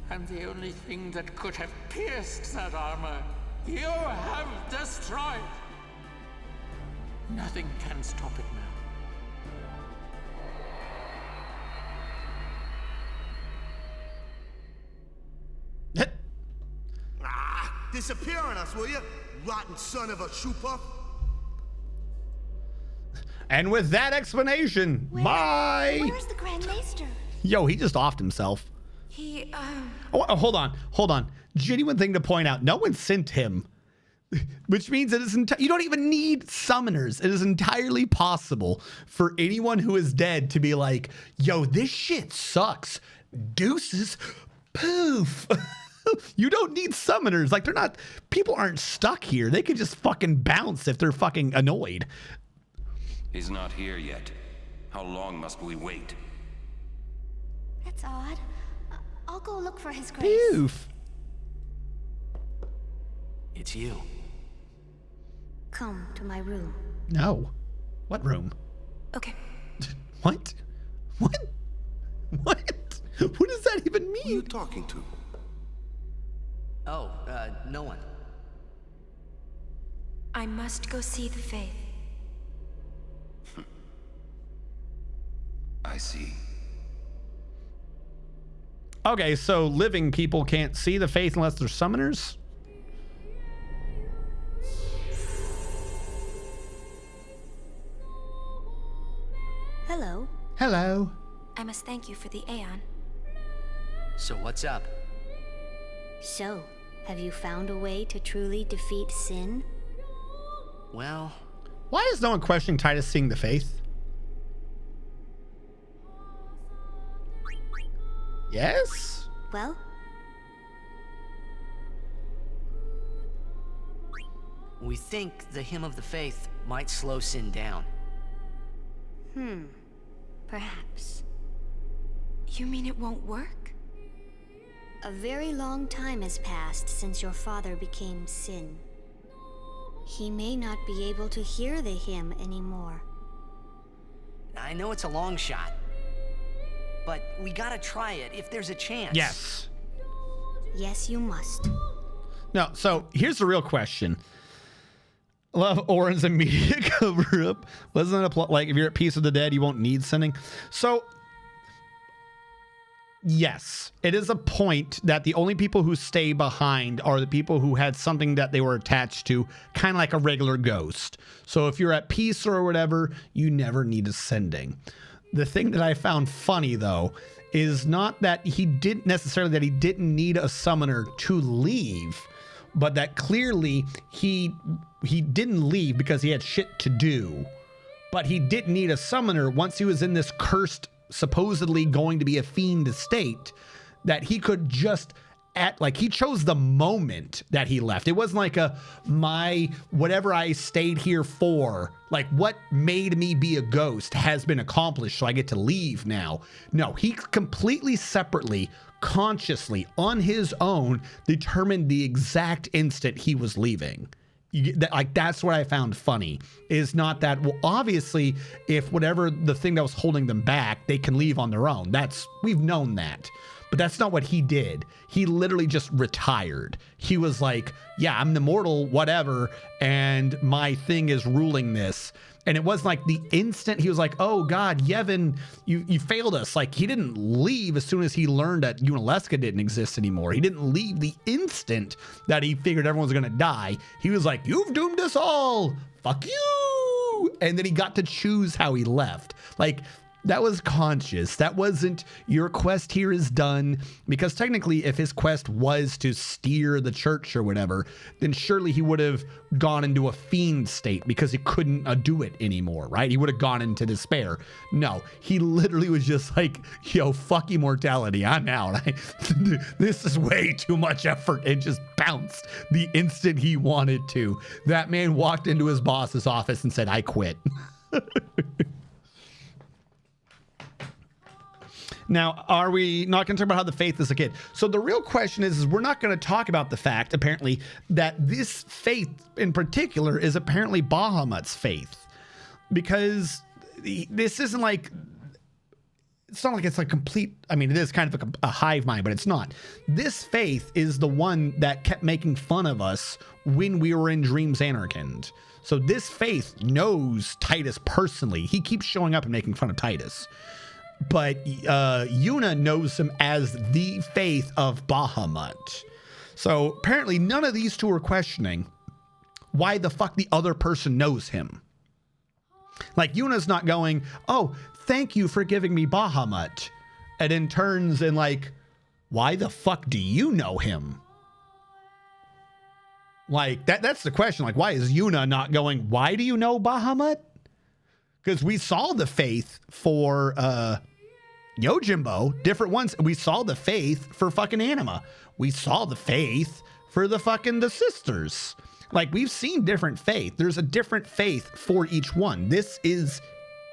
And the only thing that could have pierced that armor, you have destroyed. Nothing can stop it now. Disappear on us, will you? Rotten son of a shoe puff. And with that explanation, bye. Where's the Grand Maester? Yo, he just offed himself. He, Oh, hold on. Genuine thing to point out. No one sent him. Which means it is you don't even need summoners. It is entirely possible for anyone who is dead to be like, yo, this shit sucks. Deuces. Poof. You don't need summoners. Like, people aren't stuck here. They could just fucking bounce if they're fucking annoyed. He's not here yet. How long must we wait? That's odd. I'll go look for his grace. Poof. It's you. Come to my room. No. What room? Okay. What? What? What? What does that even mean? Who are you talking to? Oh, no one. I must go see the faith. I see. Okay, so living people can't see the faith unless they're summoners? Hello. Hello. I must thank you for the Aeon. So what's up? So, have you found a way to truly defeat sin? Well, Why is no one questioning Titus seeing the faith? Yes? Well, we think the Hymn of the Faith might slow sin down. perhaps. You mean it won't work? A very long time has passed since your father became sin. He may not be able to hear the hymn anymore. I know it's a long shot, but we gotta try it if there's a chance. Yes. Yes, you must. No, so here's the real question. Love Orin's immediate cover up. Wasn't it a plot like if you're at peace with the dead, you won't need sinning? So, yes, it is a point that the only people who stay behind are the people who had something that they were attached to, kind of like a regular ghost. So if you're at peace or whatever, you never need ascending. The thing that I found funny, though, is not that he didn't need a summoner to leave, but that clearly he didn't leave because he had shit to do. But he didn't need a summoner once he was in this cursed, supposedly going to be a fiend state, that he could just he chose the moment that he left. It wasn't like whatever I stayed here for, like what made me be a ghost has been accomplished, so I get to leave now. No, he completely separately, consciously, on his own, determined the exact instant he was leaving. That's what I found funny, is not that, well, obviously, if whatever the thing that was holding them back, they can leave on their own. We've known that. But that's not what he did. He literally just retired. He was like, yeah, I'm the mortal, whatever, and my thing is ruling this. And it wasn't like the instant he was like, oh God, Yevon, you failed us. Like, he didn't leave as soon as he learned that Unalesca didn't exist anymore. He didn't leave the instant that he figured everyone was gonna die. He was like, you've doomed us all. Fuck you. And then he got to choose how he left. Like, that was conscious. That wasn't your quest here is done. Because technically, if his quest was to steer the church or whatever, then surely he would have gone into a fiend state because he couldn't do it anymore, right? He would have gone into despair. No, he literally was just like, yo, fuck immortality. I'm out. This is way too much effort, and just bounced the instant he wanted to. That man walked into his boss's office and said, I quit. Now, are we not going to talk about how the faith is a kid? So the real question is we're not going to talk about the fact, apparently, that this faith in particular is apparently Bahamut's faith. Because this isn't like, it's not like it's like complete, I mean, it is kind of a hive mind, but it's not. This faith is the one that kept making fun of us when we were in Dreams Anarchand. So this faith knows Titus personally. He keeps showing up and making fun of Titus. But Yuna knows him as the faith of Bahamut. So apparently none of these two are questioning why the fuck the other person knows him. Like, Yuna's not going, oh, thank you for giving me Bahamut. And then turns and like, why the fuck do you know him? Like, that's the question. Like, why is Yuna not going, why do you know Bahamut? Because we saw the faith for Yojimbo, different ones. We saw the faith for fucking Anima. We saw the faith for the sisters. Like, we've seen different faith. There's a different faith for each one. This is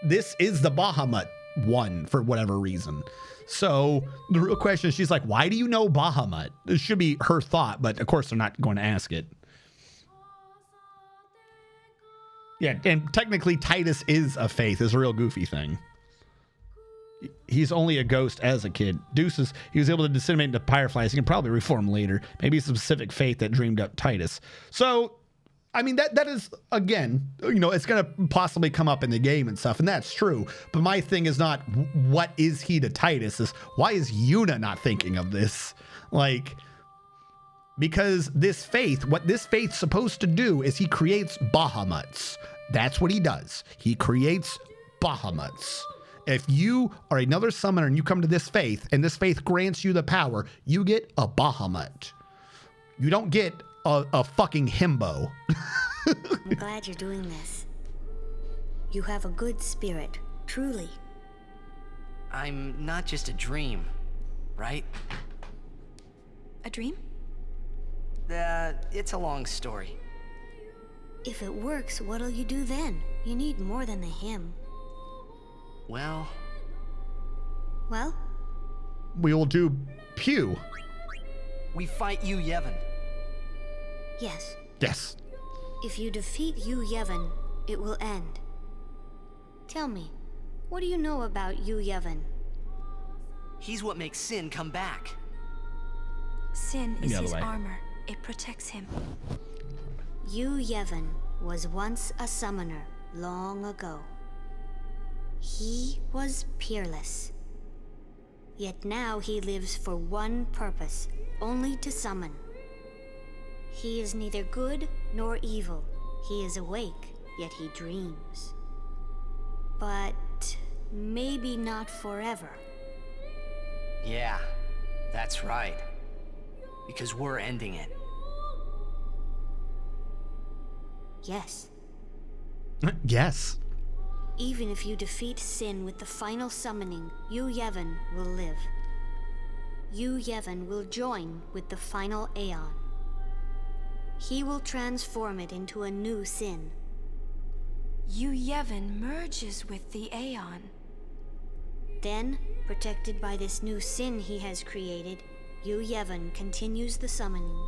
the Bahamut one for whatever reason. So the real question is, she's like, why do you know Bahamut? This should be her thought, but of course they're not going to ask it. Yeah, and technically Titus is a faith. It's a real goofy thing. He's only a ghost as a kid. Deuces, he was able to disseminate into fireflies. He can probably reform later. Maybe it's a specific faith that dreamed up Titus. So, I mean, that is, again, it's going to possibly come up in the game and stuff, and that's true. But my thing is not, what is he to Titus? Is why is Yuna not thinking of this? Like, because what this faith's supposed to do is he creates Bahamuts. That's what he does. He creates Bahamuts. If you are another summoner and you come to this faith and this faith grants you the power, you get a Bahamut. You don't get a fucking himbo. I'm glad you're doing this. You have a good spirit, truly. I'm not just a dream, right? A dream? It's a long story. If it works, what'll you do then? You need more than the hymn. Well? We will do Pew. We fight Yu Yevon. Yes. Yes. If you defeat Yu Yevon, it will end. Tell me, what do you know about Yu Yevon? He's what makes Sin come back. Sin is his armor. It protects him. Yu Yevon was once a summoner long ago. He was peerless. Yet now he lives for one purpose, only to summon. He is neither good nor evil. He is awake, yet he dreams. But maybe not forever. Yeah, that's right. Because we're ending it. Yes. Yes. Even if you defeat Sin with the final summoning, Yu Yevon will live. Yu Yevon will join with the final Aeon. He will transform it into a new Sin. Yu Yevon merges with the Aeon. Then, protected by this new Sin he has created, Yu Yevon continues the summoning.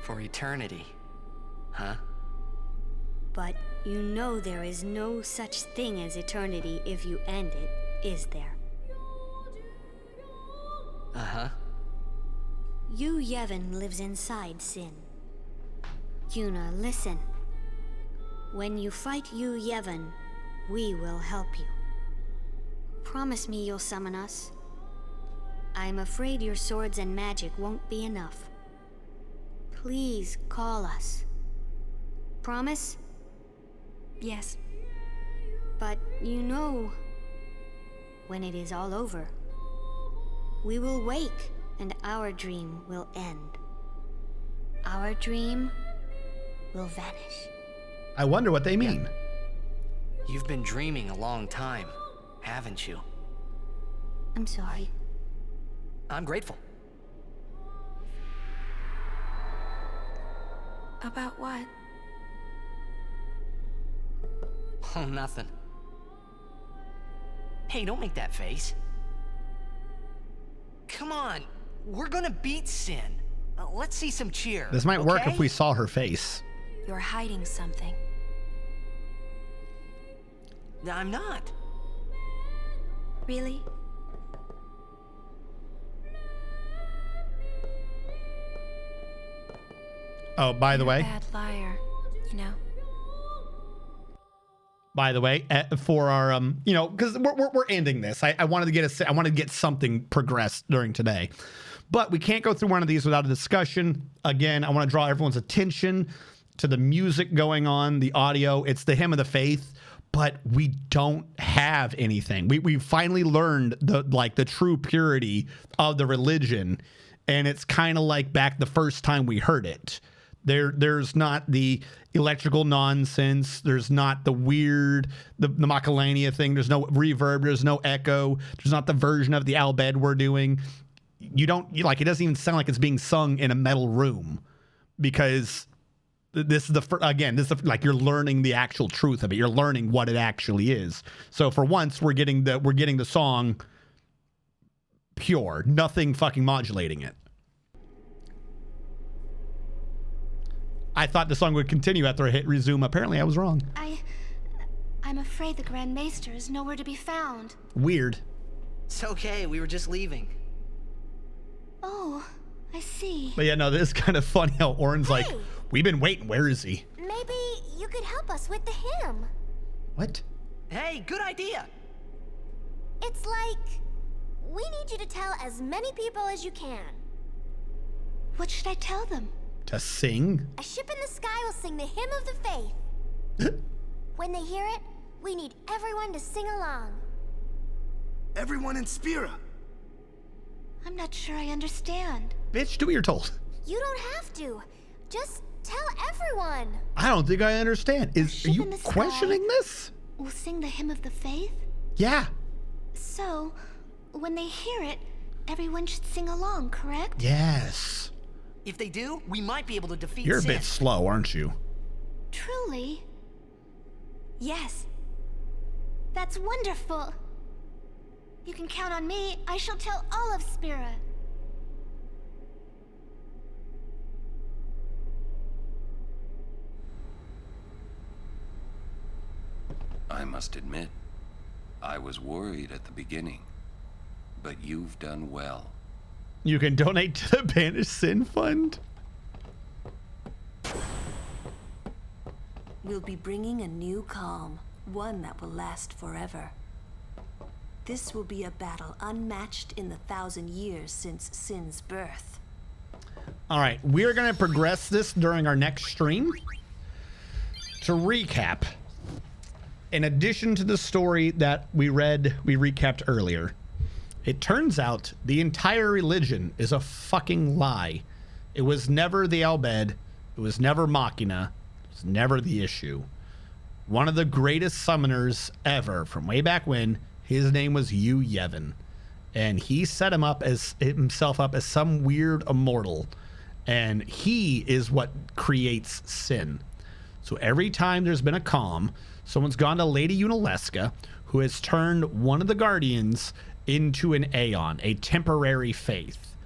For eternity, huh? But you know there is no such thing as eternity if you end it, is there? Uh-huh. Yu Yevon lives inside Sin. Yuna, listen. When you fight Yu Yevon, we will help you. Promise me you'll summon us. I'm afraid your swords and magic won't be enough. Please call us. Promise? Yes. But you know, when it is all over, we will wake and our dream will end. Our dream will vanish. I wonder what they mean. You've been dreaming a long time, haven't you? I'm sorry. I'm grateful. About what? Oh, nothing. Hey, don't make that face. Come on, we're gonna beat Sin. Let's see some cheer. This might work okay? if we saw her face. You're hiding something. I'm not. Really? Oh, by the way. You're a bad liar, you know. By the way, for our because we're ending this. I wanted to get something progressed during today, but we can't go through one of these without a discussion. Again, I want to draw everyone's attention to the music going on, the audio. It's the hymn of the faith, but we don't have anything. We finally learned the true purity of the religion, and it's kind of like back the first time we heard it. There's not the electrical nonsense. There's not the weird, the Macalania thing. There's no reverb. There's no echo. There's not the version of the Albed we're doing. It doesn't even sound like it's being sung in a metal room, because this is like you're learning the actual truth of it. You're learning what it actually is. So for once, we're getting the song pure, nothing fucking modulating it. I thought the song would continue after I hit resume. Apparently I was wrong. I'm afraid the Grand Maester is nowhere to be found. Weird. It's okay, we were just leaving. Oh, I see. But yeah, no, this is kind of funny how Orin's like, we've been waiting, where is he? Maybe you could help us with the hymn. What? Hey, good idea. It's like, we need you to tell as many people as you can. What should I tell them? To sing? A ship in the sky will sing the hymn of the faith. When they hear it, we need everyone to sing along. Everyone in Spira. I'm not sure I understand. Bitch, do what you're told. You don't have to. Just tell everyone. I don't think I understand. Are you questioning this? We'll sing the hymn of the faith? Yeah. So, when they hear it, everyone should sing along, correct? Yes. If they do, we might be able to defeat You're a Sin. bit slow, aren't you? Truly? Yes. That's wonderful. You can count on me. I shall tell all of Spira. I must admit, I was worried at the beginning, but you've done well. You can donate to the Banished Sin Fund. We'll be bringing a new calm, one that will last forever. This will be a battle unmatched in the 1,000 years since Sin's birth. All right, we're going to progress this during our next stream. To recap, in addition to the story that we recapped earlier, it turns out the entire religion is a fucking lie. It was never the Albed. It was never Machina. It was never the issue. One of the greatest summoners ever from way back when, his name was Yu Yevon. And he set himself up as some weird immortal. And he is what creates sin. So every time there's been a calm, someone's gone to Lady Unalesca, who has turned one of the guardians into an Aeon, a temporary faith.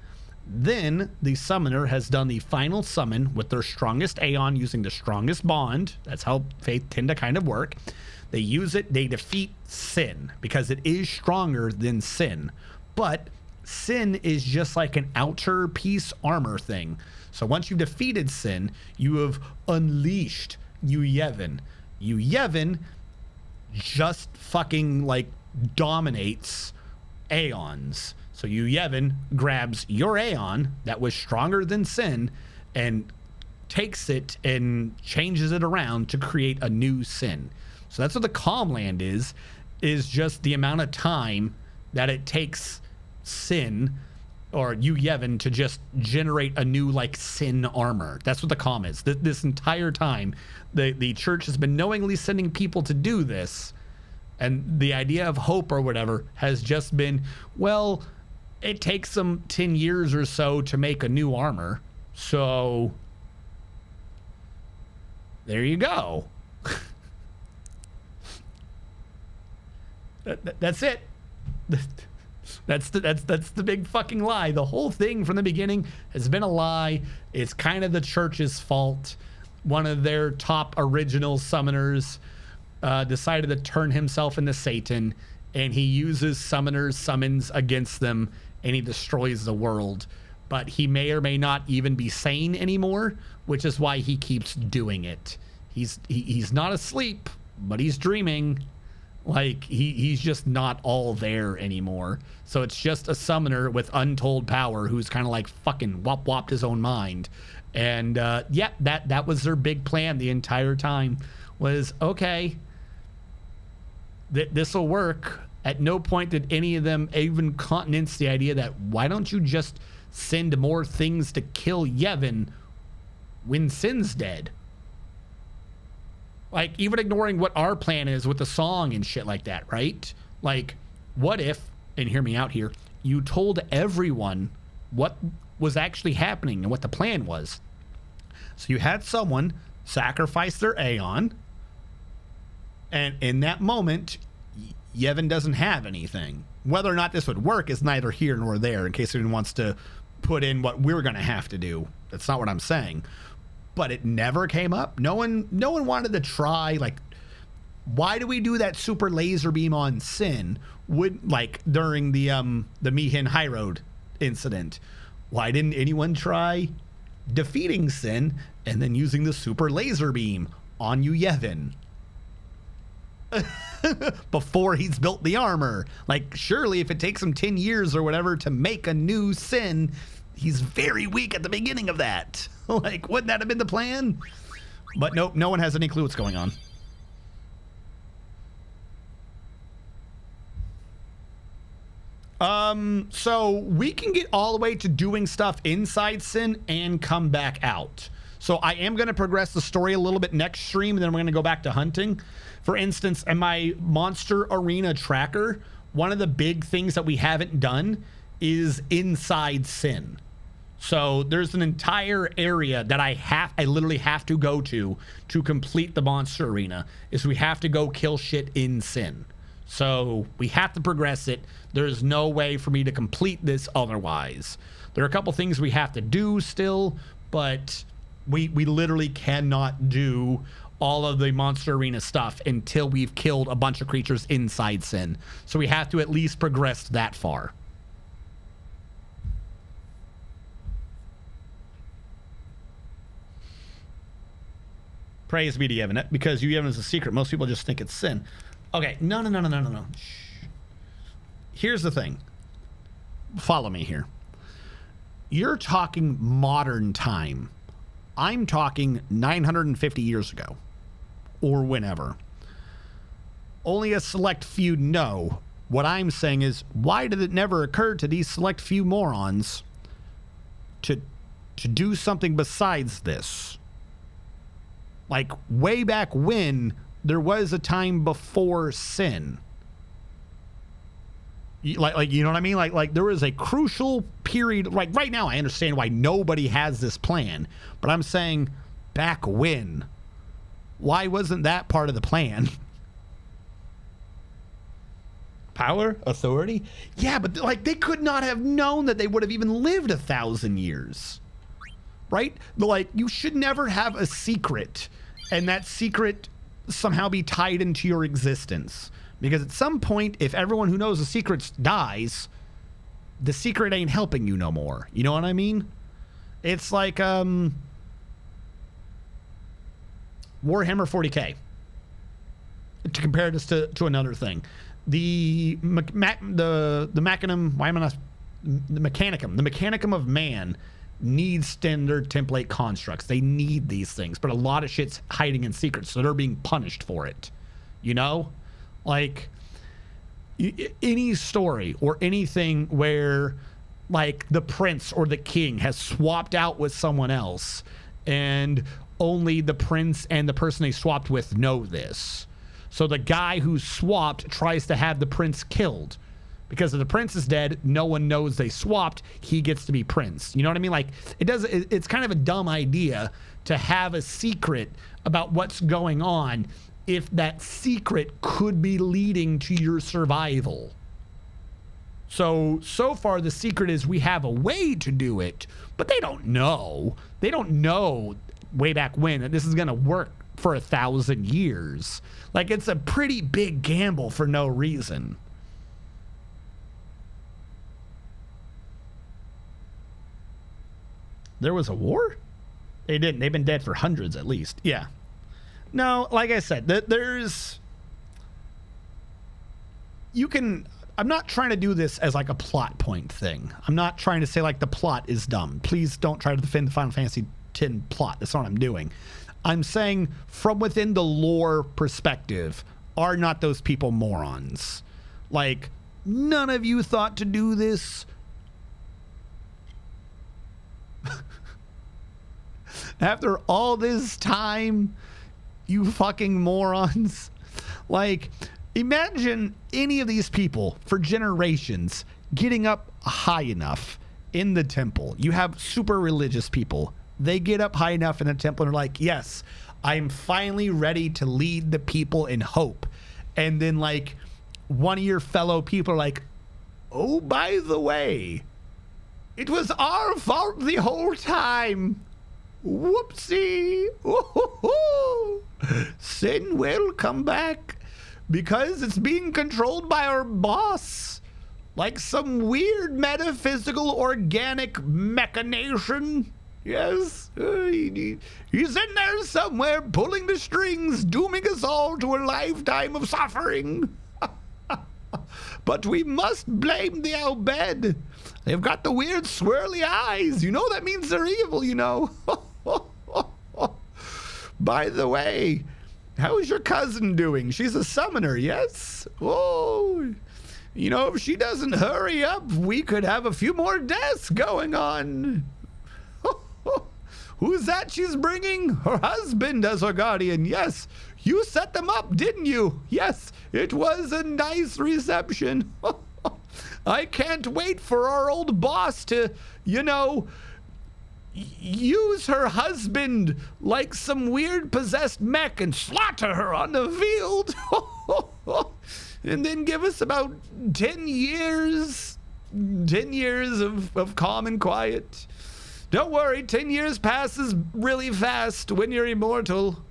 Then the summoner has done the final summon with their strongest Aeon using the strongest bond. That's how faith tend to kind of work. They use it, they defeat sin because it is stronger than sin. But sin is just like an outer piece armor thing. So once you've defeated sin, you have unleashed Yu Yevon. Yu Yevon just fucking like dominates Aeons. So Yu Yevon grabs your Aeon that was stronger than sin and takes it and changes it around to create a new sin. So that's what the Calm Land is just the amount of time that it takes sin or Yu Yevon to just generate a new like sin armor. That's what the Calm is. This entire time, the church has been knowingly sending people to do this. And the idea of hope or whatever has just been, well, it takes them 10 years or so to make a new armor. So there you go. That's it. That's the big fucking lie. The whole thing from the beginning has been a lie. It's kind of the church's fault. One of their top original summoners decided to turn himself into Satan, and he uses summons against them, and he destroys the world. But he may or may not even be sane anymore, which is why he keeps doing it. He's not asleep, but he's dreaming. Like he's just not all there anymore. So it's just a summoner with untold power who's kind of like fucking whopped his own mind. And yeah, that was their big plan the entire time. Was okay. This will work. At no point did any of them even countenance the idea that why don't you just send more things to kill Yevon when Sin's dead? Like, even ignoring what our plan is with the song and shit like that, right? Like, what if, and hear me out here, you told everyone what was actually happening and what the plan was? So you had someone sacrifice their Aeon, and in that moment, Yevon doesn't have anything. Whether or not this would work is neither here nor there, in case anyone wants to put in what we're going to have to do. That's not what I'm saying. But it never came up. No one wanted to try, like, why do we do that super laser beam on Sin? Like during the Mihin High Road incident. Why didn't anyone try defeating Sin and then using the super laser beam on Yevon before he's built the armor? Like, surely if it takes him 10 years or whatever to make a new Sin, he's very weak at the beginning of that. Like, wouldn't that have been the plan? But nope, no one has any clue what's going on. So we can get all the way to doing stuff inside Sin and come back out. So I am going to progress the story a little bit next stream, and then we're going to go back to hunting. For instance, in my Monster Arena tracker, one of the big things that we haven't done is inside Sin. So there's an entire area that I literally have to go to complete the Monster Arena, is we have to go kill shit in Sin. So we have to progress it. There's no way for me to complete this otherwise. There are a couple things we have to do still, but we literally cannot do all of the Monster Arena stuff until we've killed a bunch of creatures inside Sin. So we have to at least progress that far. Praise be to Yevon, because Yevon is a secret. Most people just think it's Sin. Okay, no. Shh. Here's the thing. Follow me here. You're talking modern time. I'm talking 950 years ago. Or whenever. Only a select few know. What I'm saying is, why did it never occur to these select few morons to do something besides this? Like, way back when, there was a time before Sin. Like, you know what I mean? Like there was a crucial period. Like, right now, I understand why nobody has this plan. But I'm saying, back when? Why wasn't that part of the plan? Power? Authority? Yeah, but, like, they could not have known that they would have even lived 1,000 years. Right? Like, you should never have a secret, and that secret somehow be tied into your existence. Because at some point, if everyone who knows the secrets dies, the secret ain't helping you no more. You know what I mean? It's like Warhammer 40K. To compare this to another thing. The mechanicum of man needs standard template constructs. They need these things, but a lot of shit's hiding in secrets, so they're being punished for it. You know? Like, any story or anything where, like, the prince or the king has swapped out with someone else, and only the prince and the person they swapped with know this. So the guy who swapped tries to have the prince killed. Because if the prince is dead, no one knows they swapped. He gets to be prince. You know what I mean? Like, it's kind of a dumb idea to have a secret about what's going on if that secret could be leading to your survival. So far the secret is we have a way to do it, but they don't know. They don't know way back when that this is going to work for 1,000 years. Like, it's a pretty big gamble for no reason. There was a war? They didn't. They've been dead for hundreds at least. Yeah. No, like I said, I'm not trying to do this as like a plot point thing. I'm not trying to say like the plot is dumb. Please don't try to defend the Final Fantasy X plot. That's not what I'm doing. I'm saying from within the lore perspective, are not those people morons? Like, none of you thought to do this. After all this time, you fucking morons. Like, imagine any of these people for generations getting up high enough in the temple. You have super religious people. They get up high enough in the temple and are like, yes, I'm finally ready to lead the people in hope. And then, like, one of your fellow people are like, Oh, by the way, it was our fault the whole time. Whoopsie. Ooh. Sin will come back because it's being controlled by our boss. Like some weird metaphysical organic machination. Yes, he's in there somewhere pulling the strings, dooming us all to a lifetime of suffering. But we must blame the Al Bhed. They've got the weird swirly eyes. You know that means they're evil, you know. By the way, how is your cousin doing? She's a summoner, yes? Oh, you know, if she doesn't hurry up, we could have a few more deaths going on. Who's that she's bringing? Her husband as her guardian. Yes, you set them up, didn't you? Yes, it was a nice reception. I can't wait for our old boss to, you know, use her husband like some weird possessed mech and slaughter her on the field. And then give us about 10 years of calm and quiet. Don't worry, 10 years passes really fast when you're immortal.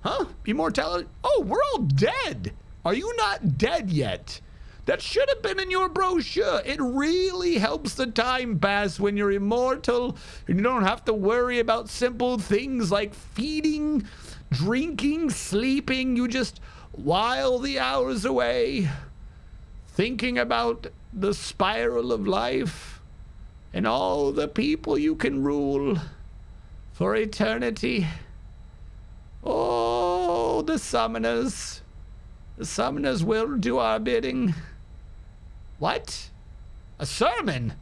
Huh? Immortality? Oh, we're all dead. Are you not dead yet? That should have been in your brochure. It really helps the time pass when you're immortal and you don't have to worry about simple things like feeding, drinking, sleeping. You just while the hours away thinking about the spiral of life and all the people you can rule for eternity. Oh, the summoners. The summoners will do our bidding. What? A sermon?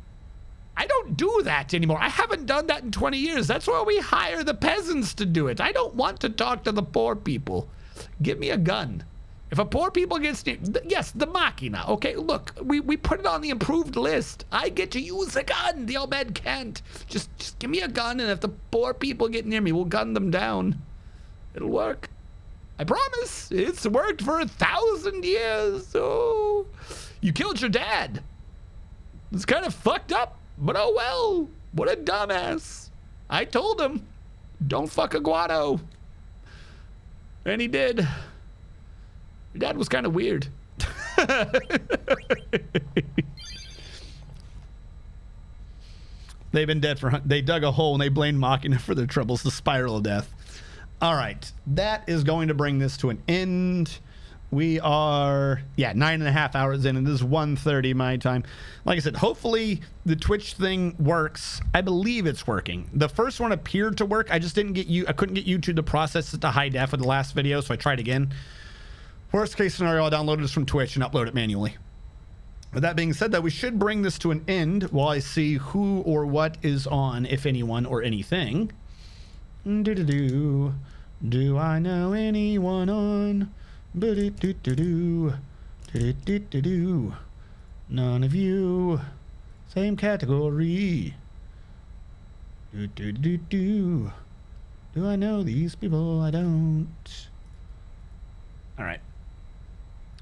I don't do that anymore. I haven't done that in 20 years. That's why we hire the peasants to do it. I don't want to talk to the poor people. Give me a gun. If a poor people gets near, yes, the machina. Okay, look, we put it on the improved list. I get to use a gun. The Al Bhed can't. Just give me a gun, and if the poor people get near me, we'll gun them down. It'll work. I promise. It's worked for 1,000 years. Oh, you killed your dad. It's kind of fucked up, but oh well. What a dumbass. I told him, don't fuck a guado. And he did. Your dad was kind of weird. They've been dead for... They dug a hole and they blamed Machina for their troubles, the spiral of death. All right. That is going to bring this to an end. We are, 9.5 hours in, and this is 1:30 my time. Like I said, hopefully the Twitch thing works. I believe it's working. The first one appeared to work. I just didn't get I couldn't get YouTube to process it to high def with the last video, so I tried again. Worst case scenario, I'll download this from Twitch and upload it manually. With that being said, though, we should bring this to an end while I see who or what is on, if anyone or anything. Do I know anyone on? None of you. Same category. Do I know these people? I don't. All right.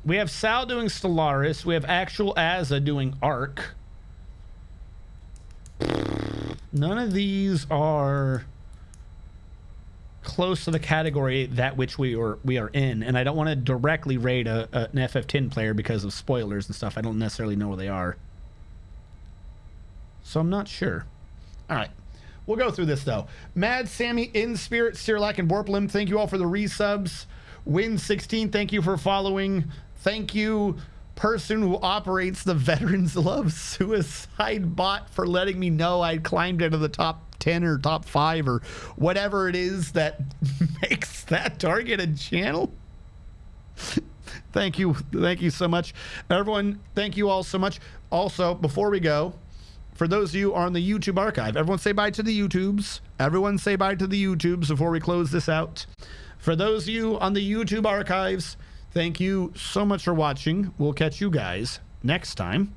We have Sal doing Stellaris. We have actual Azza doing Arc. None of these are close to the category that which we are in, and I don't want to directly rate an FF10 player because of spoilers and stuff. I don't necessarily know where they are, so I'm not sure. All right, we'll go through this though. Mad Sammy, In Spirit, Sirlac, and Borplim, thank you all for the resubs. Win16, thank you for following. Thank you, person who operates the Veterans Love Suicide bot, for letting me know I'd climbed into the top 10 or top 5 or whatever it is that makes that targeted channel. Thank you so much, everyone. Thank you all so much. Also, before we go, for those of you on the YouTube archive, everyone say bye to the YouTubes. Everyone say bye to the YouTubes before we close this out. For those of you on the YouTube archives, thank you so much for watching. We'll catch you guys next time.